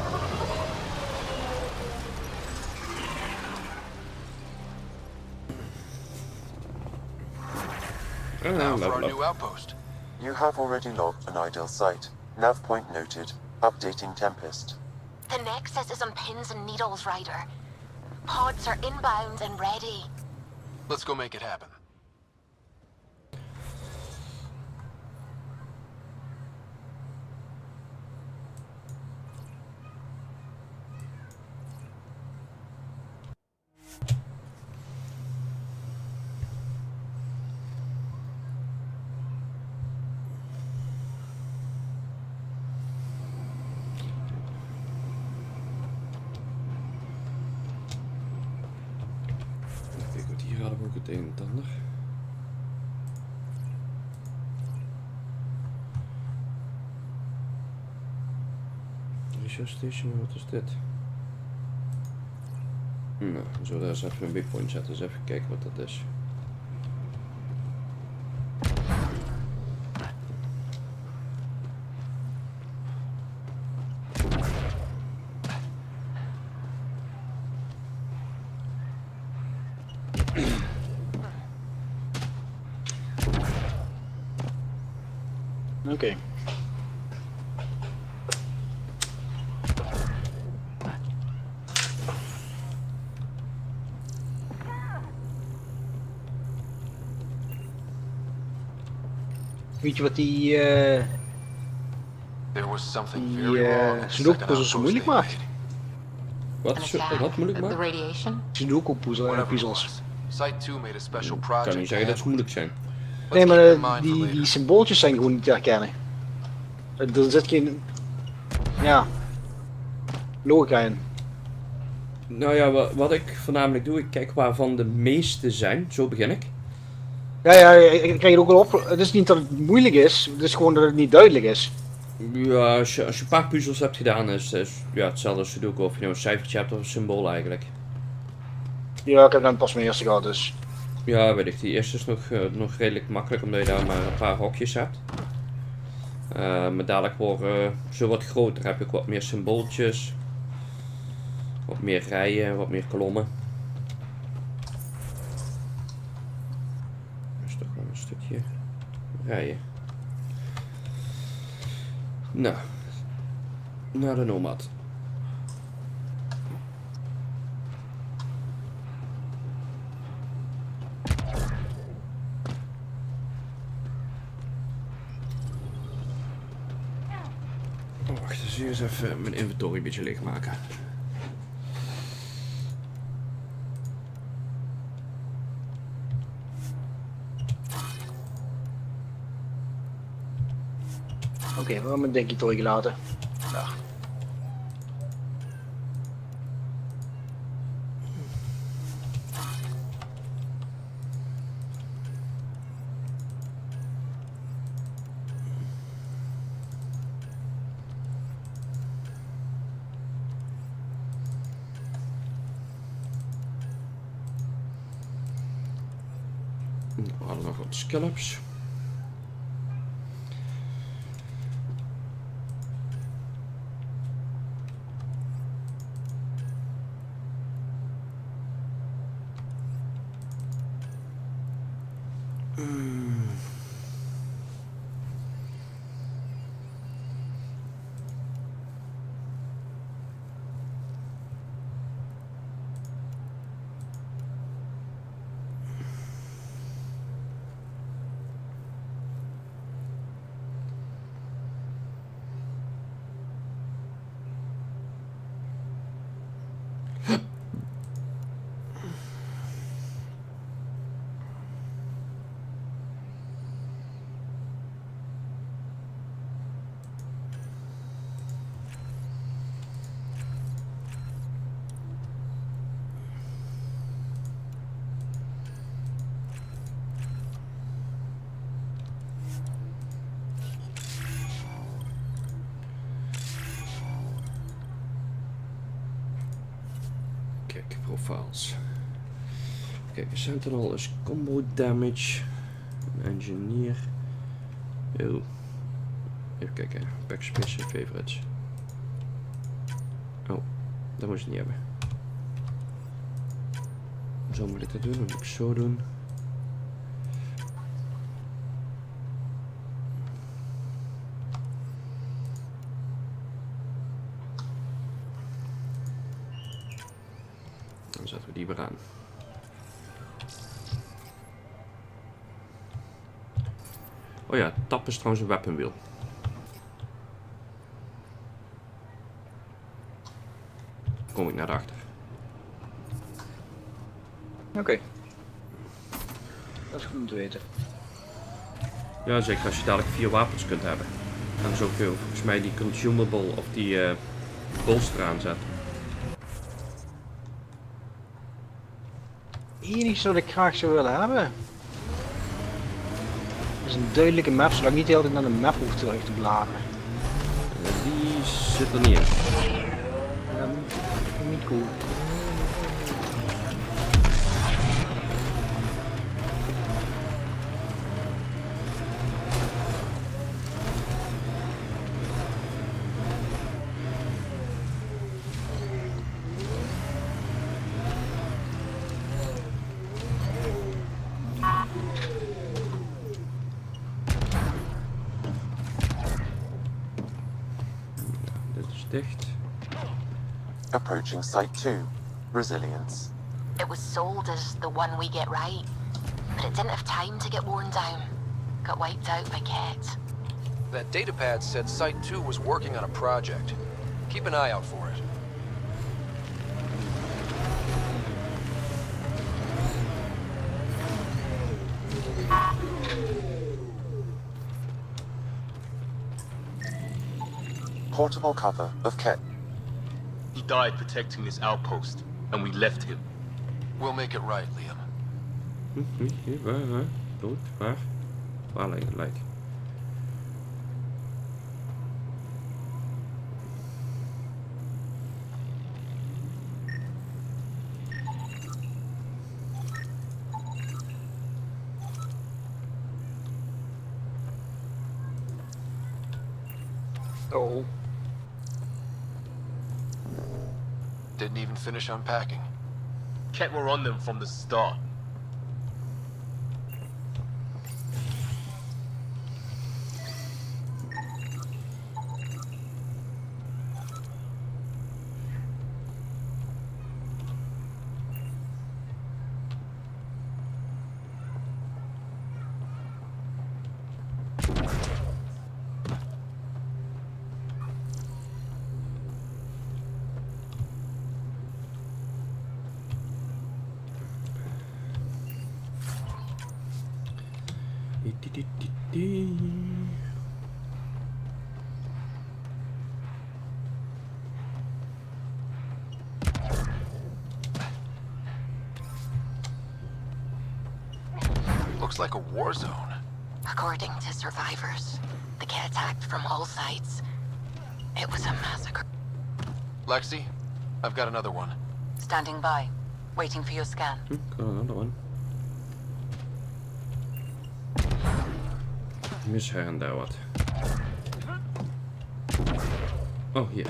Now for our new outpost. You have already logged an ideal site. Nav point noted. Updating Tempest. The Nexus is on pins and needles, Ryder. Pods are inbound and ready. Let's go make it happen. Kijk, want hier hadden we ook het een en het ander. Research station, wat is dit? Nou, we zullen daar eens even een waypoint zetten, dus even kijken wat dat is. Oké. Weet je wat die Sudoku-puzzels zo moeilijk maakt? Wat moeilijk maakt? Sudoku-puzzels. Ik kan niet zeggen dat ze moeilijk zijn. Nee, maar die symbooltjes zijn gewoon niet te herkennen. Er zit geen... ja... logica in. Nou ja, wat ik voornamelijk doe, ik kijk waarvan de meeste zijn. Zo begin ik. Ja, ik krijg het ook wel op. Het is niet dat het moeilijk is, het is gewoon dat het niet duidelijk is. Ja, als je een paar puzzels hebt gedaan, is ja, hetzelfde als Sudoku of je nou een cijfertje hebt of een symbool eigenlijk. Ja, ik heb dan pas mijn eerste gehad, dus... Ja, weet ik. Die eerste is nog redelijk makkelijk, omdat je daar maar een paar hokjes hebt. Maar dadelijk worden ze wat groter. Heb ik wat meer symbooltjes. Wat meer rijen, wat meer kolommen. Dat is toch wel een stukje rijen. Nou, naar de nomad. Wacht eens even mijn inventory een beetje leegmaken. Oké, we hebben mijn dekje toegelaten. Ja. We hadden nog wat scallops. profiles. Kijk, Sentinel is combo damage. Engineer. Oh. Even kijken. Backspace favorites. Oh, dat moet je niet hebben. Zo moet ik dat doen. Dan moet ik zo doen. Dan zetten we die weer aan. Oh ja, tap is trouwens een weapon wheel. Kom ik naar de achter. Oké. Dat is goed om te weten. Ja, zeker als je dadelijk 4 wapens kunt hebben. Dan is ook volgens mij die consumable of die bolster aanzetten. Enige wat ik graag zou willen hebben is een duidelijke map, zodat ik niet de hele tijd naar de map hoef terug te bladeren. Die zit er niet in. Ja, niet cool. Dicht. Approaching Site 2. Resilience. It was sold as the one we get right, but it didn't have time to get worn down. Got wiped out by Ket. That datapad said Site 2 was working on a project. Keep an eye out for it. Portable cover of Ket. He died protecting this outpost, and we left him. We'll make it right, Liam. Waar? Dood? Waar? Waar lijkt? Oh. Didn't even finish unpacking. Ket were on them from the start. Looks like a war zone. According to survivors, the Ket attacked from all sides. It was a massacre. Lexi, I've got another one. Standing by, waiting for your scan. Got another one. Mis her en daar wat. Oh, hier.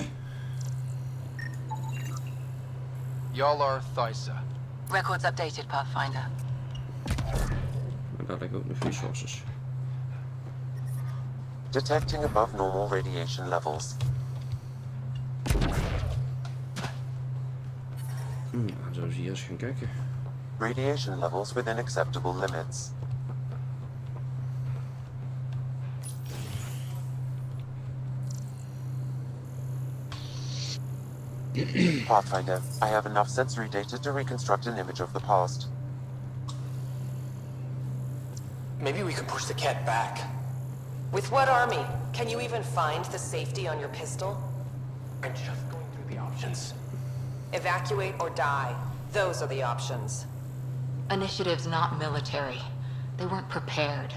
Yalar Thysa. Records updated, Pathfinder. Maar daar lijken ook nog resources. Detecting above normal radiation levels. Dan zullen we hier eens gaan kijken. Radiation levels within acceptable limits. Pathfinder, I have enough sensory data to reconstruct an image of the past. Maybe we could push the Ket back. With what army? Can you even find the safety on your pistol? I'm just going through the options. Evacuate or die. Those are the options. Initiative's not military. They weren't prepared.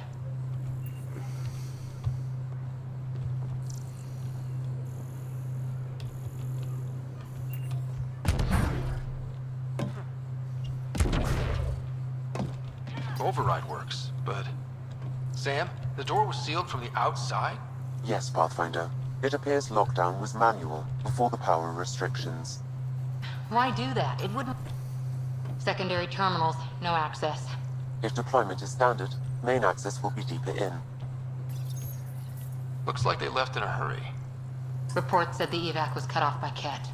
override works, but... Sam, the door was sealed from the outside? Yes, Pathfinder. It appears lockdown was manual, before the power restrictions. Why do that? It wouldn't... Secondary terminals, no access. If deployment is standard, main access will be deeper in. Looks like they left in a hurry. Reports said the evac was cut off by Ket.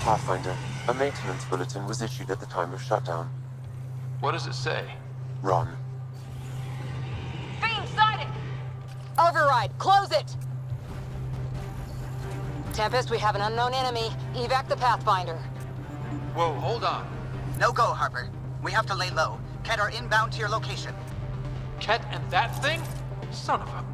Pathfinder, a maintenance bulletin was issued at the time of shutdown. What does it say? Run. Fiend sighted! Override, close it! Tempest, we have an unknown enemy. Evac the Pathfinder. Whoa, hold on. No go, Harper. We have to lay low. Ket are inbound to your location. Ket and that thing? Son of a...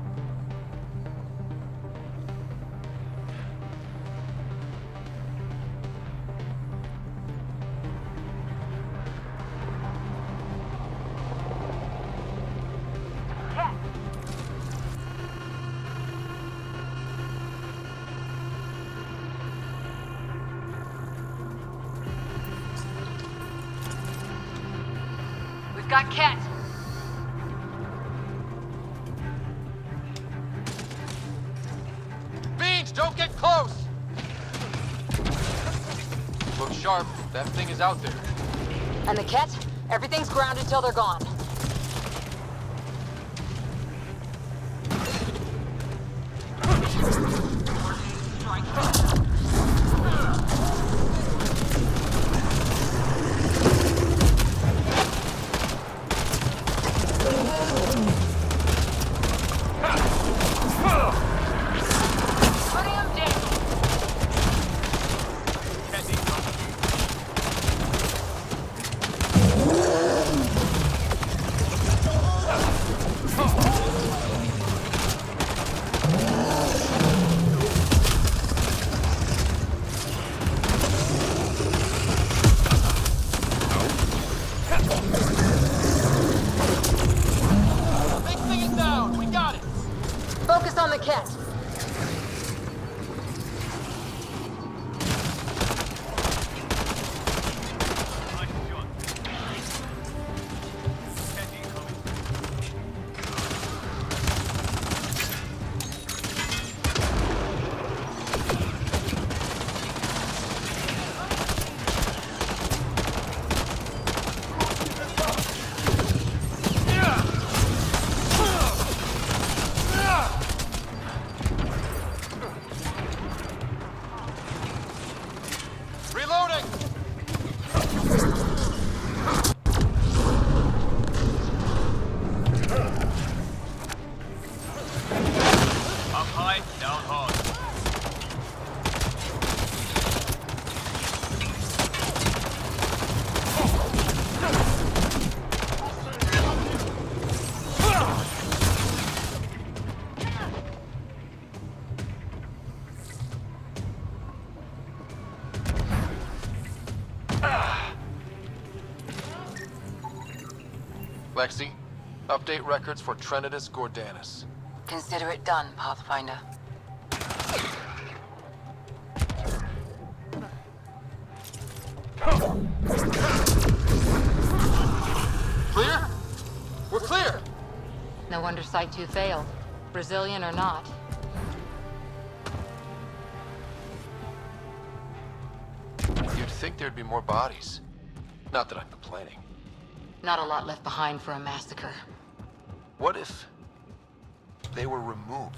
Got Ket. Beans, don't get close! Look sharp. That thing is out there. And the Ket? Everything's grounded till they're gone. Focus on the Ket. Lexi, update records for Trinitas Gordanus. Consider it done, Pathfinder. Clear? We're clear! No wonder Site 2 failed. Brazilian or not. You'd think there'd be more bodies. Not that I'm complaining. Not a lot left behind for a massacre. What if they were removed?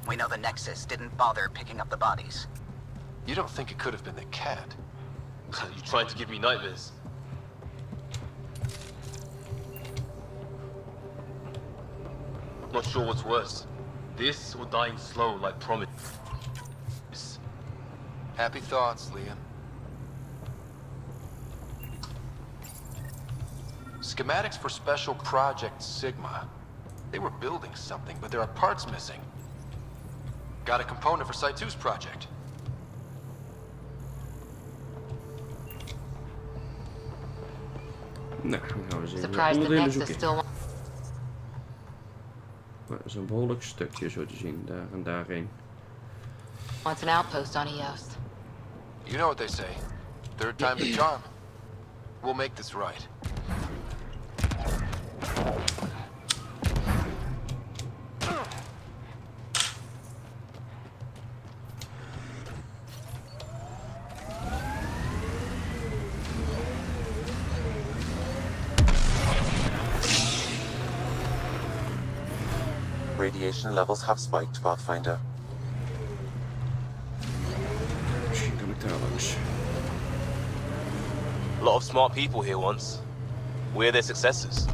We know the Nexus didn't bother picking up the bodies. You don't think it could have been the Cat? You trying to give me nightmares? Not sure what's worse. This or dying slow like promise. Happy thoughts, Liam. Schematics for Special Project Sigma. They were building something, but there are parts missing. Got a component for Site 2's project. Nou, dan gaan we eens even Surprised the onderdelen Nexus zoeken. still... Maar dat is een behoorlijk stukje zo te zien, daar en daarheen. wants an outpost on Eos. You know what they say. Third time's a charm. We'll make this right. Radiation levels have spiked, Pathfinder. Misschien kan ik daar langs. A lot of smart people here once. We're their successors.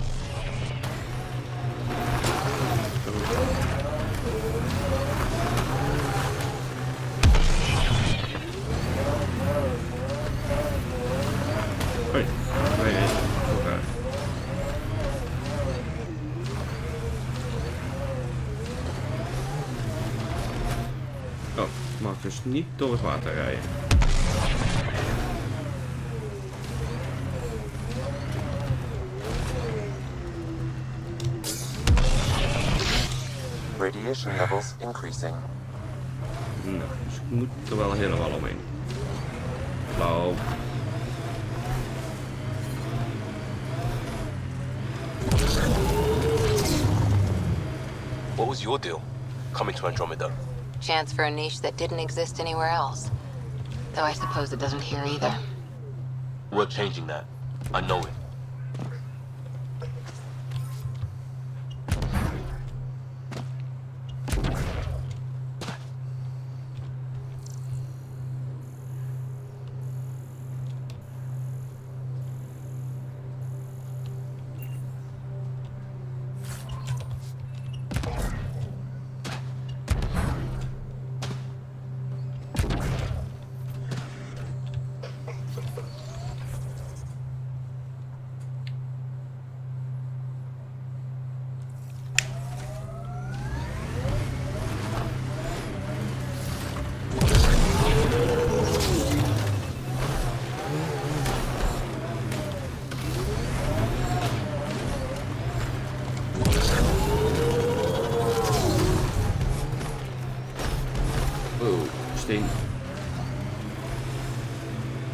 Hoi, nee, oké. Oh, ik mag dus niet door het water rijden. Radiation levels increasing. Nou, dus ik moet er wel helemaal omheen. Flauw. What was your deal, coming to Andromeda? Chance for a niche that didn't exist anywhere else. Though I suppose it doesn't here either. We're changing that. I know it.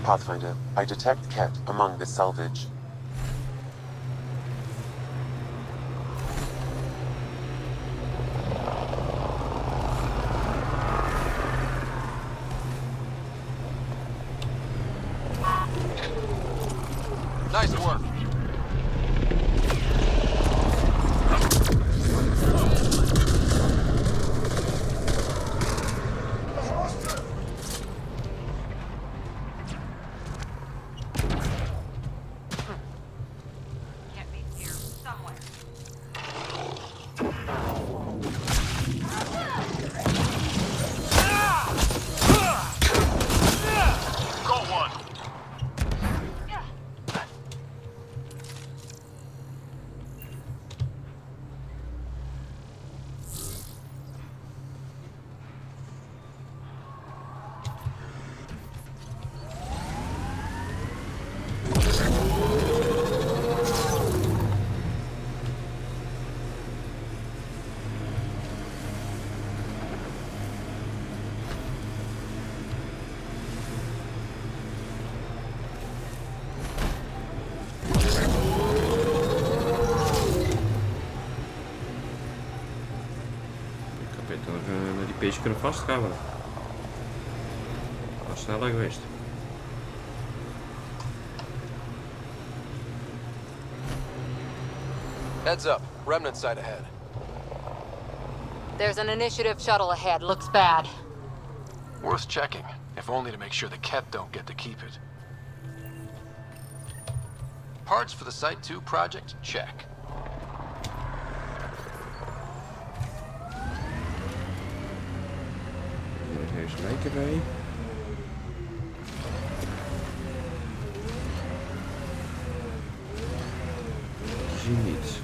Pathfinder, I detect Ket among the salvage. Nice work. Die beestje kunnen vasthouden. Dat was sneller geweest. Heads up. Remnant site ahead. There's an initiative shuttle ahead. Looks bad. Worth checking, if only to make sure the Ket don't get to keep it. Parts for the Site 2 project? Check. Er is lijken bij. Zie niet.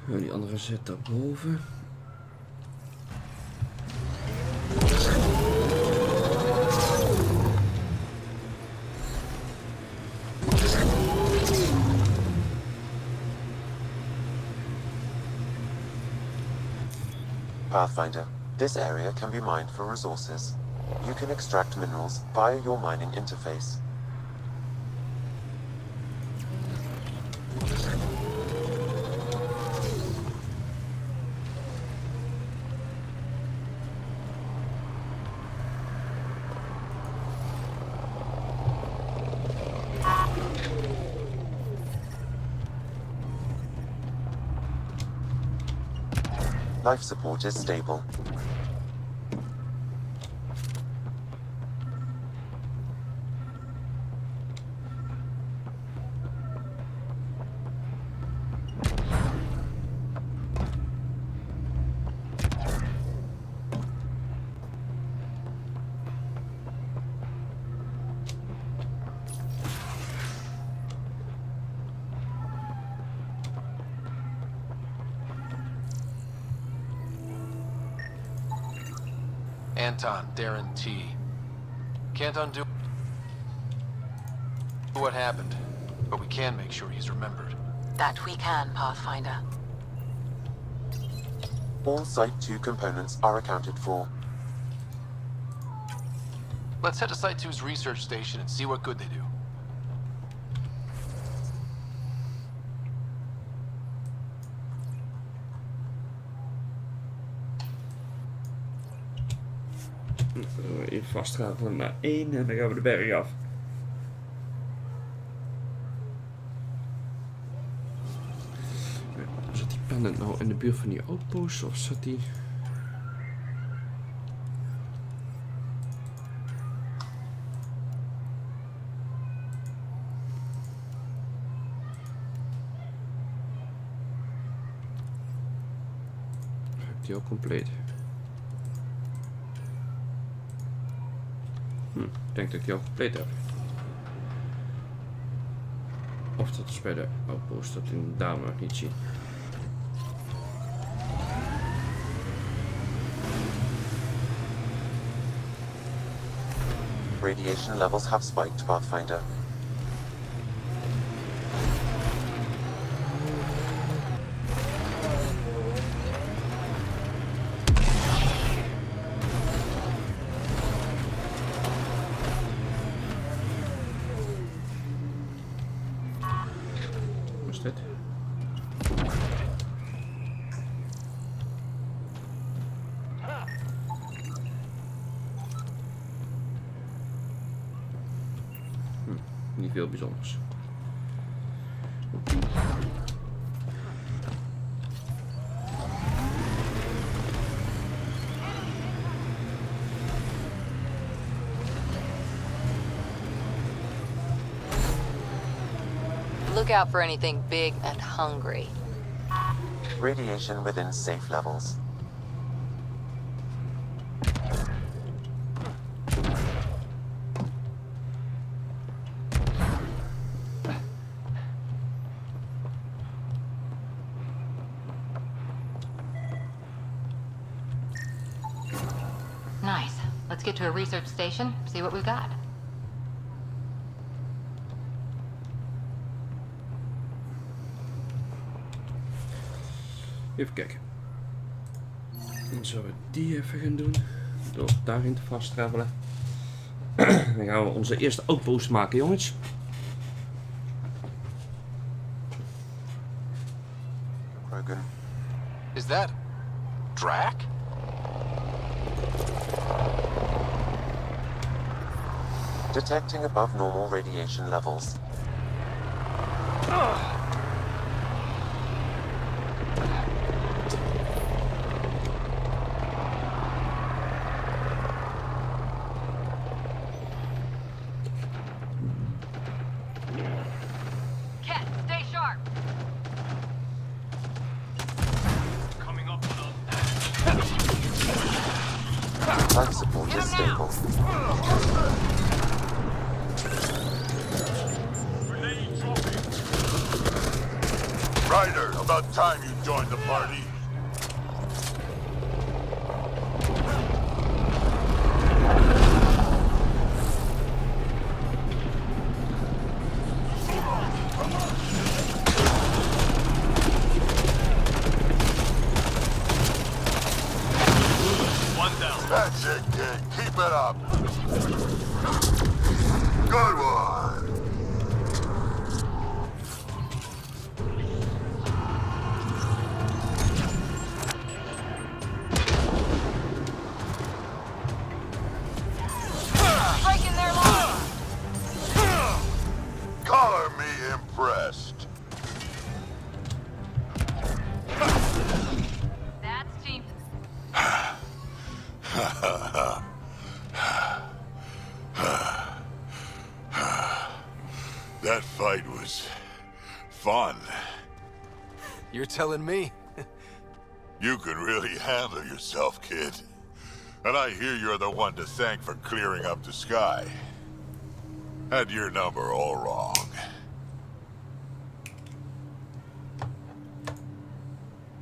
Die andere zit daarboven. Pathfinder, this area can be mined for resources. You can extract minerals via your mining interface. Life support is stable. Anton, Darren T. Can't undo what happened, but we can make sure he's remembered. That we can, Pathfinder. All Site 2 components are accounted for. Let's head to Site 2's research station and see what good they do. Even vastschakelen naar 1 en dan gaan we de berg af. Zat die planet nou in de buurt van die outpost of zat die... Heb ik die al compleet? Ik denk dat ik die al compleet heb. Of dat is bij de outpost, dat in de dame nog niet zien. Radiation levels have spiked, Pathfinder. Dit. Niet veel bijzonders. Look out for anything big and hungry. Radiation within safe levels. Nice. Let's get to a research station, see what we've got. Even kijken. Dan zullen we die even gaan doen. Door daarin te fast travelen. Dan gaan we onze eerste outpost maken, jongens. Krogan. Is that Drac? Detecting above normal radiation levels. Cat, stay sharp. Coming up on Life support is stable. Ryder, about time you joined the party. one down. That's it, kid. Keep it up. Good one. Breaking their line! Color me impressed. That's cheap. That fight was fun. You're telling me? You can really handle yourself, kid. And I hear you're the one to thank for clearing up the sky. Had your number all wrong.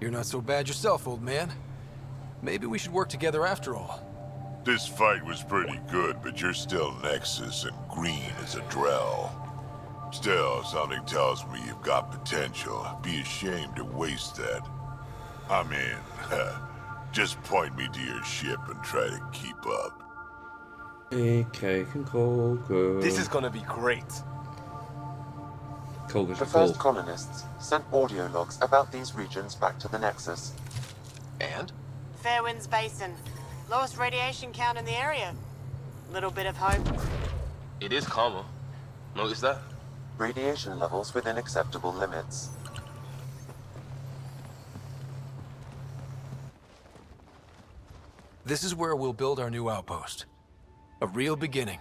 You're not so bad yourself, old man. Maybe we should work together after all. This fight was pretty good, but you're still Nexus and green as a Drell. Still, something tells me you've got potential. Be ashamed to waste that. I mean, just point me to your ship and try to keep up. Ik krijg een koker. This is gonna be great. Kokers The en first kool. colonists sent audio logs about these regions back to the Nexus. And? Fairwinds Basin. Lowest radiation count in the area. Little bit of hope. It is calmer. Notice that? Radiation levels within acceptable limits. This is where we'll build our new outpost. A real beginning.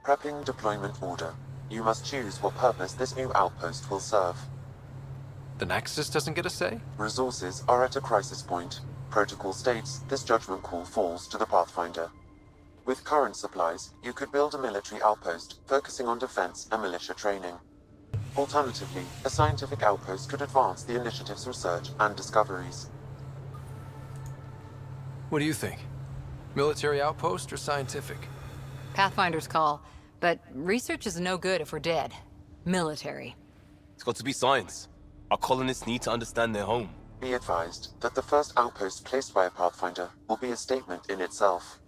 Prepping deployment order. You must choose what purpose this new outpost will serve. The Nexus doesn't get a say? Resources are at a crisis point. Protocol states this judgment call falls to the Pathfinder. With current supplies, you could build a military outpost focusing on defense and militia training. Alternatively, a scientific outpost could advance the initiative's research and discoveries. What do you think? Military outpost or scientific? Pathfinder's call, but research is no good if we're dead. Military. It's got to be science. Our colonists need to understand their home. Be advised that the first outpost placed by a Pathfinder will be a statement in itself.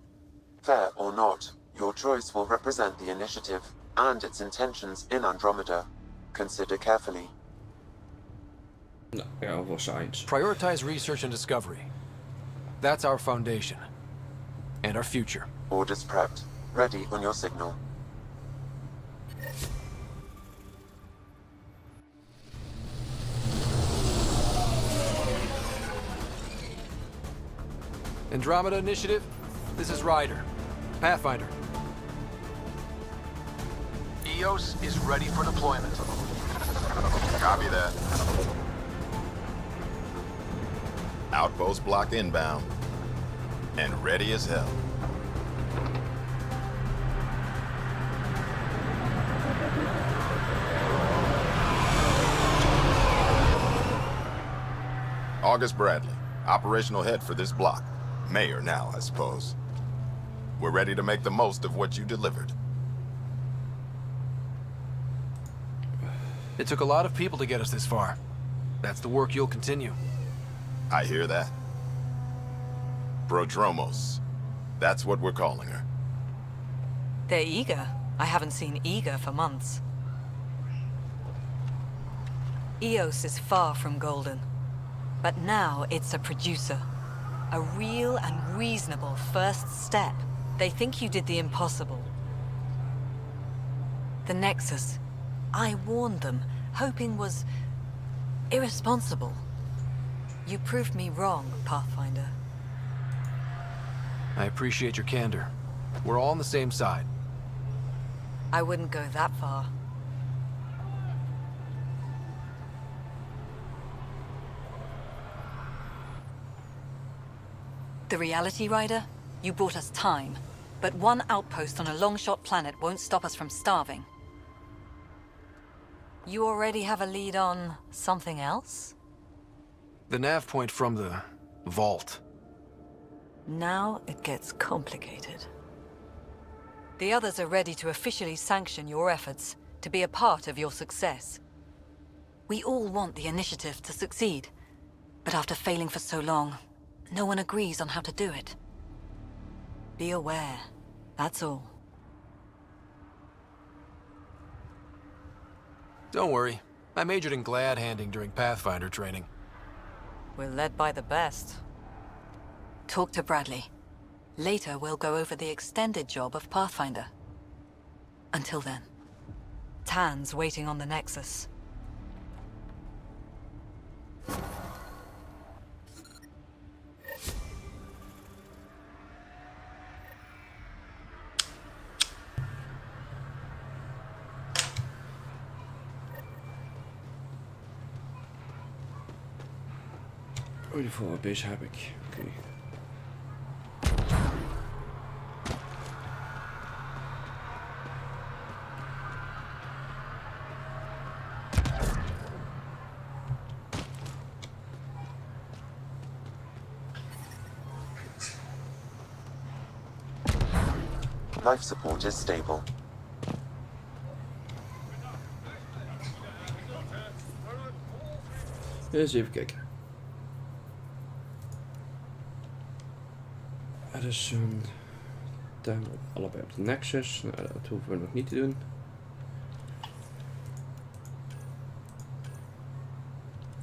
Fair or not, your choice will represent the initiative and its intentions in Andromeda. Consider carefully. Nou, ja, voor science. Prioritize research and discovery. That's our foundation. And our future. Orders prepped. Ready on your signal. Andromeda Initiative, this is Ryder. Pathfinder. EOS is ready for deployment. Copy that. Outpost block inbound. And ready as hell. August Bradley, operational head for this block. Mayor now, I suppose. We're ready to make the most of what you delivered. It took a lot of people to get us this far. That's the work you'll continue. I hear that. Prodromos. That's what we're calling her. They're eager. I haven't seen eager for months. EOS is far from golden. But now it's a producer. A real and reasonable first step. They think you did the impossible. The Nexus. I warned them, hoping was irresponsible. You proved me wrong, Pathfinder. I appreciate your candor. We're all on the same side. I wouldn't go that far. The Reality Rider? You brought us time. But one outpost on a long-shot planet won't stop us from starving. You already have a lead on something else? The nav point from the vault. Now it gets complicated. The others are ready to officially sanction your efforts, to be a part of your success. We all want the initiative to succeed, but after failing for so long, no one agrees on how to do it. Be aware. That's all. Don't worry. I majored in glad handing during Pathfinder training. We're led by the best. Talk to Bradley. Later, we'll go over the extended job of Pathfinder. Until then, Tan's waiting on the Nexus. Oh, die voorbeeld heb ik. Oké. Life support is stable. Eens even kijken. Er is een timer allebei op de Nexus. Nou, dat hoeven we nog niet te doen.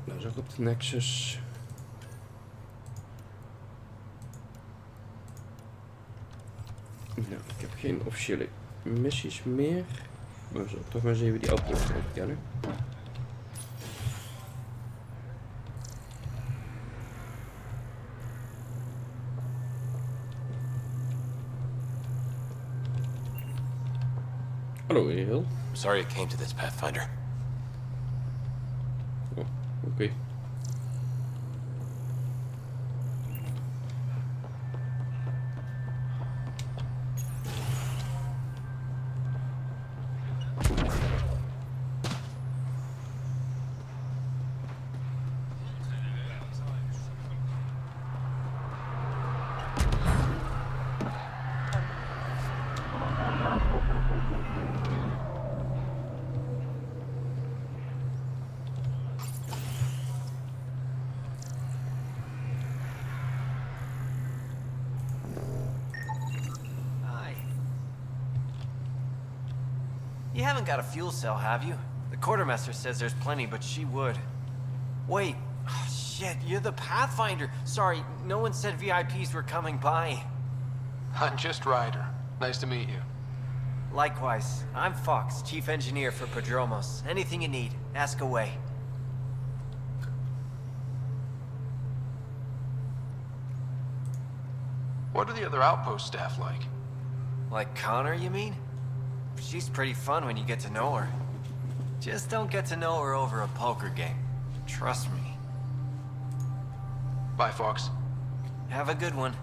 Dat is ook op de Nexus. Nou, ik heb geen officiële missies meer. Maar we zullen toch maar eens even die outpost opkennen. Hallo, heel. Sorry it came to this, Pathfinder. Oh, oké. You haven't got a fuel cell, have you? The quartermaster says there's plenty, but she would. Wait, oh, shit, you're the Pathfinder. Sorry, no one said VIPs were coming by. I'm just Ryder. Nice to meet you. Likewise, I'm Fox, chief engineer for Prodromos. Anything you need, ask away. What are the other outpost staff like? Like Connor, you mean? She's pretty fun when you get to know her. Just don't get to know her over a poker game. Trust me. Bye, Fox. Have a good one.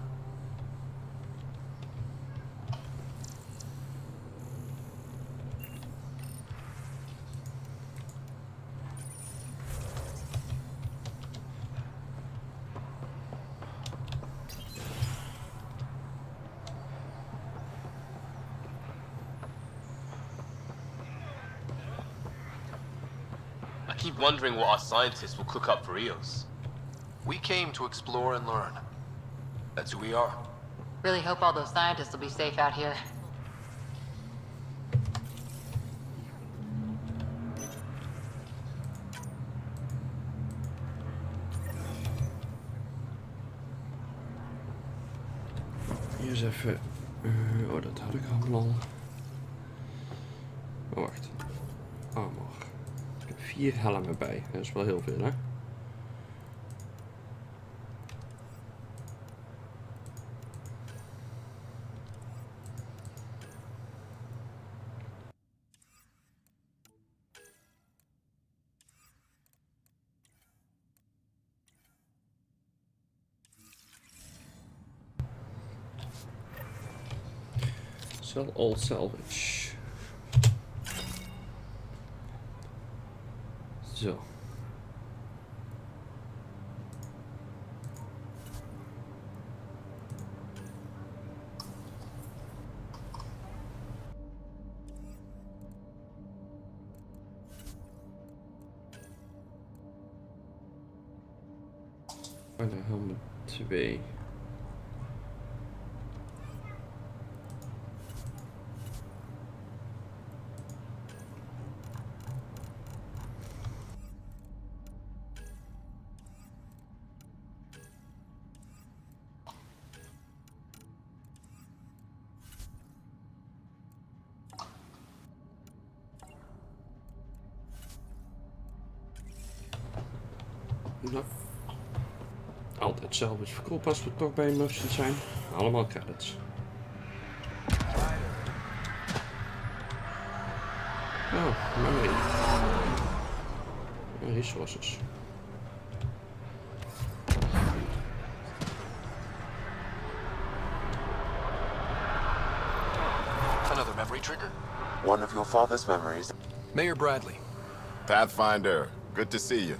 I keep wondering what our scientists will cook up for Eos. We came to explore and learn. That's who we are. Really hope all those scientists will be safe out here. Hier is even... oh, dat had ik allemaal al. Oh, wacht. Armor. Ik heb 4 helmen bij. Dat is wel heel veel, hè? Sell all salvage. Zo. En dan helmen 2. Nou. Altijd salvage verkoop als we toch bij merchant zijn. Allemaal credits. Oh, memory. Resources. Another memory trigger? One of your father's memories. Mayor Bradley. Pathfinder, good to see you.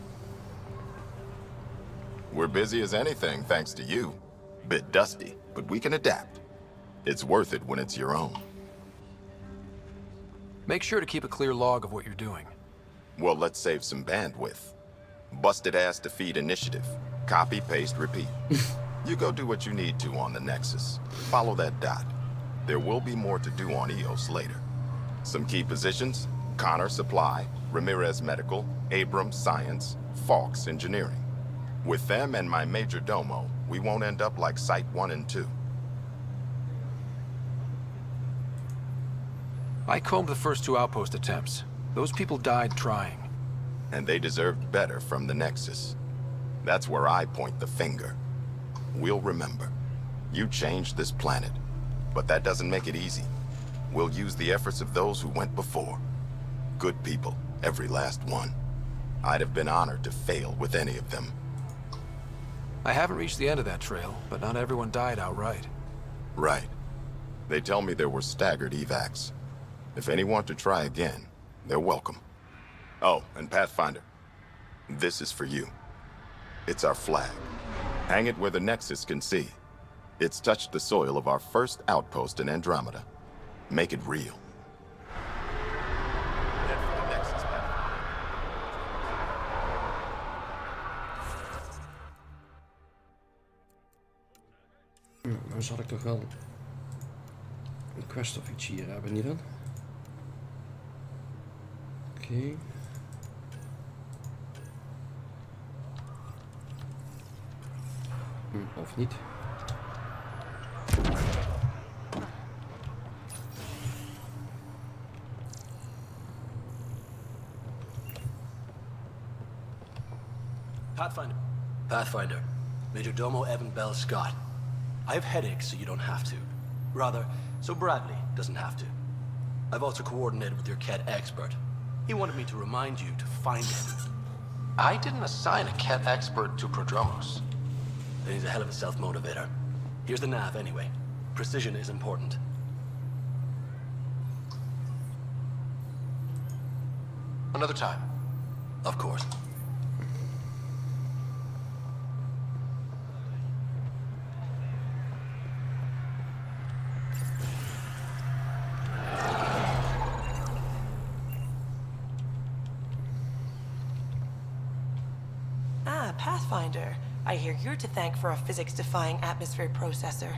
We're busy as anything, thanks to you. Bit dusty, but we can adapt. It's worth it when it's your own. Make sure to keep a clear log of what you're doing. Well, let's save some bandwidth. Busted ass to feed initiative. Copy, paste, repeat. You go do what you need to on the Nexus. Follow that dot. There will be more to do on EOS later. Some key positions: Connor Supply, Ramirez Medical, Abrams Science, Fawkes Engineering. With them and my major domo, we won't end up like Site 1 and 2. I combed the first 2 outpost attempts. Those people died trying. And they deserved better from the Nexus. That's where I point the finger. We'll remember. You changed this planet. But that doesn't make it easy. We'll use the efforts of those who went before. Good people, every last one. I'd have been honored to fail with any of them. I haven't reached the end of that trail, but not everyone died outright. Right. They tell me there were staggered evacs. If any want to try again, they're welcome. Oh, and Pathfinder, this is for you. It's our flag. Hang it where the Nexus can see. It's touched the soil of our first outpost in Andromeda. Make it real. Head for the Nexus, Pathfinder. Nou zal ik toch wel een quest of iets hier hebben, niet dan? Oké. Of niet. Pathfinder. Pathfinder. Major Domo Evan Bell Scott. I have headaches, so you don't have to. Rather, so Bradley doesn't have to. I've also coordinated with your Ket expert. He wanted me to remind you to find him. I didn't assign a Ket expert to Prodromos. Then he's a hell of a self-motivator. Here's the nav, anyway. Precision is important. Another time. Of course. Ah, Pathfinder. I hear you're to thank for a physics-defying atmosphere processor.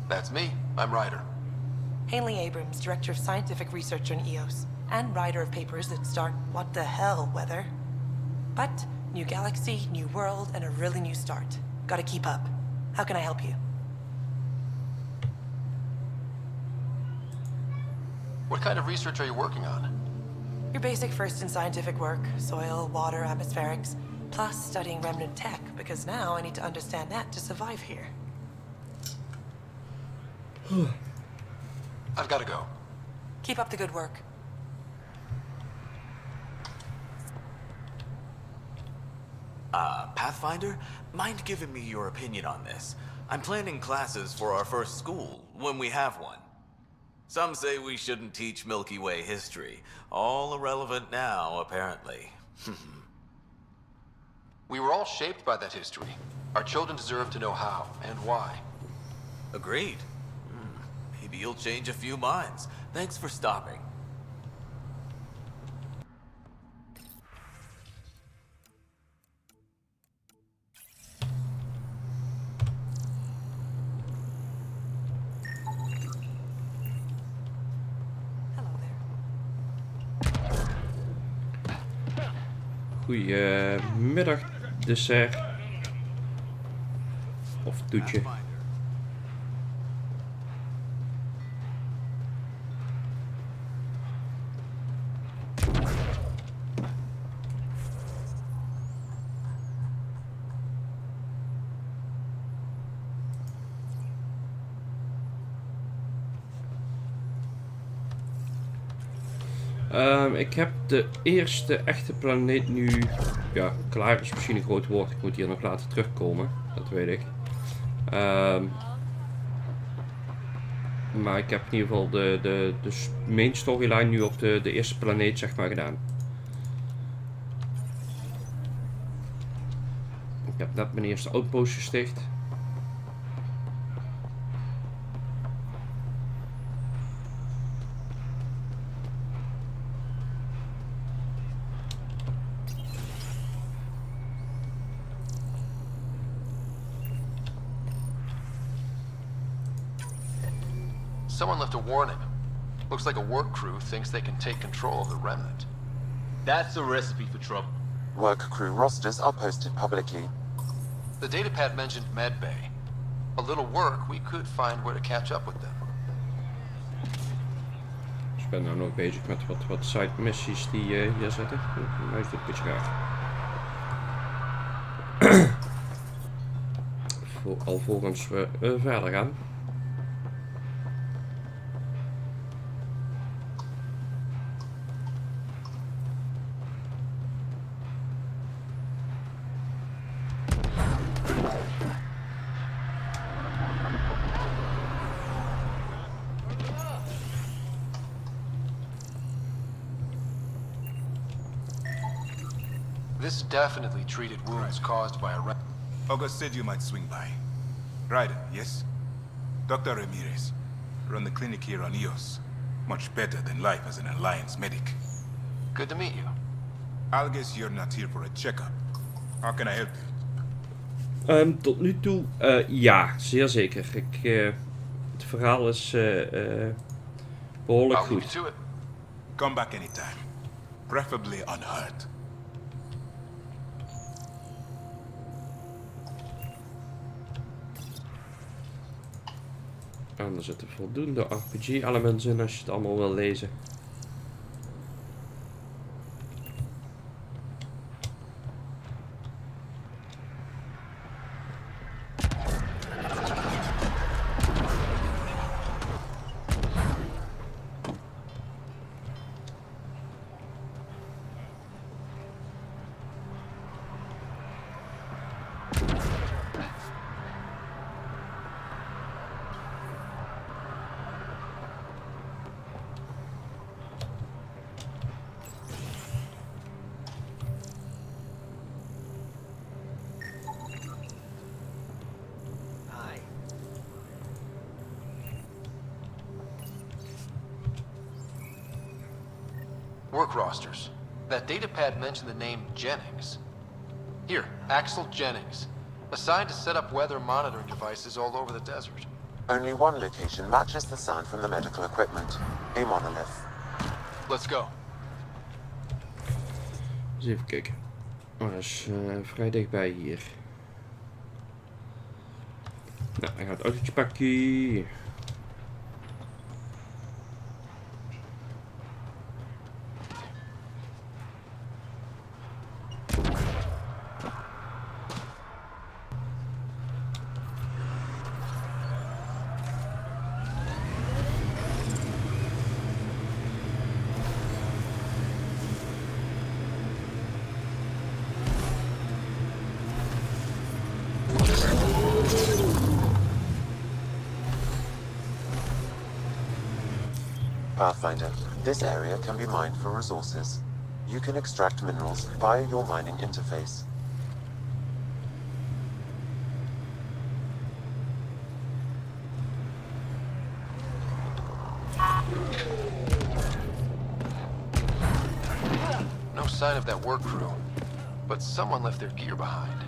That's me. I'm Ryder. Haley Abrams, Director of Scientific Research on EOS, and writer of papers that start what the hell weather. But, new galaxy, new world, and a really new start. Gotta keep up. How can I help you? What kind of research are you working on? Your basic first in scientific work, soil, water, atmospherics, plus studying remnant tech, because now I need to understand that to survive here. I've got to go. Keep up the good work. Pathfinder, mind giving me your opinion on this? I'm planning classes for our first school, when we have one. Some say we shouldn't teach Milky Way history. All irrelevant now, apparently. We were all shaped by that history. Our children deserve to know how and why. Agreed. Maybe you'll change a few minds. Thanks for stopping. Goedemiddag, dessert. Of toetje. Ik heb de eerste echte planeet nu... Ja, klaar is misschien een groot woord. Ik moet hier nog later terugkomen. Dat weet ik. Maar ik heb in ieder geval de main storyline nu op de eerste planeet zeg maar gedaan. Ik heb net mijn eerste outpost gesticht. Someone left a warning. Looks like a work crew thinks they can take control of the remnant. That's a recipe for trouble. Work crew rosters are posted publicly. The datapad mentioned medbay. A little work, we could find where to catch up with them. Dus ik ben nou nog bezig met wat side missies die hier zitten. Nou is dit een beetje raar. Alvorens we verder gaan. This definitely treated wounds caused by a August said you might swing by. Ryder, yes? Dr. Ramirez. Run the clinic here on Eos. Much better than life as an Alliance medic. Good to meet you. I'll guess you're not here for a checkup. How can I help you? Tot nu toe, ja, zeer zeker. Het verhaal is behoorlijk goed. Come back anytime. Preferably unhurt. En er zitten voldoende RPG-elements in als je het allemaal wil lezen. Work rosters. That datapad mentioned the name Jennings. Here, Axel Jennings. Assigned to set up weather monitoring devices all over the desert. Only one location matches the sound from the medical equipment. A monolith. Let's go. Eens even kijken. Oh, dat is vrij dichtbij hier. Nou, hij gaat het autootje pakken. Pathfinder, this area can be mined for resources. You can extract minerals via your mining interface. No sign of that work crew, but someone left their gear behind.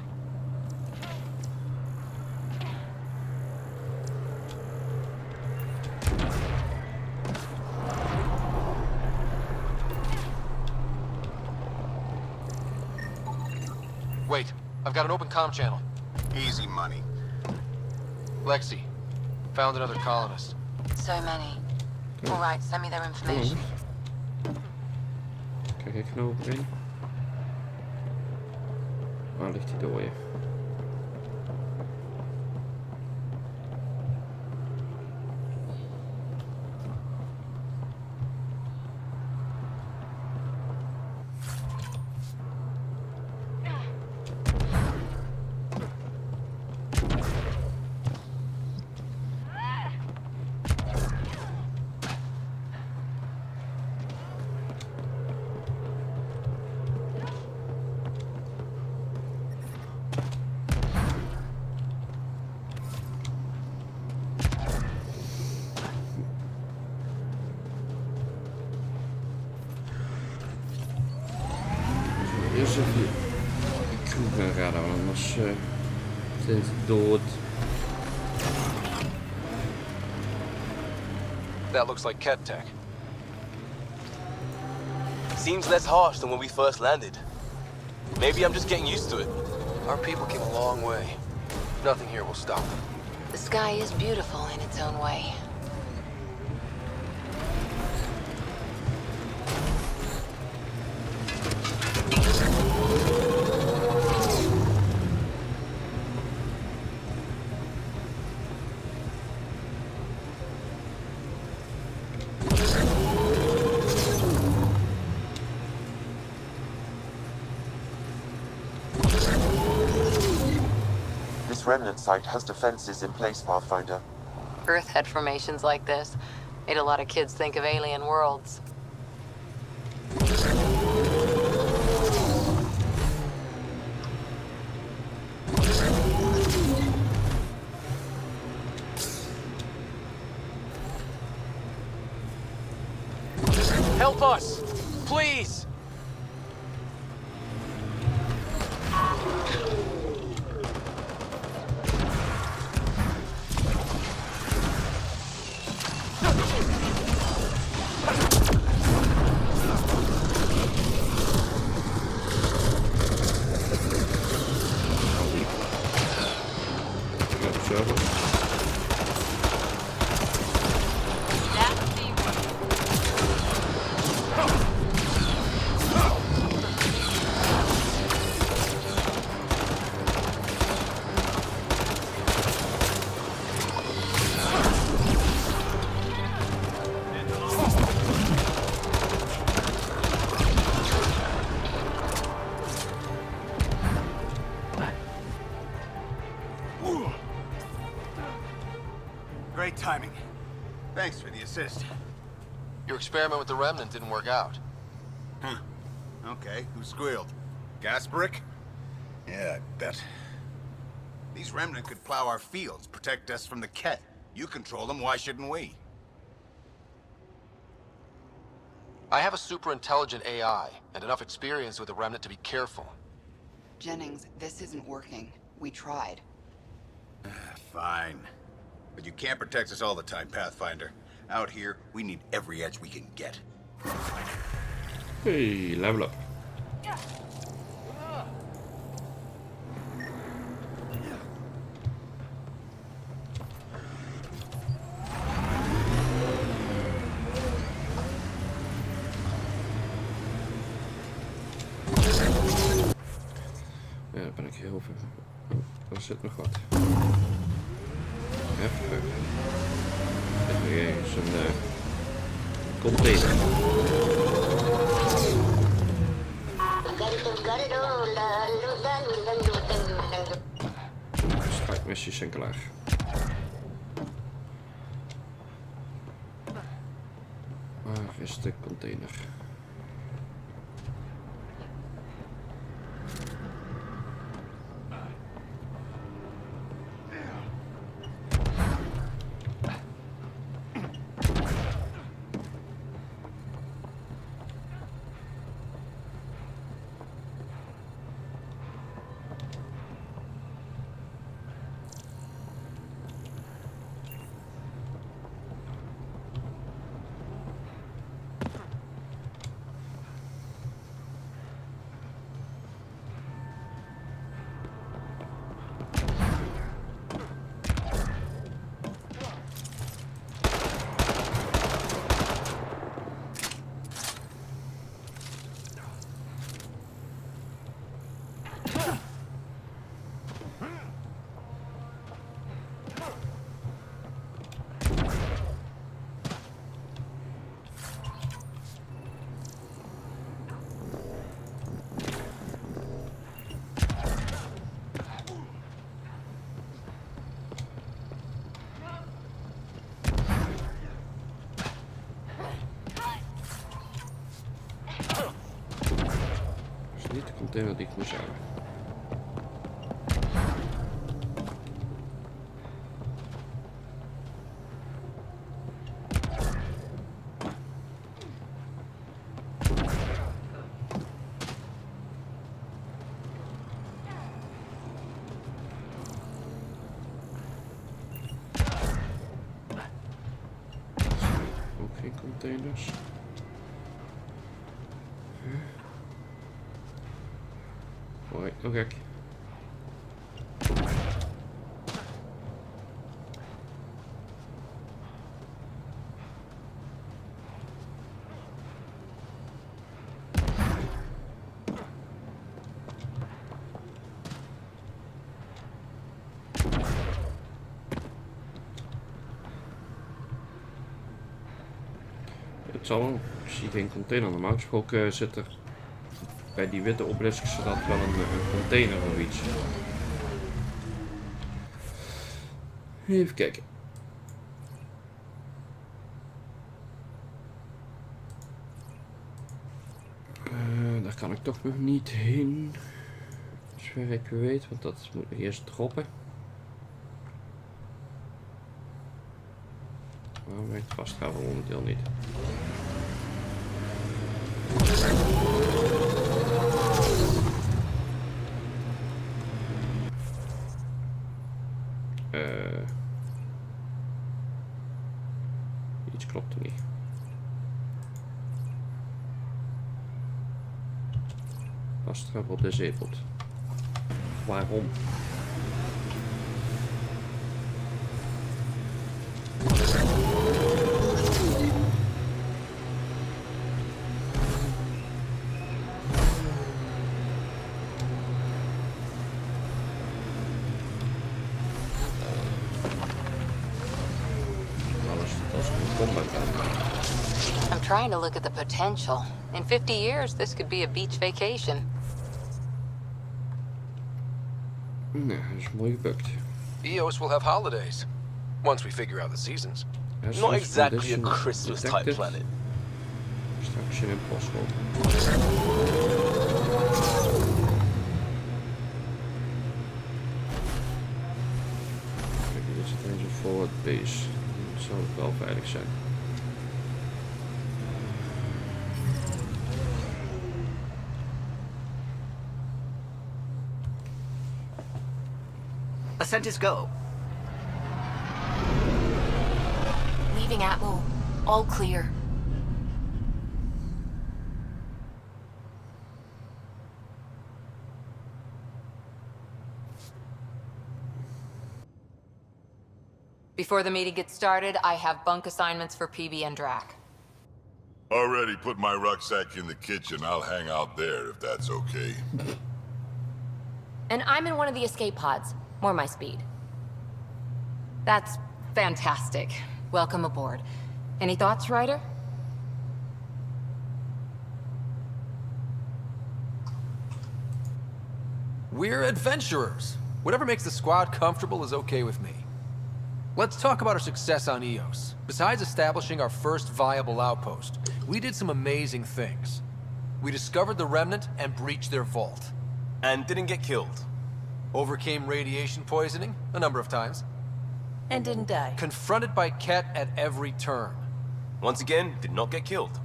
Wait, I've got an open comm channel. Easy money. Lexi, found another colonist. So many. All right, send me their information. Kijk ik nou overheen? Waar ligt die dooie? Dus even de crew gaan raden, want anders zijn ze dood. That looks like Ket tech. Seems less harsh than when we first landed. Maybe I'm just getting used to it. Our people came a long way. Nothing here will stop them. The sky is beautiful in its own way. This remnant site has defenses in place, Pathfinder. Earth had formations like this. Made a lot of kids think of alien worlds. Help us! Please! Great timing. Thanks for the assist. Your experiment with the remnant didn't work out. Huh. Okay, who squealed? Gasbrick? Yeah, I bet. These remnant could plow our fields, protect us from the Ket. You control them, why shouldn't we? I have a super intelligent AI and enough experience with the remnant to be careful. Jennings, this isn't working. We tried. Fine. But you can't protect us all the time, Pathfinder. Out here, we need every edge we can get. Hey, level up. Ja, daar ben ik heel veel. Oh, er zit nog wat. Even. Even een container. Strijdmissies zijn klaar. Waar is de container? Niet de container die ik moest hebben. containers. Hoi, nog gek. Het zal wel. Ik zie geen container. Normaal gesproken zit er bij die witte obelisks wel een container of iets. Even kijken. Daar kan ik toch nog niet heen. Zover ik weet, want dat moet nog eerst droppen. Waarom werkt vasthouden momenteel niet? Iets klopt er niet. Vasthouden disabled. Waarom? I'm trying to look at the potential. In 50 years, this could be a beach vacation. Nee, dat is mooi gebukt. EOS will have holidays. Once we figure out the seasons. Not exactly a Christmas-type planet. Extraction impossible. Kijk, dit zit in zo'n forward base. Dat zou het wel veilig zijn. Ascent is go. Leaving Atmo. All clear. Before the meeting gets started, I have bunk assignments for PB and Drac. Already put my rucksack in the kitchen. I'll hang out there if that's okay. And I'm in one of the escape pods. More my speed. That's fantastic. Welcome aboard. Any thoughts, Ryder? We're adventurers. Whatever makes the squad comfortable is okay with me. Let's talk about our success on EOS. Besides establishing our first viable outpost, we did some amazing things. We discovered the Remnant and breached their vault. And didn't get killed. Overcame radiation poisoning a number of times. And didn't die. Confronted by Ket at every turn. Once again, did not get killed.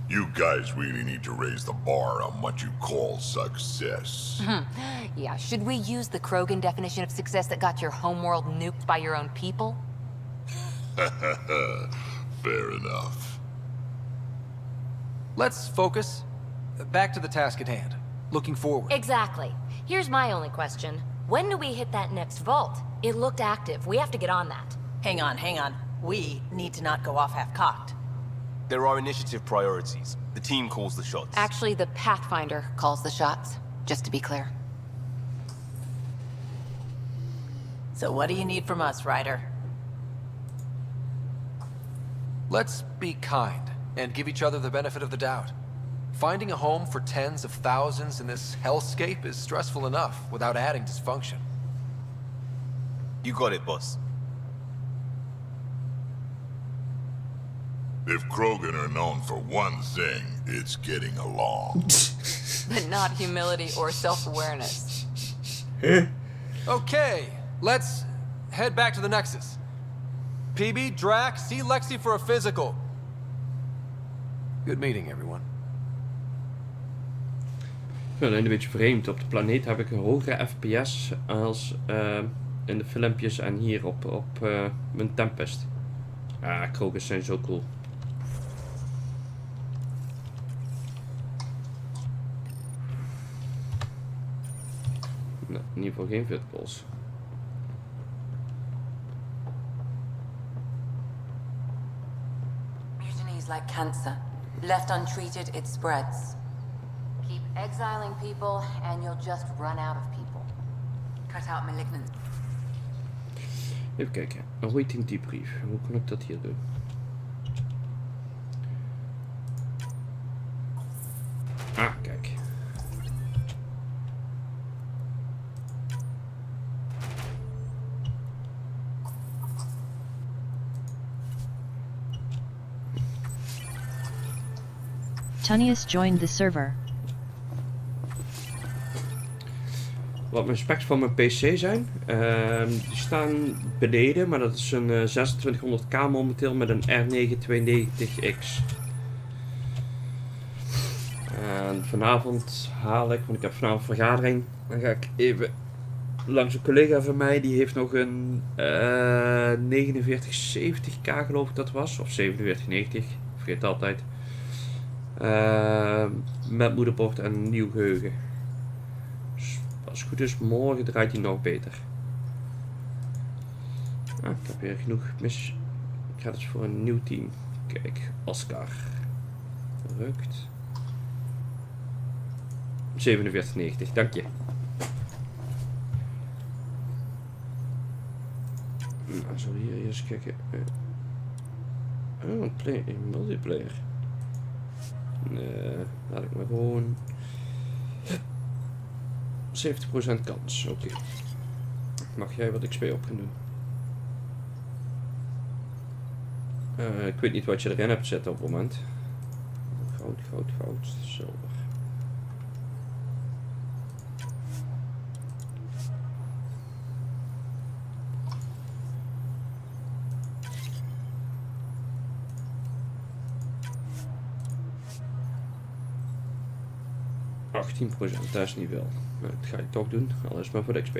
You guys really need to raise the bar on what you call success. Yeah, should we use the Krogan definition of success that got your homeworld nuked by your own people? Fair enough. Let's focus. Back to the task at hand. Looking forward. Exactly. Here's my only question. When do we hit that next vault? It looked active. We have to get on that. Hang on, hang on. We need to not go off half-cocked. There are initiative priorities. The team calls the shots. Actually, the Pathfinder calls the shots, just to be clear. So what do you need from us, Ryder? Let's be kind and give each other the benefit of the doubt. Finding a home for tens of thousands in this hellscape is stressful enough without adding dysfunction. You got it, boss. If Krogan are known for one thing, it's getting along. But not humility or self-awareness. Okay, let's head back to the Nexus. PB, Drac, see Lexi for a physical. Good meeting, everyone. Alleen een beetje vreemd. Op de planeet heb ik een hogere FPS als in de filmpjes en hier op mijn Tempest. Ah, Krogans zijn zo cool. In ieder geval geen vetpols. Mutiny is like cancer. Left untreated, it spreads. Keep exiling people and you'll just run out of people. Cut out malignant. Even kijken. Awaiting debrief. Hoe kan ik dat hier doen? Ah, kijk. Tunius joined the server. Wat mijn specs van mijn PC zijn. Die staan beneden, maar dat is een 2600K momenteel met een R992X. En vanavond haal ik, want ik heb vanavond een vergadering, dan ga ik even langs een collega van mij, die heeft nog een 4970K geloof ik dat was, of 4790, ik vergeet het altijd. Met moederbord en nieuw geheugen. Dus als het goed is, morgen draait hij nog beter. Ah, ik heb weer genoeg mis. Ik ga dus voor een nieuw team. Kijk, Oscar. Rukt. 4790, dank je. Nou, zullen we hier eens kijken. Oh, multiplayer. Nee, laat ik maar gewoon 70% kans, oké. Mag jij wat XP op gaan doen? Ik weet niet wat je erin hebt zitten op het moment. Goud, zilver. Dat is niet veel. Maar dat ga ik toch doen, al is maar voor de XP.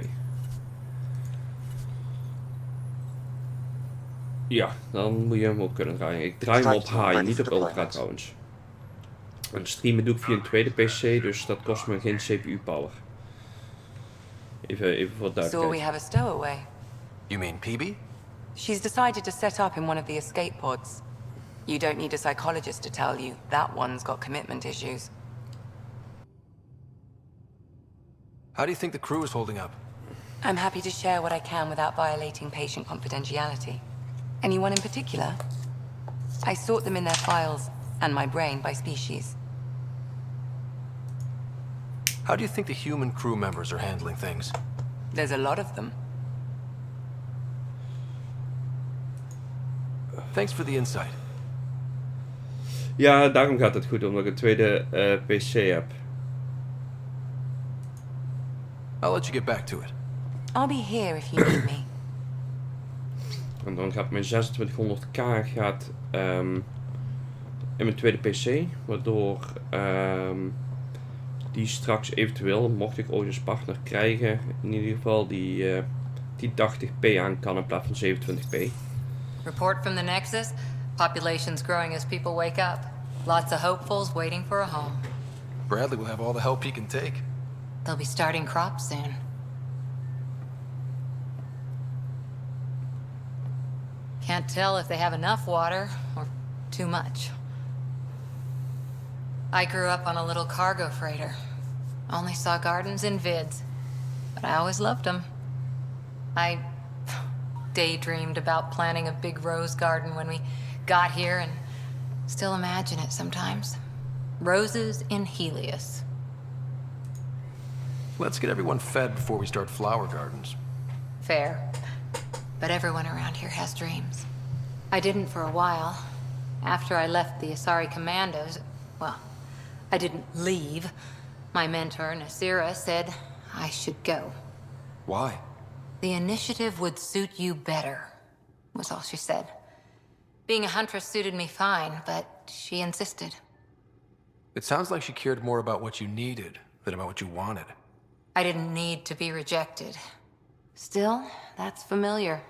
Ja, dan moet je hem ook kunnen draaien. Ik draai hem op high, niet op ultra trouwens. En streamen doe ik via een tweede PC, dus dat kost me geen CPU power. Even voor duidelijkheid. So we have a stowaway. You mean PB? She's decided to set up in one of the escape pods. You don't need a psychologist to tell you that one's got commitment issues. How do you think the crew is holding up? I'm happy to share what I can without violating patient confidentiality. Anyone in particular? I sort them in their files, and my brain by species. How do you think the human crew members are handling things? There's a lot of them. Thanks for the insight. Ja, daarom gaat het goed, omdat ik een tweede PC heb. I'll let you get back to it. I'll be here if you need me. En dan gaat mijn 2600K gaat, in mijn tweede PC, waardoor die straks eventueel, mocht ik ooit een partner krijgen, in ieder geval die 1080p aan kan in plaats van 27p. Report from the Nexus. Population's growing as people wake up. Lots of hopefuls waiting for a home. Bradley will have all the help he can take. They'll be starting crops soon. Can't tell if they have enough water or too much. I grew up on a little cargo freighter. Only saw gardens in vids, but I always loved them. I daydreamed about planting a big rose garden when we got here and still imagine it sometimes. Roses in Helios. Let's get everyone fed before we start flower gardens. Fair. But everyone around here has dreams. I didn't for a while. After I left the Asari Commandos, well, I didn't leave. My mentor, Nasira, said I should go. Why? The initiative would suit you better, was all she said. Being a huntress suited me fine, but she insisted. It sounds like she cared more about what you needed than about what you wanted. I didn't need to be rejected. Still, that's familiar.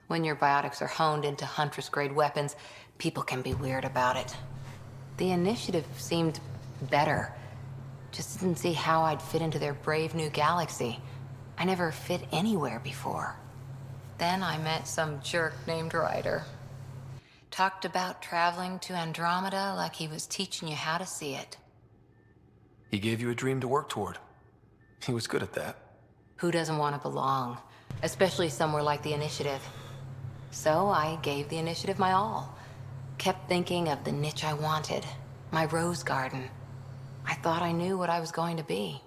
When your biotics are honed into Huntress-grade weapons, people can be weird about it. The initiative seemed better. Just didn't see how I'd fit into their brave new galaxy. I never fit anywhere before. Then I met some jerk named Ryder. Talked about traveling to Andromeda like he was teaching you how to see it. He gave you a dream to work toward. He was good at that. Who doesn't want to belong? Especially somewhere like the Initiative. So I gave the Initiative my all. Kept thinking of the niche I wanted. My rose garden. I thought I knew what I was going to be.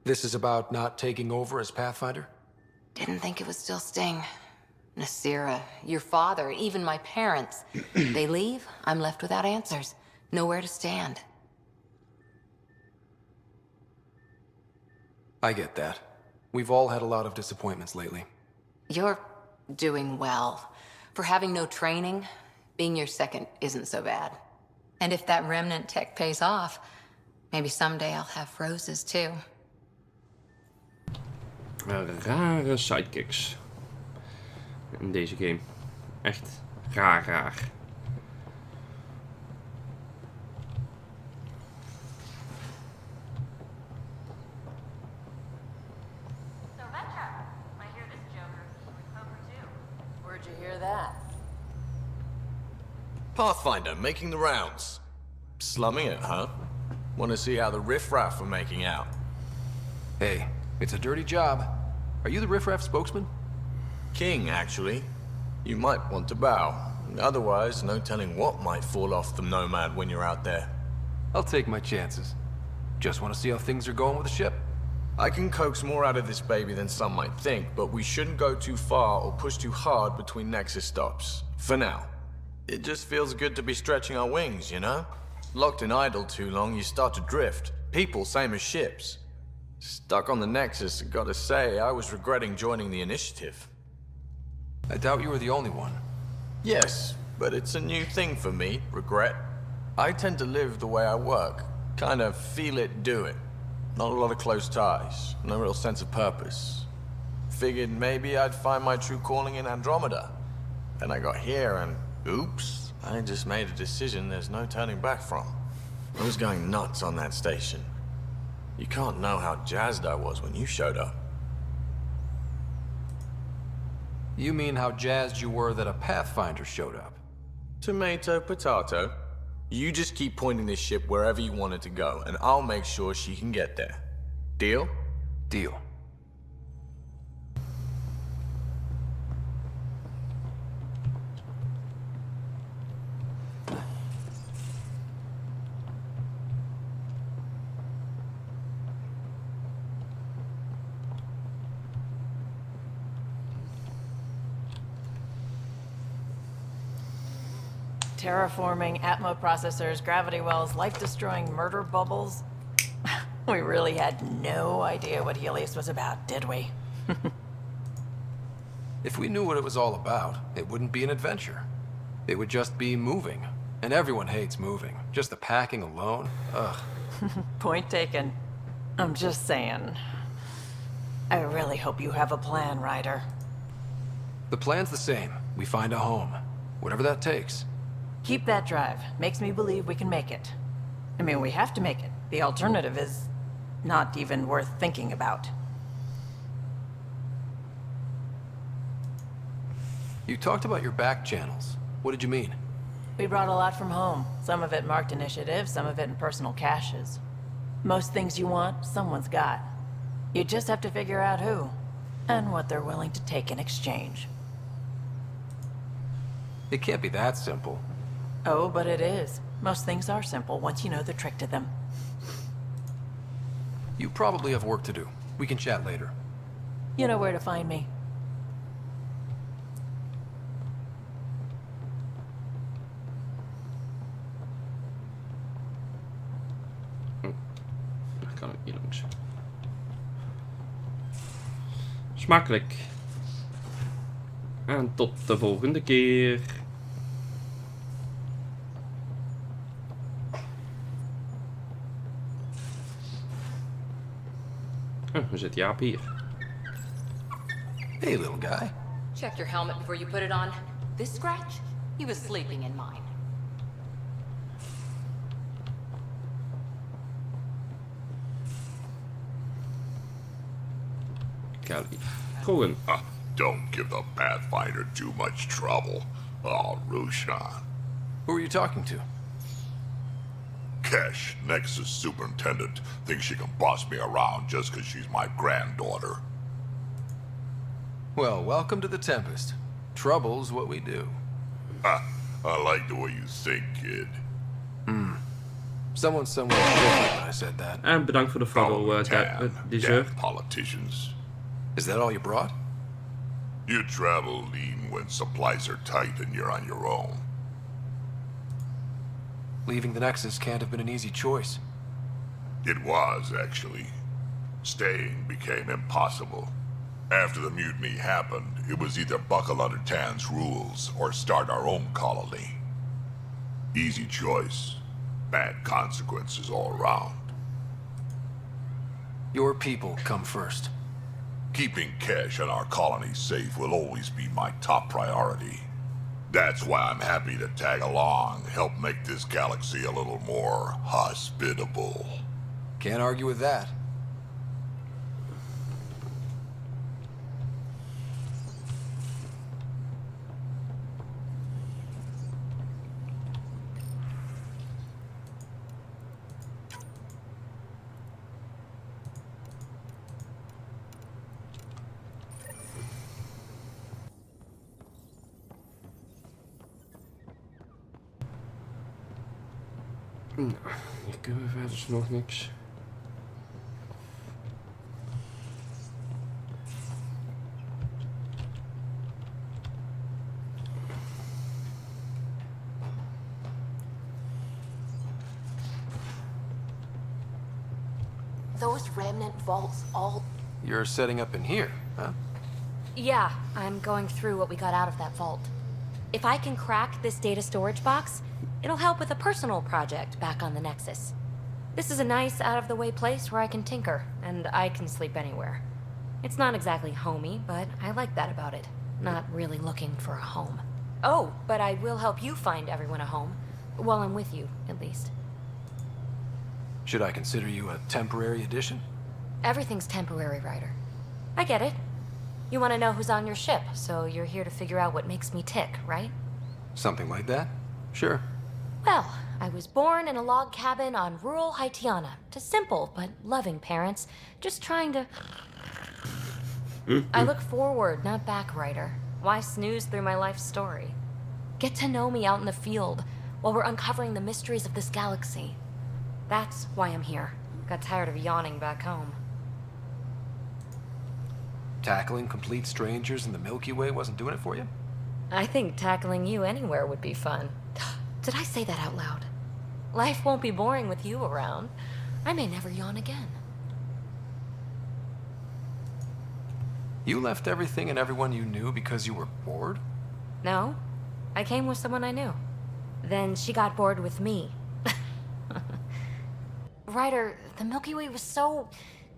This is about not taking over as Pathfinder? Didn't think it would still sting. Nasira, your father, even my parents. They leave, I'm left without answers. Nowhere to stand. I get that. We've all had a lot of disappointments lately. You're doing well. For having no training, being your second isn't so bad. And if that remnant tech pays off, maybe someday I'll have roses too. Rare sidekicks in deze game. Echt raar. Where'd you hear that? Pathfinder, making the rounds. Slumming it, huh? Want to see how the riffraff are making out? Hey, it's a dirty job. Are you the riffraff spokesman? King, actually. You might want to bow. Otherwise, no telling what might fall off the Nomad when you're out there. I'll take my chances. Just want to see how things are going with the ship. I can coax more out of this baby than some might think, but we shouldn't go too far or push too hard between Nexus stops. For now. It just feels good to be stretching our wings, you know? Locked in idle too long, you start to drift. People, same as ships. Stuck on the Nexus, gotta say, I was regretting joining the Initiative. I doubt you were the only one. Yes, but it's a new thing for me, regret. I tend to live the way I work. Kind of feel it, do it. Not a lot of close ties, no real sense of purpose. Figured maybe I'd find my true calling in Andromeda. Then I got here and, oops, I just made a decision there's no turning back from. I was going nuts on that station. You can't know how jazzed I was when you showed up. You mean how jazzed you were that a Pathfinder showed up? Tomato, potato. You just keep pointing this ship wherever you want it to go, and I'll make sure she can get there. Deal? Deal. Terraforming, Atmo processors, gravity wells, life-destroying murder bubbles. We really had no idea what Helios was about, did we? If we knew what it was all about, it wouldn't be an adventure. It would just be moving. And everyone hates moving. Just the packing alone, ugh. Point taken. I'm just saying. I really hope you have a plan, Ryder. The plan's the same. We find a home. Whatever that takes. Keep that drive. Makes me believe we can make it. I mean, we have to make it. The alternative is not even worth thinking about. You talked about your back channels. What did you mean? We brought a lot from home. Some of it marked initiative, some of it in personal caches. Most things you want, someone's got. You just have to figure out who, and what they're willing to take in exchange. It can't be that simple. Oh, but it is. Most things are simple once you know the trick to them. You probably have work to do. We can chat later. You know where to find me. Daar kan ik niet langs. Smakelijk. En tot de volgende keer. Oh, hoe zit Jaap hier? Hey, little guy. Check your helmet before you put it on. This scratch? He was sleeping in mine. Kelly. Gewoon. Don't give the Pathfinder too much trouble. Oh, Rushan. Who are you talking to? Kesh, Nexus Superintendent, thinks she can boss me around just because she's my granddaughter. Well, welcome to the Tempest. Trouble's what we do. I like the way you think, kid. Someone somewhere shifted when I said that. En bedankt voor de follow, dessert. Politicians. Is that all you brought? You travel lean when supplies are tight and you're on your own. Leaving the Nexus can't have been an easy choice. It was, actually. Staying became impossible. After the mutiny happened, it was either buckle under Tan's rules or start our own colony. Easy choice. Bad consequences all around. Your people come first. Keeping Kesh and our colony safe will always be my top priority. That's why I'm happy to tag along, help make this galaxy a little more hospitable. Can't argue with that. Nou, hier kunnen we verder nog niks. Those remnant vaults all... You're setting up in here, huh? Yeah, I'm going through what we got out of that vault. If I can crack this data storage box, it'll help with a personal project back on the Nexus. This is a nice, out-of-the-way place where I can tinker, and I can sleep anywhere. It's not exactly homey, but I like that about it. Not really looking for a home. Oh, but I will help you find everyone a home. While I'm with you, at least. Should I consider you a temporary addition? Everything's temporary, Ryder. I get it. You want to know who's on your ship, so you're here to figure out what makes me tick, right? Something like that? Sure. Well, I was born in a log cabin on rural Haitiana to simple but loving parents, just trying to... I look forward, not back, Ryder. Why snooze through my life story? Get to know me out in the field while we're uncovering the mysteries of this galaxy. That's why I'm here. Got tired of yawning back home. Tackling complete strangers in the Milky Way wasn't doing it for you? I think tackling you anywhere would be fun. Did I say that out loud? Life won't be boring with you around. I may never yawn again. You left everything and everyone you knew because you were bored? No, I came with someone I knew. Then she got bored with me. Ryder, the Milky Way was so...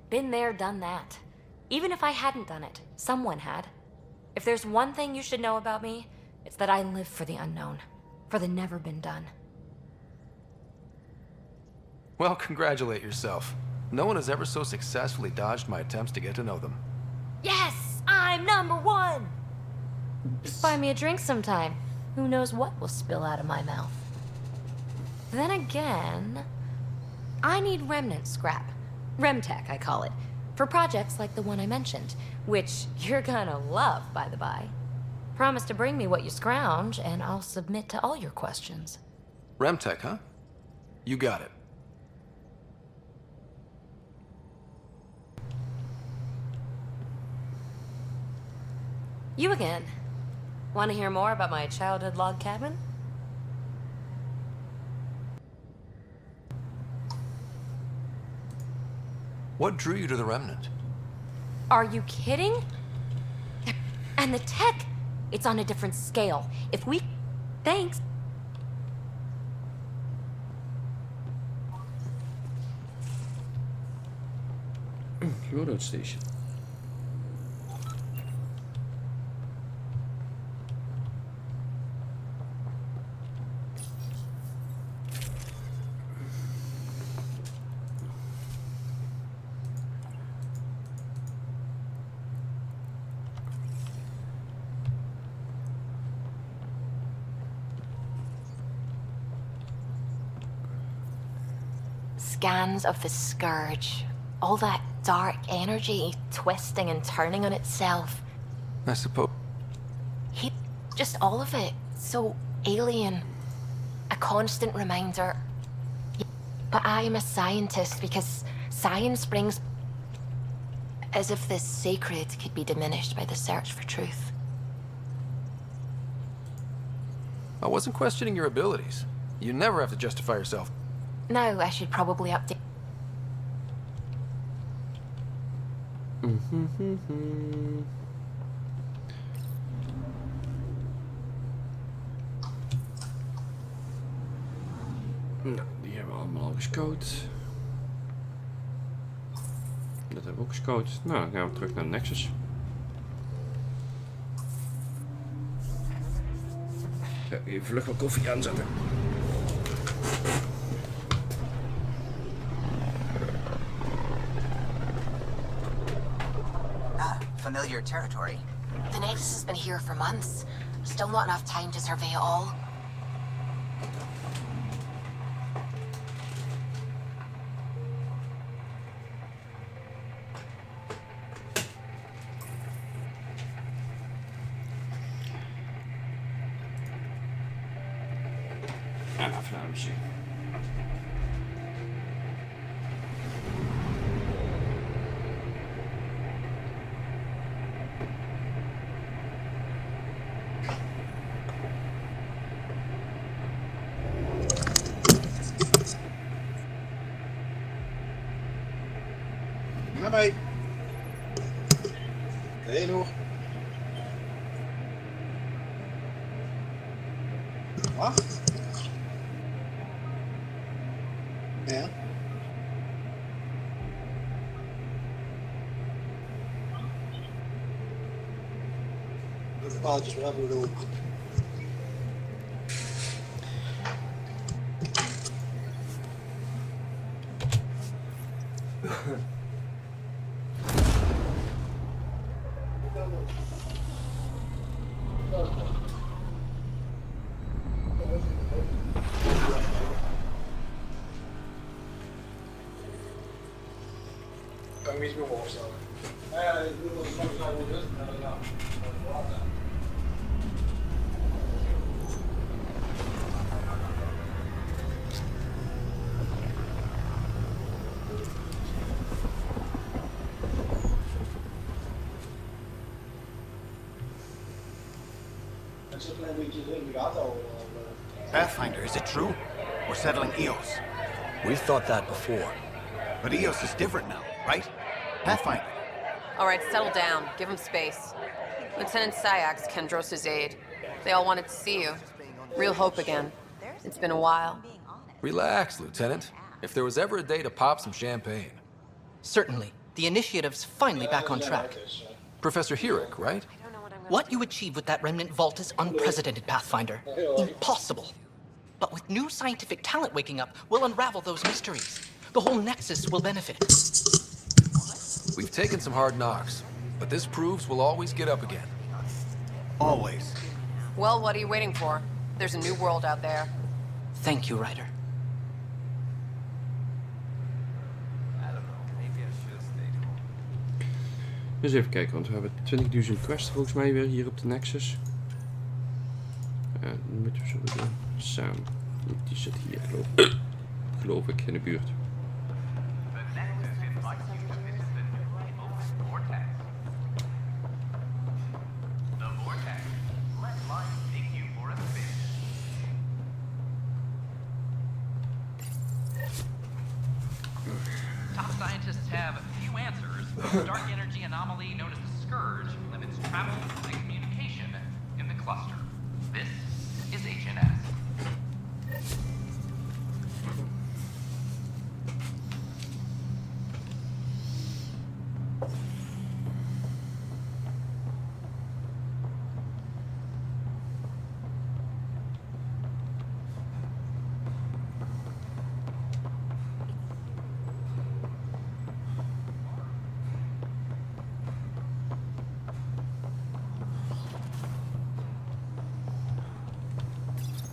been there, done that. Even if I hadn't done it, someone had. If there's one thing you should know about me, it's that I live for the unknown. For the never been done. Well, congratulate yourself. No one has ever so successfully dodged my attempts to get to know them. Yes! I'm #1! Buy me a drink sometime. Who knows what will spill out of my mouth. Then again... I need remnant scrap. Remtech, I call it. For projects like the one I mentioned. Which you're gonna love, by the by. Promise to bring me what you scrounge, and I'll submit to all your questions. Remtech, huh? You got it. You again. Want to hear more about my childhood log cabin? What drew you to the Remnant? Are you kidding? And the tech, it's on a different scale. If we... Thanks. Loadout station. scans of the Scourge. All that dark energy twisting and turning on itself. I suppose. Just all of it. So alien. A constant reminder. But I am a scientist because science brings... As if the sacred could be diminished by the search for truth. I wasn't questioning your abilities. You never have to justify yourself. Now I should probably update... Nou, die hebben we allemaal al gescout. Dat hebben we ook gescout. Nou, dan gaan we terug naar de Nexus. Ja, even vlug wat koffie aanzetten. Familiar territory. The Nexus has been here for months. Still not enough time to survey it all. En even naar de muziek. Naar mij. Nee, nog. Wacht. Ja. De paaltjes waar hebben we erop. Kan ik me iets meer voorstellen. Ja, ik bedoel, dat is nog zo goed is. Ja. Pathfinder, is it true? We're settling Eos. We've thought that before. But Eos is different now, right? Pathfinder. All right, settle down. Give him space. Lieutenant Syax, Kendros' aide. They all wanted to see you. Real hope again. It's been a while. Relax, Lieutenant. If there was ever a day to pop some champagne. Certainly. The initiative's finally back on track. Professor Herrick, right? What you achieved with that remnant vault is unprecedented, Pathfinder. Impossible. But with new scientific talent waking up, we'll unravel those mysteries. The whole Nexus will benefit. We've taken some hard knocks, but this proves we'll always get up again. Always. Well, what are you waiting for? There's a new world out there. Thank you, Ryder. Dus even kijken, want we hebben 20.000 quests volgens mij weer hier op de Nexus. Die moeten we zo doen. Samen. Die zit hier geloof ik in de buurt. Top scientists have a few answers. The dark energy anomaly known as the Scourge limits travel and communication in the cluster. This is HNS.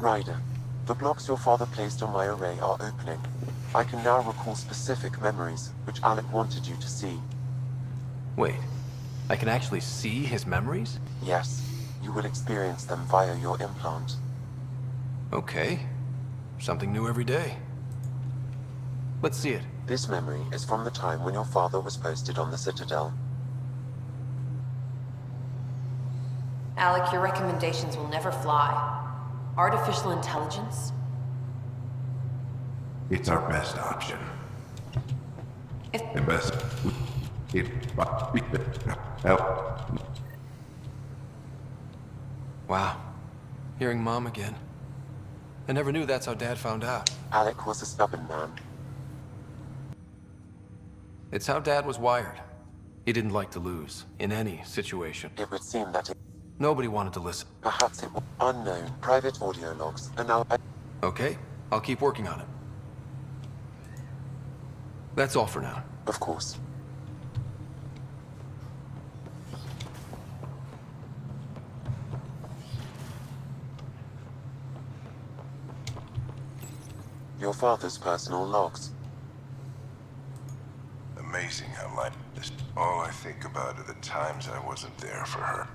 Ryder, the blocks your father placed on my array are opening. I can now recall specific memories, which Alec wanted you to see. Wait, I can actually see his memories? Yes, you will experience them via your implant. Okay. Something new every day. Let's see it. This memory is from the time when your father was posted on the Citadel. Alec, your recommendations will never fly. Artificial intelligence? It's our best option. If... And best... help. Wow. Hearing Mom again. I never knew that's how Dad found out. Alec was a stubborn man. It's how Dad was wired. He didn't like to lose, in any situation. It would seem that Nobody wanted to listen. perhaps it was unknown private audio logs are now... Okay, I'll keep working on it. That's all for now. Of course. Your father's personal logs. Amazing how life is. All I think about are the times I wasn't there for her.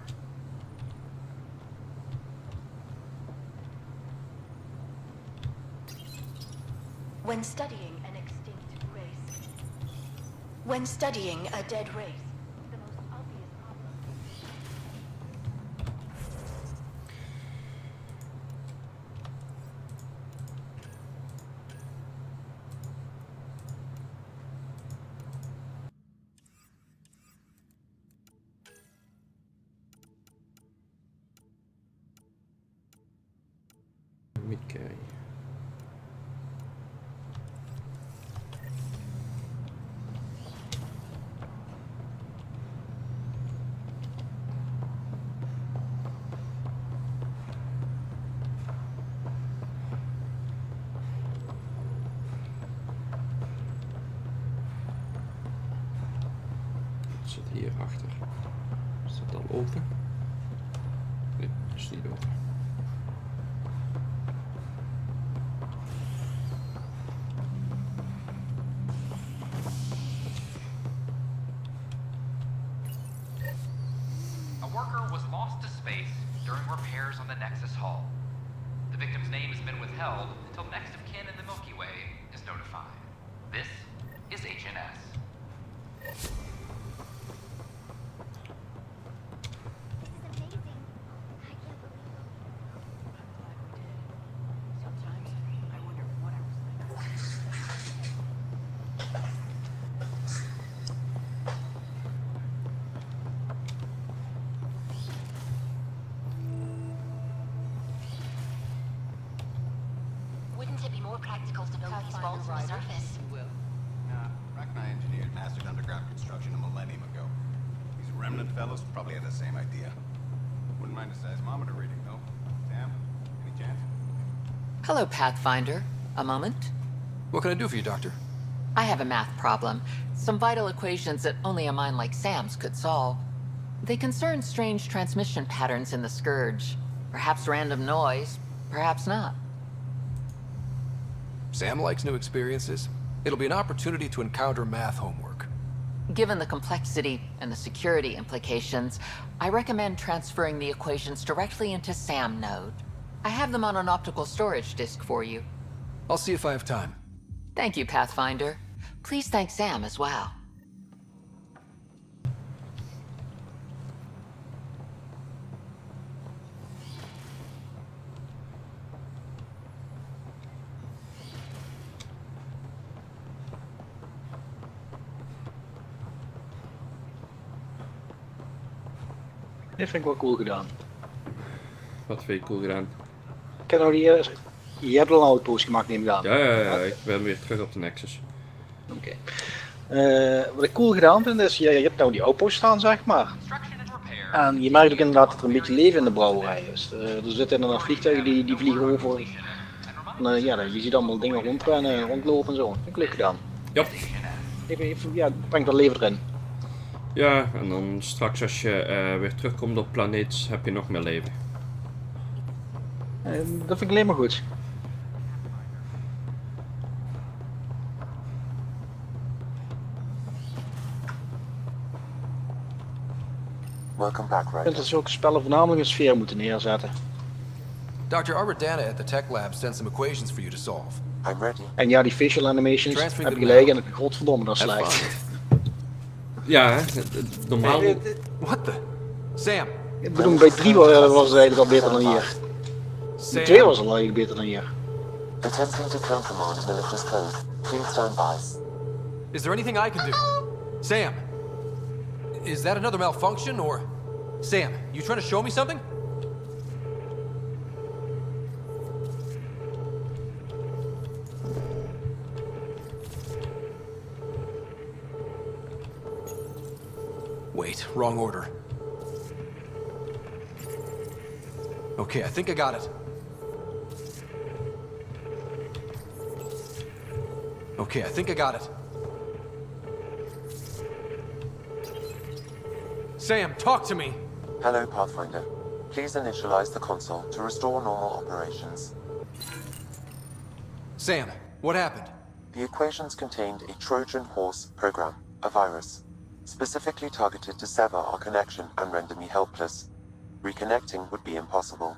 When studying an extinct race, when studying a dead race, the most obvious problem... Mickey. Het zit hier achter. Is dat al open? Nee, is niet open. A worker was lost to space during repairs on the Nexus hull. The victim's name has been withheld until next of kin in the Milky Way is notified. This is HNS. Wouldn't it be more practical to build these vaults on the surface? Nah, Rack and I engineered mastered underground construction a millennium ago. These remnant fellows probably had the same idea. Wouldn't mind a seismometer reading, though. Sam, any chance? Hello, Pathfinder. A moment? What can I do for you, Doctor? I have a math problem. Some vital equations that only a mind like Sam's could solve. They concern strange transmission patterns in the Scourge. Perhaps random noise, perhaps not. Sam likes new experiences. It'll be an opportunity to encounter math homework. Given the complexity and the security implications, I recommend transferring the equations directly into SAM node. I have them on an optical storage disk for you. I'll see if I have time. Thank you, Pathfinder. Please thank Sam as well. Dit vind ik wel cool gedaan. Wat vind je cool gedaan? Ik heb nou je hebt al een outpost gemaakt, neem ik aan. Ja, ik ben weer terug op de Nexus. Oké. Wat ik cool gedaan vind is, je hebt nou die outpost staan, zeg maar. En je merkt ook inderdaad dat er een beetje leven in de brouwerij is. Er zitten inderdaad vliegtuigen die vliegen over. En, ja, je ziet allemaal dingen rondrennen, rondlopen en zo. Dat vind ik leuk gedaan. Ja. Ja, brengt wel leven erin. Ja, en dan straks als je weer terugkomt op planeet heb je nog meer leven. Dat vind ik alleen maar goed. Welcome back, Ik vind Ryder. dat zulke spellen voornamelijk een sfeer moeten neerzetten. Dr. Aradana at the tech lab sent some equations for you to solve. I'm ready. En ja, die facial animations Transferring heb je them gelegen now. en godverdomme, dat is Have slecht. fun. Ja, hè, normaal... What the? Sam! Ik bedoel, bij 3 was het eigenlijk al beter dan hier. Sam. 2 was al eigenlijk beter dan hier. Attempting to countermand malicious code. Please stand by. Is there anything I can do? Sam! Is that another malfunction, or... Sam, you trying to show me something? Wait, wrong order. Okay, I think I got it. Okay, I think I got it. Sam, talk to me! Hello, Pathfinder. Please initialize the console to restore normal operations. Sam, what happened? The equations contained a Trojan horse program, a virus, specifically targeted to sever our connection and render me helpless. Reconnecting would be impossible.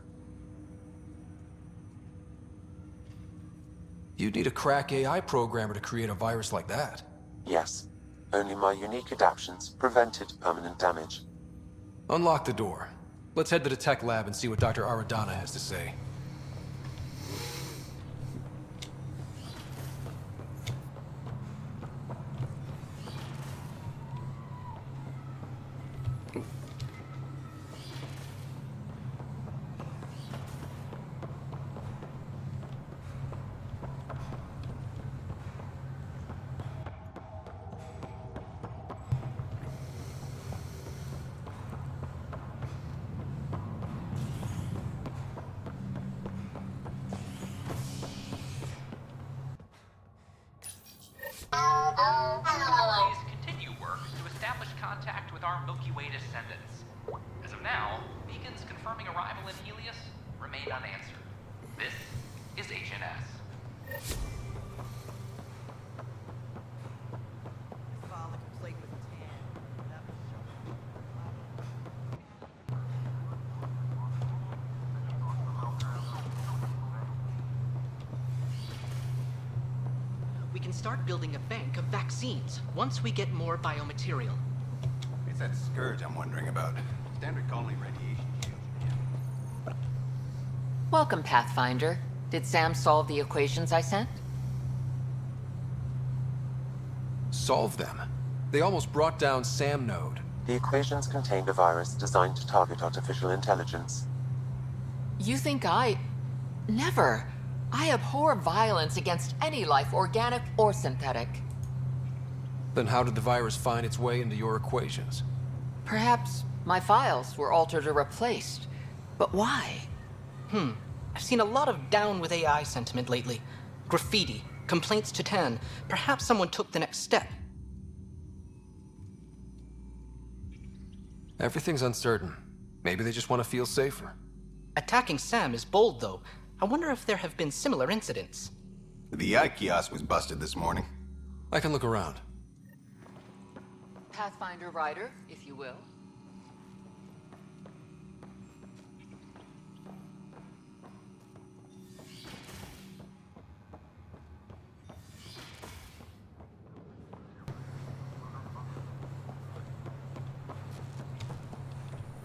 You'd need a crack AI programmer to create a virus like that. Yes. Only my unique adaptions prevented permanent damage. Unlock the door. Let's head to the tech lab and see what Dr. Aradana has to say. Please continue work to establish contact with our Milky Way descendants. As of now, beacons confirming arrival in Helios remain unanswered. This is HNS. We can start building a bank of vaccines once we get more biomaterial. It's that scourge I'm wondering about. Standard colony radiation shield. Welcome, Pathfinder. Did Sam solve the equations I sent? Solve them? They almost brought down Sam Node. The equations contained a virus designed to target artificial intelligence. You think I... Never. I abhor violence against any life, organic or synthetic. Then how did the virus find its way into your equations? Perhaps my files were altered or replaced. But why? I've seen a lot of down with AI sentiment lately. Graffiti, complaints to 10. Perhaps someone took the next step. Everything's uncertain. Maybe they just want to feel safer. Attacking Sam is bold, though. I wonder if there have been similar incidents. The VI kiosk was busted this morning. I can look around. Pathfinder Rider, if you will.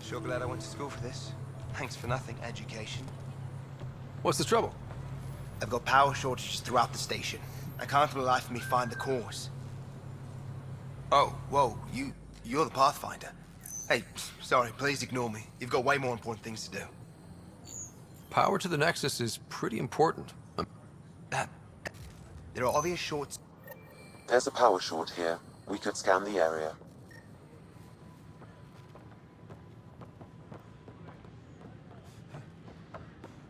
Sure glad I went to school for this. Thanks for nothing, education. What's the trouble? I've got power shortages throughout the station. I can't for the life of me find the cause. Oh, whoa, you're the Pathfinder. Hey, sorry, please ignore me. You've got way more important things to do. Power to the Nexus is pretty important. There are obvious shorts. There's a power short here. We could scan the area.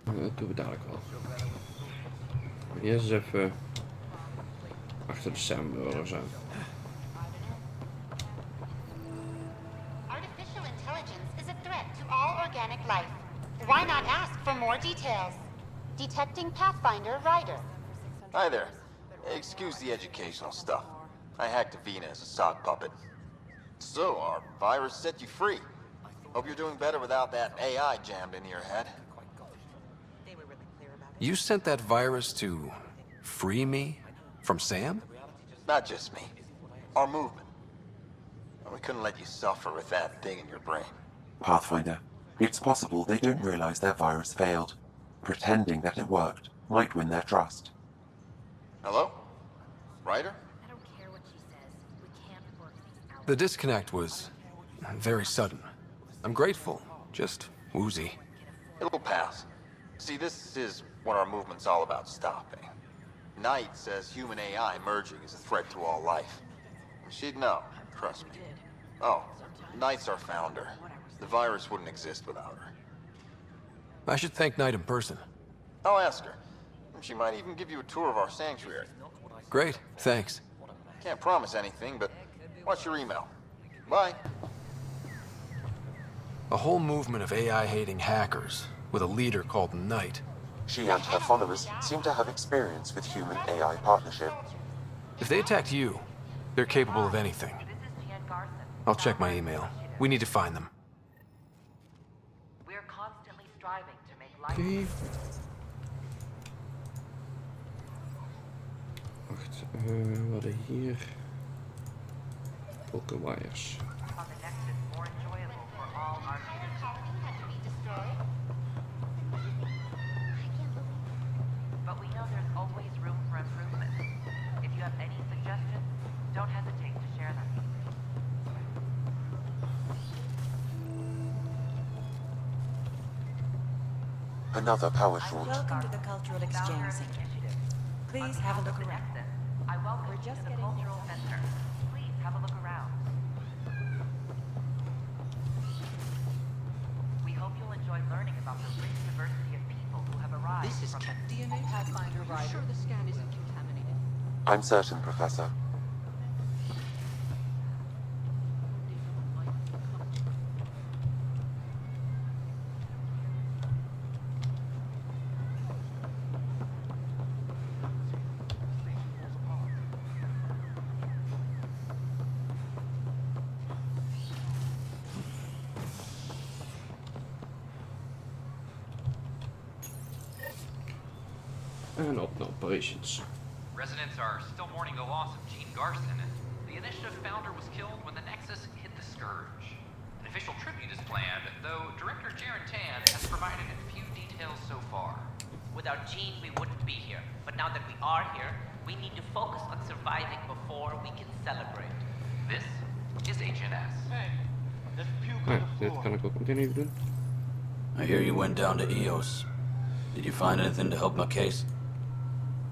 Dat doen we dadelijk wel. Eerst eens even achter de Sam zo. Artificial intelligence is a threat to all organic life. Why not ask for more details? Detecting Pathfinder Rider. Hi there. Excuse the educational stuff. I hacked Avina as a sock puppet. So, our virus set you free. Hope you're doing better without that AI jammed into your head. You sent that virus to free me from Sam? Not just me. Our movement. We couldn't let you suffer with that thing in your brain. Pathfinder, it's possible they don't realize their virus failed. Pretending that it worked might win their trust. Hello? Ryder? The disconnect was very sudden. I'm grateful, just woozy. It'll pass. See, this is what our movement's all about stopping. Knight says human AI merging is a threat to all life. She'd know, trust me. Oh, Knight's our founder. The virus wouldn't exist without her. I should thank Knight in person. I'll ask her. She might even give you a tour of our sanctuary. Great, thanks. Can't promise anything, but watch your email. Bye. A whole movement of AI-hating hackers, with a leader called Knight. She and her followers seem to have experience with human-AI partnership. If they attacked you, they're capable of anything. I'll check my email. We need to find them. We're constantly striving to make life. Oké. Wacht, we hadden hier Poker wires. But we know there's always room for improvement. If you have any suggestions, don't hesitate to share them. Another power short. Welcome to the Cultural Exchange Center. Please have a look around. I welcome you to the Cultural Center. Please have a look around. We hope you'll enjoy learning about the rich diversity of people who have arrived. This is Cat DNA Pathfinder Ryder. Sure the scan isn't contaminated? I'm certain, Professor. En op naar operations. Residents are still mourning the loss of Gene Garson. The initiative founder was killed when the Nexus hit the Scourge. An official tribute is planned, though Director Jaren Tan has provided a few details so far. Without Gene, we wouldn't be here. But now that we are here, we need to focus on surviving before we can celebrate. This is HNS. Dit kan ik ook meteen even doen. I hear you went down to EOS. Did you find anything to help my case?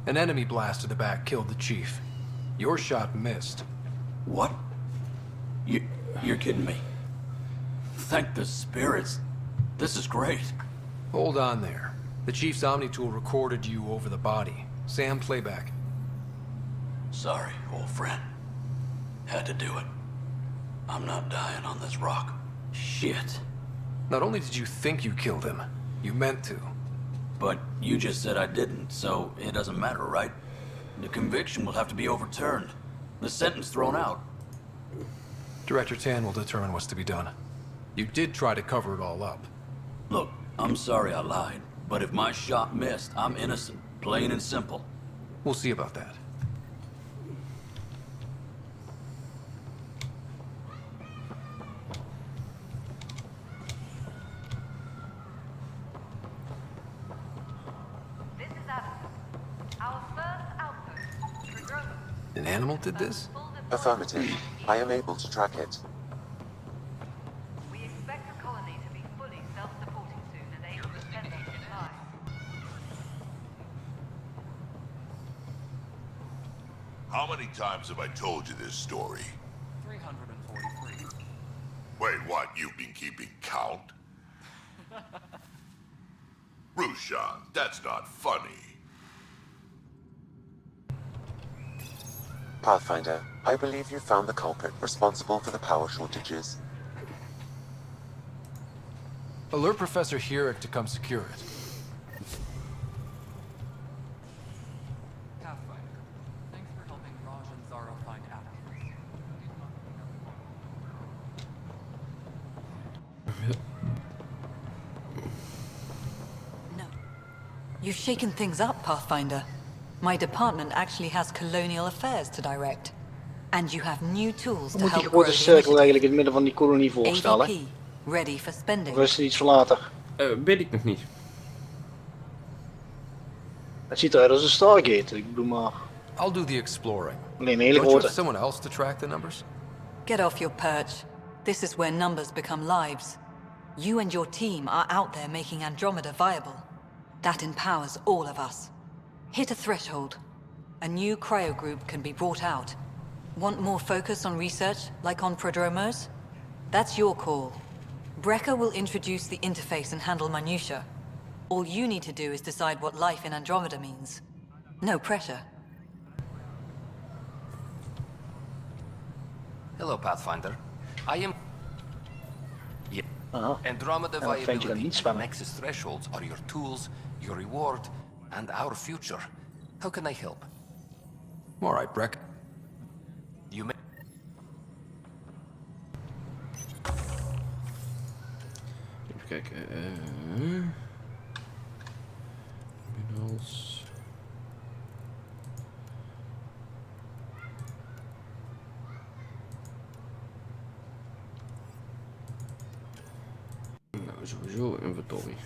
An enemy blast to the back killed the chief. Your shot missed. What? You're kidding me. Thank the spirits. This is great. Hold on there. The chief's Omni tool recorded you over the body. Sam, playback. Sorry, old friend. Had to do it. I'm not dying on this rock. Shit. Not only did you think you killed him, you meant to. But you just said I didn't, so it doesn't matter, right? The conviction will have to be overturned. The sentence thrown out. Director Tan will determine what's to be done. You did try to cover it all up. Look, I'm sorry I lied, but if my shot missed, I'm innocent. Plain and simple. We'll see about that. An animal did this? Affirmative. I am able to track it. We expect the colony to be fully self-supporting soon and able to send us supplies. How many times have I told you this story? 343. Wait, what? You've been keeping count? Rushan, that's not funny. Pathfinder, I believe you found the culprit responsible for the power shortages. Alert Professor Hurek to come secure it. Pathfinder, thanks for helping Raj and Zara find Atticus. You've shaken things up, Pathfinder. My department actually has colonial affairs to direct. And you have new tools Dan to moet die help grow grote the cirkel initiative. eigenlijk in het midden van die kolonie voorstellen. AVP, ready for spending. Of is het iets voor later? Weet ik nog niet. Het ziet eruit als een Stargate, ik bedoel maar... I'll do the exploring. Nee, een hele Don't you have grote. someone else to track the numbers? Get off your perch. This is where numbers become lives. You and your team are out there making Andromeda viable. That empowers all of us. Hit a threshold. A new cryo group can be brought out. Want more focus on research, like on Prodromos? That's your call. Brecker will introduce the interface and handle minutiae. All you need to do is decide what life in Andromeda means. No pressure. Hello, Pathfinder. I am... Yeah. Andromeda En dat vind je dan viability niet and spannend. Nexus thresholds are your tools, your reward, and our future. How can I help? All right, Breck. You may... Even kijken. Minerals. Nou, sowieso inventory.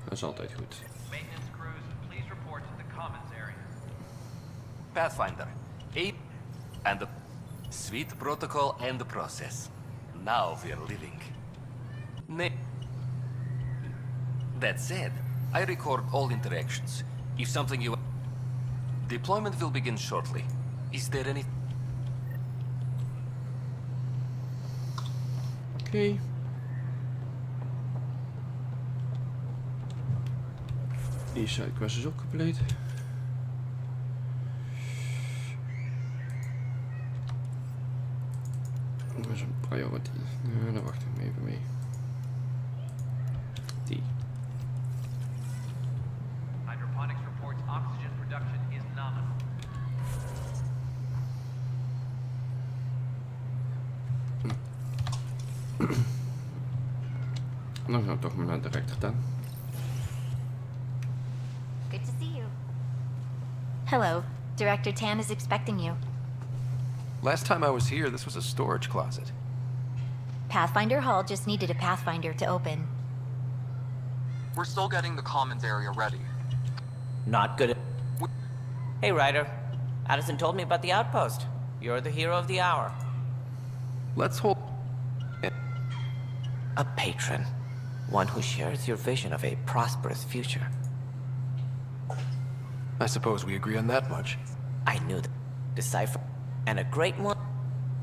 Dat is altijd goed. Maintenance crews, please report to the commons area. Pathfinder, and the sweet protocol and the process. Now we're living. That said, I record all interactions. If something you... Deployment will begin shortly. Is there any... Oké. Die sidequest is ook compleet. Dat is een priority. Nou, daar wacht ik even mee. Die. Hydroponics reports oxygen production is nominal. Dan gaan we toch maar naar de rechter dan. Good to see you. Hello. Director Tan is expecting you. Last time I was here, this was a storage closet. Pathfinder Hall just needed a Pathfinder to open. We're still getting the commons area ready. Not good. Hey, Ryder. Addison told me about the outpost. You're the hero of the hour. Let's hold... A patron. One who shares your vision of a prosperous future. I suppose we agree on that much. I knew that. Decipher. And a great one.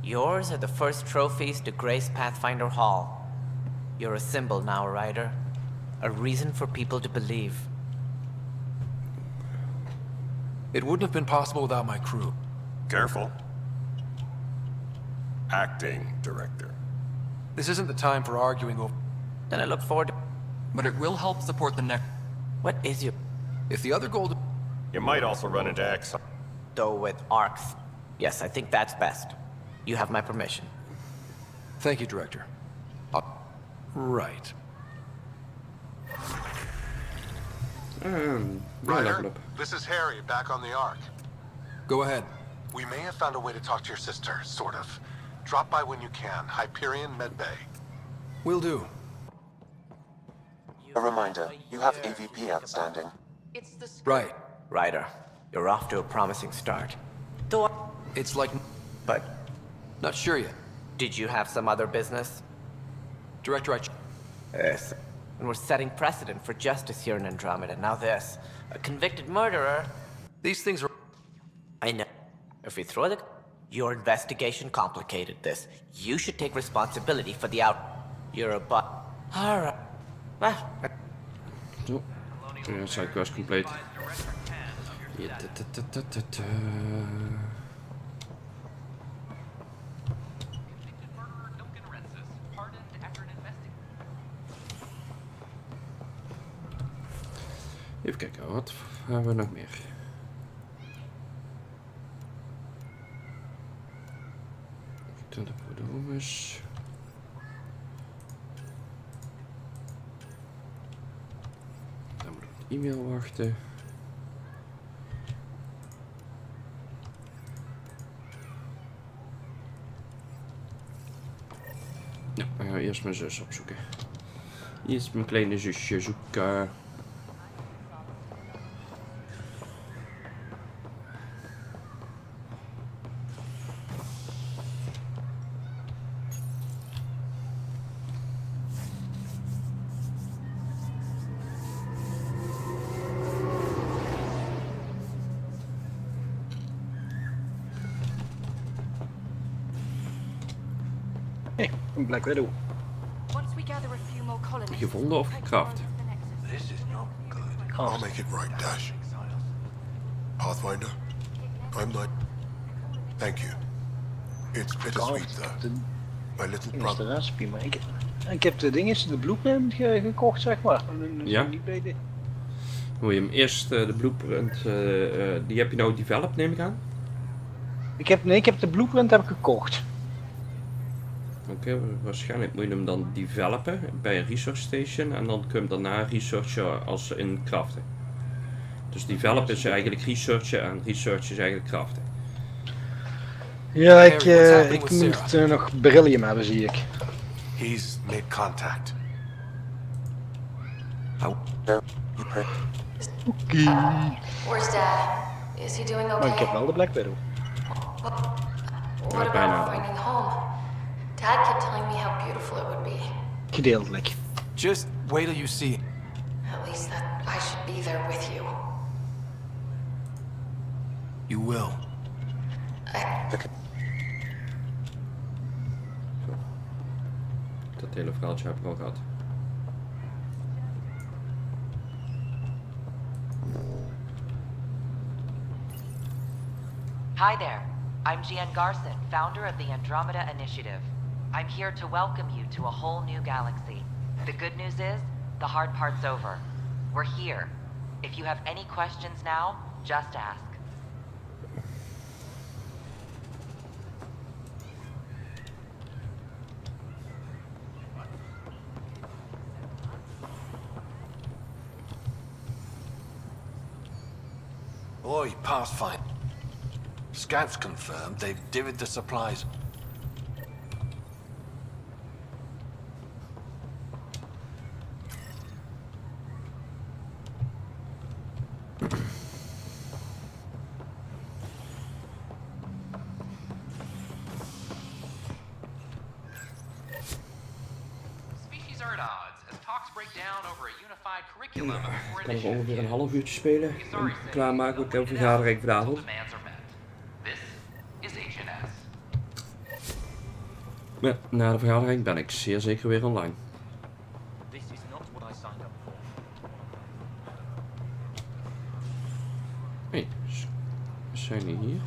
Yours are the first trophies to grace Pathfinder Hall. You're a symbol now, Ryder. A reason for people to believe. It wouldn't have been possible without my crew. Careful. Acting director. This isn't the time for arguing over... Then I look forward to... But it will help support the next... What is your... If the other gold... You might also run into X. Though with arcs. Yes, I think that's best. You have my permission. Thank you, Director. Right. Ryder, this is Harry, back on the Ark. Go ahead. We may have found a way to talk to your sister, sort of. Drop by when you can. Hyperion Med Bay. Will do. A reminder, you have AVP outstanding. Right. Ryder, you're off to a promising start. It's like... But... Not sure yet. Did you have some other business? Director, Yes. And we're setting precedent for justice here in Andromeda. Now this. A convicted murderer... These things are... I know. If we throw the... Your investigation complicated this. You should take responsibility for the out... You're a butt. Alright. Well... Zo. Sidequest compleet. Even kijken, wat hebben we nog meer? De Prodromos. e-mail wachten. Nou, we gaan eerst mijn zus opzoeken. Eerst mijn kleine zusje zoeken. Een Black Widow. Gevonden of gecraft? This is not good. I'll make it right, Dash. Pathfinder, I'm not... Thank you. It's bittersweet, though. My little brother... Dat is prima. Ik heb de dinges, de blueprint gekocht, zeg maar. Ja? Niet bij de... Moet je hem eerst de blueprint, die heb je nou developed, neem ik aan? Ik heb de blueprint gekocht. Oké, waarschijnlijk moet je hem dan developen bij een research station en dan kun je hem daarna researchen als in craften. Dus develop is eigenlijk researchen en research is eigenlijk craften. Ja, ik moet nog beryllium hebben, zie ik. He's made contact. Where's Dad? Is he doing okay? Maar ik heb wel de Black Widow. What about finding home? Dad kept telling me how beautiful it would be. Gedeeltelijk. Just wait till you see. At least that I should be there with you. You will. Dat hele verhaaltje heb ik al gehad. Hi there. I'm Gian Garson, founder of the Andromeda Initiative. I'm here to welcome you to a whole new galaxy. The good news is, the hard part's over. We're here. If you have any questions now, just ask. Oi, Pathfinder. Scouts confirmed they've divvied the supplies. Species are at odds as talks break down over a unified curriculum for Kan ik ongeveer een half uurtje spelen en klaarmaken. Ik heb een vergadering vanavond. Ja, na de vergadering ben ik zeer zeker weer online. Hé, zijn die hier?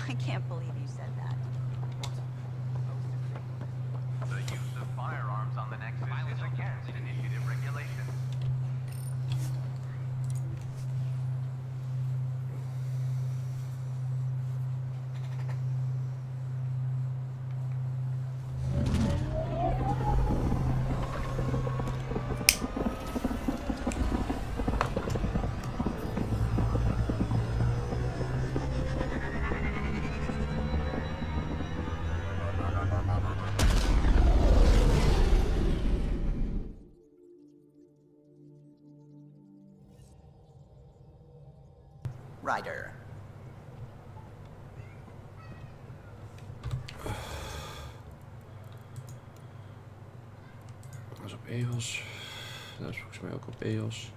I can't believe you said that. The use of firearms on the Nexus is against initiative regulations. Ryder. Dat is op EOS. Dat is volgens mij ook op EOS.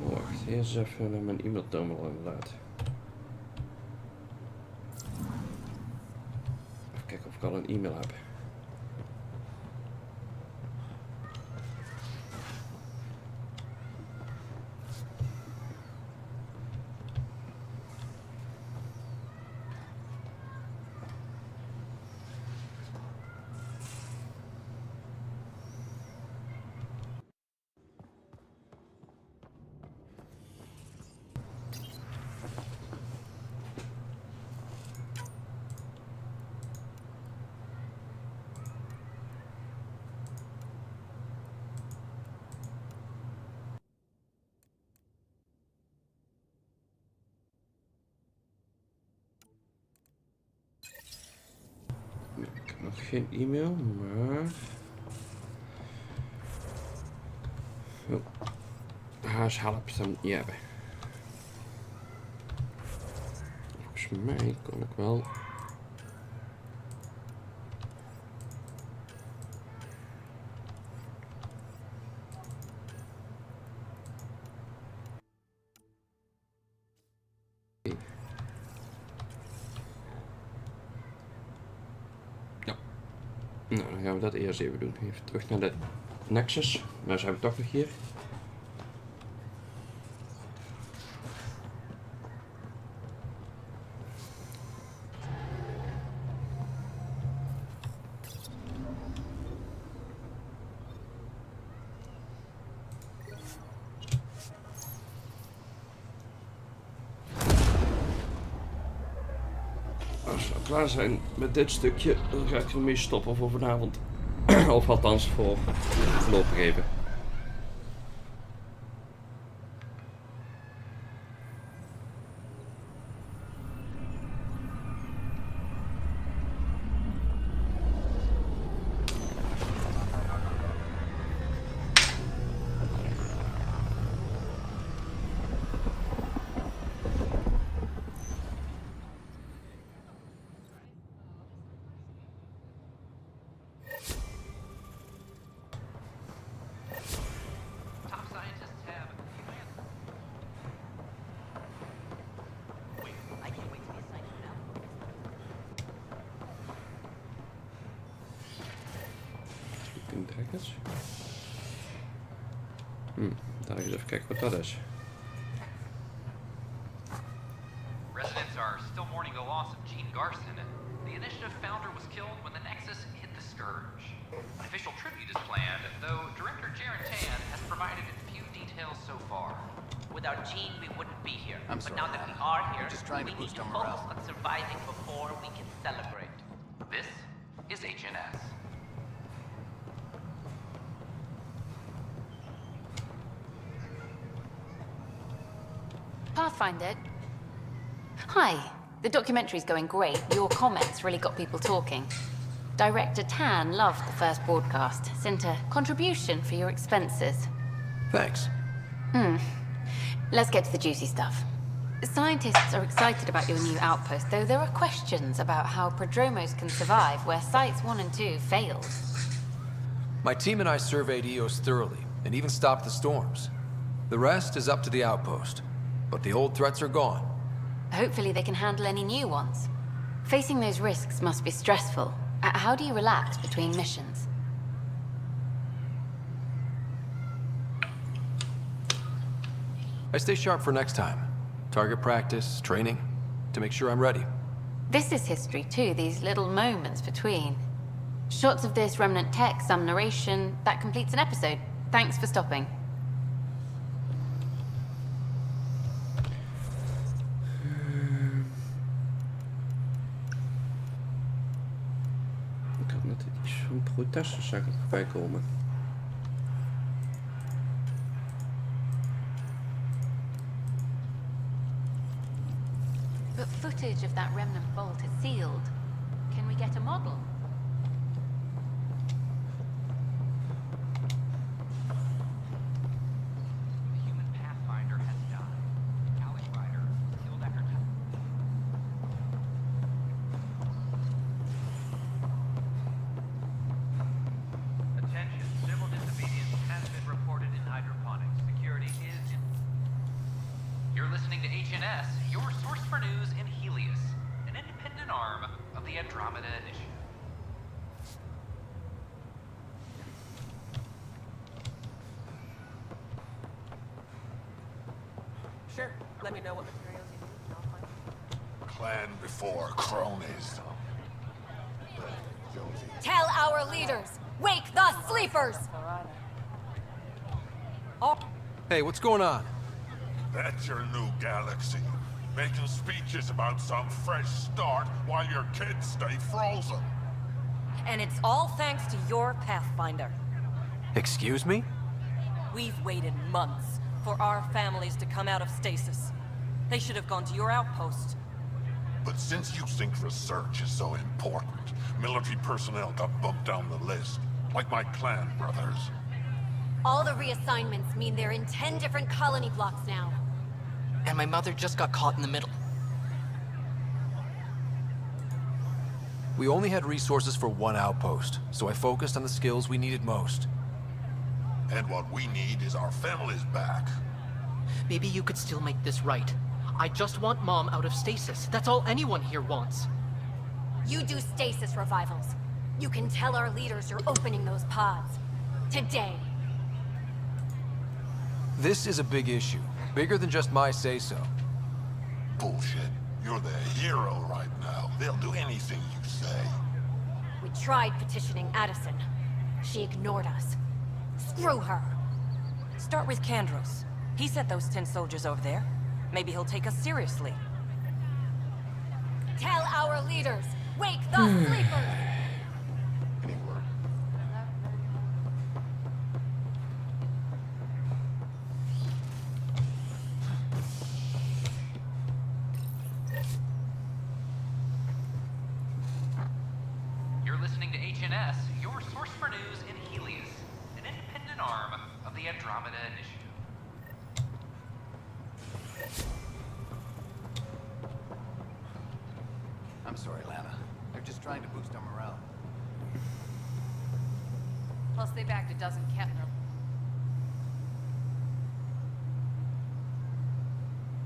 Wacht, eerst even naar mijn e-mailterminal inderdaad. Even kijken of ik al een e-mail heb. Ik heb nog geen e-mail, maar... Oh. Huishelp zou ik niet hebben. Volgens mij kon ik wel... Ja. Nou, dan gaan we dat eerst even doen. Even terug naar de Nexus. Nou zijn we toch nog hier. Als we klaar zijn met dit stukje, dan ga ik ermee stoppen voor vanavond. Of althans voor voorlopig even. Trekkers. Daar eens even kijken wat dat is. Residents are still mourning the loss of Gene Garson. The initiative founder was killed when the Nexus hit the Scourge. An official tribute is planned, though Director Jaren Tan has provided few details so far. Without Gene, we wouldn't be here. But now that we are here, we need to focus on surviving before we can celebrate. This is HNS. Pathfinder. Hi. The documentary's going great. Your comments really got people talking. Director Tan loved the first broadcast. Sent a contribution for your expenses. Thanks. Let's get to the juicy stuff. Scientists are excited about your new outpost, though there are questions about how prodromos can survive where Sites 1 and 2 failed. My team and I surveyed EOS thoroughly, and even stopped the storms. The rest is up to the outpost. But the old threats are gone. Hopefully they can handle any new ones. Facing those risks must be stressful. How do you relax between missions? I stay sharp for next time. Target practice, training, to make sure I'm ready. This is history too, these little moments between. Shots of this remnant tech, some narration, that completes an episode. Thanks for stopping. Ik had net iets van protesten zag ik voorbij komen. But footage of that remnant vault is sealed. Can we get a model? The human Pathfinder has died. Alec Ryder killed after Attention, civil disobedience has been reported in hydroponics. Security is in... You're listening to HNS, your source for news in Helios, an independent arm of the Andromeda Initiative. Sure, let me know what materials you need and I'll find them. Clan before cronies. Tell our leaders! Wake the sleepers! Hey, what's going on? That's your new galaxy. Making speeches about some fresh start while your kids stay frozen. And it's all thanks to your Pathfinder. Excuse me? We've waited months for our families to come out of stasis. They should have gone to your outpost. But since you think research is so important, military personnel got bumped down the list, like my clan brothers. All the reassignments mean they're in 10 different colony blocks now. And my mother just got caught in the middle. We only had resources for one outpost, so I focused on the skills we needed most. And what we need is our families back. Maybe you could still make this right. I just want Mom out of stasis. That's all anyone here wants. You do stasis revivals. You can tell our leaders you're opening those pods. Today. This is a big issue. Bigger than just my say-so. Bullshit. You're the hero right now. They'll do anything you say. We tried petitioning Addison. She ignored us. Screw her. Start with Kandros. He sent those 10 soldiers over there. Maybe he'll take us seriously. Tell our leaders, wake the sleepers! You're listening to HNS, your source for news in Helios, an independent arm of the Andromeda Initiative. I'm sorry, Lana. They're just trying to boost our morale. Plus, they backed a dozen Kettner.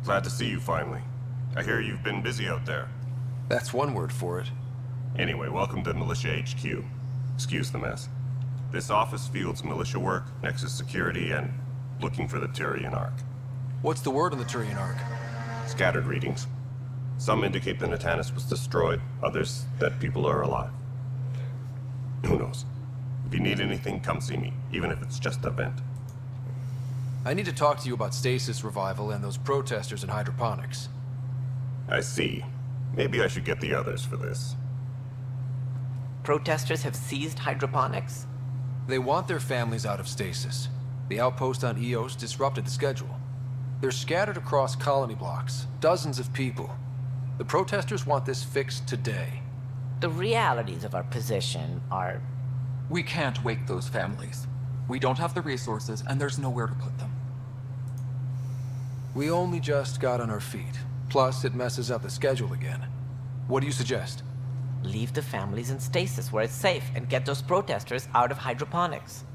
Glad to see you finally. I hear you've been busy out there. That's one word for it. Anyway, welcome to Militia HQ. Excuse the mess. This office fields militia work, Nexus security, and looking for the Turian Ark. What's the word on the Turian Ark? Scattered readings. Some indicate the Natanus was destroyed, others that people are alive. Who knows? If you need anything, come see me, even if it's just a vent. I need to talk to you about stasis revival and those protesters in hydroponics. I see. Maybe I should get the others for this. Protesters have seized hydroponics? They want their families out of stasis. The outpost on Eos disrupted the schedule. They're scattered across colony blocks, dozens of people. The protesters want this fixed today. The realities of our position are... We can't wake those families. We don't have the resources, and there's nowhere to put them. We only just got on our feet. Plus, it messes up the schedule again. What do you suggest? Leave the families in stasis where it's safe and get those protesters out of hydroponics.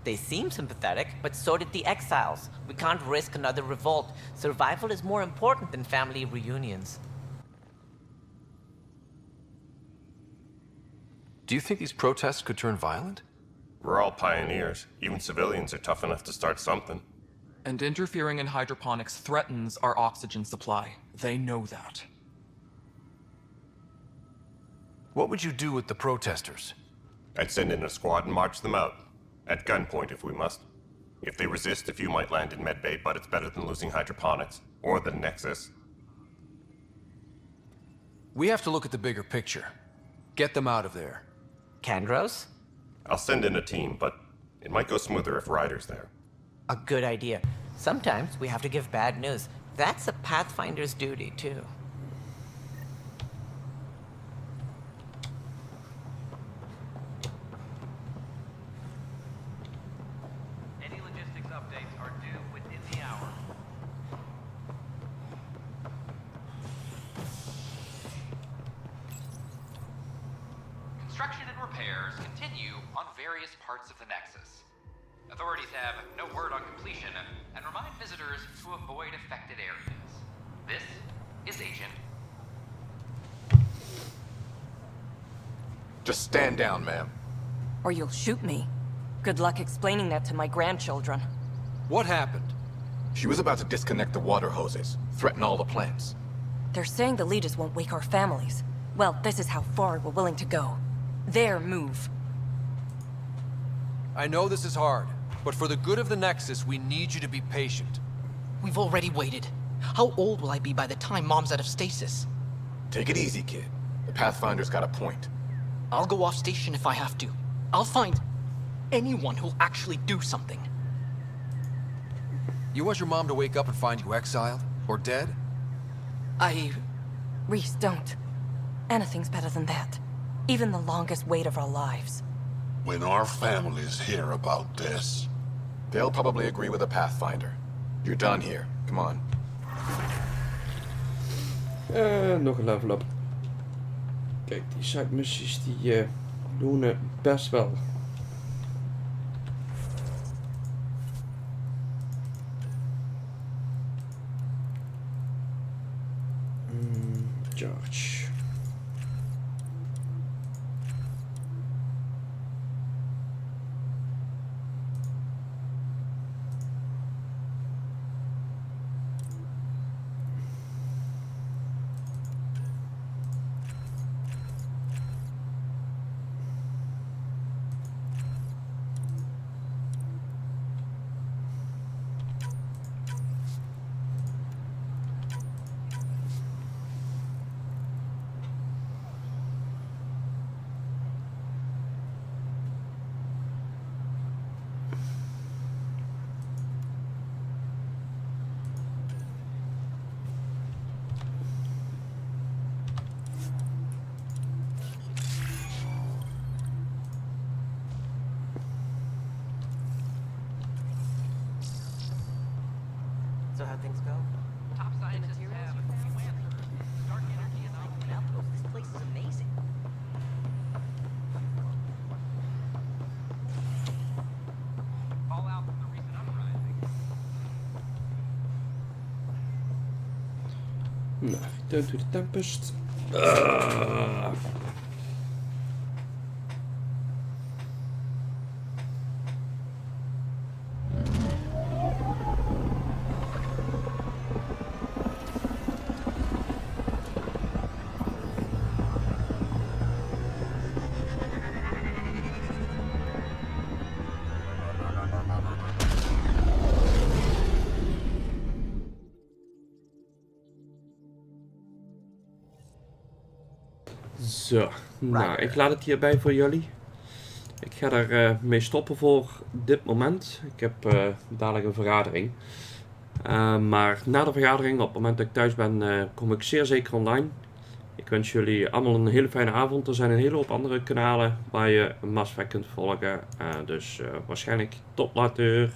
They seem sympathetic, but so did the exiles. We can't risk another revolt. Survival is more important than family reunions. Do you think these protests could turn violent? We're all pioneers. Even civilians are tough enough to start something. And interfering in hydroponics threatens our oxygen supply. They know that. What would you do with the protesters? I'd send in a squad and march them out. At gunpoint if we must. If they resist, a few might land in medbay, but it's better than losing hydroponics. Or the Nexus. We have to look at the bigger picture. Get them out of there. Kandros? I'll send in a team, but it might go smoother if Ryder's there. A good idea. Sometimes we have to give bad news. That's a Pathfinder's duty, too. Any logistics updates are due within the hour. Construction and repairs continue on various parts of the Nexus. Authorities have no word on completion and remind visitors to avoid affected areas. This is Agent. Just stand down, ma'am. Or you'll shoot me. Good luck explaining that to my grandchildren. What happened? She was about to disconnect the water hoses, threaten all the plants. They're saying the leaders won't wake our families. Well, this is how far we're willing to go. Their move. I know this is hard, but for the good of the Nexus, we need you to be patient. We've already waited. How old will I be by the time Mom's out of stasis? Take it easy, kid. The Pathfinder's got a point. I'll go off station if I have to. I'll find anyone who'll actually do something. You want your mom to wake up and find you exiled? Or dead? Reese, don't. Anything's better than that. Even the longest wait of our lives. When our families hear about this... They'll probably agree with the Pathfinder. You're done here. Come on. Nog een level up. Kijk, die side missies die doen best wel. George. So how things go? Top scientists have a few answers. Dark energy is out. This place is amazing. Fallout from the recent uprising. Nou, return to the Tempest. Zo, nou, ik laat het hierbij voor jullie. Ik ga er mee stoppen voor dit moment. Ik heb dadelijk een vergadering. Maar na de vergadering, op het moment dat ik thuis ben, kom ik zeer zeker online. Ik wens jullie allemaal een hele fijne avond. Er zijn een hele hoop andere kanalen waar je Mass Effect kunt volgen. Dus waarschijnlijk tot later.